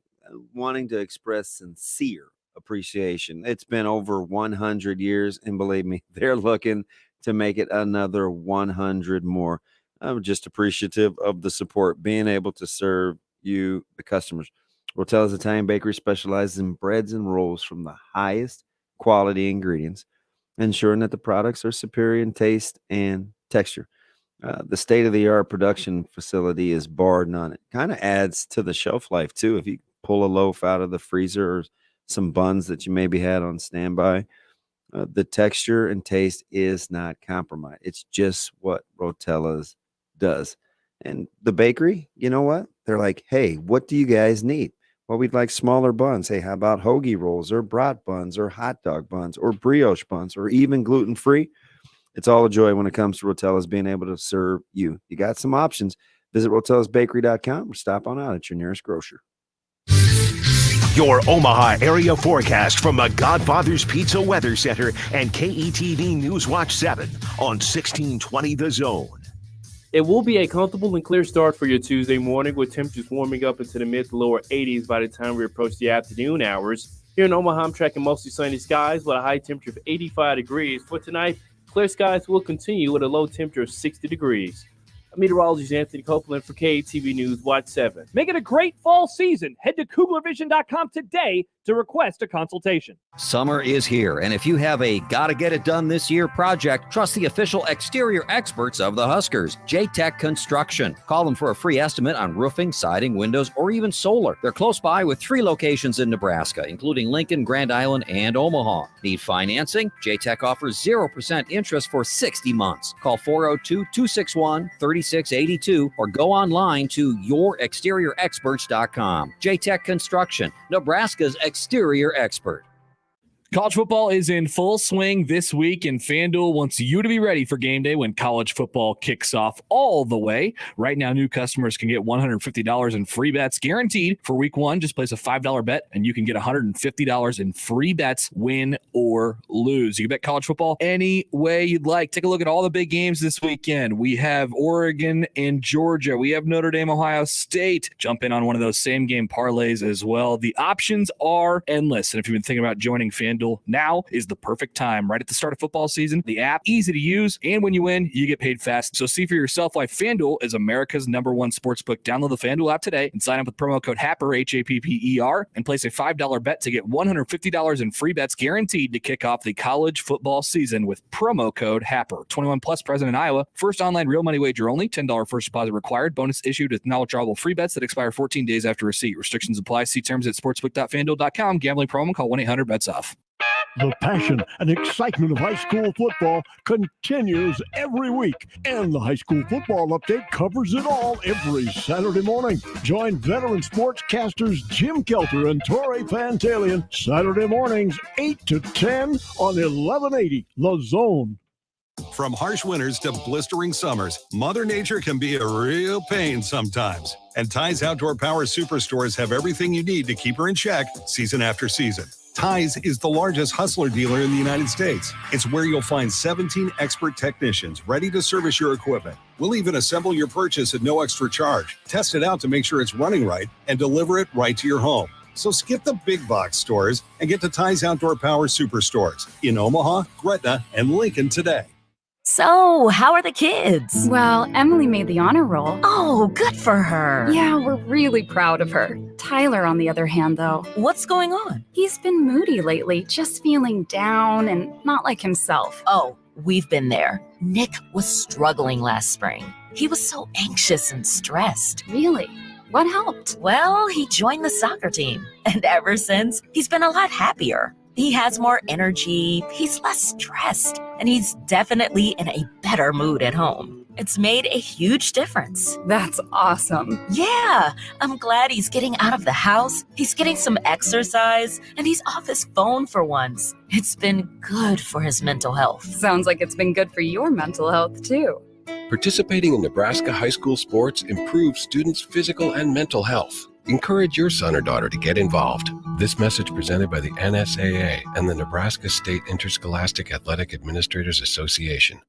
[SPEAKER 2] wanting to express sincere appreciation. It's been over 100 years, and believe me, they're looking to make it another 100 more. I'm just appreciative of the support, being able to serve you, the customers. Rotella's Italian Bakery specializes in breads and rolls from the highest quality ingredients, ensuring that the products are superior in taste and texture. The state-of-the-art production facility is bar none. It kind of adds to the shelf life, too. If you pull a loaf out of the freezer or some buns that you maybe had on standby, the texture and taste is not compromised. It's just what Rotella's does. And the bakery, you know what? They're like, hey, what do you guys need? Well, we'd like smaller buns. Hey, how about hoagie rolls or brat buns or hot dog buns or brioche buns or even gluten-free? It's all a joy when it comes to Rotella's being able to serve you. You got some options. Visit rotellasbakery.com or stop on out at your nearest grocer.
[SPEAKER 4] Your Omaha area forecast from the Godfather's Pizza Weather Center and KETV News Watch 7 on 1620 The Zone.
[SPEAKER 3] It will be a comfortable and clear start for your Tuesday morning with temperatures warming up into the mid to lower 80s by the time we approach the afternoon hours. Here in Omaha, I'm tracking mostly sunny skies with a high temperature of 85 degrees. For tonight, clear skies will continue with a low temperature of 60 degrees. Meteorologist Anthony Copeland for KTV News Watch 7.
[SPEAKER 6] Make it a great fall season. Head to KuglerVision.com today to request a consultation.
[SPEAKER 5] Summer is here, and if you have a gotta get it done this year project, trust the official exterior experts of the Huskers, J-Tech Construction. Call them for a free estimate on roofing, siding, windows, or even solar. They're close by with 3 locations in Nebraska, including Lincoln, Grand Island, and Omaha. Need financing? J-Tech offers 0% interest for 60 months. Call 402-261-3682 or go online to yourexteriorexperts.com. J-Tech Construction, Nebraska's exterior expert.
[SPEAKER 12] College football is in full swing this week, and FanDuel wants you to be ready for game day when college football kicks off all the way. Right now, new customers can get $150 in free bets guaranteed for week 1. Just place a $5 bet, and you can get $150 in free bets, win or lose. You can bet college football any way you'd like. Take a look at all the big games this weekend. We have Oregon and Georgia. We have Notre Dame, Ohio State. Jump in on one of those same game parlays as well. The options are endless, and if you've been thinking about joining FanDuel, now is the perfect time. Right at the start of football season, the app, easy to use, and when you win, you get paid fast. So see for yourself why FanDuel is America's #1 sportsbook. Download the FanDuel app today and sign up with promo code HAPPER, HAPPER, and place a $5 bet to get $150 in free bets guaranteed to kick off the college football season with promo code HAPPER. 21 plus, present in Iowa. First online real money wager only. $10 first deposit required. Bonus issued with knowledgeable free bets that expire 14 days after receipt. Restrictions apply. See terms at sportsbook.fanduel.com. Gambling problem? Call 1-800-BETS-OFF.
[SPEAKER 14] The passion and excitement of high school football continues every week, and the High School Football Update covers it all every Saturday morning. Join veteran sportscasters Jim Kelter and Torrey Pantalian Saturday mornings 8 to 10 on 1180 The Zone.
[SPEAKER 18] From harsh winters to blistering summers, Mother Nature can be a real pain sometimes. And Ty's Outdoor Power Superstores have everything you need to keep her in check season after season. Ty's is the largest Hustler dealer in the United States. It's where you'll find 17 expert technicians ready to service your equipment. We'll even assemble your purchase at no extra charge, test it out to make sure it's running right, and deliver it right to your home. So skip the big box stores and get to Ty's Outdoor Power Superstores in Omaha, Gretna, and Lincoln today.
[SPEAKER 21] So, how are the kids?
[SPEAKER 23] Well, Emily made the honor roll.
[SPEAKER 21] Oh, good for her.
[SPEAKER 23] Yeah, we're really proud of her. Tyler, on the other hand, though.
[SPEAKER 21] What's going on?
[SPEAKER 23] He's been moody lately, just feeling down and not like himself.
[SPEAKER 21] Oh, we've been there. Nick was struggling last spring. He was so anxious and stressed.
[SPEAKER 23] Really? What helped?
[SPEAKER 21] Well, he joined the soccer team. And ever since, he's been a lot happier. He has more energy, he's less stressed, and he's definitely in a better mood at home. It's made a huge difference.
[SPEAKER 23] That's awesome.
[SPEAKER 21] Yeah, I'm glad he's getting out of the house, he's getting some exercise, and he's off his phone for once. It's been good for his mental health.
[SPEAKER 23] Sounds like it's been good for your mental health, too.
[SPEAKER 7] Participating in Nebraska high school sports improves students' physical and mental health. Encourage your son or daughter to get involved. This message presented by the NSAA and the Nebraska State Interscholastic Athletic Administrators Association.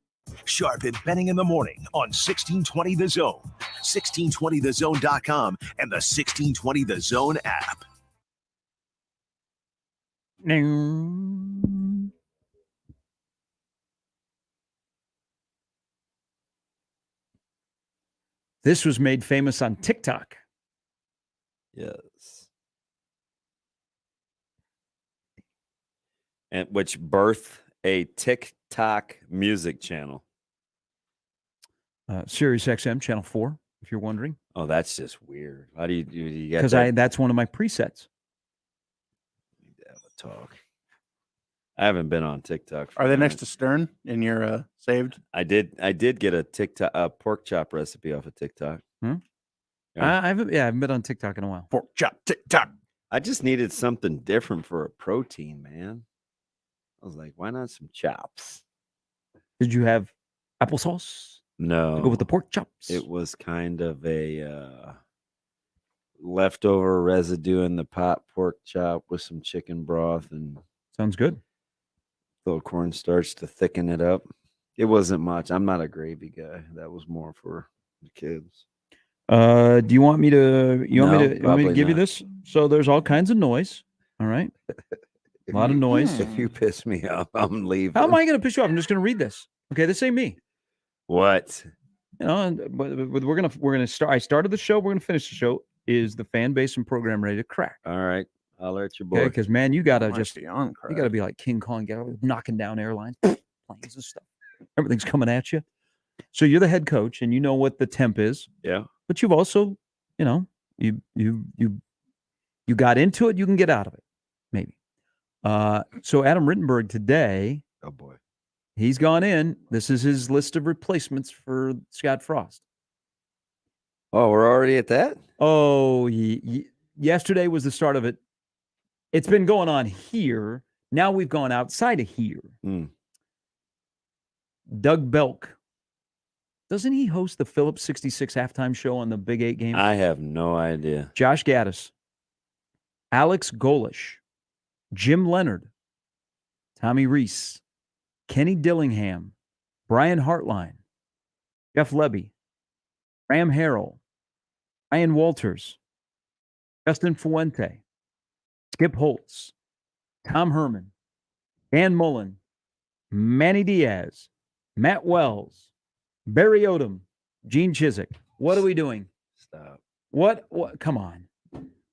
[SPEAKER 4] Sharp at betting in the morning on 1620 The Zone, 1620thezone.com, and the 1620 The Zone app.
[SPEAKER 1] This was made famous on TikTok.
[SPEAKER 2] Yes. And which birthed a TikTok music channel.
[SPEAKER 1] Sirius XM Channel 4, if you're wondering.
[SPEAKER 2] Oh, that's just weird. How do you get
[SPEAKER 1] Because
[SPEAKER 2] that?
[SPEAKER 1] that's one of my presets.
[SPEAKER 2] Have a talk. I haven't been on TikTok.
[SPEAKER 10] Are they next to Stern in your saved?
[SPEAKER 2] I did get a TikTok pork chop recipe off of TikTok.
[SPEAKER 1] Hmm?
[SPEAKER 2] Yeah.
[SPEAKER 1] I haven't been on TikTok in a while.
[SPEAKER 10] Pork chop TikTok.
[SPEAKER 2] I just needed something different for a protein, man. I was like, why not some chops?
[SPEAKER 1] Did you have applesauce?
[SPEAKER 2] No.
[SPEAKER 1] To go with the pork chops?
[SPEAKER 2] It was kind of a leftover residue in the pot pork chop with some chicken broth and
[SPEAKER 1] sounds good.
[SPEAKER 2] Little cornstarch to thicken it up. It wasn't much. I'm not a gravy guy. That was more for the kids.
[SPEAKER 1] Do you want me to? You want me to
[SPEAKER 2] probably
[SPEAKER 1] give you
[SPEAKER 2] not.
[SPEAKER 1] this? So there's all kinds of noise. All right, a lot of noise.
[SPEAKER 2] If you piss me off, I'm leaving.
[SPEAKER 1] How am I going to piss you off? I'm just going to read this. Okay, this ain't me.
[SPEAKER 2] What?
[SPEAKER 1] You know, but we're gonna start. I started the show. We're gonna finish the show. Is the fan base and program ready to crack?
[SPEAKER 2] All right, I'll let your boy.
[SPEAKER 1] Okay, because man, you gotta
[SPEAKER 10] Might
[SPEAKER 1] just
[SPEAKER 10] be on
[SPEAKER 1] you
[SPEAKER 10] crack.
[SPEAKER 1] gotta be like King Kong, knocking down airlines, planes and stuff. Everything's coming at you. So you're the head coach, and you know what the temp is.
[SPEAKER 2] Yeah.
[SPEAKER 1] But you've also, you know, you got into it. You can get out of it, maybe. So Adam Rittenberg today.
[SPEAKER 2] Oh boy.
[SPEAKER 1] He's gone in. This is his list of replacements for Scott Frost.
[SPEAKER 2] Oh, we're already at that?
[SPEAKER 1] Oh, yesterday was the start of it. It's been going on here. Now we've gone outside of here. Doug Belk. Doesn't he host the Phillips 66 halftime show on the Big 8 game?
[SPEAKER 2] I have no idea.
[SPEAKER 1] Josh Gaddis. Alex Golish. Jim Leonard. Tommy Reese. Kenny Dillingham, Brian Hartline, Jeff Lebby, Graham Harrell, Ryan Walters, Justin Fuente, Skip Holtz, Tom Herman, Dan Mullen, Manny Diaz, Matt Wells, Barry Odom, Gene Chizik. What are we doing?
[SPEAKER 2] Stop.
[SPEAKER 1] What? Come on.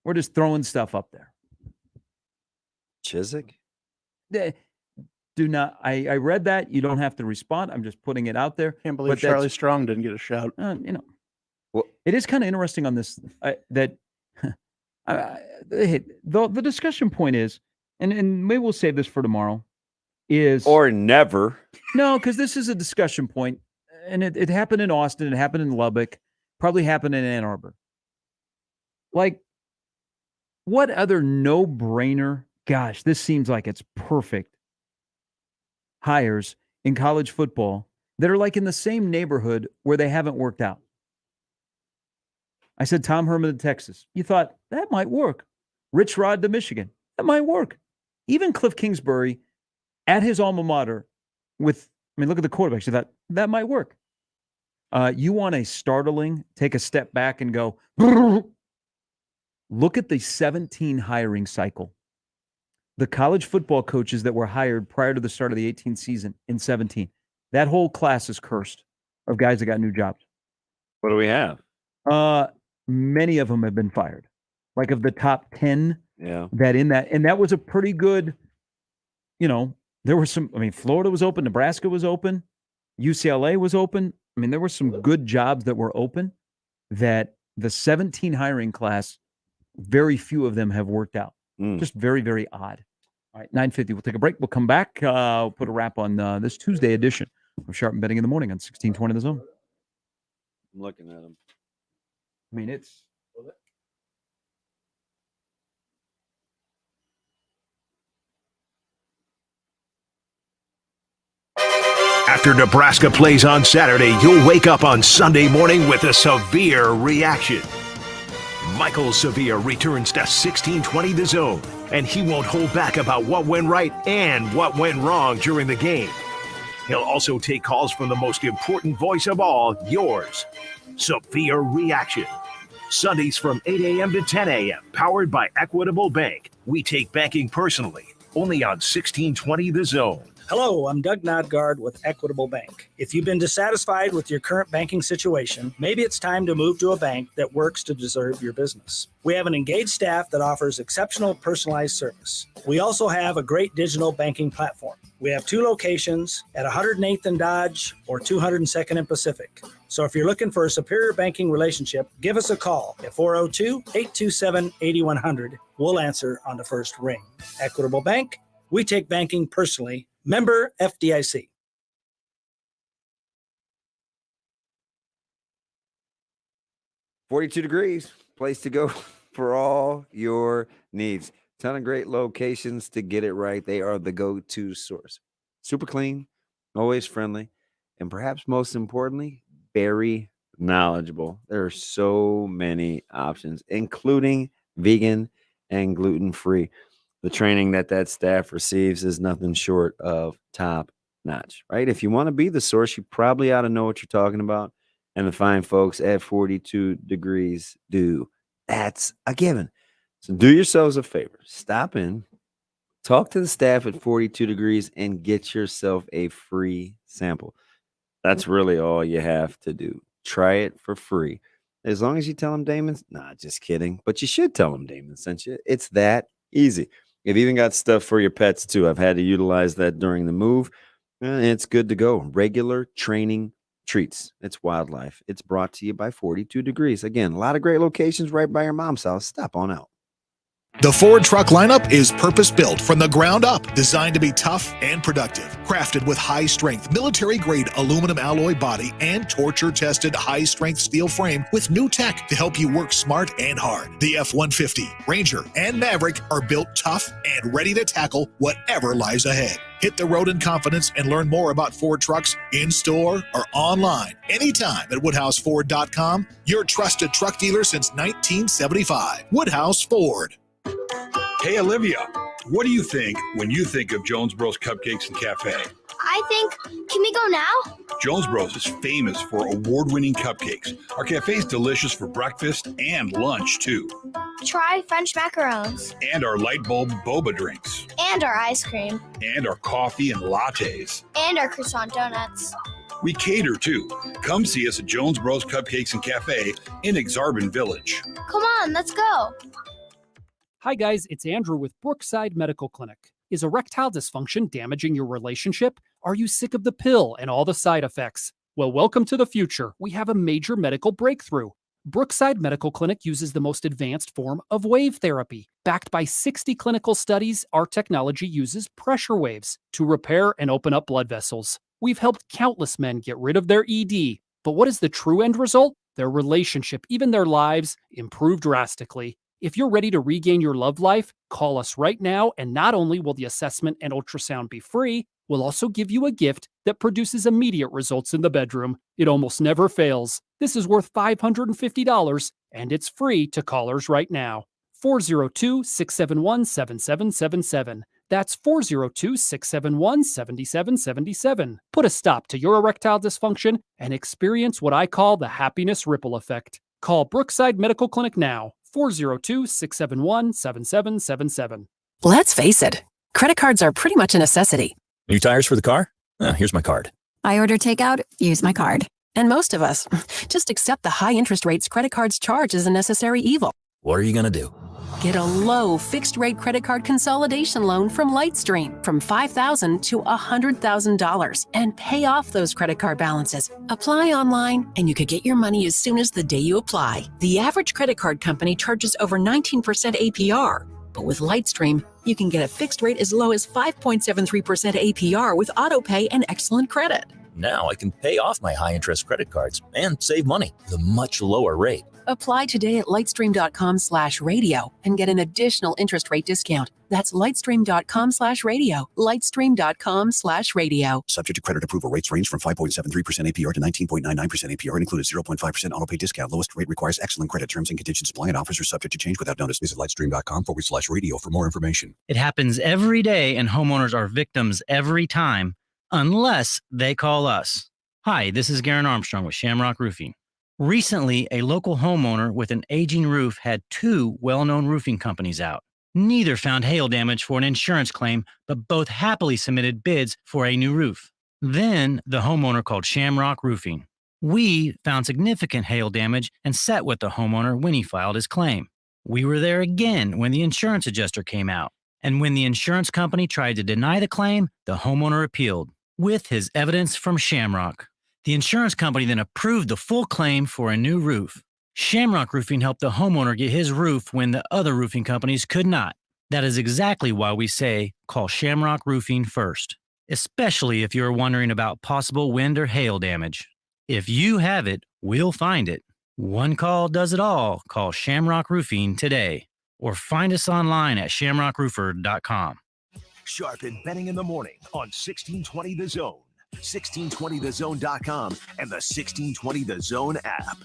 [SPEAKER 1] We're just throwing stuff up there.
[SPEAKER 2] Chizik?
[SPEAKER 1] Do not. I read that. You don't have to respond. I'm just putting it out there.
[SPEAKER 10] Can't believe Charlie Strong didn't get a shout.
[SPEAKER 1] You know, it is kind of interesting on this that the discussion point is, and maybe we'll save this for tomorrow. Is
[SPEAKER 2] or never.
[SPEAKER 1] No, because this is a discussion point, and it happened in Austin. It happened in Lubbock. Probably happened in Ann Arbor. Like, what other no-brainer? Gosh, this seems like it's perfect. Hires in college football that are like in the same neighborhood where they haven't worked out. I said Tom Herman to Texas. You thought that might work. Rich Rod to Michigan. That might work. Even Cliff Kingsbury at his alma mater look at the quarterbacks. You thought that might work. You want a startling, take a step back and go, look at the 17 hiring cycle. The college football coaches that were hired prior to the start of the 18th season in 17. That whole class is cursed of guys that got new jobs.
[SPEAKER 2] What do we have?
[SPEAKER 1] Many of them have been fired. Like of the top 10
[SPEAKER 2] Yeah.
[SPEAKER 1] and that was a pretty good, there were some, Florida was open, Nebraska was open, UCLA was open. There were some good jobs that were open that the 17 hiring class, very few of them have worked out. Just very, very odd. All right, 9:50. We'll take a break. We'll come back. We'll put a wrap on this Tuesday edition of Sharp and Betting in the Morning on 1620 The Zone.
[SPEAKER 2] I'm looking at them.
[SPEAKER 1] I mean, it's...
[SPEAKER 4] After Nebraska plays on Saturday, you'll wake up on Sunday morning with a severe reaction. Michael Severe returns to 1620 The Zone, and he won't hold back about what went right and what went wrong during the game. He'll also take calls from the most important voice of all, yours, Severe Reaction. Sundays from 8 a.m. to 10 a.m., powered by Equitable Bank. We take banking personally, only on 1620 The Zone.
[SPEAKER 8] Hello, I'm Doug Nodgard with Equitable Bank. If you've been dissatisfied with your current banking situation, maybe it's time to move to a bank that works to deserve your business. We have an engaged staff that offers exceptional personalized service. We also have a great digital banking platform. We have 2 locations at 108th and Dodge or 202nd and Pacific. So if you're looking for a superior banking relationship, give us a call at 402-827-8100. We'll answer on the first ring. Equitable Bank, we take banking personally. Member FDIC.
[SPEAKER 2] 42 degrees, place to go for all your needs. Ton of great locations to get it right. They are the go-to source. Super clean, always friendly, and perhaps most importantly, very knowledgeable. There are so many options, including vegan and gluten-free. The training that staff receives is nothing short of top notch, right? If you want to be the source, you probably ought to know what you're talking about. And the fine folks at 42 degrees do. That's a given. So do yourselves a favor. Stop in, talk to the staff at 42 degrees, and get yourself a free sample. That's really all you have to do. Try it for free. As long as you tell them Damon's, nah, just kidding. But you should tell them Damon sent you. It's that easy. You've even got stuff for your pets, too. I've had to utilize that during the move. It's good to go. Regular training treats. It's wildlife. It's brought to you by 42 degrees. Again, a lot of great locations right by your mom's house. Stop on out.
[SPEAKER 9] The Ford truck lineup is purpose-built from the ground up, designed to be tough and productive. Crafted with high-strength, military-grade aluminum alloy body and torture-tested high-strength steel frame with new tech to help you work smart and hard. The F-150, Ranger, and Maverick are built tough and ready to tackle whatever lies ahead. Hit the road in confidence and learn more about Ford trucks in-store or online anytime at WoodhouseFord.com, your trusted truck dealer since 1975. Woodhouse Ford.
[SPEAKER 11] Hey, Olivia, what do you think when you think of Jones Bros Cupcakes and Cafe?
[SPEAKER 17] I think, can we go now?
[SPEAKER 11] Jones Bros is famous for award-winning cupcakes. Our cafe is delicious for breakfast and lunch, too.
[SPEAKER 17] Try French macarons.
[SPEAKER 11] And our light bulb boba drinks.
[SPEAKER 17] And our ice cream.
[SPEAKER 11] And our coffee and lattes.
[SPEAKER 17] And our croissant donuts.
[SPEAKER 11] We cater, too. Come see us at Jones Bros Cupcakes and Cafe in Exarban Village.
[SPEAKER 17] Come on, let's go.
[SPEAKER 24] Hi guys, it's Andrew with Brookside Medical Clinic. Is erectile dysfunction damaging your relationship? Are you sick of the pill and all the side effects? Well, welcome to the future. We have a major medical breakthrough. Brookside Medical Clinic uses the most advanced form of wave therapy. Backed by 60 clinical studies, our technology uses pressure waves to repair and open up blood vessels. We've helped countless men get rid of their ED. But what is the true end result? Their relationship, even their lives, improve drastically. If you're ready to regain your love life, call us right now, and not only will the assessment and ultrasound be free, we'll also give you a gift that produces immediate results in the bedroom. It almost never fails. This is worth $550, and it's free to callers right now. 402-671-7777. That's 402-671-7777. Put a stop to your erectile dysfunction and experience what I call the happiness ripple effect. Call Brookside Medical Clinic now. 402-671-7777.
[SPEAKER 25] Let's face it, credit cards are pretty much a necessity.
[SPEAKER 27] New tires for the car? Here's my card.
[SPEAKER 25] I order takeout, use my card. And most of us just accept the high interest rates credit cards charge as a necessary evil.
[SPEAKER 27] What are you going to do?
[SPEAKER 25] Get a low fixed-rate credit card consolidation loan from Lightstream from $5,000 to $100,000 and pay off those credit card balances. Apply online, and you could get your money as soon as the day you apply. The average credit card company charges over 19% APR. But with Lightstream, you can get a fixed rate as low as 5.73% APR with autopay and excellent credit.
[SPEAKER 27] Now I can pay off my high-interest credit cards and save money with a much lower rate.
[SPEAKER 25] Apply today at lightstream.com/radio and get an additional interest rate discount. That's lightstream.com/radio. Lightstream.com/radio.
[SPEAKER 13] Subject to credit approval. Rates range from 5.73% APR to 19.99% APR and include a 0.5% autopay discount. Lowest rate requires excellent credit. Terms and conditions apply and offers are subject to change without notice. Visit lightstream.com/radio for more information.
[SPEAKER 15] It happens every day, and homeowners are victims every time, unless they call us. Hi, this is Garen Armstrong with Shamrock Roofing. Recently, a local homeowner with an aging roof had 2 well-known roofing companies out. Neither found hail damage for an insurance claim, but both happily submitted bids for a new roof. Then the homeowner called Shamrock Roofing. We found significant hail damage and sat with the homeowner when he filed his claim. We were there again when the insurance adjuster came out. And when the insurance company tried to deny the claim, the homeowner appealed with his evidence from Shamrock. The insurance company then approved the full claim for a new roof. Shamrock Roofing helped the homeowner get his roof when the other roofing companies could not. That is exactly why we say call Shamrock Roofing first, especially if you're wondering about possible wind or hail damage. If you have it, we'll find it. One call does it all. Call Shamrock Roofing today or find us online at shamrockroofer.com.
[SPEAKER 4] Sharp and Betting in the morning on 1620 The Zone, 1620thezone.com, and the 1620 The Zone app.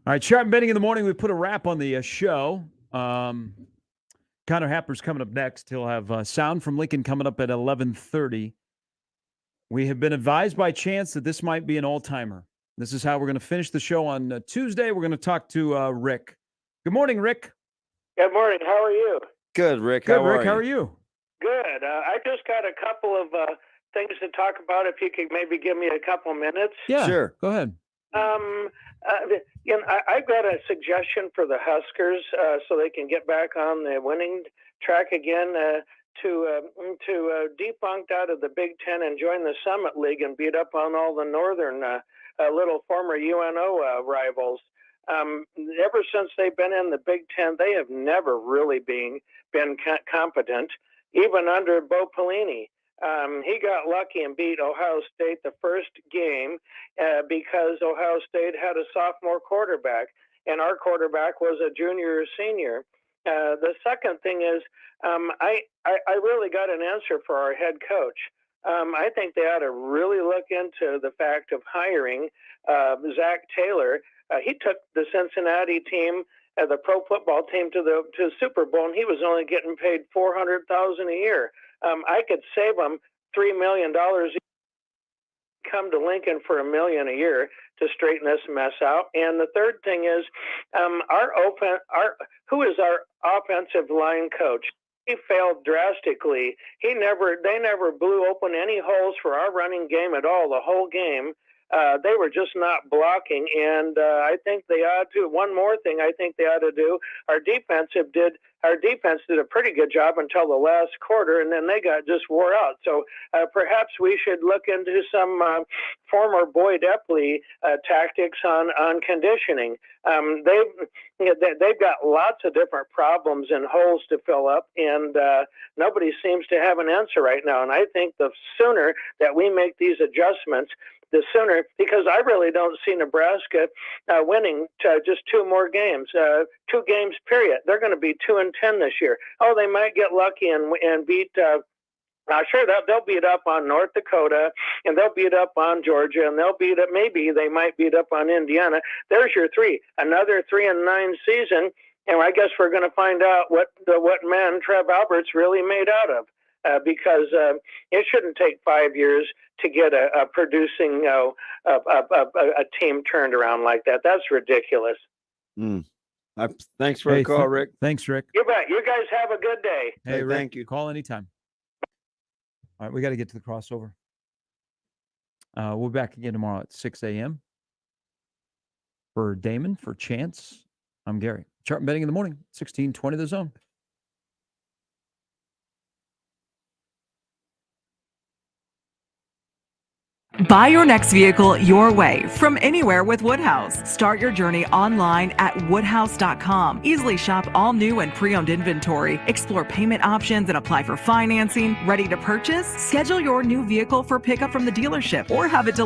[SPEAKER 1] All right, Sharp and Betting in the morning. We put a wrap on the show. Connor Happer's coming up next. He'll have sound from Lincoln coming up at 11:30. We have been advised by Chance that this might be an all-timer. This is how we're going to finish the show on Tuesday. We're going to talk to Rick. Good morning, Rick.
[SPEAKER 16] Good morning. How are you?
[SPEAKER 2] Good, Rick.
[SPEAKER 1] Good,
[SPEAKER 2] How
[SPEAKER 1] Rick.
[SPEAKER 2] are
[SPEAKER 1] How
[SPEAKER 2] you?
[SPEAKER 1] are you?
[SPEAKER 16] Good. I just got a couple of things to talk about. If you could maybe give me a couple minutes.
[SPEAKER 1] Yeah,
[SPEAKER 2] Sure.
[SPEAKER 1] Go ahead.
[SPEAKER 16] I've got a suggestion for the Huskers so they can get back on the winning track again to debunked out of the Big Ten and join the Summit League and beat up on all the northern little former UNO rivals. Ever since they've been in the Big Ten, they have never really been competent, even under Bo Pelini. He got lucky and beat Ohio State the first game because Ohio State had a sophomore quarterback, and our quarterback was a junior or senior. The second thing is I really got an answer for our head coach. I think they ought to really look into the fact of hiring Zach Taylor. He took the Cincinnati team, the pro football team, to the Super Bowl, and he was only getting paid $400,000 a year. I could save him $3 million. Come to Lincoln for $1 million a year to straighten this mess out. And the third thing is, who is our offensive line coach? He failed drastically. They never blew open any holes for our running game at all. The whole game, they were just not blocking. And I think they ought to. One more thing, I think they ought to do. Our defense did a pretty good job until the last quarter, and then they got just wore out. So perhaps we should look into some former Boyd Epley tactics on conditioning. They've got lots of different problems and holes to fill up, and nobody seems to have an answer right now. And I think the sooner that we make these adjustments, the sooner, because I really don't see Nebraska winning just 2 more games, 2 games, period. They're going to be 2-10 this year. Oh, they might get lucky and beat. Sure, they'll beat up on North Dakota, and they'll beat up on Georgia, and they'll beat up. Maybe they might beat up on Indiana. There's your 3. Another 3-9 season, and I guess we're going to find out what man Trev Albert's really made out of. Because it shouldn't take 5 years to get a producing a team turned around like that. That's ridiculous.
[SPEAKER 2] Thanks for the call, Rick.
[SPEAKER 1] Thanks, Rick.
[SPEAKER 16] You bet. You guys have a good day.
[SPEAKER 1] Hey, Rick,
[SPEAKER 2] thank you.
[SPEAKER 1] Call anytime. All right, we got to get to the crossover. We'll be back again tomorrow at 6 a.m. For Damon, for Chance, I'm Gary. Sharp and Betting in the morning, 1620 The Zone.
[SPEAKER 3] Buy your next vehicle your way from anywhere with Woodhouse. Start your journey online at woodhouse.com. Easily shop all new and pre-owned inventory. Explore payment options and apply for financing. Ready to purchase? Schedule your new vehicle for pickup from the dealership or have it delivered